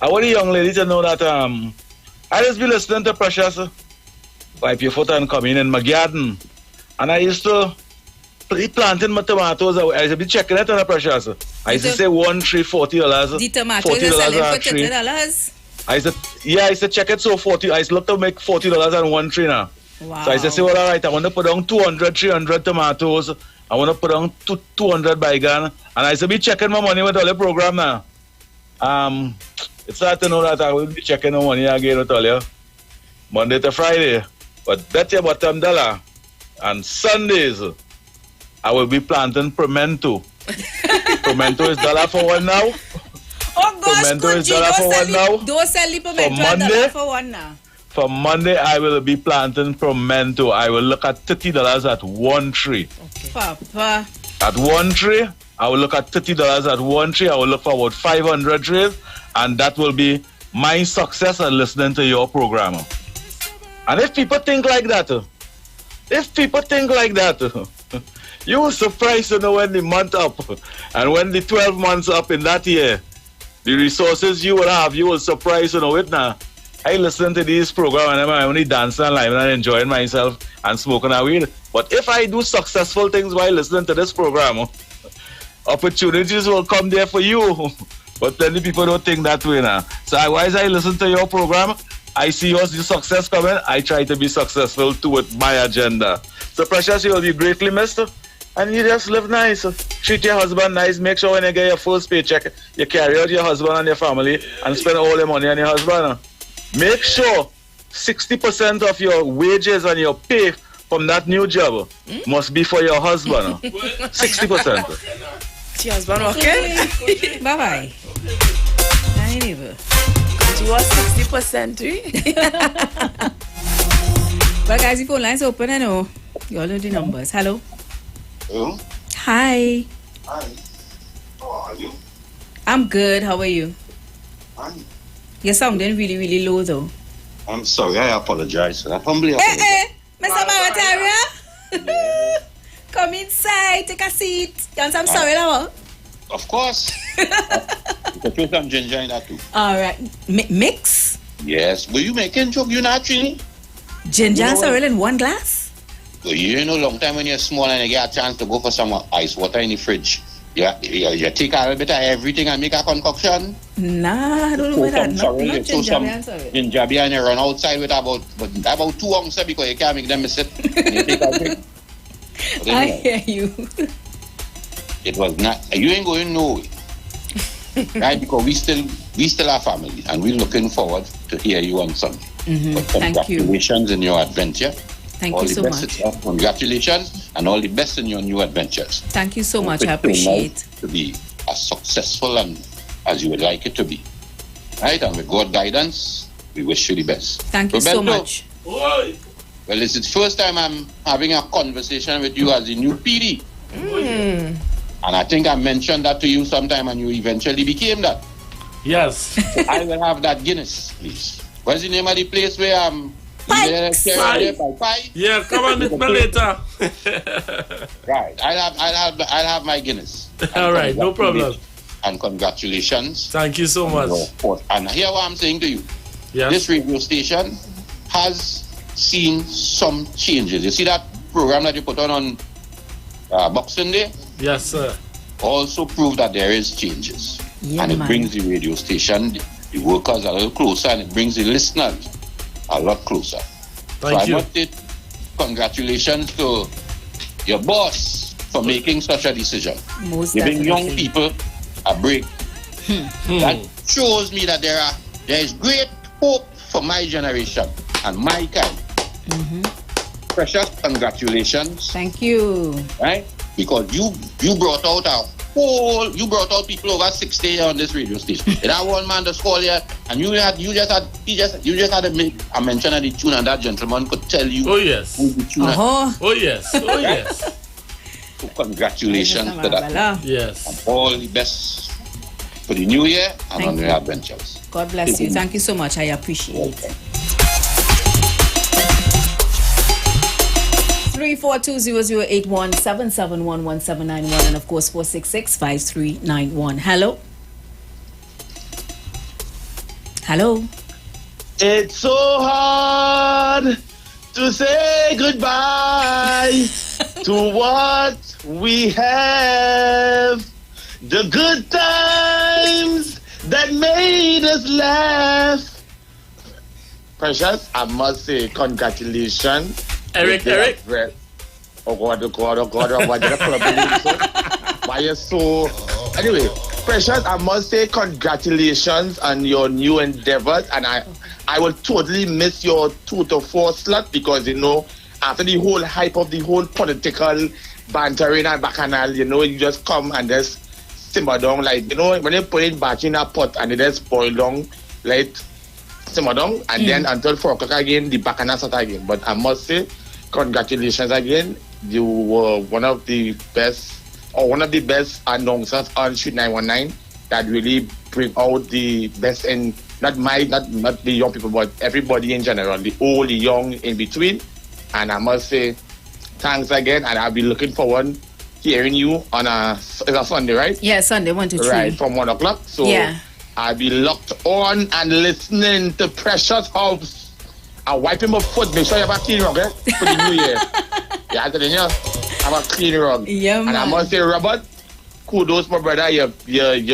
I want the young lady to know that I just be listening to Precious wipe your foot and come in my garden. And I used to be planting my tomatoes. I used to be checking it on the Precious. I used to say one tray, $40. The tomatoes are selling for $30. I said check it, so 40. I used to look to make $40 on one tray now. Wow. So I said, well, all right, I want to put down 200, 300 tomatoes. I want to put down 200 bygone. And I said, be checking my money with all the program now. It's hard to know that I will be checking the money again with all you. Monday to Friday. But bet your bottom dollar. And Sundays, I will be planting pimento. Pimento is $1 for one now. Oh gosh, pimento is $1 for one now. Don't sell the pimento $1 for one now. For Monday, I will be planting pimento. I will look at $30 at one tree. Okay. Papa. At one tree, I will look at $30 at one tree. I will look for about 500 trees. And that will be my success at listening to your program. And if people think like that, you will surprise to know when the month up and when the 12 months up in that year, the resources you will have, you will surprise to know it now. I listen to these programs and I'm only dancing and live and enjoying myself and smoking a weed. But if I do successful things while listening to this program, opportunities will come there for you. But many people don't think that way now. So as I listen to your program, I see yours, the success coming. I try to be successful too with my agenda. So Precious, you will be greatly missed. And you just live nice. Treat your husband nice. Make sure when you get your first paycheck, you carry out your husband and your family and spend all your money on your husband. Make sure 60% of your wages and your pay from that new job must be for your husband. 60%. Your husband okay? Bye-bye. I never. You are 60%, Well, guys, the phone line's open, I know. You all know the numbers. Hello? Hello? Hi. Hi. How are you? I'm good. How are you? Fine. You're sounding really, really low, though. I'm sorry. I apologize. I humbly apologize. Mr. Barataria? Come inside. Take a seat. You want some sorry, now? Of course. You can put some ginger in that too. All right. Mix? Yes. Were you making joke? You not really? Ginger and sorrel in one glass? Well, you know, long time when you're small and you get a chance to go for some ice water in the fridge. You take a little bit of everything and make a concoction. Nah, I don't know about that. Not ginger and sorrel. Ginger beer and you run outside with about 2 ounces because you can't make them miss it. You take a drink. I hear you. It was not. You ain't going nowhere. Right? Because we still are family and we're looking forward to hear you on Sunday. Thank you. Congratulations in your adventure. Thank you so much. Congratulations and all the best in your new adventures. Thank you so much. I appreciate to be as successful and as you would like it to be. Right? And with God's guidance, we wish you the best. Thank you so much. Well, it's the first time I'm having a conversation with you as the new PD. And I think I mentioned that to you sometime and you eventually became that. Yes. I will have that Guinness, please. What's the name of the place where I'm... Yeah, come on, meet me later. Right, I'll have my Guinness. All right, no problem. And congratulations. Thank you so much. And hear what I'm saying to you. Yes. This radio station has seen some changes. You see that program that you put on Boxing Day? Yes, sir. Also prove that there is changes. Yeah, and it brings the radio station, the workers a little closer, and it brings the listeners a lot closer. Thank you. I must say congratulations to your boss for making such a decision. Giving young people a break. That shows me that there is great hope for my generation and my kind. Precious, congratulations. Thank you. Right? Because you brought out people over 60 on this radio station. That one man just called here, and you just had to make a mention of the tune, and that gentleman could tell you. Oh yes. Who the tune Oh yes. Oh yes. So congratulations to that. Yes. And all the best for the new year and on your adventures. God bless you. Thank you so much. I appreciate it. 342-0081-771-1791 and of course 466-5391. Hello. Hello. It's so hard to say goodbye to what we have. The good times that made us laugh. Precious, I must say congratulations. Eric. Oh God, why did I pull up the Why you so... Anyway, Precious, I must say congratulations on your new endeavors, and I will totally miss your 2 to 4 slot because, after the whole hype of the whole political bantering and bacchanal, you just come and just simmer down, like, when they put it back in a pot and it just boil down, like, simmer down, and then until 4 o'clock again, the bacchanal start again. But I must say, congratulations again. You were one of the best announcers on Street 919 that really bring out the best in not the young people, but everybody in general, the old, the young, in between. And I must say, thanks again, and I'll be looking forward hearing you on a Sunday, right? Yeah, Sunday, 1 to 3. Right, from 1 o'clock. So yeah. I'll be locked on and listening to Precious House. I'm wiping my foot, make sure you have a clean rug, for the new year. Yeah, I'm telling you, have a clean rug. Yeah, man. And I must say, Robert, kudos, my brother. You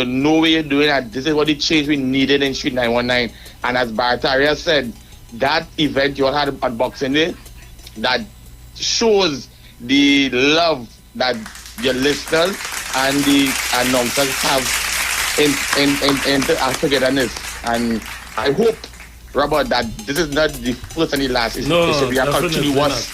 know what you're doing, and this is what the change we needed in Street 919. And as Bartaria said, that event you all had on Boxing Day, that shows the love that your listeners and the announcers have in togetherness. And I hope, Robert, that this is not the first and the last. It should be a continuous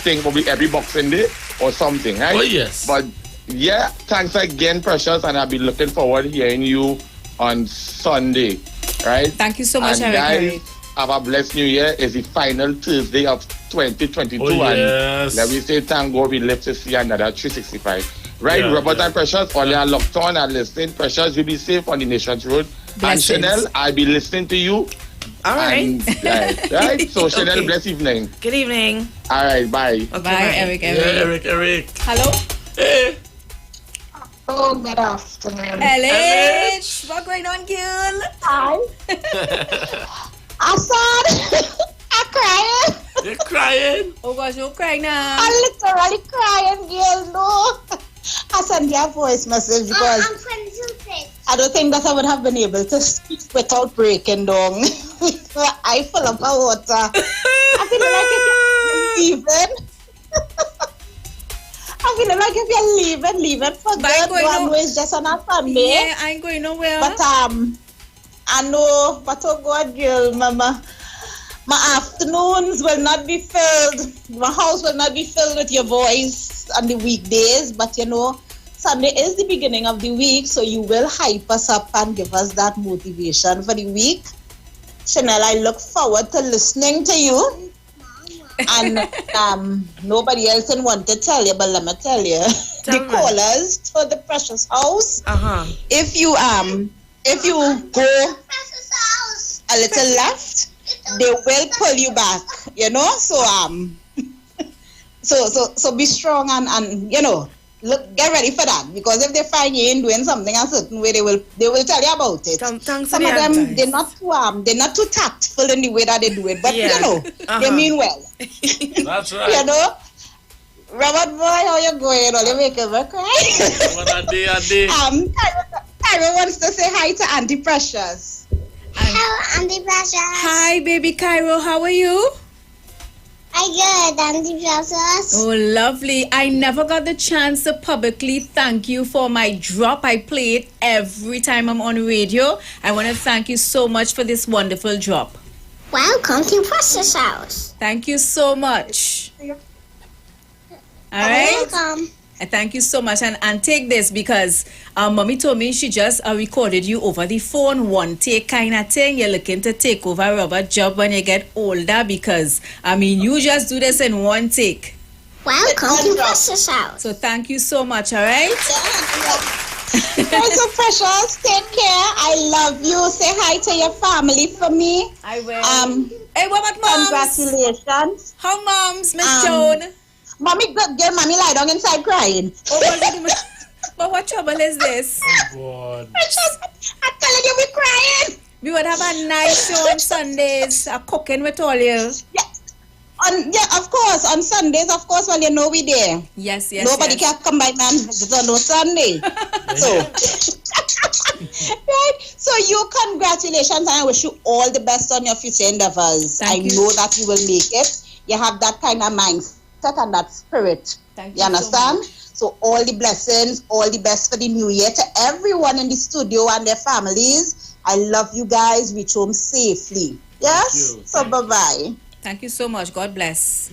thing, probably every Boxing Day or something, right? Oh, yes. But yeah, thanks again, Precious, and I'll be looking forward to hearing you on Sunday, right? Thank you so much, and Eric. Guys, have a blessed New Year. It's the final Thursday of 2022, and let me say thank God we live to see another 365. Right, Robert and Precious, all you are locked on and listening. Precious, you be safe on the Nations Road. Blessings. And Chanel, I'll be listening to you. All right. Right. So Chanel, bless evening. Good evening. All right, bye. Okay, bye, Eric. Yeah, Eric. Hello? Hey. Oh, good afternoon. LH, what's going on, girl? Hi. Assad, I'm crying. You're crying? Oh gosh, you're crying now. I'm literally crying, girl. No. I sent you a voice message because I don't think that I would have been able to speak without breaking down. I full of water. I feel like if you're leaving. I feel like if you're leaving for good, one way is just on a Sunday. Yeah, I ain't going nowhere. But I know, but oh God, girl, mama. My afternoons will not be filled. My house will not be filled with your voice on the weekdays. But Sunday is the beginning of the week, so you will hype us up and give us that motivation for the week. Chanel, I look forward to listening to you. And nobody else can want to tell you, but let me tell you, the callers to the Precious House. If you go a little left, they will pull you back, so be strong and look, get ready for that, because if they find you in doing something a certain way, they will tell you about it. Some of them, they're not too tactful in the way that they do it, but they mean well. That's right. Robert boy, how you going? You make me cry. What a day. Tyra wants to say hi to Auntie Precious. Hello, Auntie Precious. Hi, baby Cairo. How are you? I'm good, Auntie Precious. Oh, lovely. I never got the chance to publicly thank you for my drop. I play it every time I'm on radio. I want to thank you so much for this wonderful drop. Welcome to Precious House. Thank you so much. All right. Welcome. Thank you so much. And take this, because mommy told me she just recorded you over the phone, one take kind of thing. You're looking to take over Robert's job when you get older, because you just do this in one take. Welcome to Precious House. So thank you so much. All right. So Precious, take care. I love you. Say hi to your family for me. I will. Hey, what about moms? Congratulations. How moms, Miss Joan? Mommy, good girl, mommy lie down inside crying. But what trouble is this? Oh, God. Precious, I'm telling you, we're crying. We would have a nice show on Sundays, cooking with all you. Yes. Of course. On Sundays, of course, well, you know we there. Yes. Nobody can come by man on no Sunday. So, right? So you congratulations, and I wish you all the best on your future endeavors. I know that you will make it. You have that kind of mindset and that spirit. You understand? So all the blessings, all the best for the new year to everyone in the studio and their families. I love you guys. Reach home safely. Yes? So bye-bye. Thank you so much. God bless.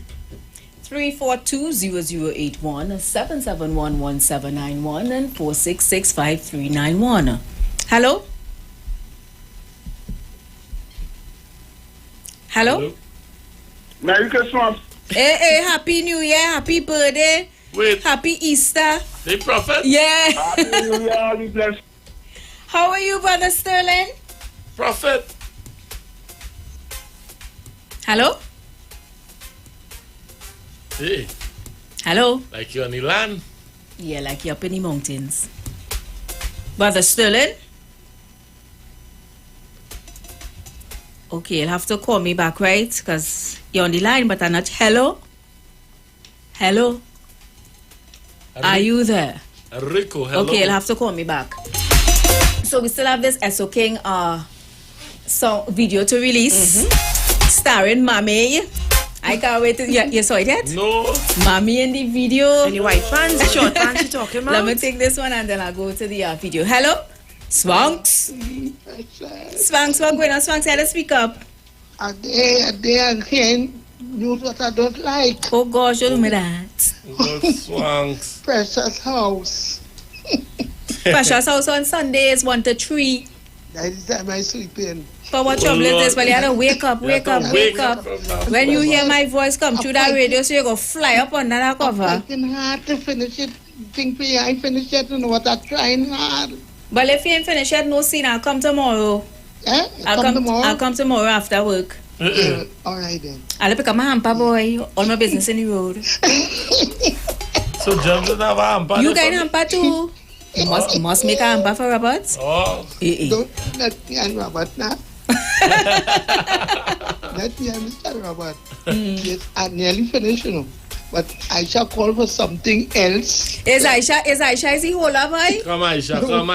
342-0081, 771-1791, and 466-5391. Hello? Hello? Merry Christmas. Hey, Happy New Year, Happy birthday. Wait. Happy Easter. The prophet? Yeah. Happy New Year, be blessed. How are you, Brother Sterling? Prophet. Hello? Hey. Hello? Like you're on the land? Yeah, like you're up in the mountains. Brother Sterling? Okay, you'll have to call me back, right? Because you're on the line, but I'm not. Hello? Hello? Are you there? Rico, hello. Okay, you'll have to call me back. So we still have this Esso King song video to release. Starring Mommy. I can't wait to... You saw it yet? No. Mommy in the video. Any white fans, short fans you talking about? Let me take this one and then I'll go to the video. Hello? Swanks? Swanks, what going on? Swanks, you had to speak up. A day again, use what I don't like. Oh gosh, don't do me that. Swanks. Precious house. Precious house on Sundays, 1 to 3. That is the time I sleep in. But what trouble is this? Well, you have to wake up. When you hear my voice come through that radio, so you go fly up under that cover. I'm working hard to finish it. Think me, I finish it, you know what, I'm trying hard. But if you ain't finished yet, no scene, I'll come tomorrow. I'll come tomorrow? I'll come tomorrow after work. All right then. I'll pick up my hamper, boy. All my business in the road. So James doesn't have a hamper? You got a hamper too? Must make a hamper for Robert? Oh. Don't let me and Robert now. Let me and Mr. Robert. Yes, I'm nearly finished, you know. But Aisha called for something else. Is Aisha the whole boy? Come Aisha. Come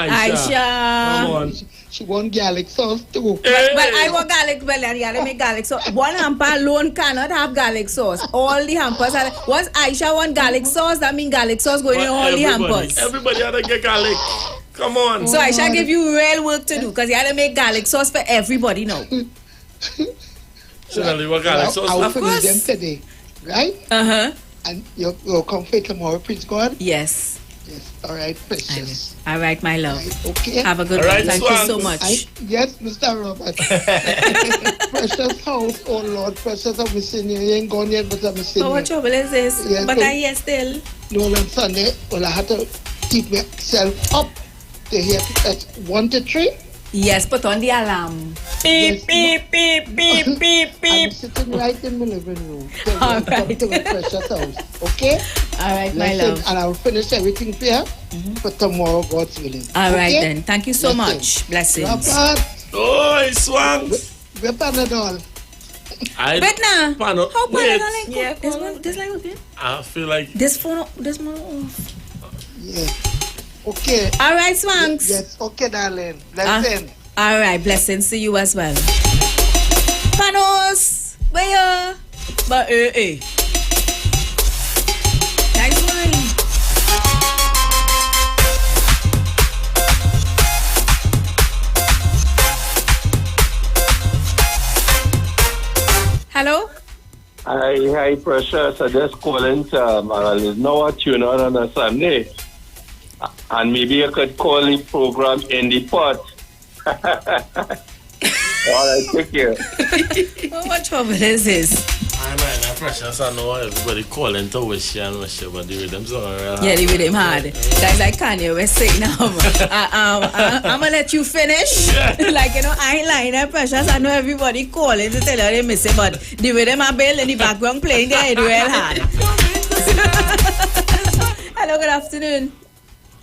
on. She want garlic sauce too. But I want garlic, well, I gotta make garlic sauce. One hamper alone cannot have garlic sauce. All the hampers are... Once Aisha want garlic sauce, that means garlic sauce going in all the hampers. Everybody had to get garlic. Come on. So Aisha give you real work to do because you had to make garlic sauce for everybody now. Surely what garlic sauce? I'll finish them today, right? And you'll come for tomorrow, please God? Yes. Yes. All right, precious. All right, my love. Right, okay. Have a good one. Thank you so much. Yes, Mr. Robert. Precious house, oh Lord, precious, I'm missing you. You ain't gone yet, but I'm missing you. What trouble is this? Yes, but I'm here still. No, on Sunday, well, I had to keep myself up to hear 1 to 3. Yes, put on the alarm. Beep, beep, beep, beep, beep, beep. I'm sitting right in my living room. All right. Come to my precious house, okay? All right, my love. And I'll finish everything here for tomorrow, God's willing. All right, then. Thank you so much. Blessings. Oh, Swank. We're Panadol. But now, how Panadol? Yeah, this line open? I feel like... This phone off. Yeah. Okay. All right, Swanks. Yes, okay, darling. Blessing. All right, blessings to you as well. Panos, where? But Nice one. Hello. Hi, precious. I just calling to know what you know on a Sunday. And maybe you could call the program in the pot. All right, take care. What trouble is this? I'm precious. I know everybody calling to wish you and wish you, but the rhythm's on real hard. Yeah, the rhythm hard. Guys like Kanye West saying now. I'm gonna let you finish. Like, you know, I ain't lying, precious. I know everybody calling to tell her they miss it, but the rhythm I build in the background playing there, it's real hard. Hello, good afternoon.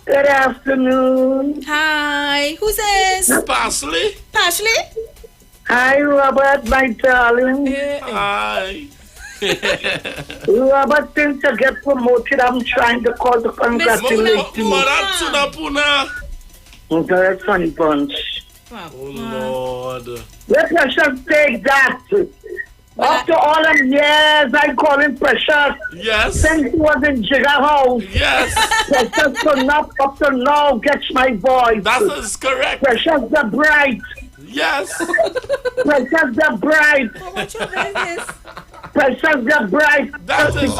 Good afternoon. Hi. Who's this? Parsley. Parsley? Hi, Robert, my darling. Hi. Robert, since you get promoted, I'm trying to call to congratulate you. Puna. That's funny bunch. Oh, Lord. Let Precious take that. After all them years, I call him Precious. Yes. Since he was in Jigger House. Yes. Precious could not up to now catch my voice. That is correct. Precious the Bright. Yes. Precious the Bright. Precious the Bright. That is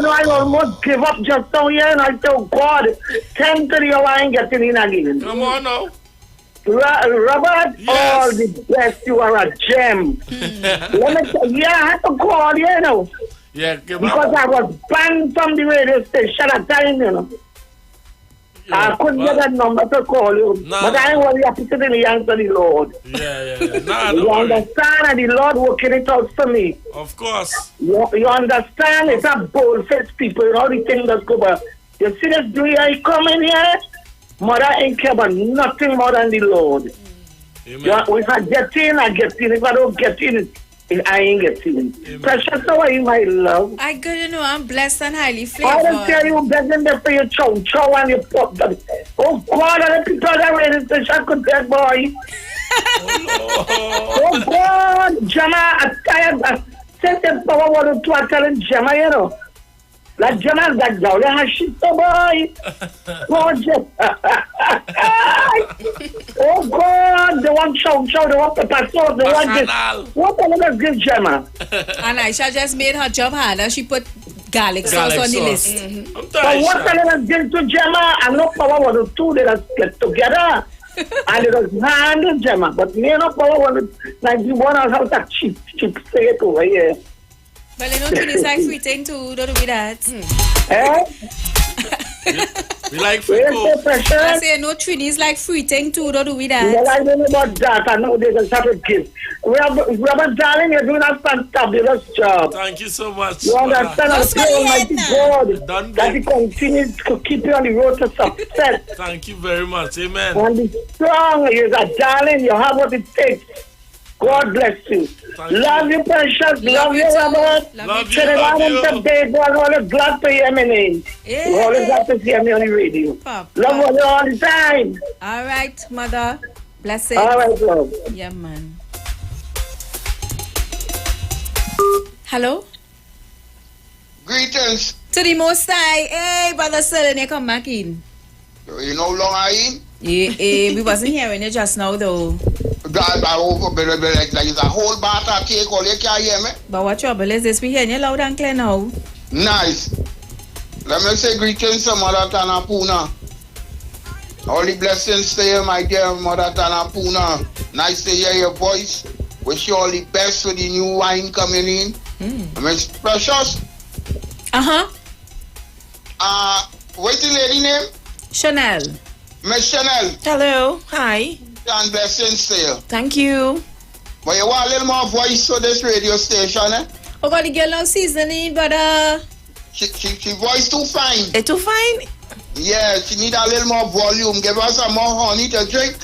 I almost give up just now here and I tell God, 10 to the hour I ain't getting in again. Come on now. Robert, all the best. You are a gem. Let me tell you, I had to call you, know. Yeah, because I was banned from the radio station at time, you know. I couldn't get that number to call you. But I was happy to the answer the Lord. Yeah. You understand? And the Lord working it out for me. Of course. You understand? It's a bold-faced people. All the things that go by. You see this day I come in here? Mother ain't care about nothing more than the Lord. If I get in, I get in. If I don't get in, I ain't getting in. Precious, how are you, my love? I good, you know, I'm blessed and highly I flavored. don't tell you, begging them for your chow and your pop. Oh, God, I people that radio station could get, boy. Oh, God, Gemma, I'm tired. I sent them power water to I tell him, Gemma, you know. Like Gemma's got down, yeah, shit, boy. Oh, oh, God, they want chow, they want pepper sauce, they want this. What the hell is this, Gemma? And Aisha just made her job harder. She put garlic sauce on the list. But what the hell is this to Gemma? I'm not power water too, they just get together. And it was handle Gemma, but me no power water, like the one house that cheap say it over here. Well, you know, Trinidad's like free thing too, don't do that. We like free coke. I say, no, Trinidad's like free thing too, don't do that. Well, I don't know about that. I know there's a separate gift. Robert, darling, you're doing a fantabulous job. Thank you so much. You understand? I pray Almighty God that He continues to keep you on the road to success. Thank you very much. Amen. And be strong. You're a darling. You have what it takes. God bless you. Love you, Precious. Love you, Robert. Love you. Trinidad and Tobago. I'm always glad to hear my name. Yeah. You're always glad to hear me on the radio. Love you all the time. All right, mother. Blessings. All right, love. Yeah, man. Hello? Greetings. To the Most High. Hey, Brother Sterling, you come back in. You know how long I in? Yeah, we wasn't hearing you just now, though. Like it's a whole bath of cake, all you can't hear me. But what trouble is this? We hearing you loud and clear now. Nice. Let me say greetings to Mother Tana Puna. All the blessings to you, my dear Mother Tana Puna. Nice to hear your voice. Wish you all the best for the new wine coming in. Miss Precious. What's the lady name? Chanel. Miss Chanel. Hello. Hi. And blessings to you. Thank you. But you want a little more voice for this radio station, eh? Oh, God, the girl now seasoning, but She voice too fine. It's too fine? Yeah, she need a little more volume. Give her some more honey to drink.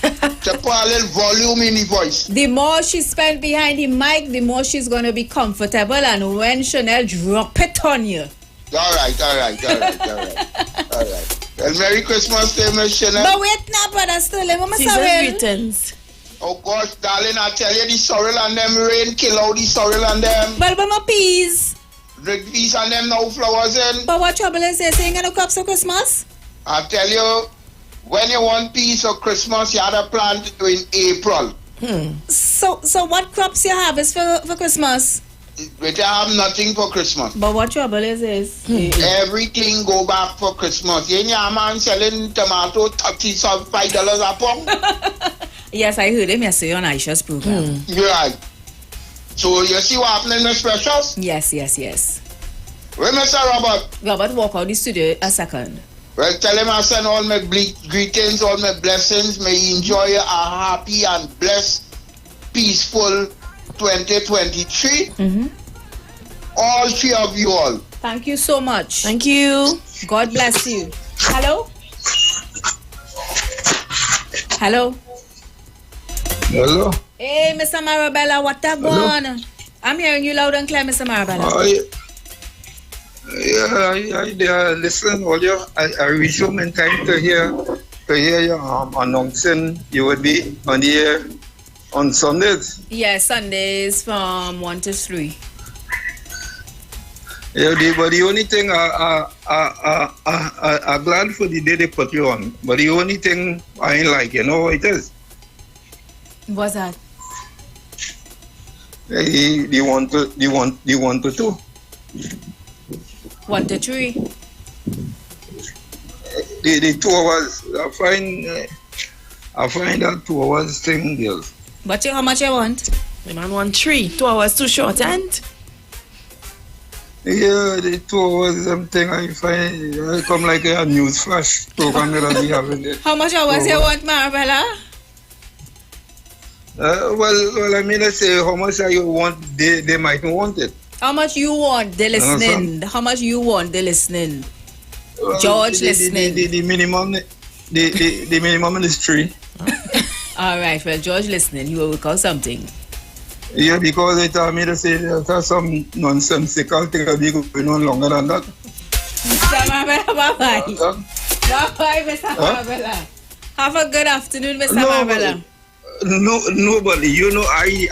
To put a little volume in the voice. The more she spent behind the mic, the more she's going to be comfortable. And when Chanel drop it on you. All right. Well, Merry Christmas to Miss Chanel. But wait now, Brother Sterling. What am I returns. Oh, gosh, darling, I tell you, the sorrel and them rain kill out the sorrel and them. But my peas. The peas and them no flowers in. But what trouble is there? Saying no crops for Christmas? I tell you, when you want peas for Christmas, you have to plant in April. So what crops you harvest for Christmas? We have nothing for Christmas. But what trouble is this? Everything go back for Christmas. You know, man selling tomato $35 a pound. Yes, I heard him yesterday on Aisha's program. Right. So you see what happening, Miss Precious? Yes. Where Mr. Robert? Robert, walk out the studio a second. Well, tell him I send all my greetings, all my blessings. May he enjoy a happy and blessed, peaceful 2023. All three of you all. Thank you so much. Thank you. God bless you. Hello? Hello? Hey, Mr. Marabella, what a going? I'm hearing you loud and clear, Mr. Marabella. Listen, I resume in time to hear you announcing you would be on the air on Sundays. Yes, Sundays from 1 to 3. Yeah, but the only thing I'm glad for the day they put you on. But the only thing I ain't like, you know what it is? What's that? The 1 to 2. 1 to 3. The 2 hours. I find that 2 hours thing, girls. But how much you want? The man want 3. 2 hours too short, and? Yeah, the 2 hours something I find I come like a news flash program that I be having it. How much hours you want, Marabella? Well, I mean, let's say how much you want, they might not want it. How much you want the listening? How much you want the listening? George listening. The minimum is 3. All right, well, George listening, you will work out something. Yeah, because they tell me to say there's some nonsensical thing that be going on longer than that. Mr. Marabella, bye-bye. Bye-bye, Mr. Marabella. Have a good afternoon, Mr. Marabella. No, nobody. You know, I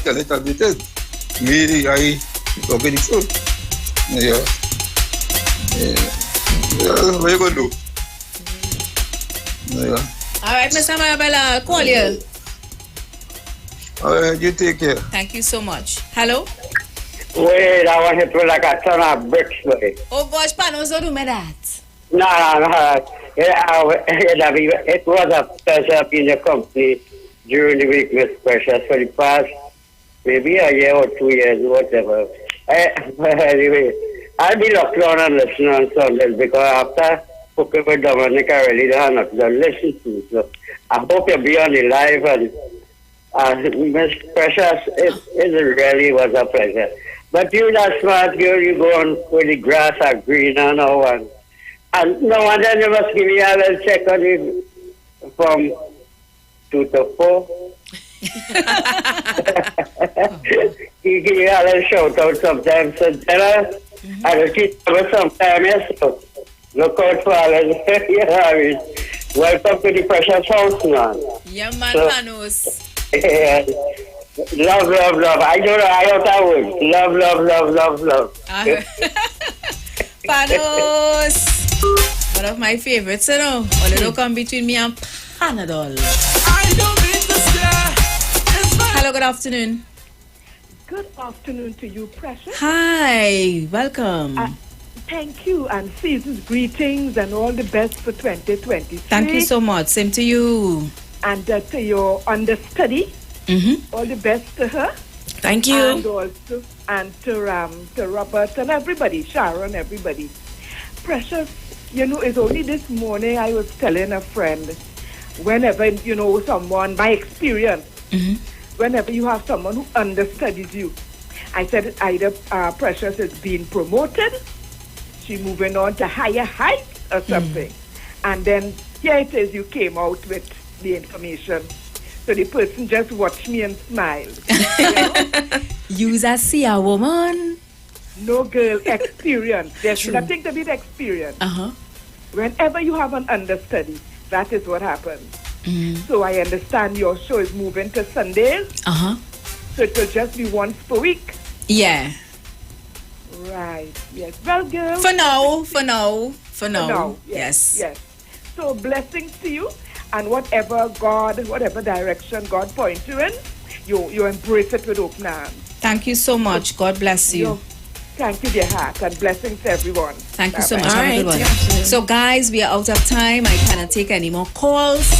tell it as it is. Me, I talk the truth. Yeah. What you gonna do? Yeah. All right, Mr. Marabella, I'll call you. All right, you take care. Thank you so much. Hello? Wait, I want to put like a ton of bricks for it. Oh gosh, Panos, don't do me that. No. It was a pleasure being a company during the week, Miss Precious, for the past maybe a year or 2 years, whatever. Anyway, I'll be locked on and listen on Sundays because after cooking with Dominic, I really don't have nothing to listen to. So I hope you'll be on the live and Miss Precious, it really was a pleasure. But you that smart girl, you go on where the grass are green and all and no, and then you must give me a little check on it from 2 to 4. You give me a little shout out sometimes. So tell her, I will keep her sometime, yes. So look out for all of it. Welcome to the Precious House, man. Yeah, man, so, Panos. Yeah. Love. I don't know how that works. Love. Panos. One of my favorites, you know. All the come between me and Panadol. Hello, good afternoon. Good afternoon to you, Precious. Hi, welcome. Thank you, and season's greetings and all the best for 2023. Thank you so much. Same to you. And to your understudy. All the best to her. Thank you. And also to Robert and everybody, Sharon, everybody. Precious, you know, it's only this morning I was telling a friend, whenever, you know, someone, my experience, whenever you have someone who understudies you, I said either Precious is being promoted, she moving on to higher heights or something. And then here it is, you came out with the information. So the person just watched me and smiled. Use a see a woman. No, girl, experience. There's nothing to beat experience. Whenever you have an understudy, that is what happens. So I understand your show is moving to Sundays. So it will just be once per week. Yeah. Right. Yes. Well, girl. For now. Yes. So blessings to you. And whatever direction God points you in, you embrace it with open arms. Thank you so much. God bless you. Thank you, dear heart, and blessings to everyone. Thank you so much. Have a good one. So, guys, we are out of time. I cannot take any more calls.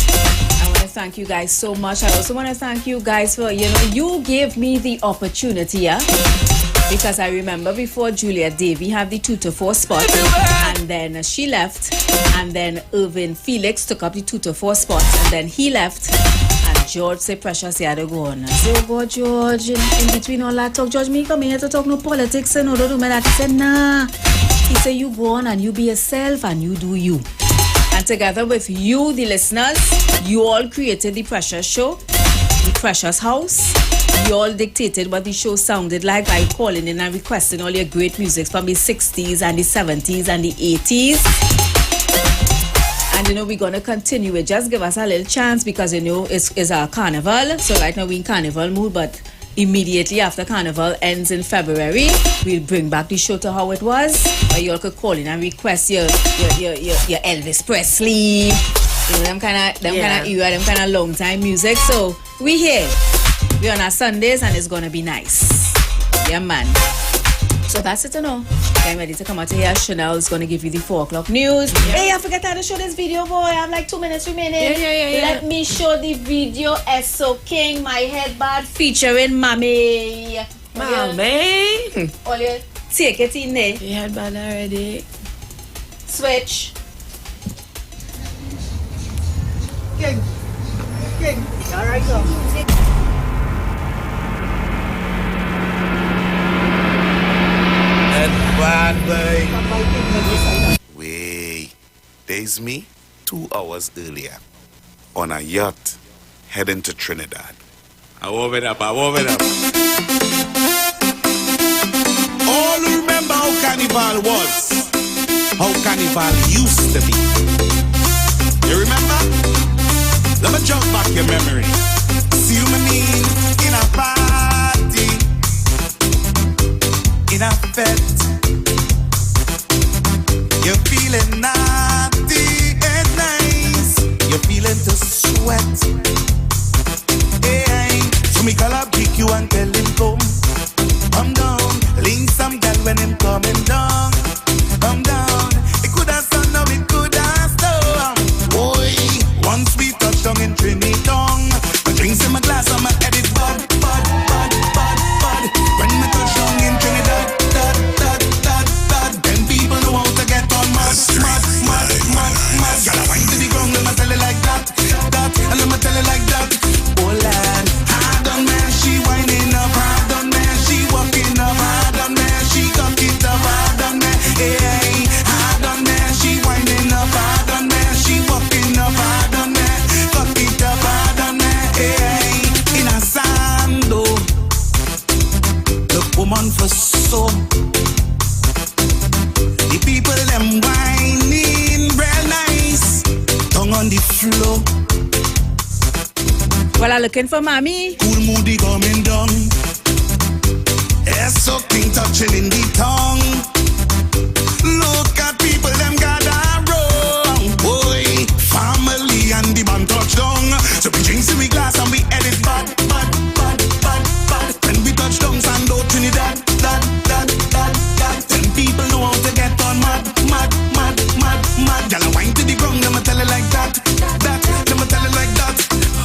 I want to thank you guys so much. I also want to thank you guys for, you gave me the opportunity, because I remember before Juliet Davy had the 2 to 4 spot, and then she left, and then Irvin Felix took up the 2 to 4 spot, and then he left, and George said, Precious, you had to go on. I said, oh God, George, in between all that talk, George, me come here to talk no politics, and don't do me that. He said, nah. He said, you go on and you be yourself and you do you. And together with you, the listeners, you all created the Precious Show. We Precious House. You all dictated what the show sounded like by calling in and requesting all your great music from the 60s and the 70s and the 80s. And we're going to continue it. Just give us a little chance because it's our carnival. So right now we're in carnival mood, but immediately after carnival ends in February, we'll bring back the show to how it was. Or you all could call in and request your Elvis Presley, them kind of era, them kind of long time music. So we here. We're on our Sundays and it's gonna be nice. Yeah, man. So that's it to know. I'm ready to come out here. Chanel is gonna give you the 4 o'clock news. Yeah. Hey, I forgot how to show this video, boy. I have like 2 minutes remaining. Yeah. Let me show the video. Esso King, my headband featuring Mommy. Mommy. All you take it in there. Your headband already. Switch. King. All right, go. Bad boy. Wait, there's me 2 hours earlier on a yacht heading to Trinidad. I warm it up. All remember how carnival was, how carnival used to be. You remember? Let me jump back your memory. See you mean in a party, in a fete. You're feeling naughty and nice. You're feeling to sweat. Hey, so me call up pick you and tell him come down. Link some girl when him coming down. Come down. It could have sun, now it could have storm. Boy, once we touch down in Trinidad, my drinks in my glass, I'ma edit bud. When me touch down in Trinidad, then people know how to get on mad. Gotta wind to the ground, let me tell it like that, and let me tell it like that. Oh lad, hard on man, she winding up, hard on man, she walking up, hard on man, she cock it up, hard on man, hey, hard on man, she winding up, hard on man, she walking up, hard on man, cock it up, hard on man, hey, in a sando, the woman for so. The people them whining real nice, tongue on the floor. Well, I'm looking for Mommy. Cool moody coming down. Esso King touching in the tongue. Look at people them gather wrong. Boy, family and the band touch down. So we drink in we glass and we edit bad. When we touch down, sand out Trinidad, that. Then people know how to get on mad. Y'all wine to the ground, let me tell it like that. Let me tell it like that.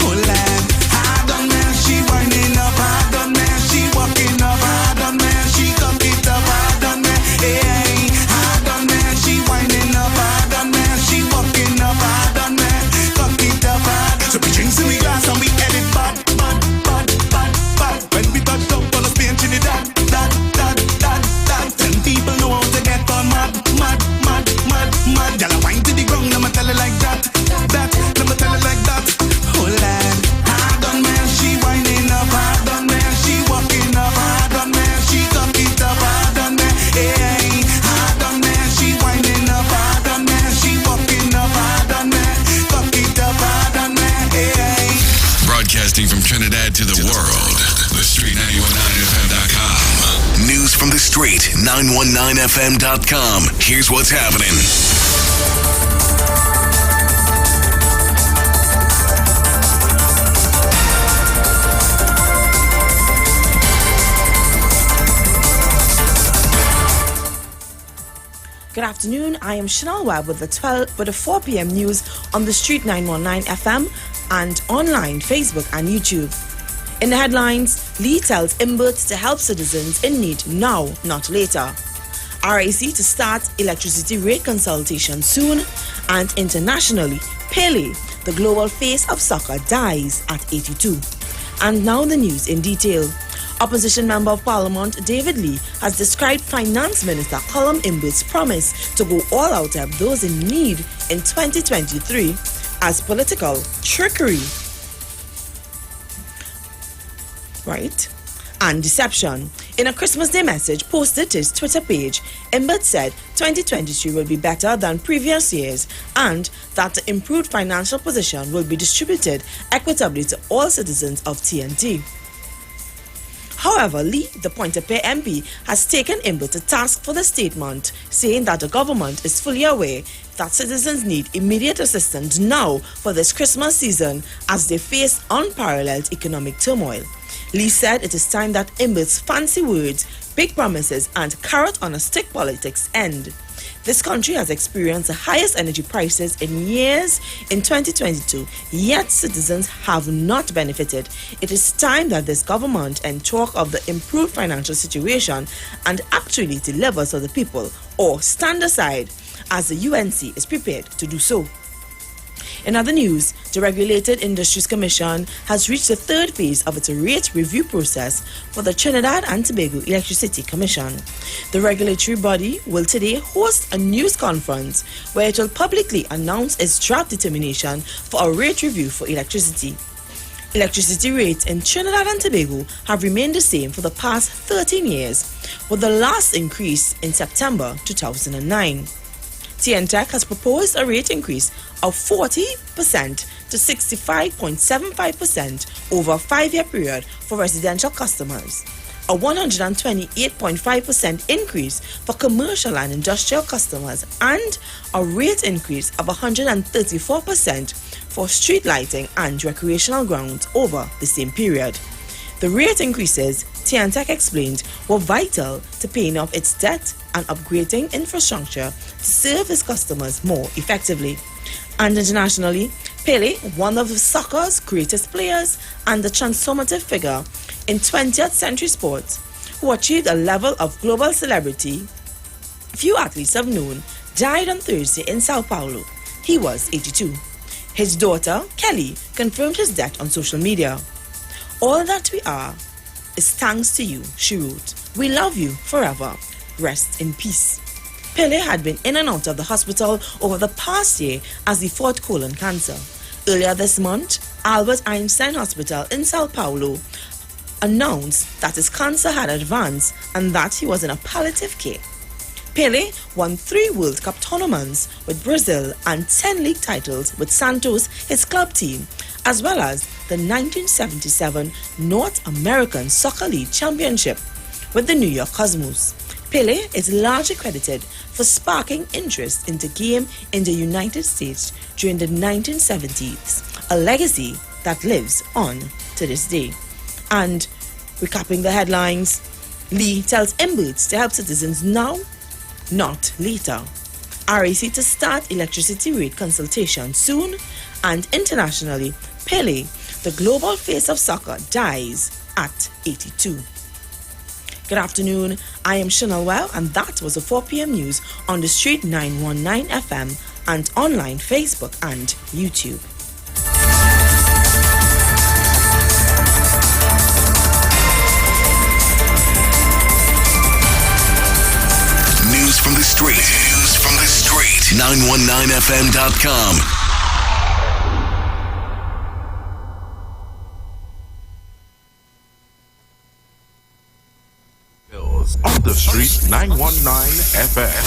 Oh lad, hard on man, she winding up, hard on man, she walking up, hard on man, she cock it up, hard on man, hey, hard on man, she winding up, hard on man, she walking up, hard on man, cock it up, hard. So we drinks in we glass and we edit bad. When we touch down, for the Spain, Trinidad, that. Then people know how to get on mad. Y'all wine to the ground, let me tell it like that. Let me tell it like that. Oh lad, hard on man, she winding up, hard on man, she walking up, hard on man, she cock it up, hard on man, hey, hard on man, she winding up, hard on man, she walking up, hard on man, cock it up, hard on man, hey. Broadcasting from Trinidad to the world, the Street 919FM.com. News from the Street 919FM.com. Here's what's happening. Good afternoon. I am Chanel Webb with the 4 p.m. news on the Street 919 FM and online, Facebook and YouTube. In the headlines, Lee tells Imbert to help citizens in need now, not later. RIC to start electricity rate consultation soon, and internationally, Pele, the global face of soccer, dies at 82. And now the news in detail. Opposition Member of Parliament David Lee has described Finance Minister Colum Imbert's promise to go all out to help those in need in 2023 as political trickery. right? And deception. In a Christmas Day message posted to his Twitter page, Imbert said 2023 will be better than previous years and that the improved financial position will be distributed equitably to all citizens of TNT. However, Lee, the Pointe-a-Pierre MP, has taken Imbert to task for the statement, saying that the government is fully aware that citizens need immediate assistance now for this Christmas season as they face unparalleled economic turmoil. Lee said it is time that Imbert's fancy words, big promises and carrot-on-a-stick politics end. This country has experienced the highest energy prices in years in 2022, yet citizens have not benefited. It is time that this government and talk of the improved financial situation and actually delivers to the people or stand aside as the UNC is prepared to do so. In other news, the Regulated Industries Commission has reached the third phase of its rate review process for the Trinidad and Tobago Electricity Commission. The regulatory body will today host a news conference where it will publicly announce its draft determination for a rate review for electricity. Electricity rates in Trinidad and Tobago have remained the same for the past 13 years, with the last increase in September 2009. TNTEC has proposed a rate increase of 40% to 65.75% over a 5-year period for residential customers, a 128.5% increase for commercial and industrial customers, and a rate increase of 134% for street lighting and recreational grounds over the same period. The rate increases, TNTEC explained, were vital to paying off its debt and upgrading infrastructure to serve its customers more effectively. And internationally, Pele, one of soccer's greatest players and a transformative figure in 20th century sports, who achieved a level of global celebrity few athletes have known, died on Thursday in Sao Paulo. He was 82. His daughter, Kelly, confirmed his death on social media. "All that we are is thanks to you," she wrote. "We love you forever. Rest in peace." Pele had been in and out of the hospital over the past year as he fought colon cancer. Earlier this month, Albert Einstein Hospital in Sao Paulo announced that his cancer had advanced and that he was in a palliative care. Pele won 3 World Cup tournaments with Brazil and 10 league titles with Santos, his club team, as well as the 1977 North American Soccer League Championship with the New York Cosmos. Pele is largely credited for sparking interest in the game in the United States during the 1970s, a legacy that lives on to this day. And recapping the headlines, Lee tells Imbert to help citizens now, not later. RAC to start electricity rate consultation soon, and internationally, Pele, the global face of soccer, dies at 82. Good afternoon, I am Chanel Well, and that was the 4 p.m. news on the Street 919 FM and online Facebook and YouTube. News from the street. 919fm.com. On the street, 919 FM.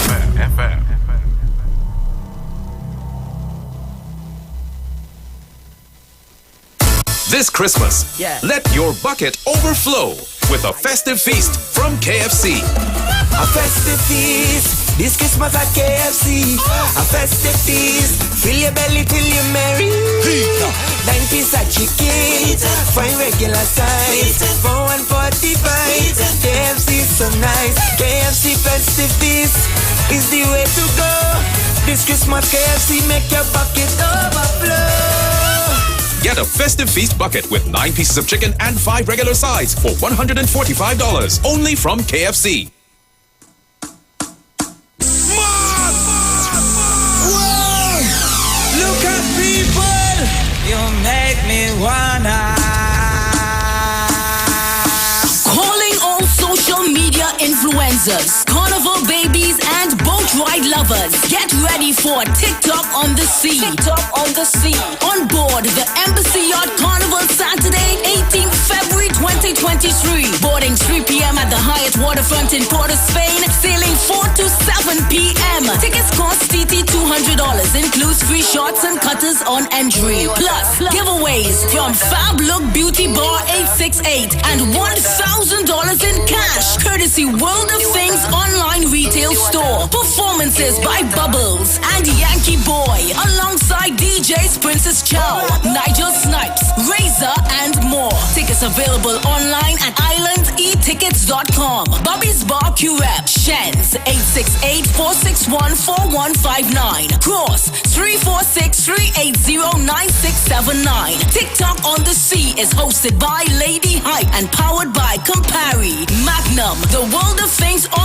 This Christmas, let your bucket overflow with a festive feast from KFC. A festive feast, this Christmas at KFC. A festive feast, fill your belly till you're merry. 9-piece at chicken, fine regular size, for $1.45. KFC so nice, KFC festive feast is the way to go. This Christmas KFC make your bucket overflow. Get a festive feast bucket with 9 pieces of chicken and 5 regular sides for $145, only from KFC. Look at people, you make me wanna. Calling all social media influencers, carnival babies, and boat ride lovers. Get ready for TikTok on the Sea. TikTok on the Sea. On board the Embassy Yacht Carnival Saturday, 18th February 2023. free. Boarding 3 p.m. at the Hyatt Waterfront in Port of Spain. Sailing 4 to 7 p.m. Tickets cost TT $200. Includes free shots and cutters on entry. Plus, giveaways from Fab Look Beauty Bar 868 and $1,000 in cash. Courtesy World of Things online retail store. Performances by Bubbles and Yankee Boy. Alongside DJs Princess Chow, Nigel Snipes, Razor and more. Tickets available online at islandetickets.com. Bobby's Bar Curep, Shens 868-461-4159. Cross 346-380-9679. TikTok on the Sea is hosted by Lady Hype and powered by Campari. Magnum, the World of Things online.